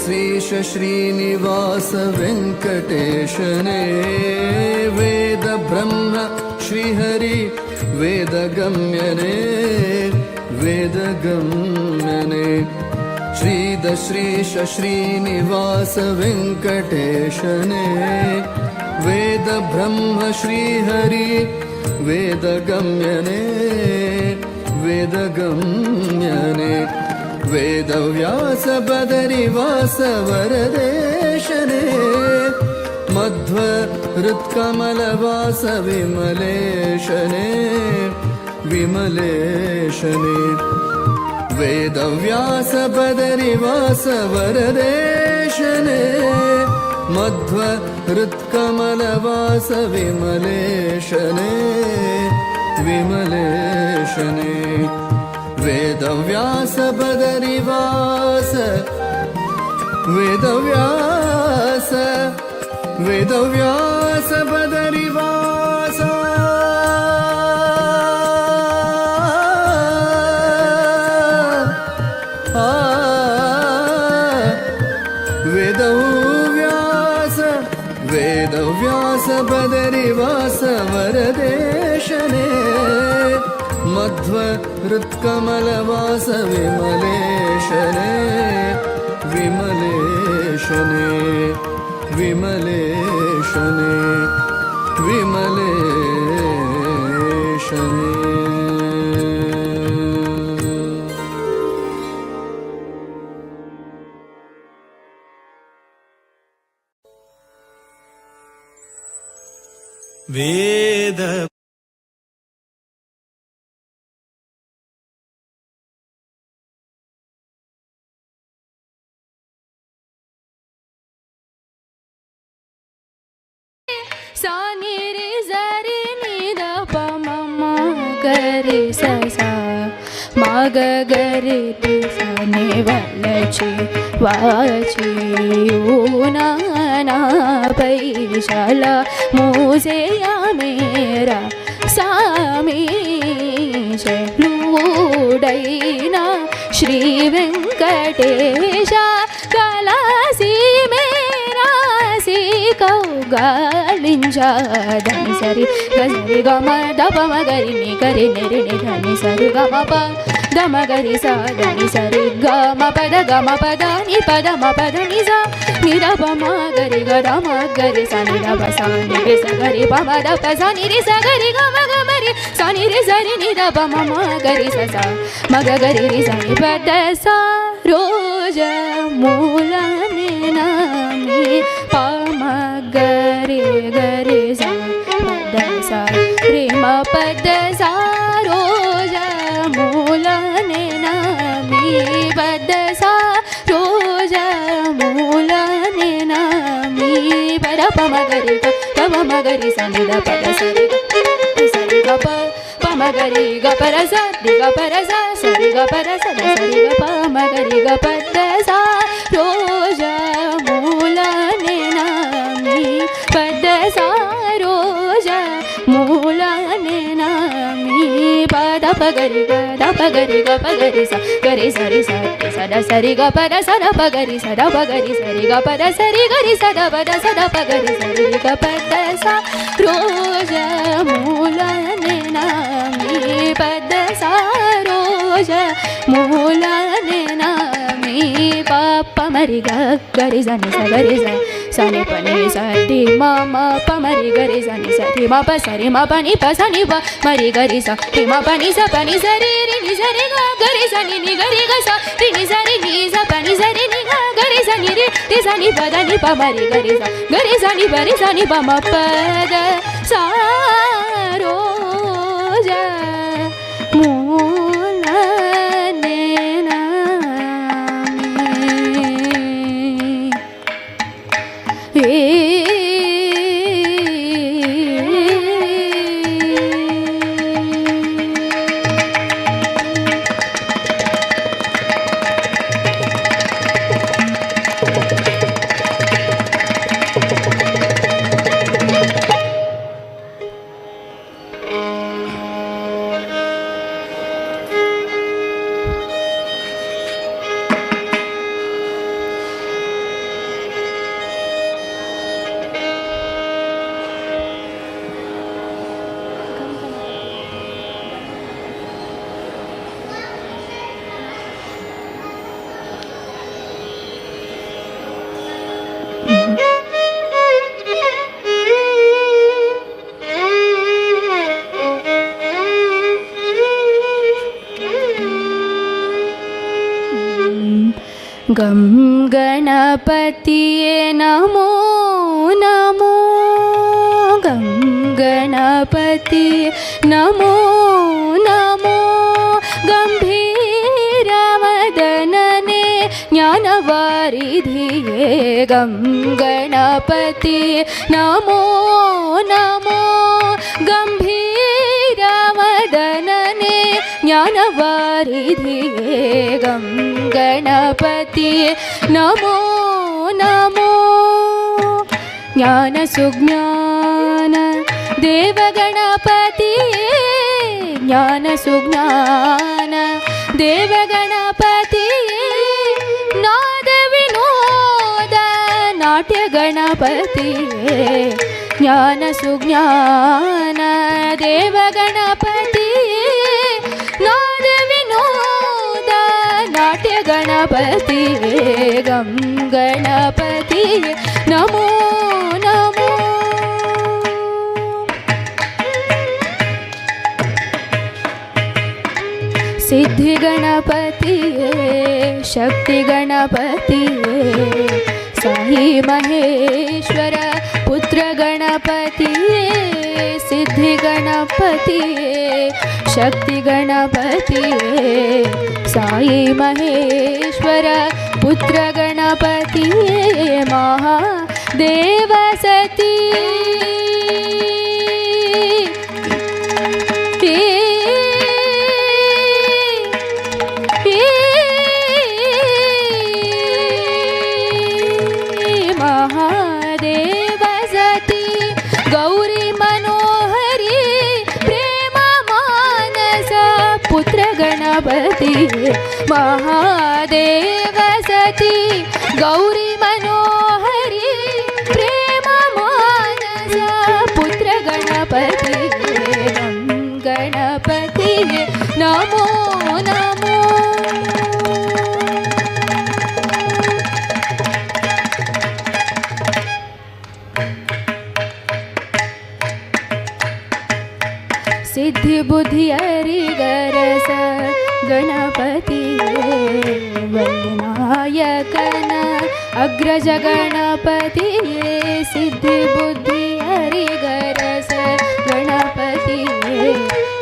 श्रीश श्रीनिवास वेङ्कटेशने वेद ब्रह्म श्रीहरि ವೇದಗಮ್ಯನೇ ವೇದಗಮ್ಯನೇ ಶ್ರೀಶ ಶ್ರೀನಿವಾಸ ವೆಂಕಟೇಶನೇ ವೇದ ಬ್ರಹ್ಮ ಶ್ರೀಹರಿ ವೇದಗಮ್ಯನೇ ವೇದಗಮ್ಯನೇ ವೇದವ್ಯಾಸ ಬದರಿವಾಸ ವರದೇಶನೇ ಮಧ್ವ ಹೃತ್ಕಮಲವಾಸ ವಿಮಲೇಶನೇ ವಿಮಲೇಶನೇ ವೇದವ್ಯಾಸ ಬದರಿವಾಸ ವರದೇಶನೇ ಮಧ್ವ ಹೃತ್ಕಮಲವಾಸ ವಿಮಲೇಶನೇ ವಿಮಲೇಶನೇ ವೇದವ್ಯಾಸ ಬದರಿವಾಸ ವೇದವ್ಯಾಸ ವೇದವ್ಯಾಸ ಬದರಿವಾಸ ವೇದವ್ಯಾಸ ಬದರಿವಾಸ ವರದೇಶನೇ ಮಧ್ವ ಹೃತ್ಕಮಲವಾಸ ವಿಮಲೇಶನೇ ವಿಮಲೇಶನೇ ವಿಮಲೇಶನೇ ವಿಮಲೇಶನೇ ವೇದ सा नि रे सा रे नि द प म म ग रे सा सा म ग ग रे रे सा नि व ल छि व छि उ ना ना पै शा ल मु से या मेरा सा मी शे लू डै ना श्री वेंकटेश कलासी मेरा सी कौगालिंजा धनि सरि गरि ग म द प म गरि नि गरि नि रि नि धनि सरि ग म प द म गरि सा धनि सरि ग म प द ग म प द नि प द म प द नि सा नि द प म गरि ग द म गरि सा नि द प सा नि रे सा गरि प म द प सा नि रे सा गरि ग म रि सा नि रे सा रि नि द प म म गरि सा सा म ग गरि रि सा नि प द सा रोज मूल नि ना नि प म गरि गरि सा प द सा रे म प द सा रोज मूल नि ना नि प द सा रोज मूल नि ना नि प द प म गरि ग म गरि सा नि द प द सा रि ग प प म गरि ग प र सा रि ग प र सा सा रि ग प र सा द सा रि ग प म गरि ग प द सा रोज मूल नि ना नि प द सा रोज मूल नि ना नि प द प गरि ग द प गरि ग प गरि सा रि सा रि सा द सा रि ग प द सा द प गरि सा द प गरि सा रि ग प द सा रि गरि सा द प द सा द प गरि सा रि ग प द सा रोज मूल नि ना नि प द सा रोज मूल नि ना नि प प म रि ग गरि सा नि सा गरि सा सा नि प नि सा रि म म प म रि गरि सा नि सा रि म प सा रि म प नि प सा नि प म रि गरि सा रि म प नि सा प नि सा रि रि नि सा रि ग गरि सा नि गरि ग सा रि नि सा प नि सा रि नि ग गरि सा नि रि सा नि प द नि प म रि गरि सा नि प रि सा नि प म प द सा रोज मूल नि ना ಗಂ ಗಣಪತಿಯೇ ನಮೋ ನಮೋ ಗಂ ಗಣಪತಿಯೇ ನಮೋ ನಮೋ ಗಂಭೀರವದನನೇ ಜ್ಞಾನವಾರಿಧಿಯೇ ಗಂ ಗಣಪತಿಯೇ ನಮೋ ನಮೋ ಗಂಭೀರವದನನೇ ಜ್ಞಾನವಾರಿಧಿಯೇ ಗಂ ಗಣಪತಿಯೇ ನಮೋ ನಮೋ ಜ್ಞಾನ ಸುಜ್ಞಾನ ದೇವಗಣಪತಿಯೇ ಜ್ಞಾನ ಸುಜ್ಞಾನ ದೇವಗಣಪತಿಯೇ ನಾದ ವಿನೋದ ನಾಟ್ಯ ಗಣಪತಿಯೇ ಜ್ಞಾನ ಸುಜ್ಞಾನ ದೇವಗಣಪತಿಯೇ ನಾದ ವಿನೋದ ನಾಟ್ಯ ಗಣಪತಿಯೇ ಗಂ ಗಣಪತಿಯೇ ನಮೋ ನಮೋ ಸಿದ್ಧಿ ಗಣಪತಿಯೇ ಶಕ್ತಿ ಗಣಪತಿಯೇ ಸಾಯಿ ಮಹೇಶ್ವರ ಪುತ್ರ ಗಣಪತಿಯೇ ಸಿದ್ಧಿ ಗಣಪತಿಯೇ ಶಕ್ತಿ ಗಣಪತಿಯೇ ಸಾಯಿ ಮಹೇಶ್ವರ ಪುತ್ರ ಗಣಪತಿಯೇ ಮಹಾದೇವ ಸತಿ ಮಹಾದೇವ ಸತಿ ಗೌರಿ ಮನೋಹರಿ ಪ್ರೇಮ ಮಾನಸ ಪುತ್ರ ಗಣಪತಿಯೇ ಮಹಾದೇವ ಸತಿ ಗೌರಿ ಮನೋಹರಿ ಪ್ರೇಮ ಮಾನಸ ಪುತ್ರ ಗಣಪತಿಯೇ ಗಂ ಗಣಪತಿಯೇ ನಮೋ ನಮೋ ಸಿದ್ಧಿ ಬುದ್ಧಿ ಅರಿಗರಸ ಗಣಪತಿಯೇ ವಲ್ಲಿನಾಯಕನ ಅಗ್ರಜ ಗಣಪತಿಯೇ ಸಿದ್ಧಿ ಬುದ್ಧಿ ಅರಿಗರಸ ಗಣಪತಿಯೇ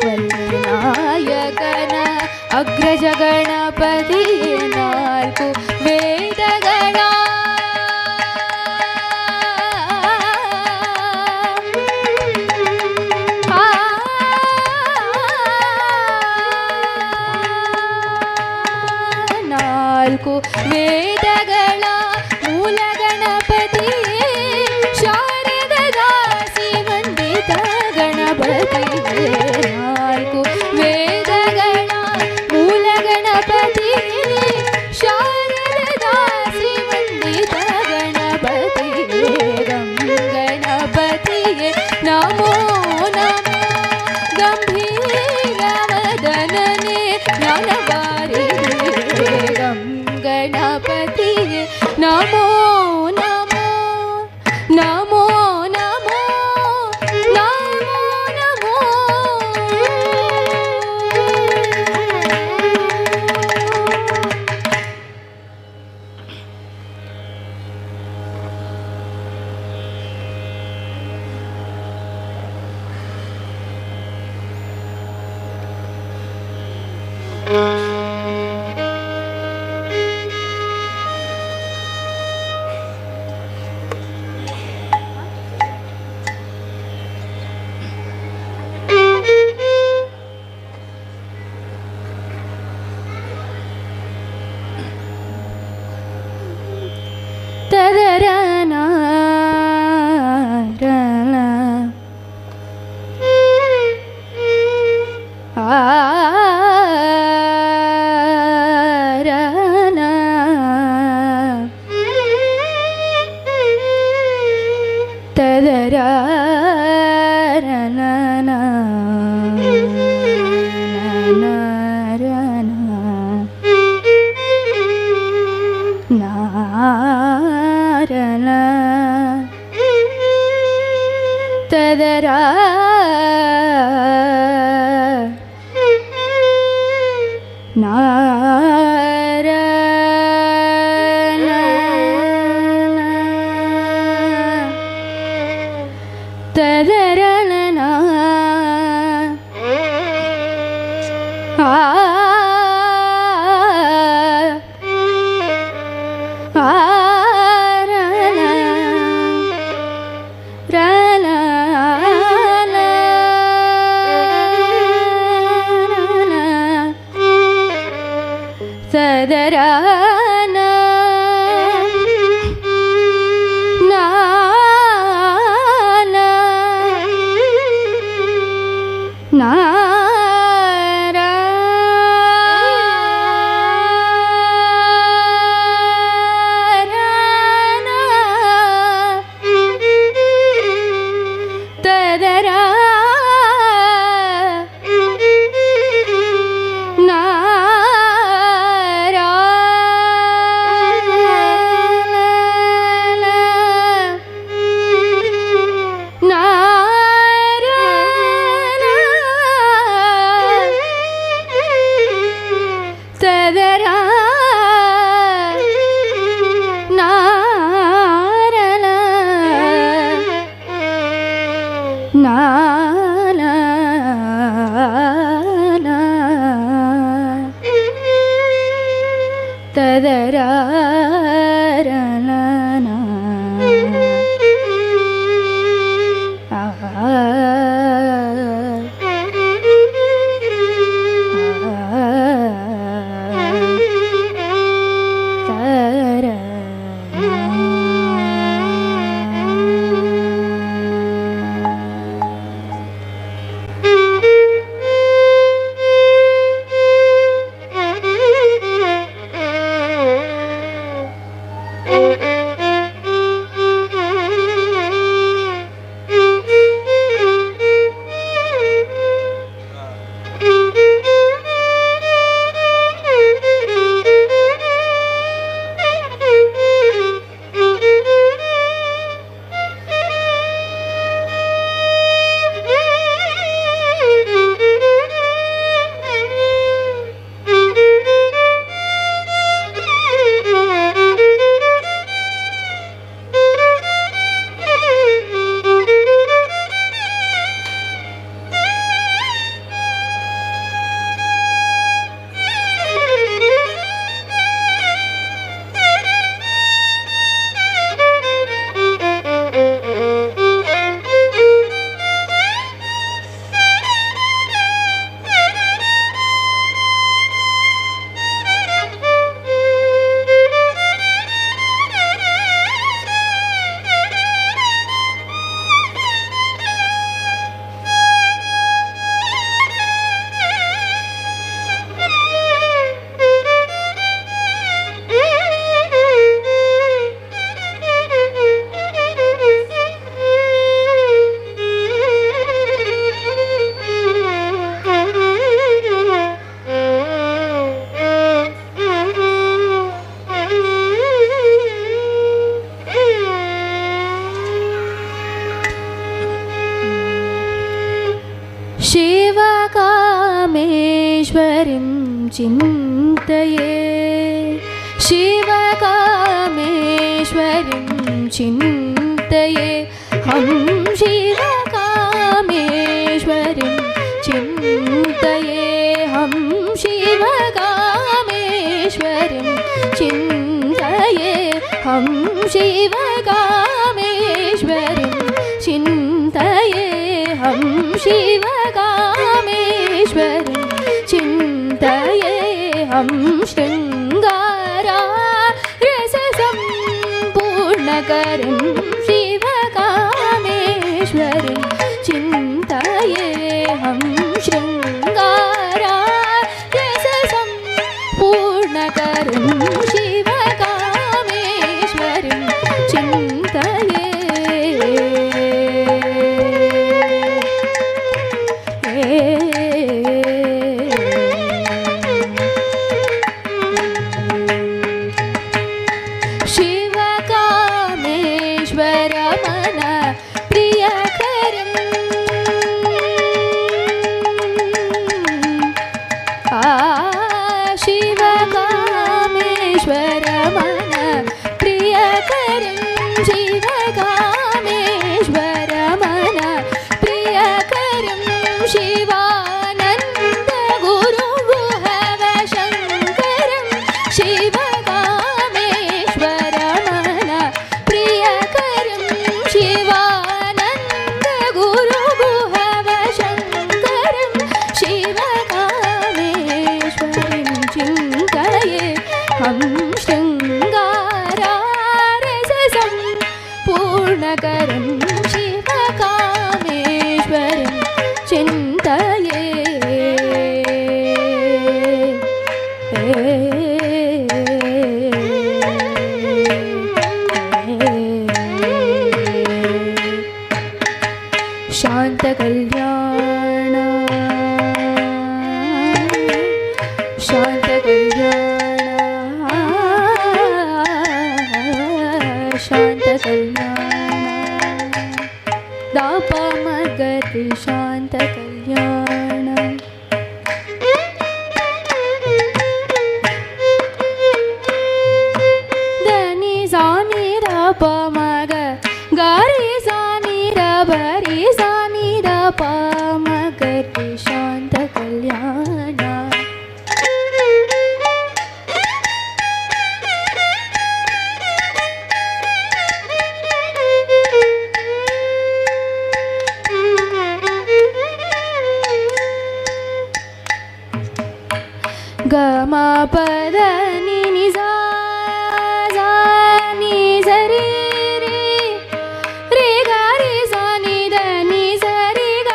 ವಲ್ಲಿನಾಯಕನ ಅಗ್ರಜ ಗಣಪತಿಯೇ ನಾಲ್ಕು ವೇದಗಳ ನಾಲ್ಕು ವೇದಗಳ ಮೂಲ ಗಣಪತಿಯೇ ಶಾರದ ದಾಸಿ ವಂದಿತ ಗಣಪತಿಯೇ ನಾಲ್ಕು ವೇದಗಳ ಮೂಲ ಗಣಪತಿಯೇ ಶಾರದ ದಾಸಿ ವಂದಿತ ಗಣಪತಿಯೇ ಗಂ ಗಣಪತಿಯೇ ನಮೋ ನಮೋ ಗಂಭೀರವದನನೇ ಜ್ಞಾನವಾರಿಧಿಯೇ ಗಂ ಗಣಪತಿಯೇ ನಮೋ ನಮೋ ನಮೋ ನಮೋ ನಮೋ ನಮೋ ತದರನ ರನ ರನ ತದರ ರನ ನಾರನ ತದರ ನಾರ ததரானா शिवकामेश्वरीं चिन्तये शिवकामेश्वरीं चिन्तये हम शिवकामेश्वरीं चिन्तये हम शिवकामेश्वरीं चिन्तये हम शिवकामेश्वरीं चिन्तये हम शिवकामेश्वरीं चिन्तये हम शृङ्गारा रससम्पूर्णकरीं शिवकामेश्वरीं चिन्तये हम शृङ्गारा रससम्पूर्णकरीं शिवकामेश्वरीं चिन्तये शिवकामेश्वरमन प्रियकरम् शिवकामेश्वरमन प्रियकरं शिवकामेश्वरमन प्रियकरं शिवानन्द गुरुगुहवशङ्करं शिवकामेश्वरमन प्रियकरं शिवानन्द गुरुगुहवशङ्करं शिवकामेश्वरीं चिन्तये ಚಿಂತೆಯೇ ಶಾಂತ ಕಲ್ಯಾಣ ಶಾಂತ ಕಲ್ಯಾಣ ಶಾಂತ ಕಲ್ಯಾಣ ದಾಪ ಮಗರಿ ಶಾಂತ ಕಲ್ಯಾಣ ಧನಿ ಸಾನಿ ದಾಪ ಮಗ ಗಾರಿ ಸಾನಿ ಬರಿ ಸಾನಿ ದಾಪ ಮಗರಿ ಶಾಂತ ಕಲ್ಯಾಣ ಗಮ ಪದ ನಿ ನಿ ಸಾ ಸಾ ನಿ ಸರಿ ರೇ ರೇ ಗ ರಿ ಸಾ ನಿ ದ ನಿ ಸರಿ ಗ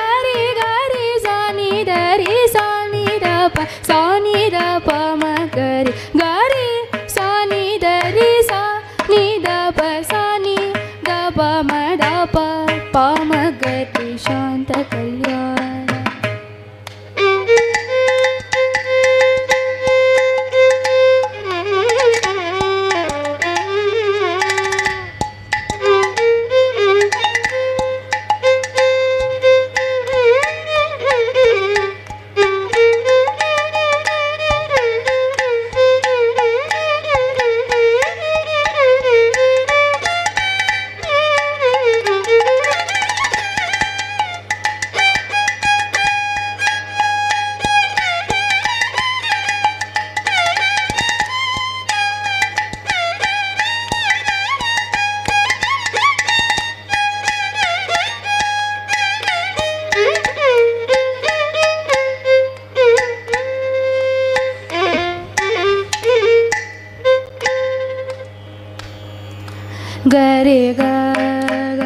ರಿ ಸಾ ನಿ ದ ರಿ ಸಾ ನಿ ದ ಪ ಸಾ ನಿ ದ ಪ ಮ ಗ ರಿ ಗ ರಿ ಸಾ ನಿ ದ ರಿ ಸಾ ನಿ ದ ಪ ಸಾ ನಿ ದ ಪ ಮ ದ ಪ ಪ ಮ ಗ ರಿ ಶಾಂತ ಕಲ್ಯಾಣ ಗರೆ ಗ ಗ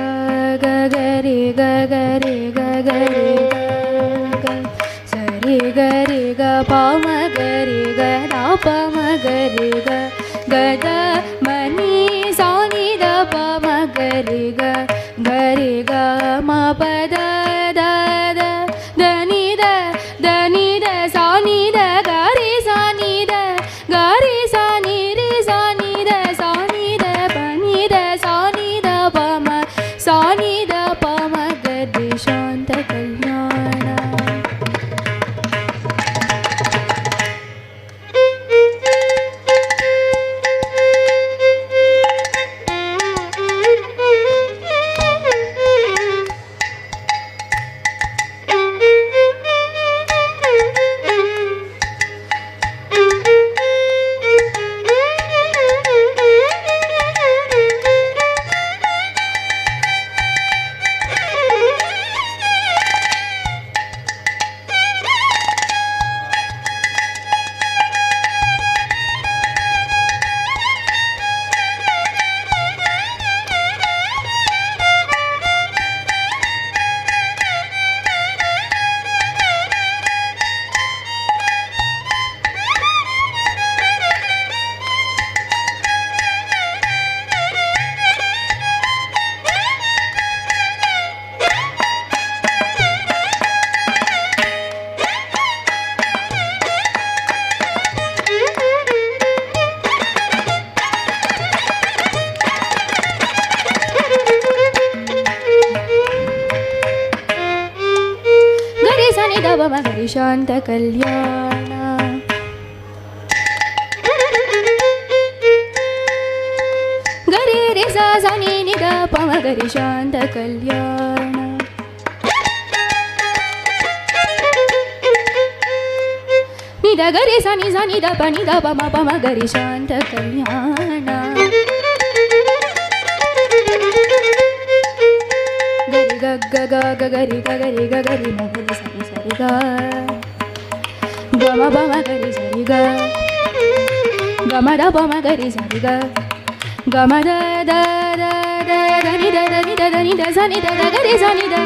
ಗ ಗರೆ ಗ ಗರೆ ಗ ಗರೆ ಗ ಸರಿ ಗರೆ ಗ ಪ ಮ ಗರೆ ಗ ದ ಪ ಮ ಗರೆ ಗ ಗದ ಮನಿ ಸಾನಿ ದ ಪ ಮ ಗರೆ ಗ ಗರೆ ಗ ಮ ಪದ ದ ದ ದ ನಿ the Sani the ಗರೆ Sani the ಗರೆ ಸಾನಿ ರೇ ಸಾನಿ ದ ಸಾನಿ ದ ಪನಿ ದ ಸಾನಿ ದ ಪ ಮ ಸಾನಿ ದ ಪ ಮ ಗರಿ ಶಾಂತ ಕಲ್ಯಾಣ ಗರಿ ಶಾಂತ ಕಲ್ಯಾಣ ಗರಿ ರಿ ಸ ಸ ನಿ ನಿ ದ ಪ ಮ ಗರಿ ಶಾಂತ ಕಲ್ಯಾಣ ನಿ ದ ಗರಿ ಸ ನಿ ದ ಪ ನಿ ದ ಪ ಮ ಗರಿ ಶಾಂತ ಕಲ್ಯಾಣ ಗರಿ ಗ ಗ ಗ ಗ ಗರಿ ಗ ಗರಿ ಗ ಗರಿ ಮ ಗರಿ ಸರಿ ಸರಿ ಗ ಗ ಮ ಪ ಮ ಗರಿ ಸರಿ ಗ ಗ ಮ ದ ಪ ಮ ಗರಿ ಸರಿ ಗ ಗ ಮ the the the the the ನಿ ದ ದ ನಿ ದ ದ ನಿ ದ ಸ ನಿ ದ ದ ಗರಿ ಸ ನಿ ದ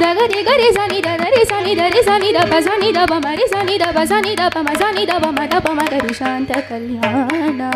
ದ ಗರಿ ಸ ನಿ ದ ದ ರಿ ಸ ni da re sa ni da pa sa ni da pa ma re sa ni da pa sa ni da pa ma sa ni da pa ma ga ri Shanta Kalyana.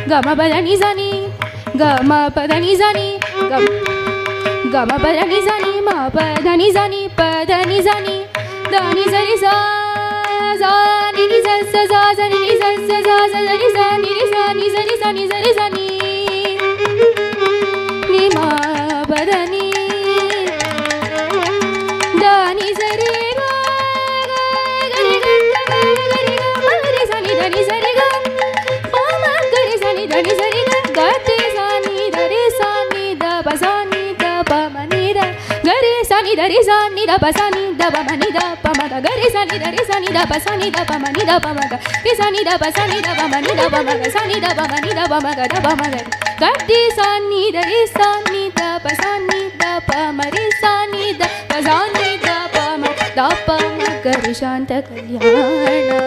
Gama pada ni zani, gama pada ni zani, gama pada ni zani, ma pada ni zani, da ni zani sa, za ni za sa za za ni za sa za za ni za ni za ni za ni za ni za ni za ni, ni ma pada ni, da ni za re ga ga ga ga ga ga ma re sa ni da ni za re ga. Da ni sa ni da ga te sa ni da re sa ni da pa sa ni da pa ma ni da ga re sa ni da re sa ni da pa sa ni da pa ma ni da pa ma ga re sa ni da re sa ni da pa sa ni da pa ma ni da pa ma ga re sa ni da pa sa ni da pa ma ni da pa ma ga sa ni da pa ma ni da pa ma ga da pa ma ga te sa ni da re sa ni da pa sa ni da pa ma re sa ni da pa sa ni da pa ma ga re Shanta Kalyana.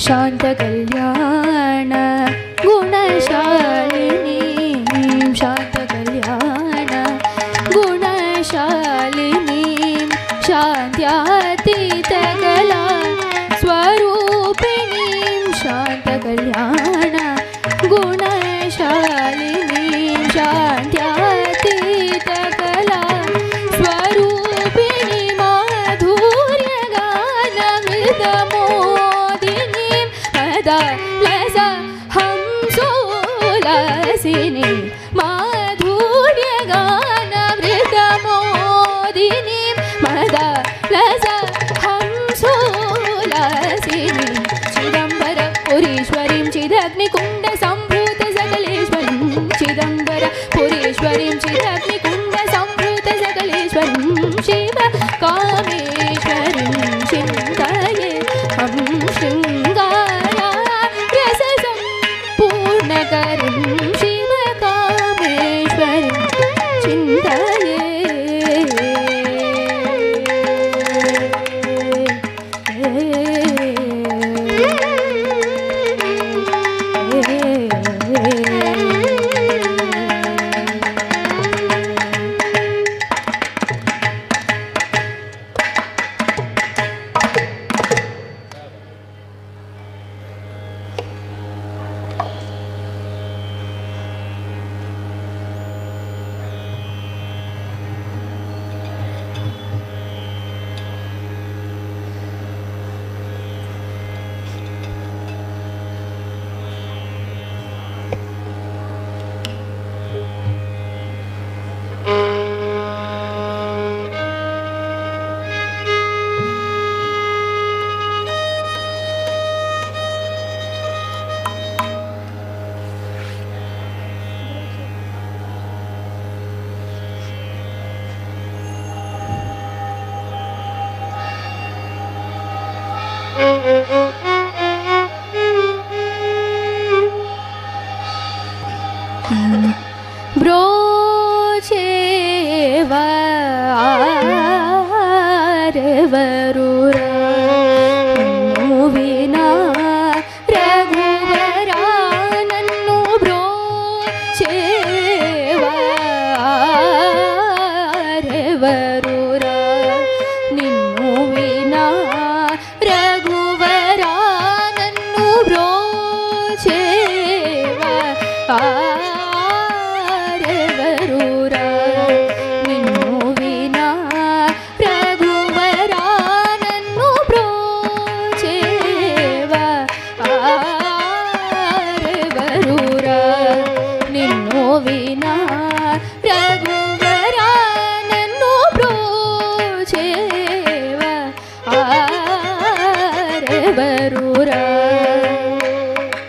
Shanta Kalyana Gunashalini Shanta Kalyana Gunashalini Shantyatita Kala Swarupini Shanta Kalyana Gunashalini Shantyatita Kala Swarupini Madhurya Gana Mridamo Lasa Hamsulasini Madhurya Gana Vridamodini Mada Lasa Hamsulasini Chidambara Purishwarim చిదగ్నికుండ సంభూత సకలేశ్వరం చిదంబర పురీశ్వరీం చిదగ్నికుండ సంభూత సకలేశ్వరం శివ కామేశ్వరీం చింతయే హం శృంగార రస సంపూర్ణకరీం శివ కామేశ్వరీం చింతయే బ్రోచేవరవరురా వినా రఘువరా నన్ను బ్రోచేవరవరురా నిన్ను వినా రఘువరా నన్ను బ్రోచేవరవరురా నిన్ను వినా రఘువరా నన్ను బ్రోచేవరవరురా నిన్ను వినా రఘువరా నన్ను బ్రోచేవరవరురా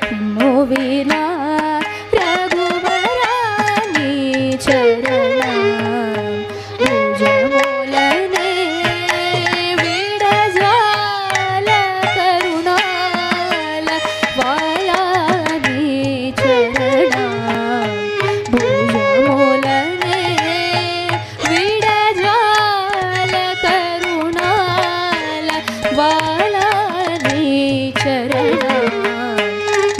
నిన్ను వినా రఘువరా నీ చరణ భుజములనే విడజాల కరుణాల వాలా నీ చరణ భుజములనే విడజాల కరుణాల వాలా నీ చరణ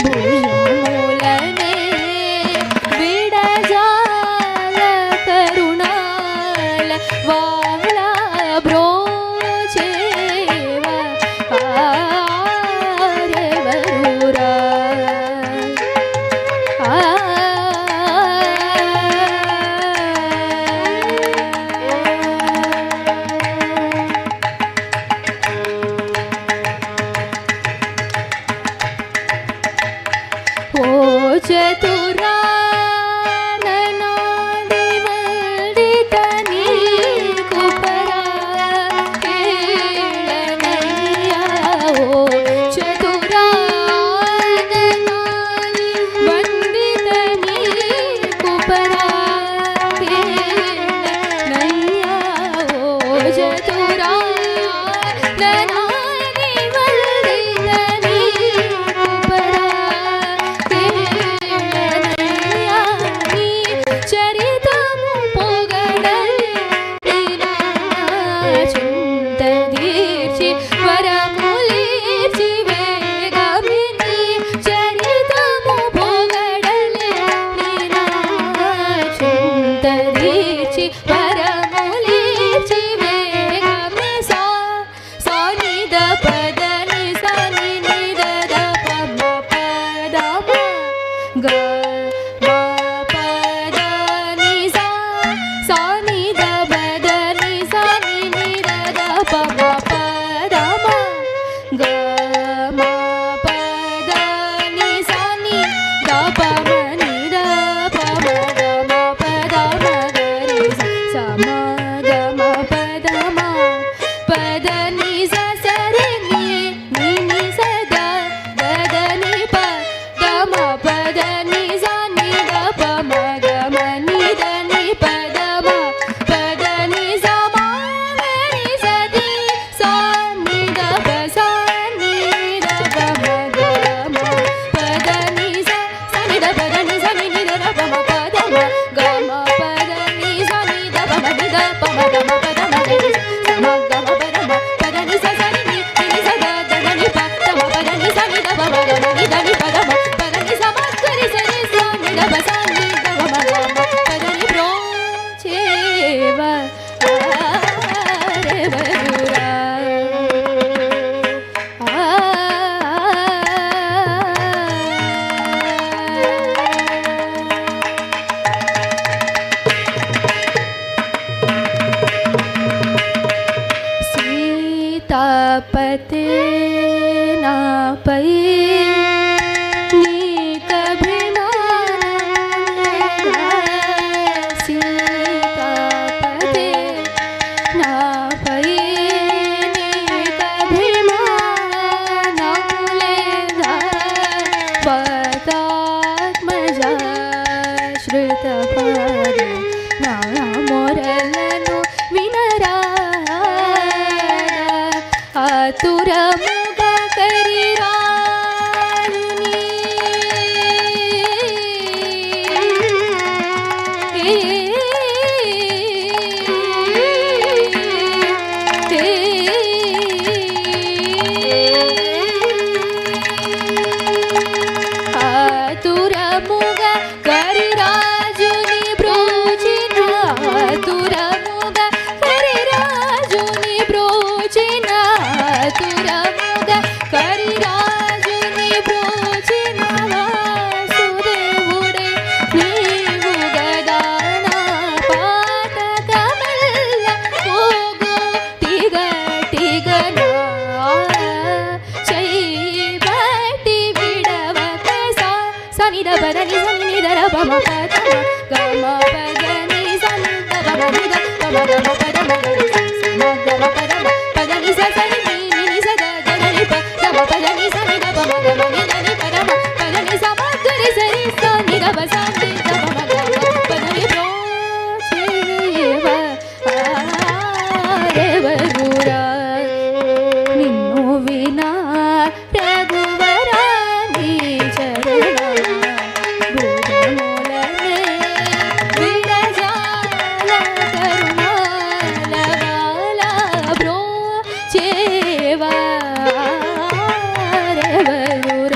భుజములనే విడజాల కరుణాల వాలా బ్రోచేవరవరురా ఓ చతురాననాదివందిత నీకు పరాకేళనయ్యా ఓ చతురాననాదివందిత నీకు పరాకేళనయ్యా ఓ చతురాననాదివందిత నీకు పరాకేళనయ్యా నీ చరితము పొగడలే నీనా చింత తీర్చి వరములీర్చి వేగమిని చరితము పొగడలే నీనా చింత తీర్చి వరములీర్చి వేగమి సానిద పదని సని నిద పమ పదమ గ మా పదని సాని ద పదని సని నిద పమ పదమ గ మా పదని సని ద పమ నిద పమ గ మా పదమ గరి సమ గ మా పదమ పదని సరి ని ని సద దదని ప ద ತುರಮುಗ ಕರಿರಾಜುನಿ ಬ್ರೋಚಿನ ತುರಮುಗ ಕರಿರಾಜುನಿ ಬ್ರೋಚಿನ ತುರಮುಗ ಕರಿರಾಜುನಿ ಬ್ರೋಚಿನ ವಾಸುದೇವುಡೆ ನೀವು ಗದಾನ ಪಾತಕಮಲ್ಲ ಹೋಗೋ ತಿಗ ತಿಗನ ಶೈಬಟಿ ಬಿಡವ ಕಸ ಸನಿದ ಬದನಿ ಸನಿದರ ಬಮ ಪದ ಗಮ ಪದನಿ ಸನಿದ ಬಮ ನಿದ ಬಮ ಗಮ ಪದ ಮಗರಿ ಗಮ ಪದ ಪದನಿ ಸನಿ ನಿ ಸದ ಗರಿ ಪ ಗಮ ಪದನಿ ಸನಿದ ಬಮ ಗಮ ನಿದನಿ ಪದಮ ಪದನಿ ಸಮಗರಿ ಸರಿ ಸನಿದ ಬಸ ನಿದ ಬಮ ಗಮ ಪದನಿ ಪ್ರೋಚೇವ ದೇವಗುರ ನಿನ್ನು ವಿನಾ ರಘುವರ ನೀ ಚರಣ ಬುಧ ಮೂಲನೆ ವಿರಜಾಲ ಕರುಣಾಲಗಾಲ ಬ್ರೋ ಚೇವ ದೇವಗುರ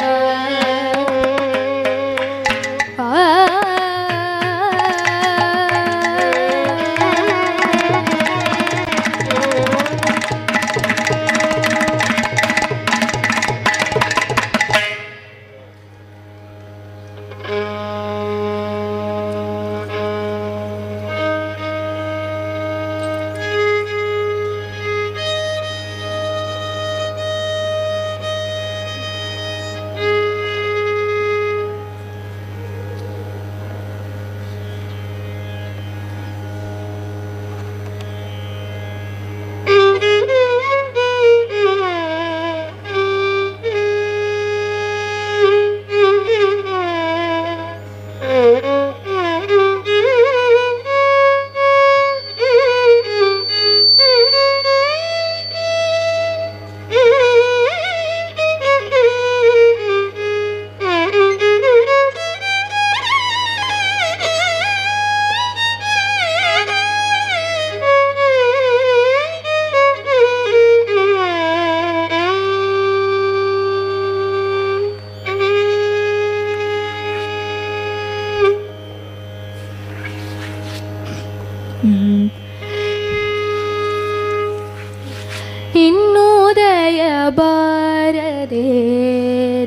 ಇನ್ನುದಯ ಬಾರದೆ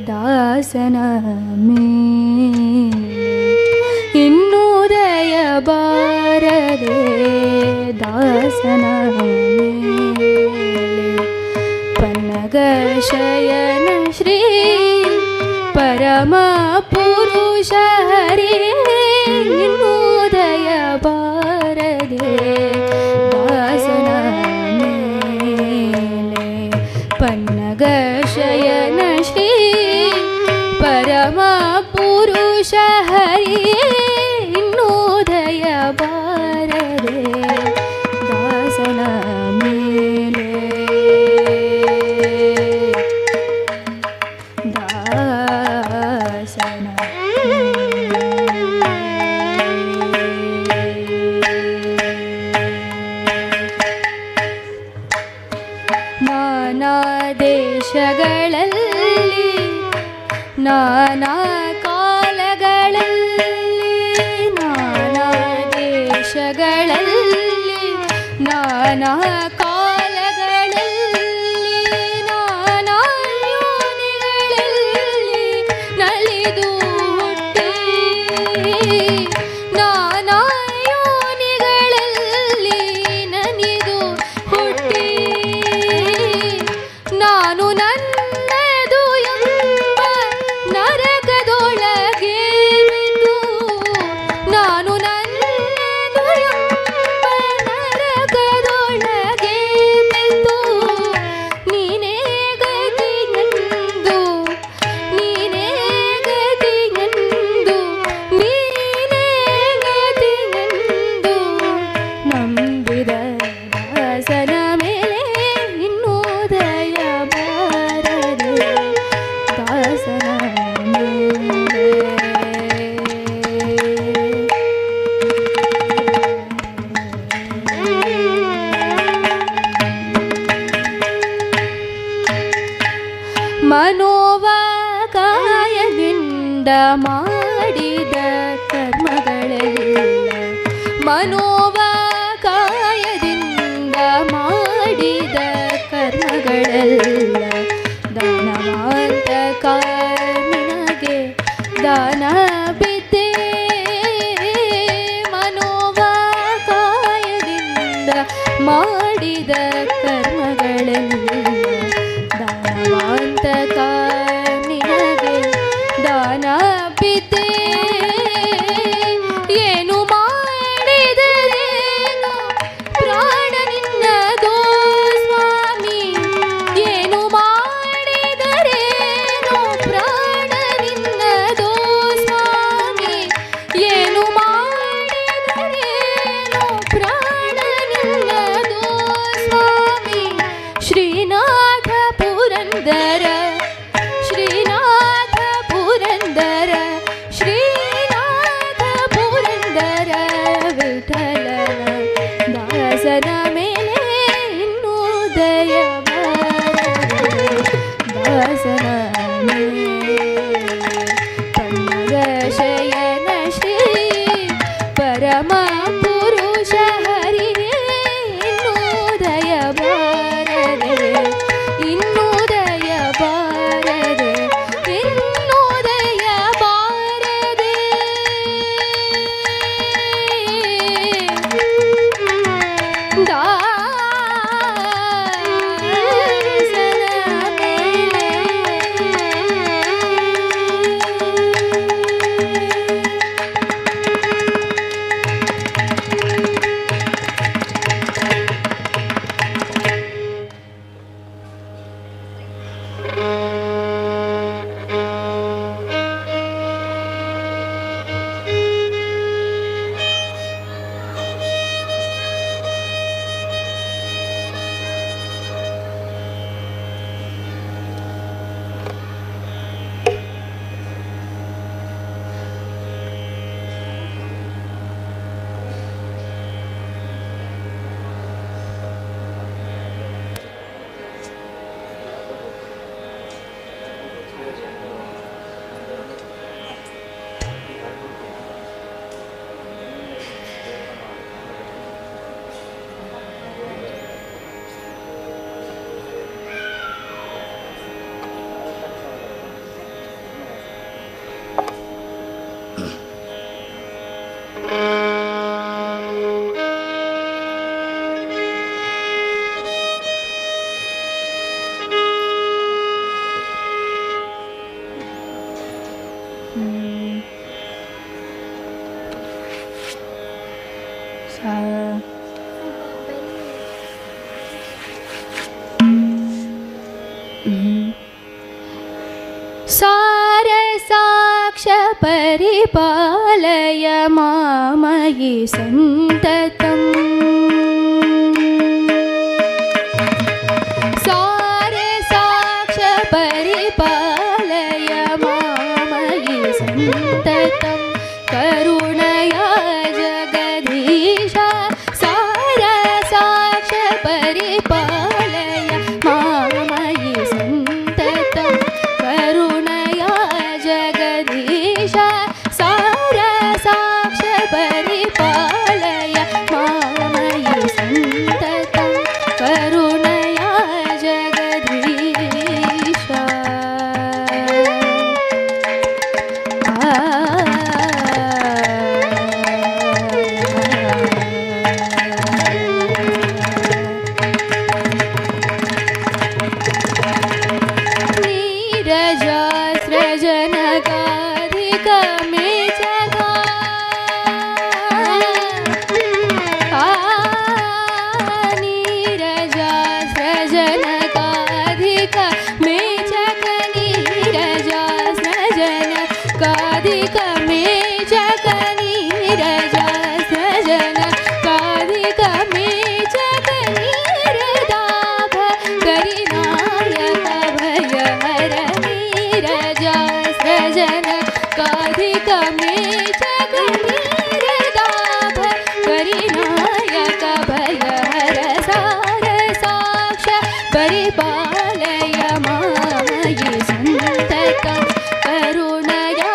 ದಾಸನ ಮೇಲೆ ಇನ್ನುದಯ ಬಾರದೆ ದಾಸನ ಮೇಲೆ ಪನ್ನಗ ಶಯನ ಶ್ರೀ ಪರಮ ಪುರುಷ ಹರಿ ಇನ್ನುದಯ ಬಾರದೆ ದಾಸನ ಮೇಲೆ ಪನ್ನಗ ಶಯನ ಶ್ರೀ ಪರಮ ಪುರುಷ ಹರಿ ಇನ್ನುದಯ ಬಾರದೆ ದಾಸನ ಮೇಲೆ ದಾಸನ ನಾನಾ ದೇಶಗಳಲ್ಲಿ ನಾನಾ ಕಾಲಗಳಲ್ಲಿ ನಾನಾ ದೇಶಗಳಲ್ಲಿ ನಾನಾ ಕಾಲಗಳಲ್ಲಿ ನಾನಾ ಯೋನಿಗಳಲ್ಲಿ ನಲಿದು ಹುಟ್ಟಿ ನಾನಾ ಯೋನಿಗಳಲ್ಲಿ ನನಿದು ಹುಟ್ಟಿ ನಾನು ನನ್ನದು ಎಂಬ ನರಕದೊಳಗೆ ಬಿದ್ದು ನಾನು ನನ್ನದು ಎಂಬ ನರಕದೊಳಗೆ ಮಾಡಿದ ಕರ್ಮಗಳೆಲ್ಲ ಮನೋವ ಕಾಯದಿಂದ ಮಾಡಿದ ಕರ್ಮಗಳೆಲ್ಲ ದಾನವಾಂತ ನಿನಗೆ ದಾನ ಬಿದ್ದೆ ಮನೋವ ಕಾಯದಿಂದ ಮಾಡಿದ ಕರ್ಮಗಳೆಲ್ಲ ದಾನವಾಂತ ನಿನಗೆ ದಾನ ಬಿದ್ದೆ ಏನು ಮಾಡಿದರೇನು ಪ್ರಾಣ ನಿನ್ನದೋ ಸ್ವಾಮಿ ಏನು ಮಾಡಿದರೇನು ಪ್ರಾಣ ನಿನ್ನದೋ ಸ್ವಾಮಿ ಏನು ಮಾಡಿದರೇನು ಪ್ರಾಣ ನಿನ್ನದೋ ಸ್ವಾಮಿ ಶ್ರೀನಾಥ ಪುರಂದರ ಶ್ರೀನಾಥ ಪುರಂದರ ಶ್ರೀನಾಥ ಪುರಂದರ ವಿಠಲನ ದಾಸನ ಮೇಲೆ ಇನ್ನೂ ದಯ ಬಾರದೆ ದಾಸನ ಮೇಲೆ ಪನ್ನಗ ಶಯನ ಶ್ರೀ ಪರಮ ಪುರುಷ ಹರಿಯೇ ಇನ್ನೂ ದಯ ಬಾರದೆ ಇನ್ನೂ ದಯ ಬಾರದೆ ಇನ್ನೂ ದಯ ಬಾರದೆ ದಾಸನ ಮೇಲೆ सार साक्ष परिपालय मामयि सन्ततम् सार साक्ष परिपालय मामयि सन्ततं करुणया जगदीश सार साक्ष परिपालय मामयि सन्ततं करुणया जगदीश सार साक्ष परिपालय मामयि सन्ततं करुणया जगदीश नीरजा सृजनकाधिक मे जगा नीरजा सृजनकाधिक मे जग नीरजा सृजनकाधिक मे जग नीरजा सृजनकाधिक मे जग नीरदाभ करिनायक भयहर नीरजा सृजनकाधिक मे जग नीरदाभ करिनायक भयहर सार साक्ष परिपालय मामयि सन्ततं करुणया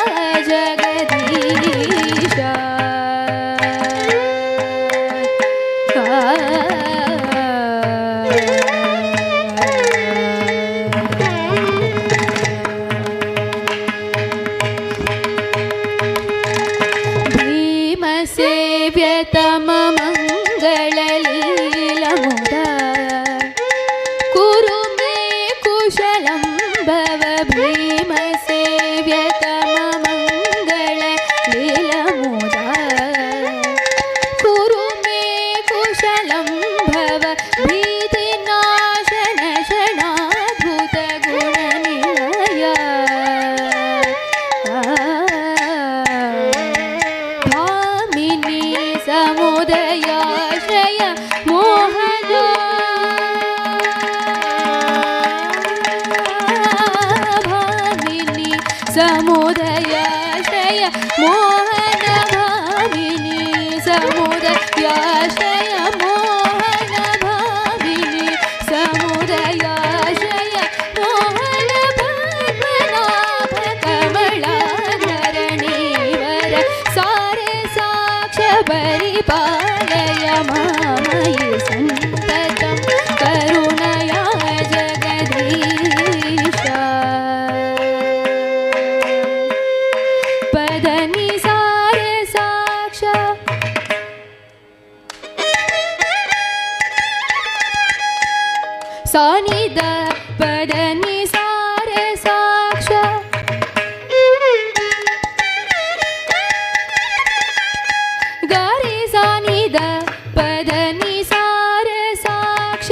परिपालय मामयि सन्ततं करुणया जगदीश पदनि सारे साक्ष सानिद पदनि सारे साक्ष गारे सानिद पदनि सारे साक्ष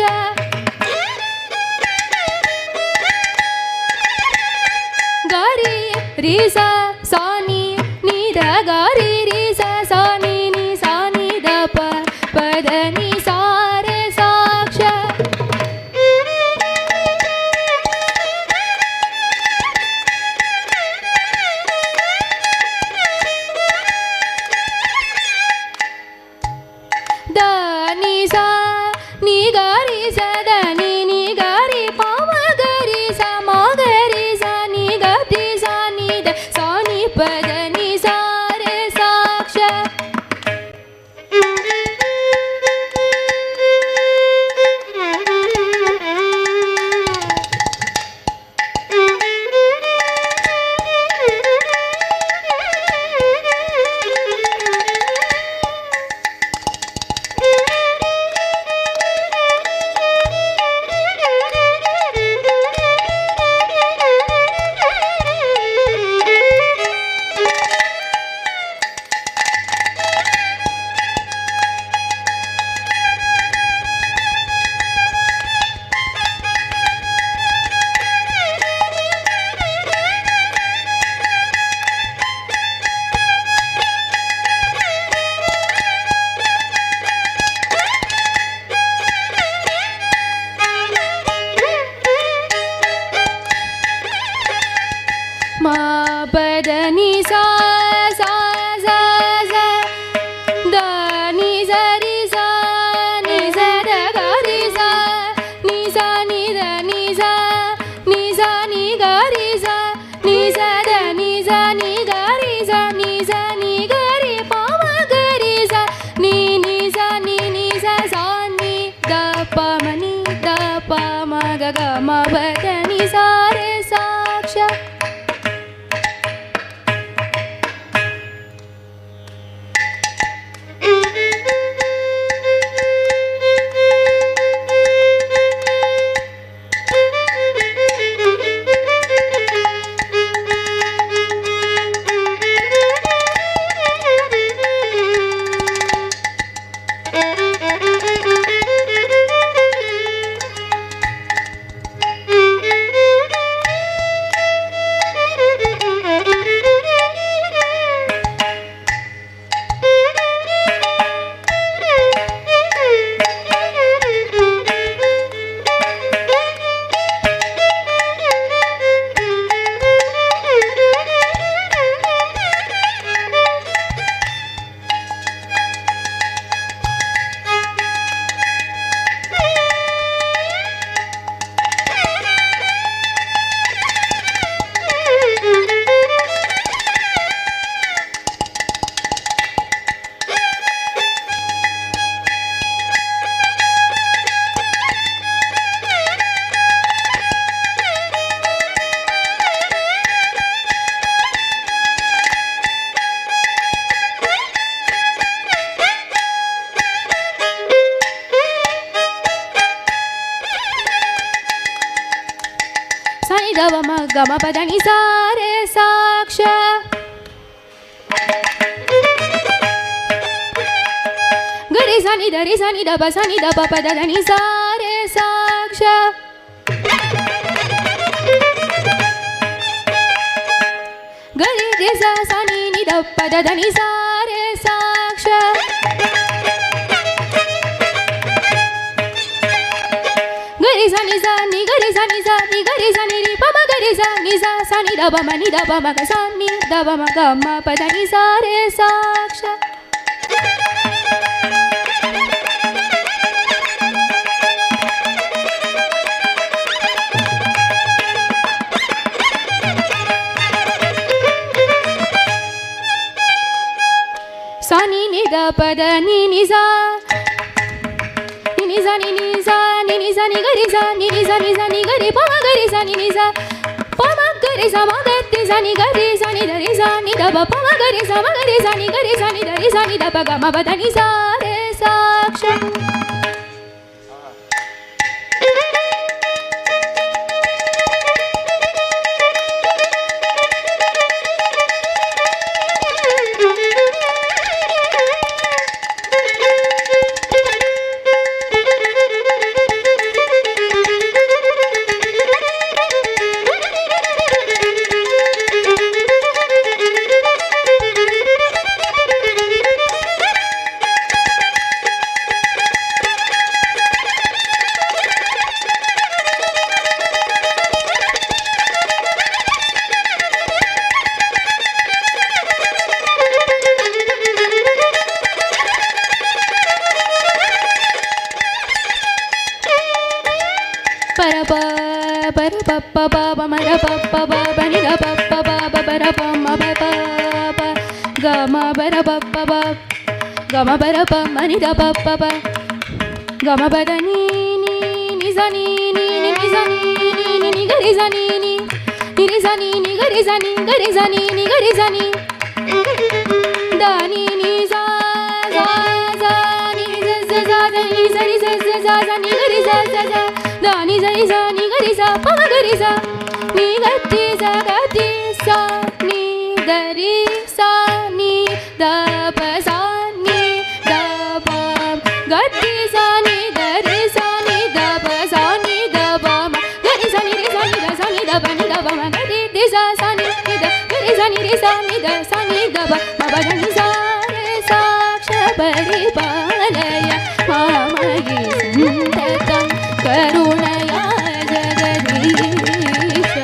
गारे रे सा सानि निद गारे रे सा सानि नि सानि द पदनि सारे साक्ष ದ ನಿ ಸ ನಿ ಗ ರಿ ಸ ದ ನಿ ನಿ ಗ ರಿ ಪ ಮ ಗ ರಿ ಸ ಮ ಗ ರಿ ಸ ನಿ ಗ ರಿ ಸ ನಿ ದ ಸ ನಿ ಪ ದ ನಿ ಸ ರೆ ಸಾಕ್ಷ ಮ ಪದ ನಿ ಸ ಸ ಸ ಸ ದ ನಿ ಸ ರಿ ಸ ನಿ ಸ ದ ಗ ರಿ ಸ ನಿ ಸ ನಿ ದ ನಿ ಸ ನಿ ಸ ನಿ ಗ ರಿ ಸ ನಿ ಸ ದ ನಿ ಸ ನಿ ಗ ರಿ ಸ ನಿ ಸ ನಿ ಗ ರಿ ಪ ಮ ಗ ರಿ ಸ ನಿ ನಿ ಸ ನಿ ನಿ ಸ ಸ ನಿ ದ ಪ ಮ ನಿ ದ ಪ ಮ ಗ ಗ ಮ ಪದ ನಿ ಸ ರೆ ಸಾಕ್ಷ ಸನಿ ದ ಮ ಗ ಮ ಪದ ನಿ ಸ ರೆ ಸಾಕ್ಷ ಗ ರಿ ಸ ನಿ ದ ರಿ ಸ ನಿ ದ ಪ ಸ ನಿ ದ ಪ ಪ ದ ದ ನಿ ಸ ರೆ ಸಾಕ್ಷ ಗ ರಿ ರಿ ಸ ಸ ನಿ ನಿ ದ ಪ ದ ದ ನಿ ಸ ರೆ ಸಾಕ್ಷ ಗ ರಿ ಸ ನಿ ಸ ನಿ ಗ ರಿ ಸ ನಿ ಸ ನಿ ಗ ರಿ ಸ ನಿ ರಿ ಪ ಮ ಗ ರಿ ಸ ನಿ ಸ ಸ ನಿ ದ ಪ ಮ ನಿ ದ ಪ ಮ ಗ ಸ ನಿ ದ ಪ ಮ ಗ ಮ ಪ ದ ನಿ ಸ ರೆ ಸಾಕ್ಷ ಸ ನಿ ನಿ ದ పద ని ని సా ని ని సా ని ని సా ని ని సా ని గరి సా ని ని సా ని సా ని గరి ప మ గరి సా ని ని సా ప మ గరి సా మ గరి సా ని గరి సా ని ధరి సా ని ద ప మ గరి సా మ గరి సా ని గరి సా ని ధరి సా ని ద ప గ మ ప ద ని సా రే సాక్ష గమ బర ప మని ద ప ప ప గమ పద ని ని ని స ని ని ని ని స ని ని ని ని గరి స ని ని ని రి స ని ని గరి స ని గరి స ని ని గరి స ని ద ని ని స స స ని స స స ని స ని స స స స ని గరి స స స ద ని స ని స ని గరి స ప మ గరి స ని గతి స గతి స ని గరి స ని ద ప స గతి సాని గరి సాని ద ప సాని ద ప మ గరి సాని రి సాని ద సాని ద ప ని ద ప మ గరి రి సా సాని ని ద గరి సాని రి సాని ద సాని ద ప మ ప ద ని సా రే సాక్ష పరిపాలయ మామయి సంతతం కరుణయా జగదీశ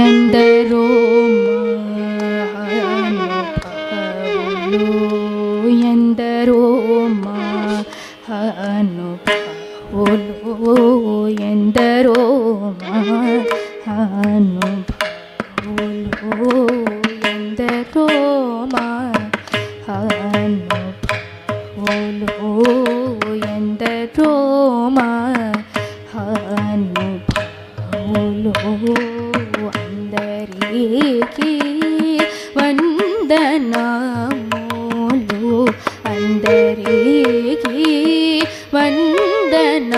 ఎందరో మహానుభావులు ఎందరో మహానుభావులు ఎందరో మహానుభావులు ఎందరో మహానుభావులు ఎందరో మహానుభావులు అందరికీ వందనములు అందరికీ వందనములు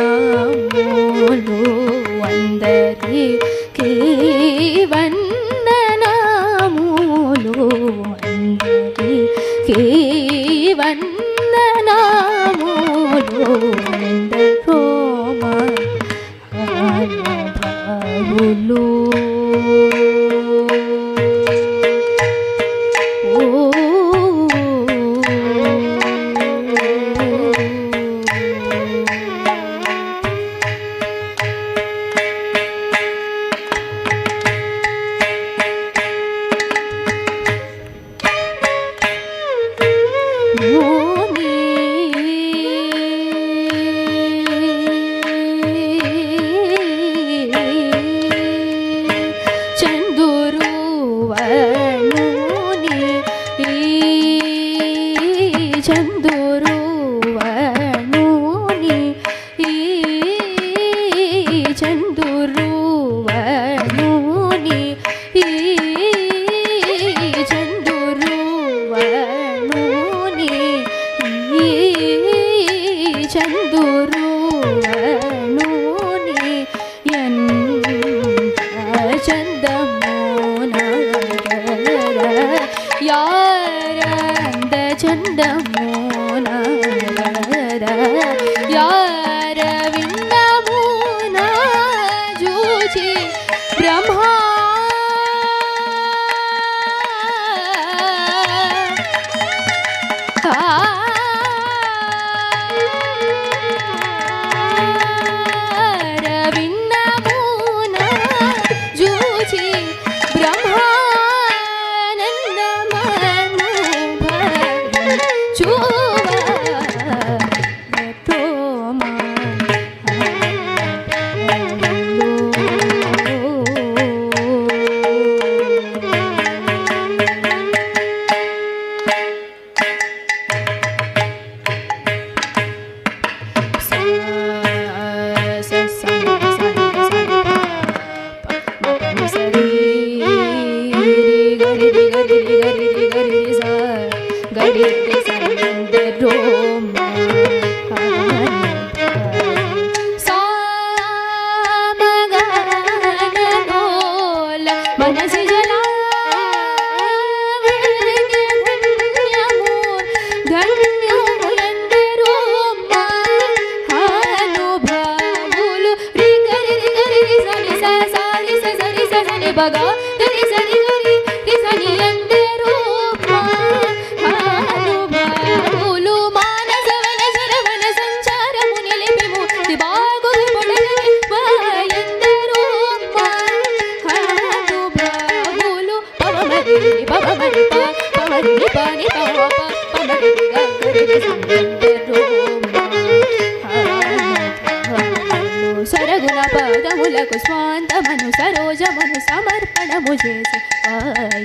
సరగుణ పదములకు స్వాంతమను సరోజమను సమర్పణము చేసి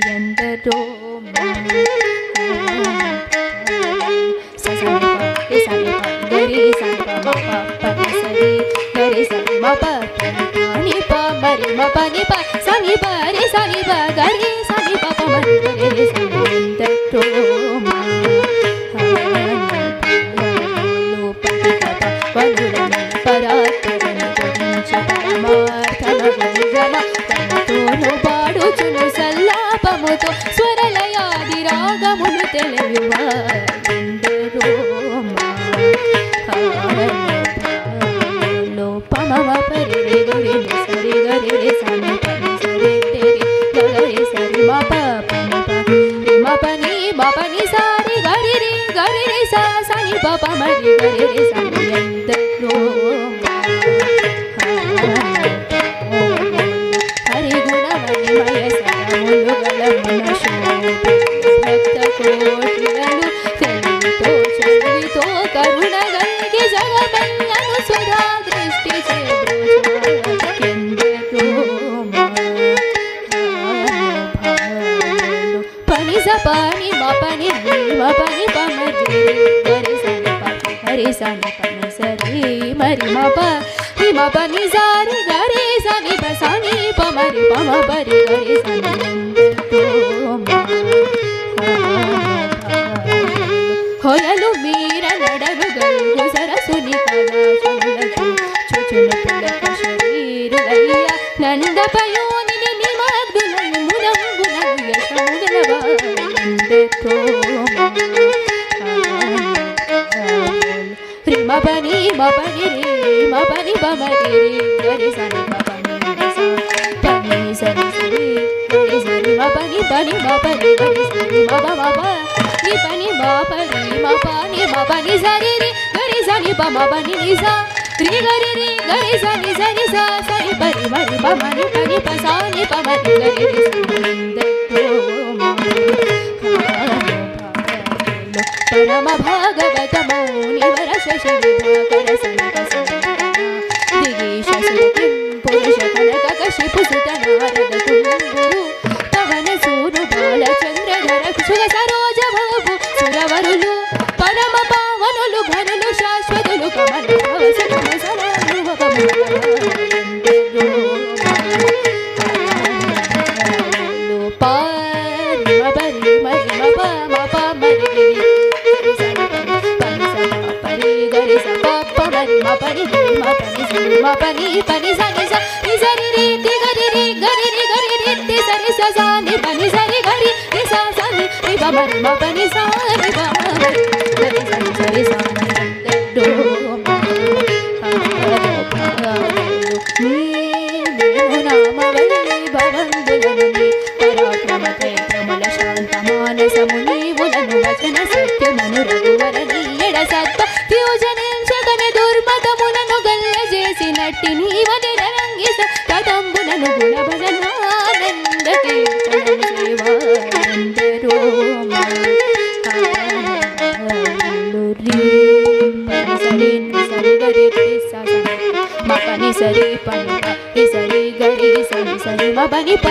ఎందరో పాడుచును సల్లాపముతో స్వరలయాది రాగములు తెలియవా పమవ పరి గరి సరి గరి సని పని సరి తెరి గరి సరి మ పని సారి గరి సా సని ప మరి గరి సని ఎందరో హరి గుణమణిమయ సరములు గల భక్త కోటిలను తెలివితో చదివితో కరుణ గలిగి జగమెల్లను సుధా దృష్టి పని సపని మపని మపని పమరి గరి సని పని హరి సని పని సరి మరి మపని సారి గరి సని పసని పమరి పమ పరి గరి సని ಹೊಯಲು ಮೀರ ನಡರು ಗಲ್ಗು ಸರಸುನಿ ಕಲಾಚುಲ ಪುಳಕ ಶರೀರುಲಯ್ಯ ನಂದ ಪಯೋನಿನಿ ನಿಮಗ್ದುಲೈ ಮುದಂಗುನನು ಯಶಮುಗಲವಾಯಿಂದೆತ್ತೋ ರಿಮಪನಿ ಮಪನಿ ರೇ ಮಪನಿ ಪಮರಿ ರೇ ಗರಿ ಸನಿ ಮಪನಿ సరి సరి గరి సరి మ పని పని మ పని గరి సరి మ ప మ ప ని పని మ పని మ ప ని మ పని సరి రి గరి సని ప మ పని ని సా రి గరి రి గరి సని సని సా సని పరి మరి ప మని పని ప సా ని ప మరి గరి రి పరమ భాగవత మౌనివర శశి విభాకర సంత దిగీష సురకిం పురుష కనక కశిపు సుత నారద తుంగురు పవన సూను బాలచంద్రధర సుగ సరోజ భవపు సురవరులు పరమ పావనులు ఘనులు శాశ్వతులు కమల భవసమ సరాలు పారి మబరి మరి మప మప మరి గిరి గరి స ప మరి మ పని మ పని మ పని పని సని స ని సరి రి తి గరి రి గరి రి తి సరి స స ని పని సరి గరి రి స స ని రి ప మరి మ పని స ని ప మరి గరి సని సరి స ని దో మ నీ నామ వల్లి భవందులని పరాక్రమ క్షేత్రముల శాంత మానసముని ఉలను వచన సత్యమను రఘువరని ఎడ సత్వ ద్యోజనించగని దుర్మతములను గల్ల చేసినట్టి నీవని రంగిస కదంబులను గుణ భజనానంద కీర్తనం సేవానందరో సరి సరి గరి మ పని సరి పని ప సరి గరి సరి సరి మ పని ప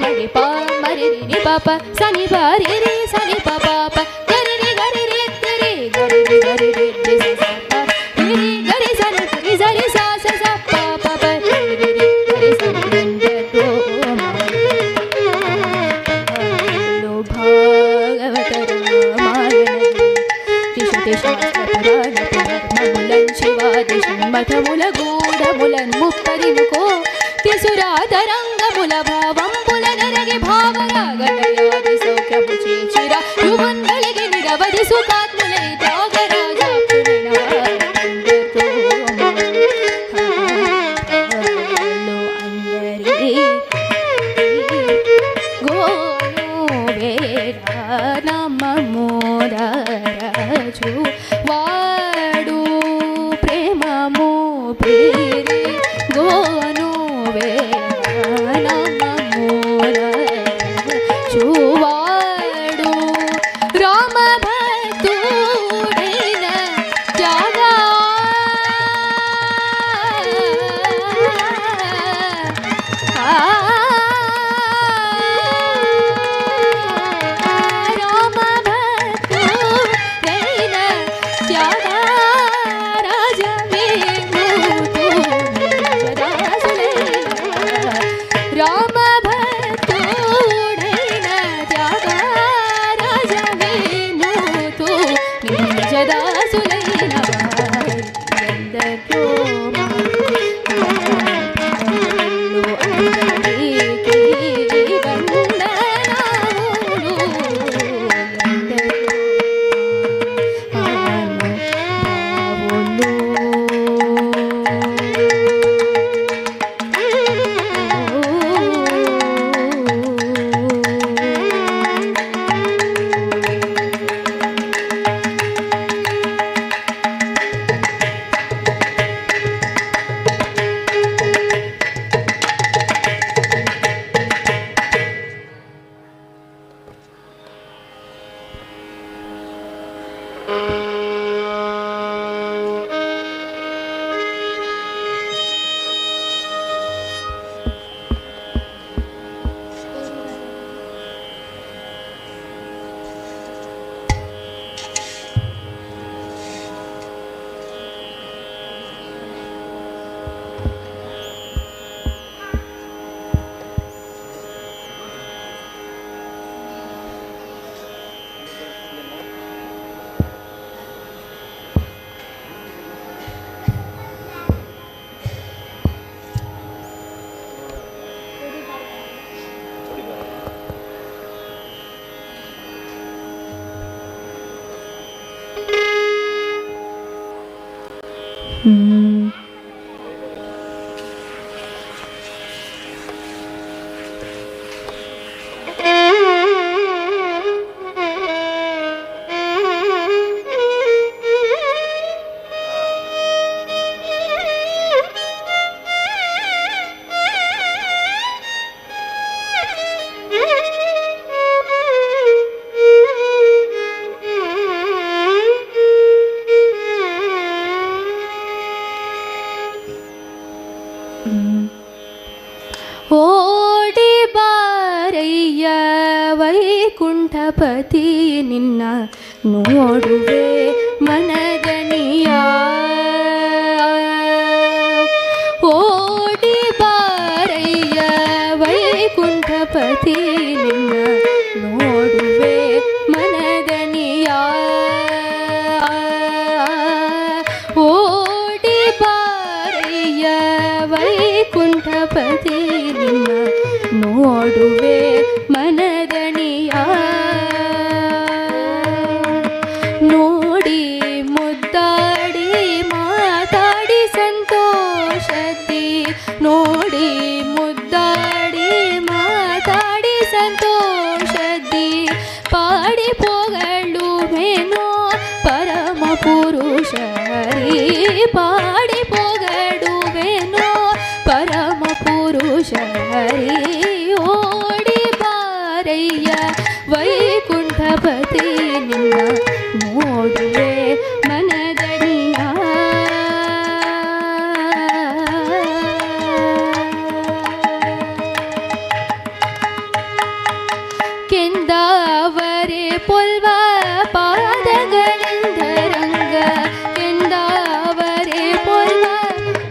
మరి ప మరి ని ప ప సని ప రి రి సని ప ప ప గరి రి గరి రి రి గరి రి గరి రి రి స ప రి రి గరి సని రి సరి స స స ప ప ప రి రి రి గరి సని నంద లో భాగవత రామాయణ దిశతి శాస్త్ర పురాణ పురాణములం శివాదిశం మఠముల గూఢములన్ ముప్పరినుకో తిసురాతరంగముల భావంబుల నరగి భావరాగలయాది సౌఖ్యము చేచిర యువందలిగి నిరవధి సుఖాత్ములై నమమోదరచు వాడు ప్రేమము ప్రేరి గోను చూవాడు రామ భక్తుడైన త్యాగా రామ భక్తుడైన త్యాగా రామ భక్తుడైన త్యాగరాజవేణుతు నిజదాసులైన వారందరూ అందరికీ వందనాలు ಓಡಿ ಬಾರಯ್ಯ ವೈಕುಂಠಪತಿ ನಿನ್ನ ನೋಡುವೆ ಮನದನಿಯ. ಓಡಿ ಬಾರಯ್ಯ ವೈಕುಂಠಪತಿ ನಿನ್ನ ನೋಡುವೆ ಮನದನಿಯ. ಓಡಿ ಬಾರಯ್ಯ ವೈಕುಂಠಪತಿ ನಿನ್ನ ನೋಡುವೆ ಮನದನಿಯ. ನೋಡಿ ಮುದ್ದಾಡಿ ಮಾತಾಡಿ ಸಂತೋಷದಿ, ನೋಡಿ ಮುದ್ದಾಡಿ ಮಾತಾಡಿ ಸಂತೋಷದಿ, ಪಾಡಿ ಪೊಗಳುವೆನೋ ಪರಮ ಪುರುಷ ಹರಿ, ಪಾಡಿ ಪೊಗಳುವೆನೋ ಪರಮ ಪುರುಷ ಹರಿ. ಓಡಿ ಬಾರಯ್ಯ ವೈಕುಂಠಪತಿ ನಿನ್ನ ನೋಡುವೆ ಮನದನಿಯ. ಕೆಂದಾವರೆ ಪೊಲ್ವ ಪಾದಗಳಿಂದ ರಂಗ, ಕೆಂದಾವರೆ ಪೊಲ್ವ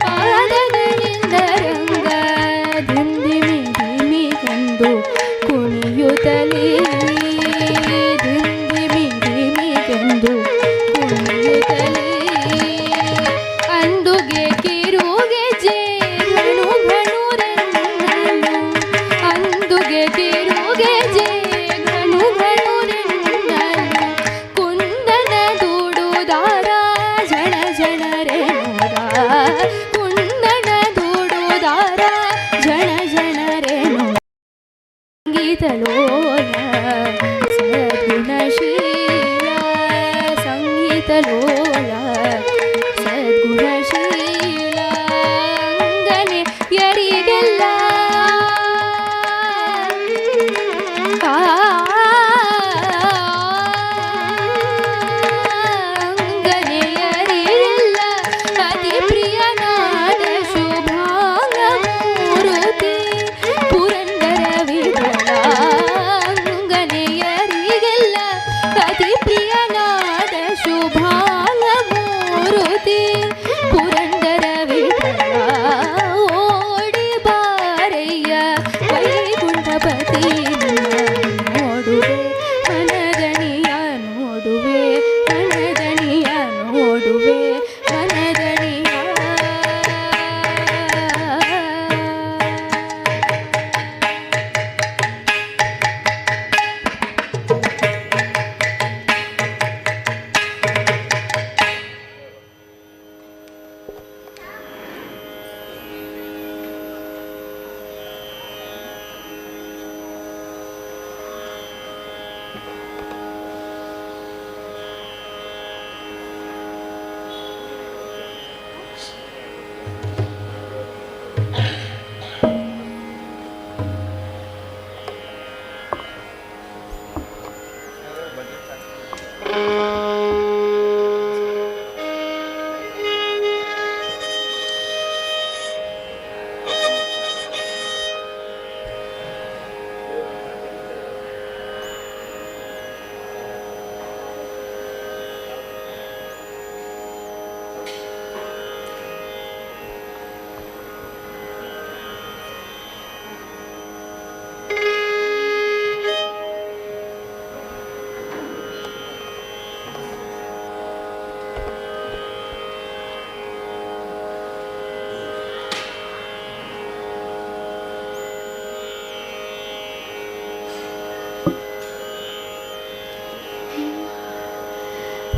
ಪಾದಗಳಿಂದ ರಂಗ, ದಿಂದಿಮಿ ಧಿಮಿಗೆಂದು ಕುಣಿಯುತ್ತಲೇ, ದಿಂದಿಮಿ ಧಿಮಿಗೆಂದು ಕುಣಿಯುತ್ತಲೇ, ಅಂದುಗೆ ಕಿರುಗೆ ಜೇನು ಘನುರೆನ್ನನು, ಅಂದುಗೆ ಕಿರುಗೆ ಜೇನು ಘನುರೆನ್ನನು, ಕುಂದನ ದೂಡುದಾರ ಜನ ಜನರೆನುದ, ಕುಂದನ ದೂಡುದಾರ ಜನ ಜನರೆನು. ಸಂಗೀತಲೋಲ ಸದ್ಗುಣಶೀಲ, ಸಂಗೀತಲೋಲ ಸದ್ಗುಣಶೀಲ, ಅಂಗನೆ ಯರಿಗೆಲ್ಲ ಅಂಗನೆಯರಿಗೆಲ್ಲ ಅತಿ ಪ್ರಿಯನಾದ ಶುಭಾಂಗ ಮೂರುತಿ ಪುರಂದರ ವಿಠಲ. ಅಂಗನೆಯರಿಗೆಲ್ಲ ಅತಿ ಪ್ರಿಯನಾದ ಶುಭಾಂಗ ಮೂರುತಿ ಪುರಂದರ ವಿಠಲ. ಓಡಿ ಬಾರಯ್ಯ ವೈಕುಂಠಪತಿ ನೋಡುವೆ ಮನದನಿಯ, ನೋಡುವೆ ಮನದನಿಯ, ನೋಡುವೆ ಮನದನಿಯ.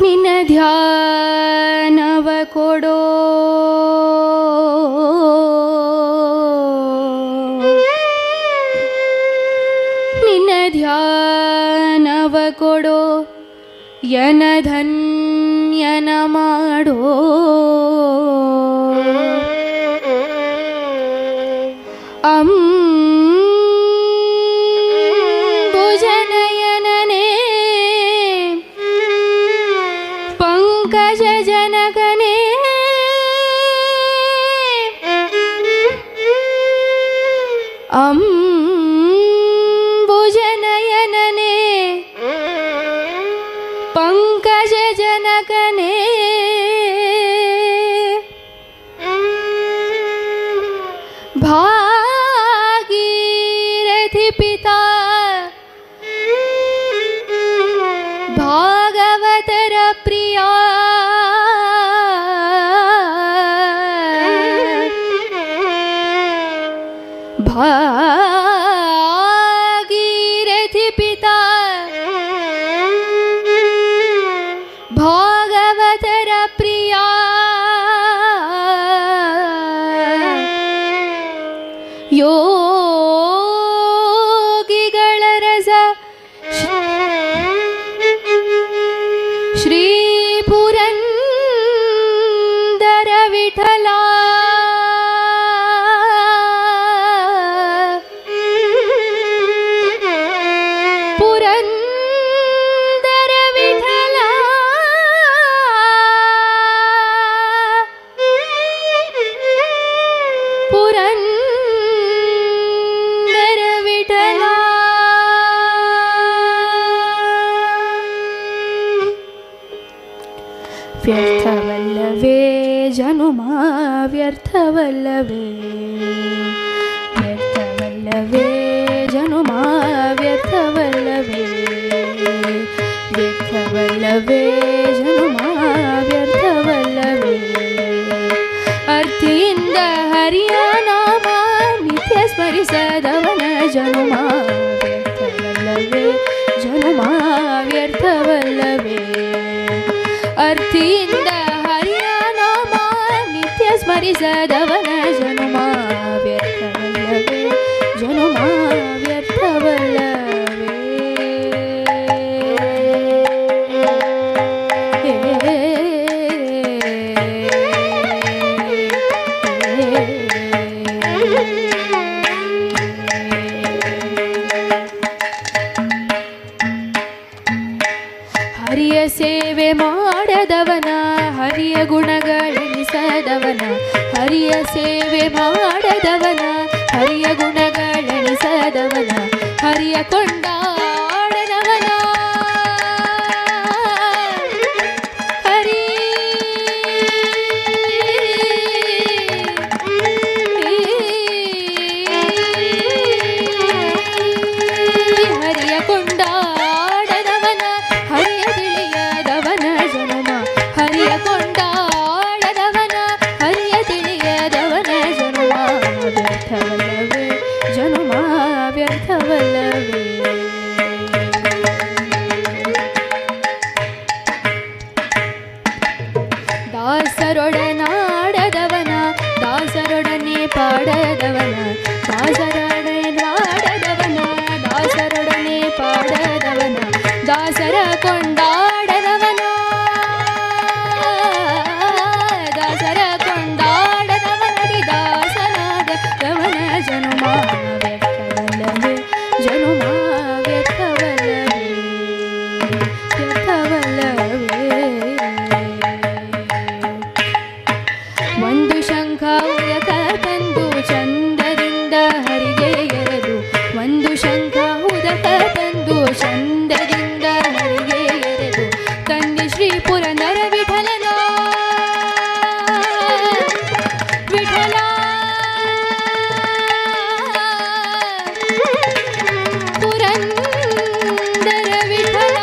ನಿನ್ನ ಧ್ಯಾನವ ಕೊಡೋ ನಿನ್ನ ಧ್ಯಾನವ ಕೊಡೋ ಯನ ಧನ್ಯನ ಮಾಡೋ ಅಂಬುಜನಯನನೇ ಪಂಕಜ ಜನಕನೇ ಅಂಬುಜನಯನನೆ ಪಂಕಜ ಜನಕನೇ ಭಾಗೀರಥಿ ಪಿತಾ ಭಾಗವತರ ಪ್ರಿಯ ಭಾಗೀರಥಿ ಪಿತಾ ಭಾಗವತರ ಪ್ರಿಯ ಯೋಗಿಗಳ ರಸ ಶ್ರೀ ಪುರಂದರ ವಿಠಲ ಪುರಂದರ ವಿಠಲ ಪುರಂದರ ವಿಠಲ ವ್ಯರ್ಥವಲ್ಲವೇ ಜನುಮ ವ್ಯರ್ಥವಲ್ಲವೇ ವ್ಯರ್ಥವಲ್ಲವೇ ಜನುಮ ವ್ಯರ್ಥವಲ್ಲವೇ ವ್ಯರ್ಥವಲ್ಲವೇ ಜನುಮ ವ್ಯರ್ಥವಲ್ಲವೇ ಅರ್ಥಿಯಿಂದ ಹರಿಯ ನಾಮ ನಿತ್ಯ ಸ್ಮರಿಸದವನ ಜನುಮ ವ್ಯರ್ಥವಲ್ಲವೇ ಜನುಮ ವ್ಯರ್ಥವಲ್ಲವೇ ಅರ್ಥಿಯಿಂದ ಹರಿಯ ನಾಮ ನಿತ್ಯ ಸ್ಮರಿಸದವನ ಜನುಮ ವ್ಯರ್ಥವಲ್ಲವೇ ಜನುಮ ವ್ಯರ್ಥವಲ್ಲವೇ ಹರಿಯ ಸೇವೆ ಮಾಡದವನ ಹರಿಯ ಗುಣಗಳೆಣಿಸದವನ ಹರಿಯ ಸೇವೆ ಮಾಡದವನ ಹರಿಯ ಗುಣಗಳೆಣಿಸದವನ ಹರಿಯ ಕೊಂಡಾಡದವನ ಹರಿ ಹರಿಯ ಕೊಂಡಾಡದವನ ಹರಿಯ ತಿಳಿಯದವನ ಜನುಮ ಹರಿಯ ಕೊಂಡಾಡದವನ ಹರಿಯ ತಿಳಿಯದವನ ಜನುಮ ವ್ಯರ್ಥವಲ್ಲವೇ ಜನುಮ ವ್ಯರ್ಥವಲ್ಲವೇ ದಾಸರೊಡನಾಡದವನ ದಾಸರೊಡನೆ ಪಾಡದವನ ದಾಸರೊಡನೆ ನಾಡದವನ ದಾಸರೊಡನೆ ಪಾಡದವನ ದಾಸರ ಕೊಂಡಾಡದವನ ದಾಸರ ಕೊಂಡಾಡದವನಡಿ ದಾಸನಾದವನ ಜನುಮ ವ್ಯರ್ಥವಲ್ಲವೇ ಜನುಮ ವ್ಯರ್ಥವಲ್ಲವೇ ವ್ಯರ್ಥವಲ್ಲವೇ ಒಂದು ಶಂಖ ಉದಕ ತಂದು ಚಂದದಿಂದ ಹರಿಗೆ ಎರೆದು ಒಂದು ಶಂಖ ಉದಕ ತಂದು ಚಂದದಿಂದ ಹರಿಗೆ ಎರೆದು ತಂದೆ ಶ್ರೀ ಪುರಂದರ ವಿಠಲನ ವಿಠಲ ಪುರಂದರ ವಿಠಲ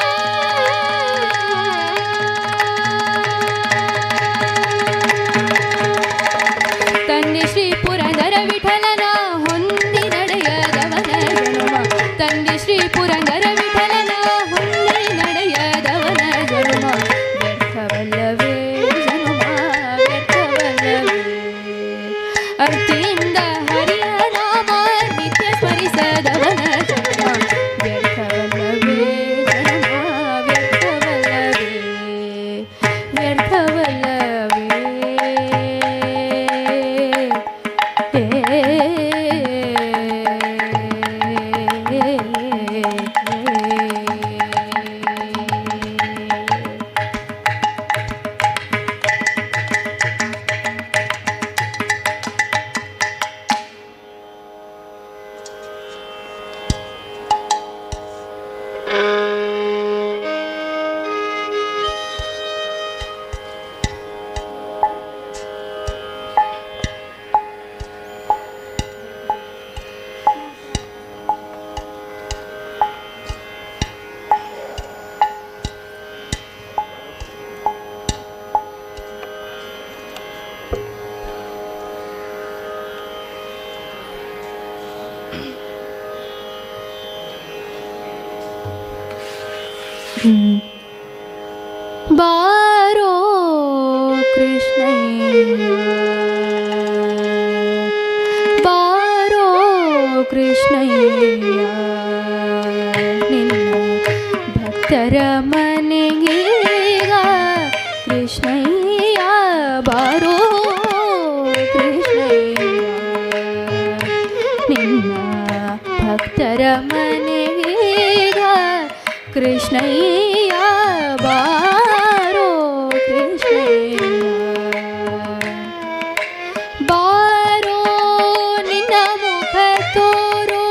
ತಂದೆ ಶ್ರೀ ಪುರಂದರ ವಿಠಲನ ಹೊಂದಿ ನಡೆಯದವನ ಜನುಮ ತಂದೆ ಶ್ರೀ ಪುರಂದರ ವಿಠಲನ ಹೊಂದಿ ನಡೆಯದವನ ಜನುಮ ವ್ಯರ್ಥವಲ್ಲವೇ ಜನುಮ ವ್ಯರ್ಥವಲ್ಲವೇ ಅರ್ಥಿಯಿಂದ ಹರಿಯ ನಾಮ ನಿತ್ಯ ಸ್ಮರಿಸದವನ ಜನುಮ ವ್ಯರ್ಥವಲ್ಲವೇ ಜನುಮ ವ್ಯರ್ಥವಲ್ಲವೇ ವ್ಯರ್ಥವಲ್ಲವೇ ಬಾರೋ ಕೃಷ್ಣಯ್ಯ ಬಾರೋ ಕೃಷ್ಣಯ್ಯ ನಿನ್ನ ಭಕ್ತರ ಮನೆಗೀಗ ಕೃಷ್ಣಯ್ಯ ಬಾರೋ ಕೃಷ್ಣಯ್ಯ ನಿನ್ನ ಭಕ್ತರ ಮನೆಗೀಗ ಕೃಷ್ಣಯ್ಯ ಬಾರೋ ಕೃಷ್ಣಯ್ಯ ಬಾರೋ ನಿನ್ನ ಮುಖ ತೋರೋ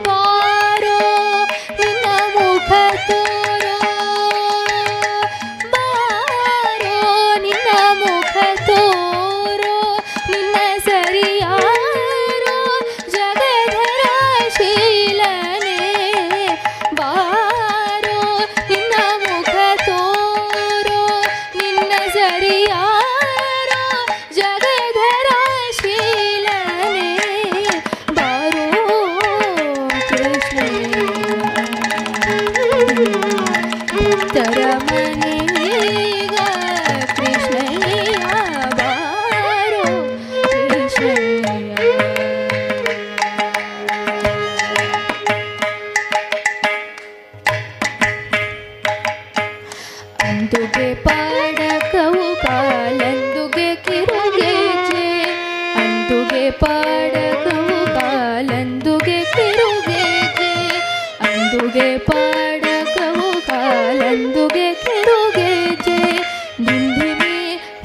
ಬಾರೋ ನಿನ್ನ ಮುಖ ತೋರೋ ಬಾರೋ ನಿನ್ನ ಮುಖ ತೋರೋ ನಿನ್ನ ಸರಿಯಾರೋ ಜಗಧರ ಶೀಲನೆ ಬಾರೋ ನಿನ್ನ ಮುಖ ತೋರೋ ನಿನ್ನ ಸರಿಯಾರೋ ಜಗಧರ ಶೀಲನೆ ಬಾರೋ ಕೃಷ್ಣಯ್ಯ ಭಕ್ತರ ಮನೆಗೀಗ ಕೃಷ್ಣಯ್ಯ ಬಾರೋ ಕೃಷ್ಣಯ್ಯ ಅಂದುಗೆ ಪಾಡಕವು ಕಾಲಂದುಗೆ ಕಿರುಗೆಜೆ ಅಂದುಗೆ ಪಾಡಕವು ಕಾಲಂದುಗೆ ಕಿರುಗೆಜೆ ಅಂದುಗೆ ಪಾಡಕವು ಕಾಲಂದುಗೆ ಕಿರುಗೆಜೆ ದಿಂಧಿಮಿ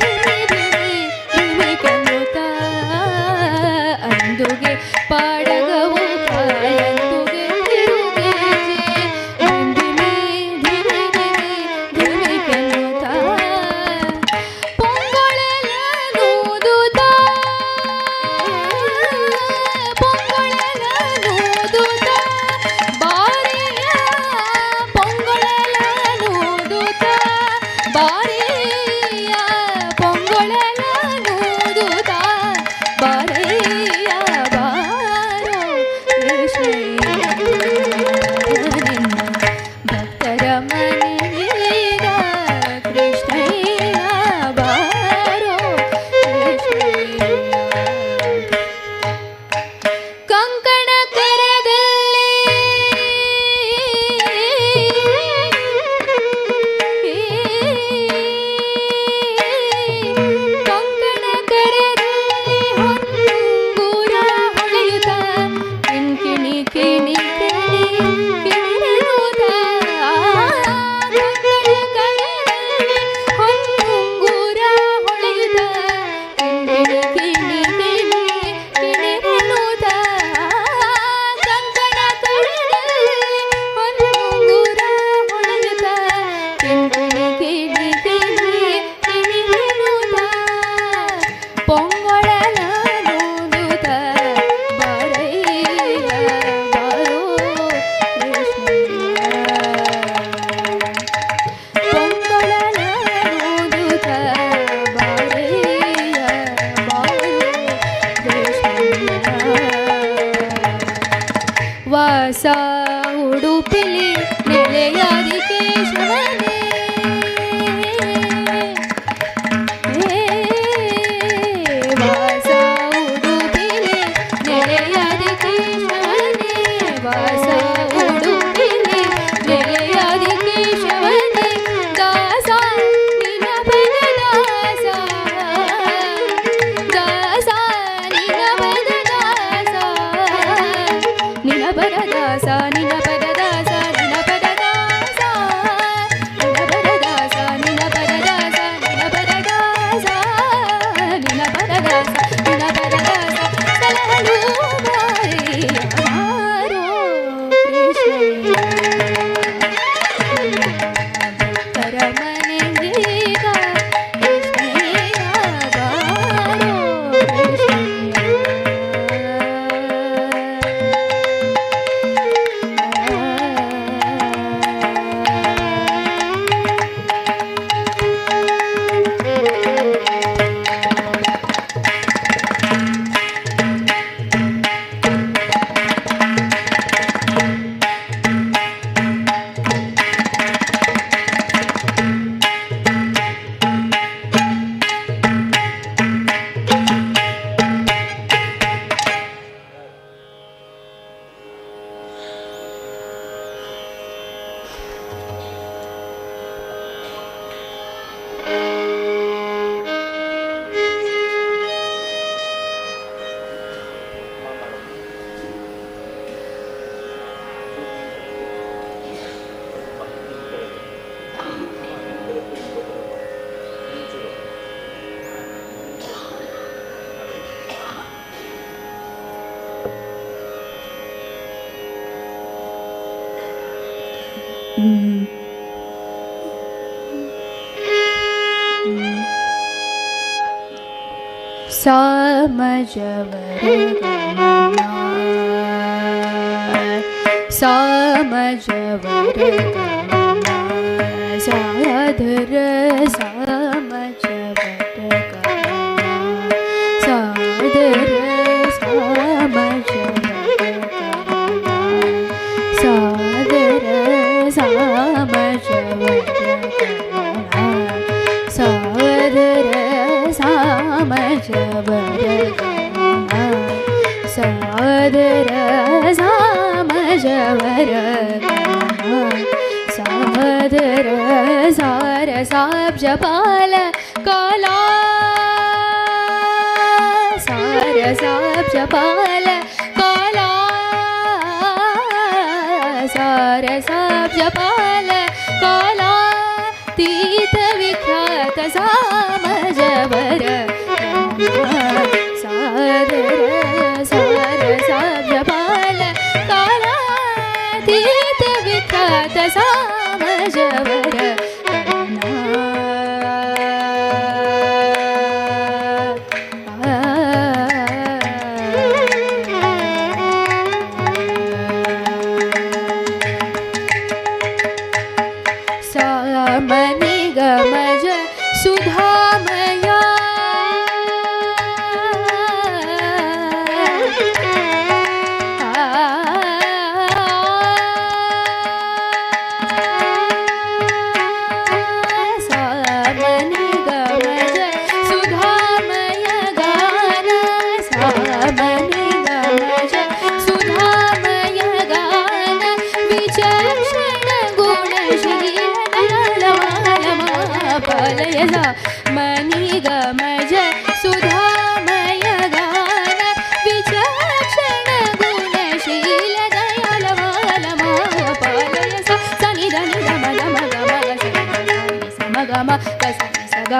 ಧಿಮಿ ಧಿಮಿ ಧಿಮಿ ಕನ್ನುತ್ತ ಅಂದುಗೆ ಪಾಡಗವು ಕಾಲಂದುಗೆ ಕಿರುಗೆಜೆ ದಿಂಧಿಮಿ ಧಿಮಿ ಧಿಮಿ ಧಿಮಿ ಕನ್ನುತ್ತ ಪೊಂಗೊಳಲನೂದುತ್ತ ಪೊಂಗೊಳಲನೂದುತ್ತ ಬಾರಿಯ ಪೊಂಗೊಳಲನೂದುತ್ತ ಬಾರಿಯ ಪೊಂಗೊಳಲನೂದುತ್ತ ಬಾರಿಯ ಬಾರೋ ಕೃಷ್ಣಯ್ಯ ನಿನ್ನ ಭಕ್ತರ ಮನೆಗೀಗ ಕೃಷ್ಣಯ್ಯ ಬಾರೋ ಕೃಷ್ಣಯ್ಯ ಕಂಕಣ ಕರದಲ್ಲಿ ಕಂಕಣ ಕರದಲ್ಲಿ ಹೊಂಗೂರ ಹೊಳೆಯುತ್ತ ಕಿಣಿ ಕಿಣಿ ಕಿಣಿ ಕಿಣಿರುತ್ತ ಕಂಕಣ ಕರದಲ್ಲಿ ಹೊಂಗೂರ ಹೊಳೆಯುತ್ತ ಕಿಣಿ ಕಿಣಿ ಕಿಣಿ ಕಿಣಿರುತ್ತ ಕಂಕಣ ಕರದಲ್ಲಿ ಹೊಂಗೂರ ಹೊಳೆಯುತ್ತ ಕಿಣಿ ಕಿಣಿ ಕಿಣಿ ಕಿಣಿರುತ್ತ ಪೊಂಗೊಳಲನೂದುತ್ತ ಬಾರಯ್ಯ ಬಾರೋ ಕೃಷ್ಣಯ್ಯ ಪೊಂಗೊಳಲನೂದುತ್ತ ಬಾರಯ್ಯ ಬಾರೋ ಕೃಷ್ಣಯ್ಯ ವಾಸ ಉಡುಪಿಲಿ ನೆಲೆಯಾದಿ ಕೇಶವನೇ ವಾಸ ಉಡುಪಿಲಿ ನೆಲೆಯಾದಿ ಕೇಶವನೇ ವಾಸ ಉಡುಪಿಲಿ ನೆಲೆಯಾದಿ ಕೇಶವನೇ ದಾಸ ನಿನ ಪದ ದಾಸ ದಾಸ ನಿನ ಪದ ದಾಸ ನಿನ ಪದ ದಾಸ जपाल काला सारसाप जपाल काला सारसाप जपाल काला तीत विख्यात सामजवर सादर सारसाप जपाल काला तीत विख्यात सामजवर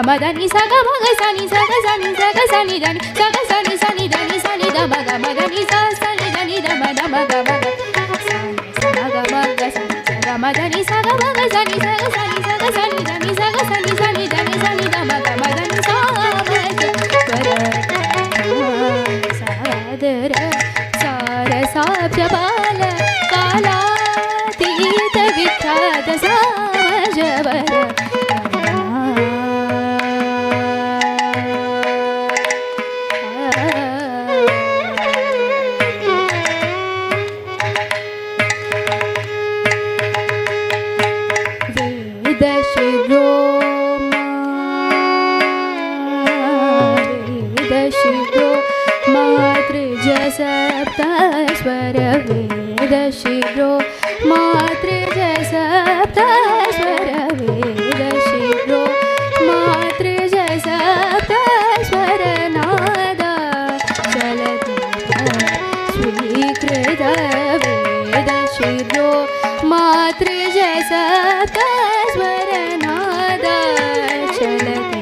Madani saga maga sani saga sani saga sani dani saga sani sani dani sani da maga madani sa sani dani da maga maga maga sani saga maga sani saga madani saga maga sani saga sani saga sani dani saga sani sani dani sani da maga madani sa maga sadara sara sabjapal kala तीत विख्यात सामजवर सप्तस्वर वेद शिरो मातृज सप्तस्वर वेद शिरो मातृज सप्तस्वर नाद चलति स्वीकृत वेद शिरो मातृज सप्तस्वर नाद चलति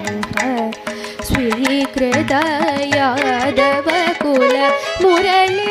स्वीकृत यादव कुल मुरली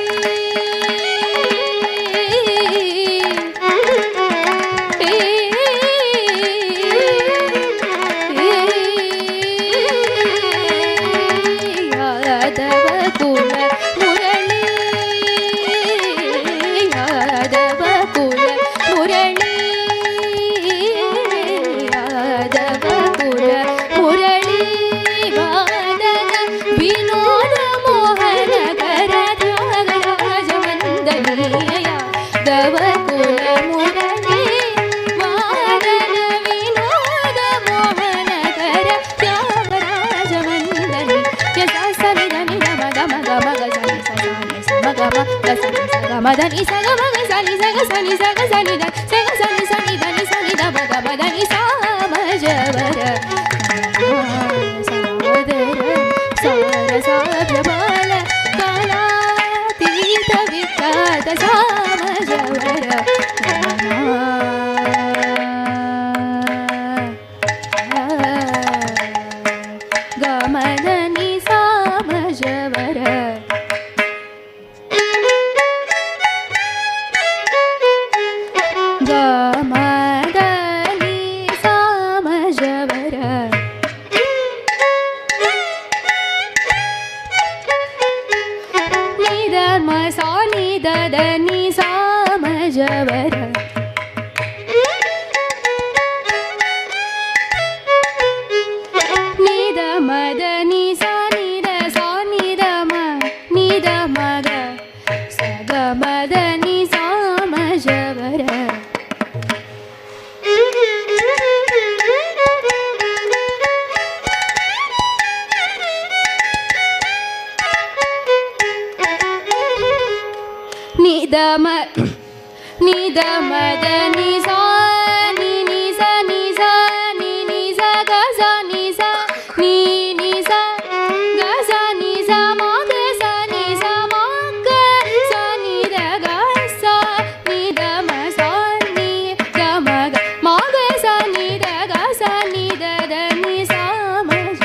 madani saga maga sani saga sani saga sani da saga sani sani dani sani da maga madani samajavara sadara sara sabjapal kala tita vikhata samajavara gamadani samajavara Gama ಮ ಸಾ ನಿ ದ ದ ನಿ ಸಾ ಮ ಜ ವ ರ ನಿ ದ ಮ the ನಿ ಸಾ ನಿ ದ ಸಾ ನಿ ದ ಮ ನಿ ದ ಮ ಗ ಸ ಗ ಮ ದ ನಿ ಸಾ ಮ ಜ ವ ರ ನಿ ದ ಮ ನಿ ದ ಮ ದ ನಿ ಸಾ ನಿ ನಿ ಸ ನಿ ಸ ನಿ ನಿ ಸ ಗ ಸ ನಿ ಸ ನಿ ನಿ ಸ ಗ ಸ ನಿ ಸ ಮ ಗ ಸ ನಿ ಸ ಮ ಗ ಸ ನಿ ದ ಗ ಸ ನಿ ದ ಮ ಸ ನಿ ದ ಮ ಗ ಮ ಗ ಸ ನಿ ದ ಗ ಸ ನಿ ದ ದ ನಿ ಸ ಮ ಜ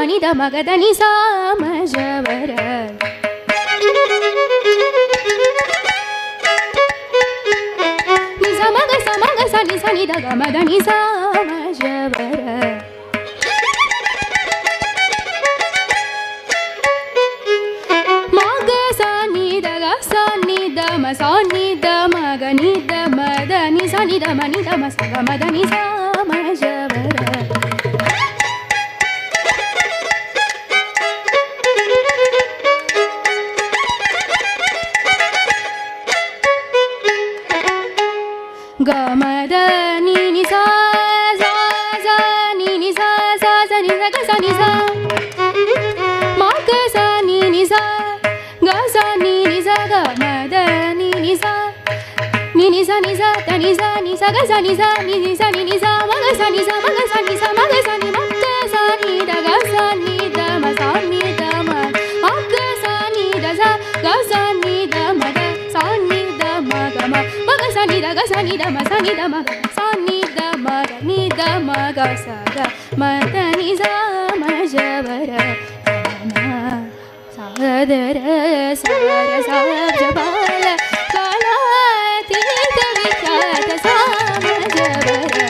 ನಿ ದ ಮ ಗ ದ ನಿ ಸಾ ಮ ಜ ವ ರ ನಿ ಸ ಮ ಗ ಸ ಮ ಗ ಸ ನಿ ಸ ನಿ ದ ಗ ಮ ದ ನಿ ಸಾ ಮ ಜ ವ ರ ಮ ಗ ಸ ನಿ ದ ಗ ಸ ನಿ ದ ಮ ಸ ನಿ ದ ಮ ಗ ನಿ ದ ಮ ದ ನಿ ಸ ನಿ ದ ಮ ನಿ ದ ಮ ಸ ಗ ಮ ದ ನಿ ಸಾ ಮ ಜ ವ ರ ಗ ಮ ದ ನಿ ನಿ ಸ ಸ ಸ ನಿ ನಿ ಸ ಸ ಸ ನಿ ಸ ಗ ಸ ನಿ ಸ ಮ ಗ ಸ ನಿ ನಿ ಸ ಗ ಸ ನಿ ನಿ ಸ ಗ ಮ ದ ನಿ ನಿ ಸ ನಿ ನಿ ಸ ನಿ ಸ ದ ನಿ ಸ ನಿ ಸ ಗ ಸ ನಿ ಸ ನಿ ನಿ ಸ ನಿ ನಿ ಸ ಮ ಗ ಸ ನಿ ಸ ಮ ಗ ಸ ನಿ ಸ ಮ ಗ ಸ ನಿ ಮ ಗ ಸ ನಿ ದ ಗ ಸ ನಿ ದ ಮ ಸ ನಿ ದ ಮ ಗ ಸ ನಿ ದ ಸ ಗ ಸ ನಿ ದ ಮ ದ ಸ ನಿ ದ ಮ ಗ ಮ ಮ ಗ ಸ ನಿ ದ ಗ ಸ ನಿ ದ ಮ ಸ ನಿ ದ ಮ ಗ ಸ ನಿ ದ ಮ ಗ ನಿ ದ ಮ ಗ ಸ ಗ ಮ ದ ನಿ ಸ ಮ ಜ ವ ರ ಮ ಸ ದ ರ ಸ ರ ಸ ಜ ಬ ಲ ಕಲಾತೀತ ವಿಖ್ಯಾತ ಸ ಮ ಜ ವ ರ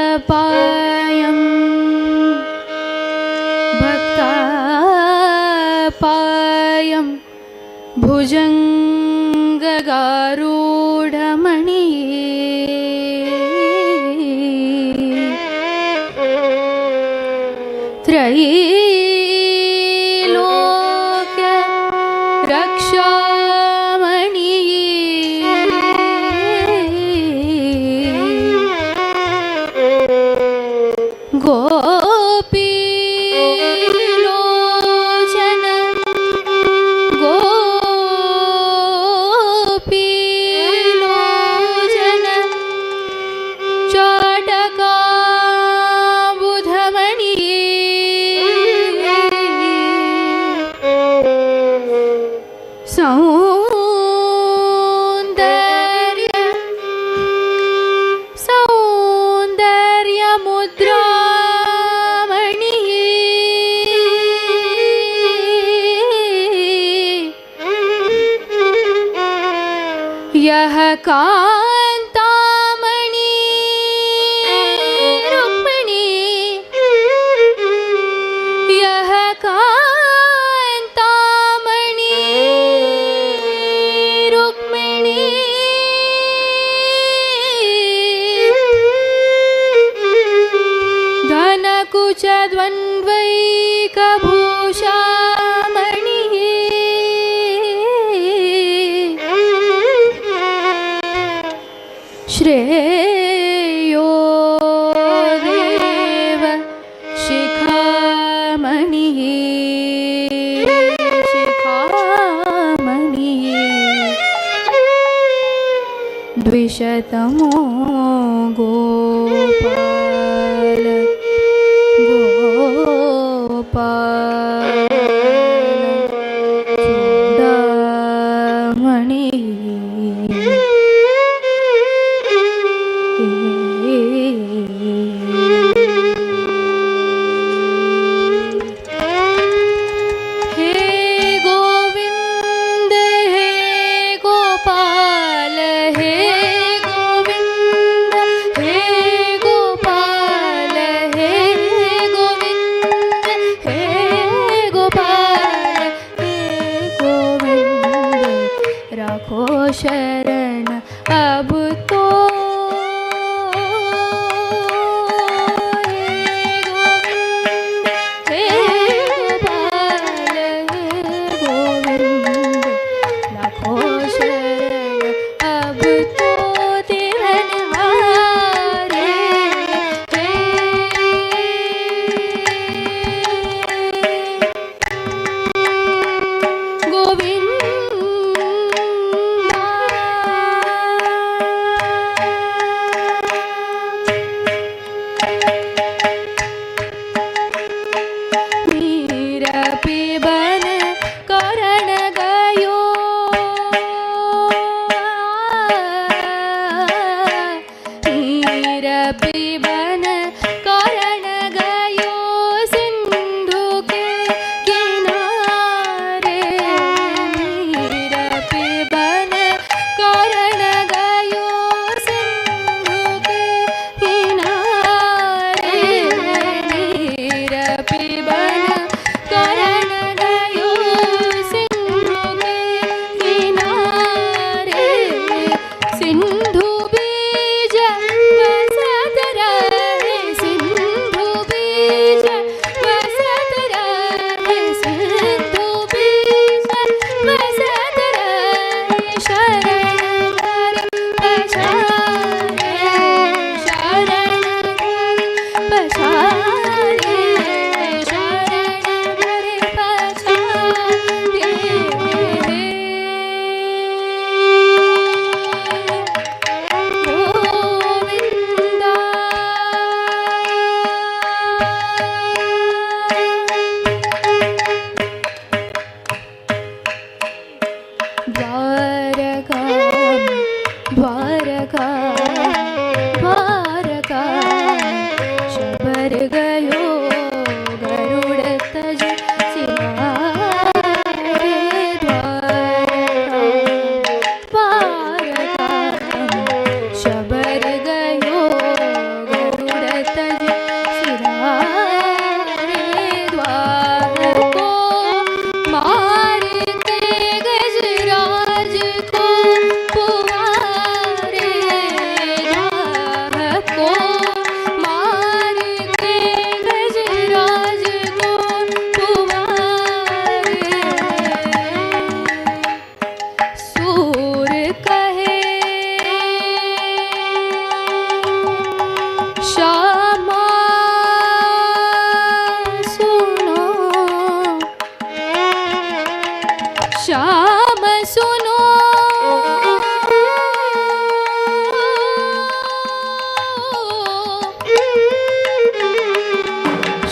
भक्तापायं भक्तापायं भुजङ्गगारूढमणि त्रैलोक्य रक्षामणि गोपीलोचन गोपीलोचन चाटकाबुधमणि सौन्दर्य सौन्दर्यमुद्रामणि यः कान्तामणि रुक्मिणी यः कान्तामणि रुक्मिणी धनकुचद्वन्द्वैकभूषामणि श्रेयो देव शिखामणि शिखामणि द्विशतमो गोपाल गोपाल चूडामणि हे गोविंद हे गोपाल हे गोविंद हे गोपाल हे गोविंद हे गोपाल हे गोविंद राखो शरण अब तो पिबन करण गयो नीर पिबन करण गयो सिंधु के किनारे नीर पिबन करण गयो सिंधु के शबर गयो गरुड़ तज सिधारे द्वारका शबर गयो गरुड़ तज सिधारे द्वार को मार के गजराज को पुवारे द्वार को मार के गजराज को पुवारे सूर कहे श्यामा सुनो श्याम सुनो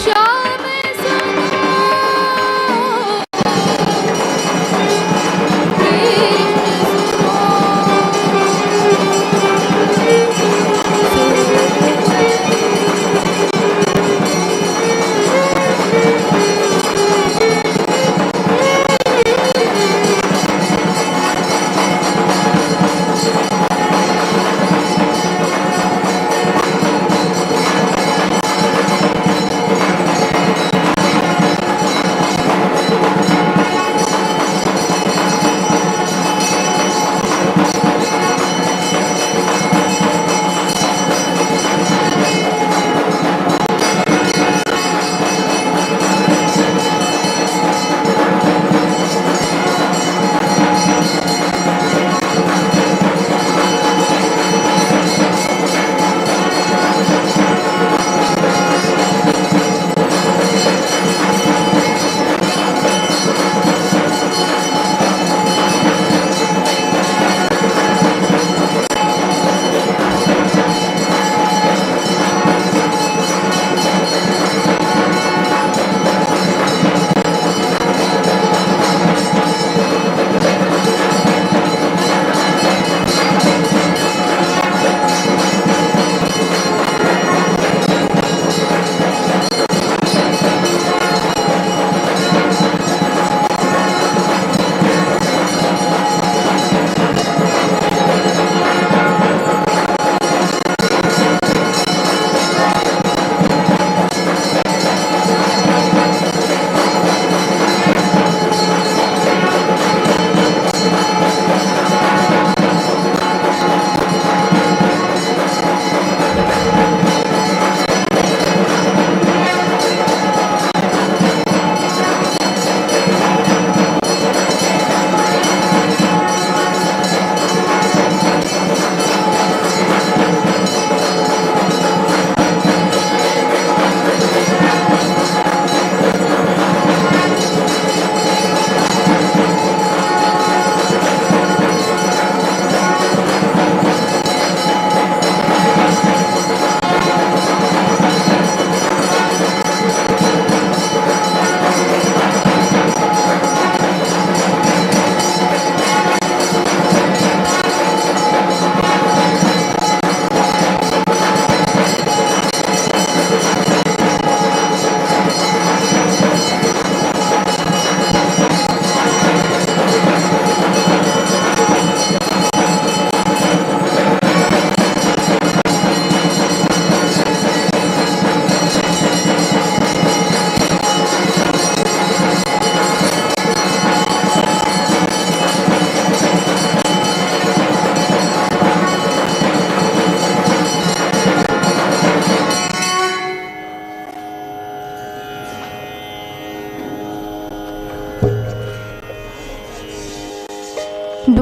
श्याम सुनो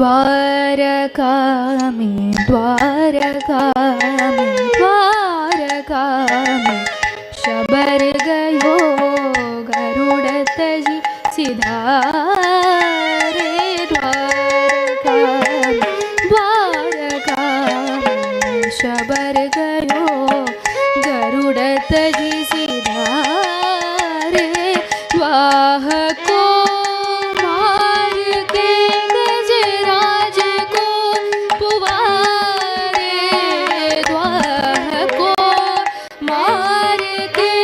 द्वारका में द्वारका में द्वारका में शबर गयो गरुड़ तजी सिधारे द्वारका में शबर गयो गरुड़ तजी सिधारे द्वाह को मार के गजराज को पुवारे द्वाह को मार के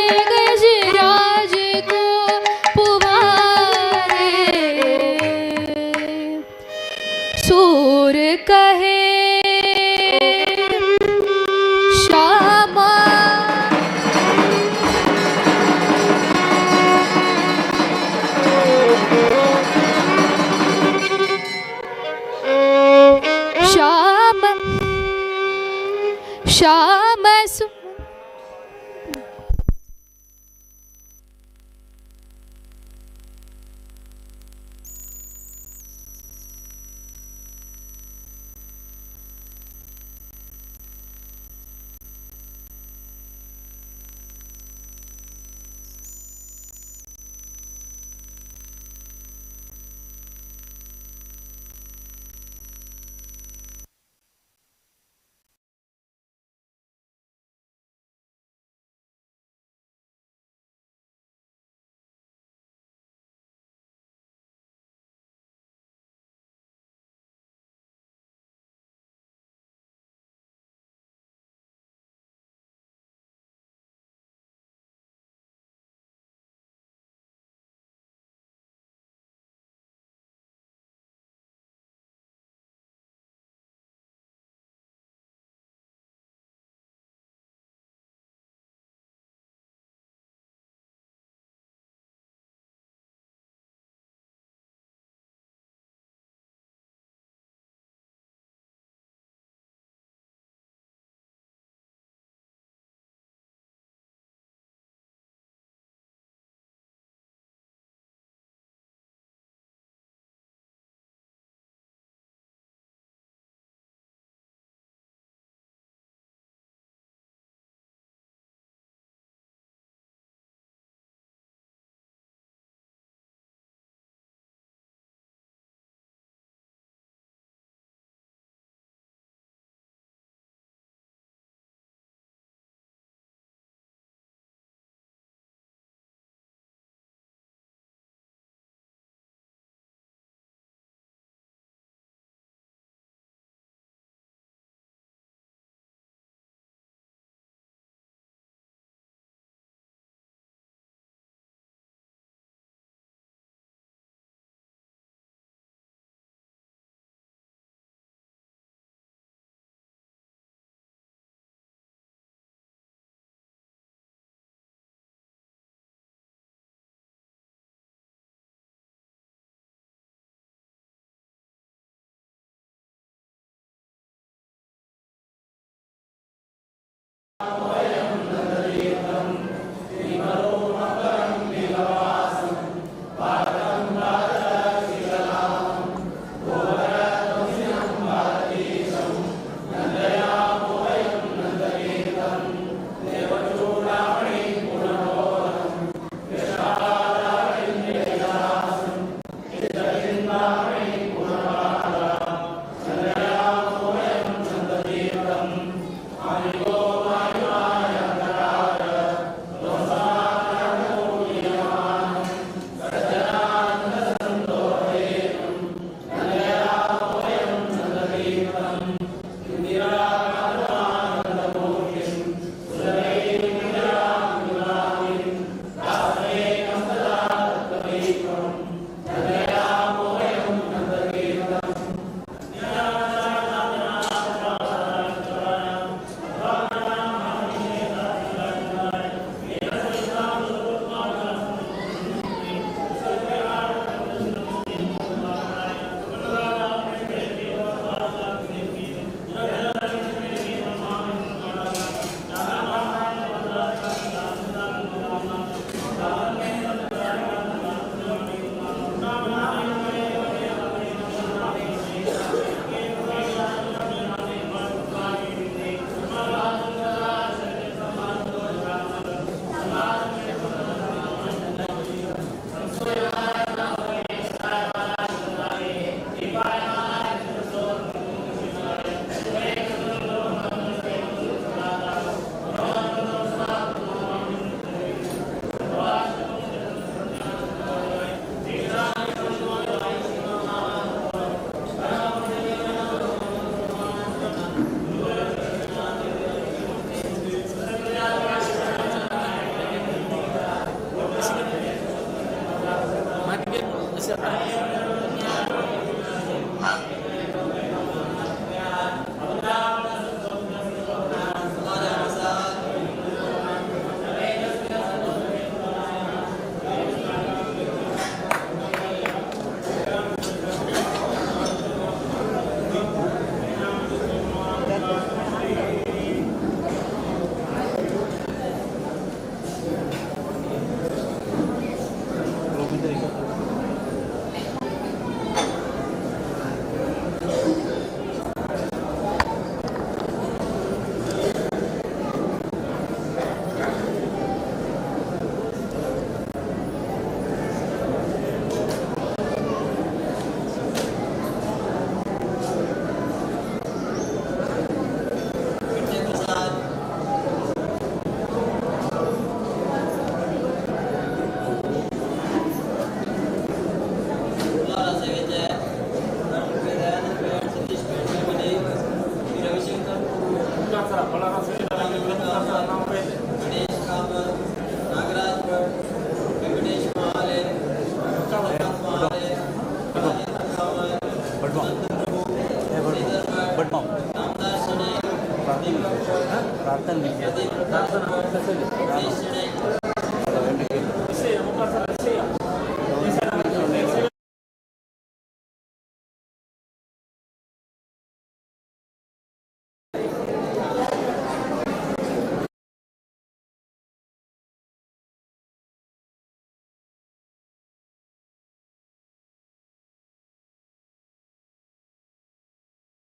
ಶ್ಯಾಮ ಸು म्हणता नाही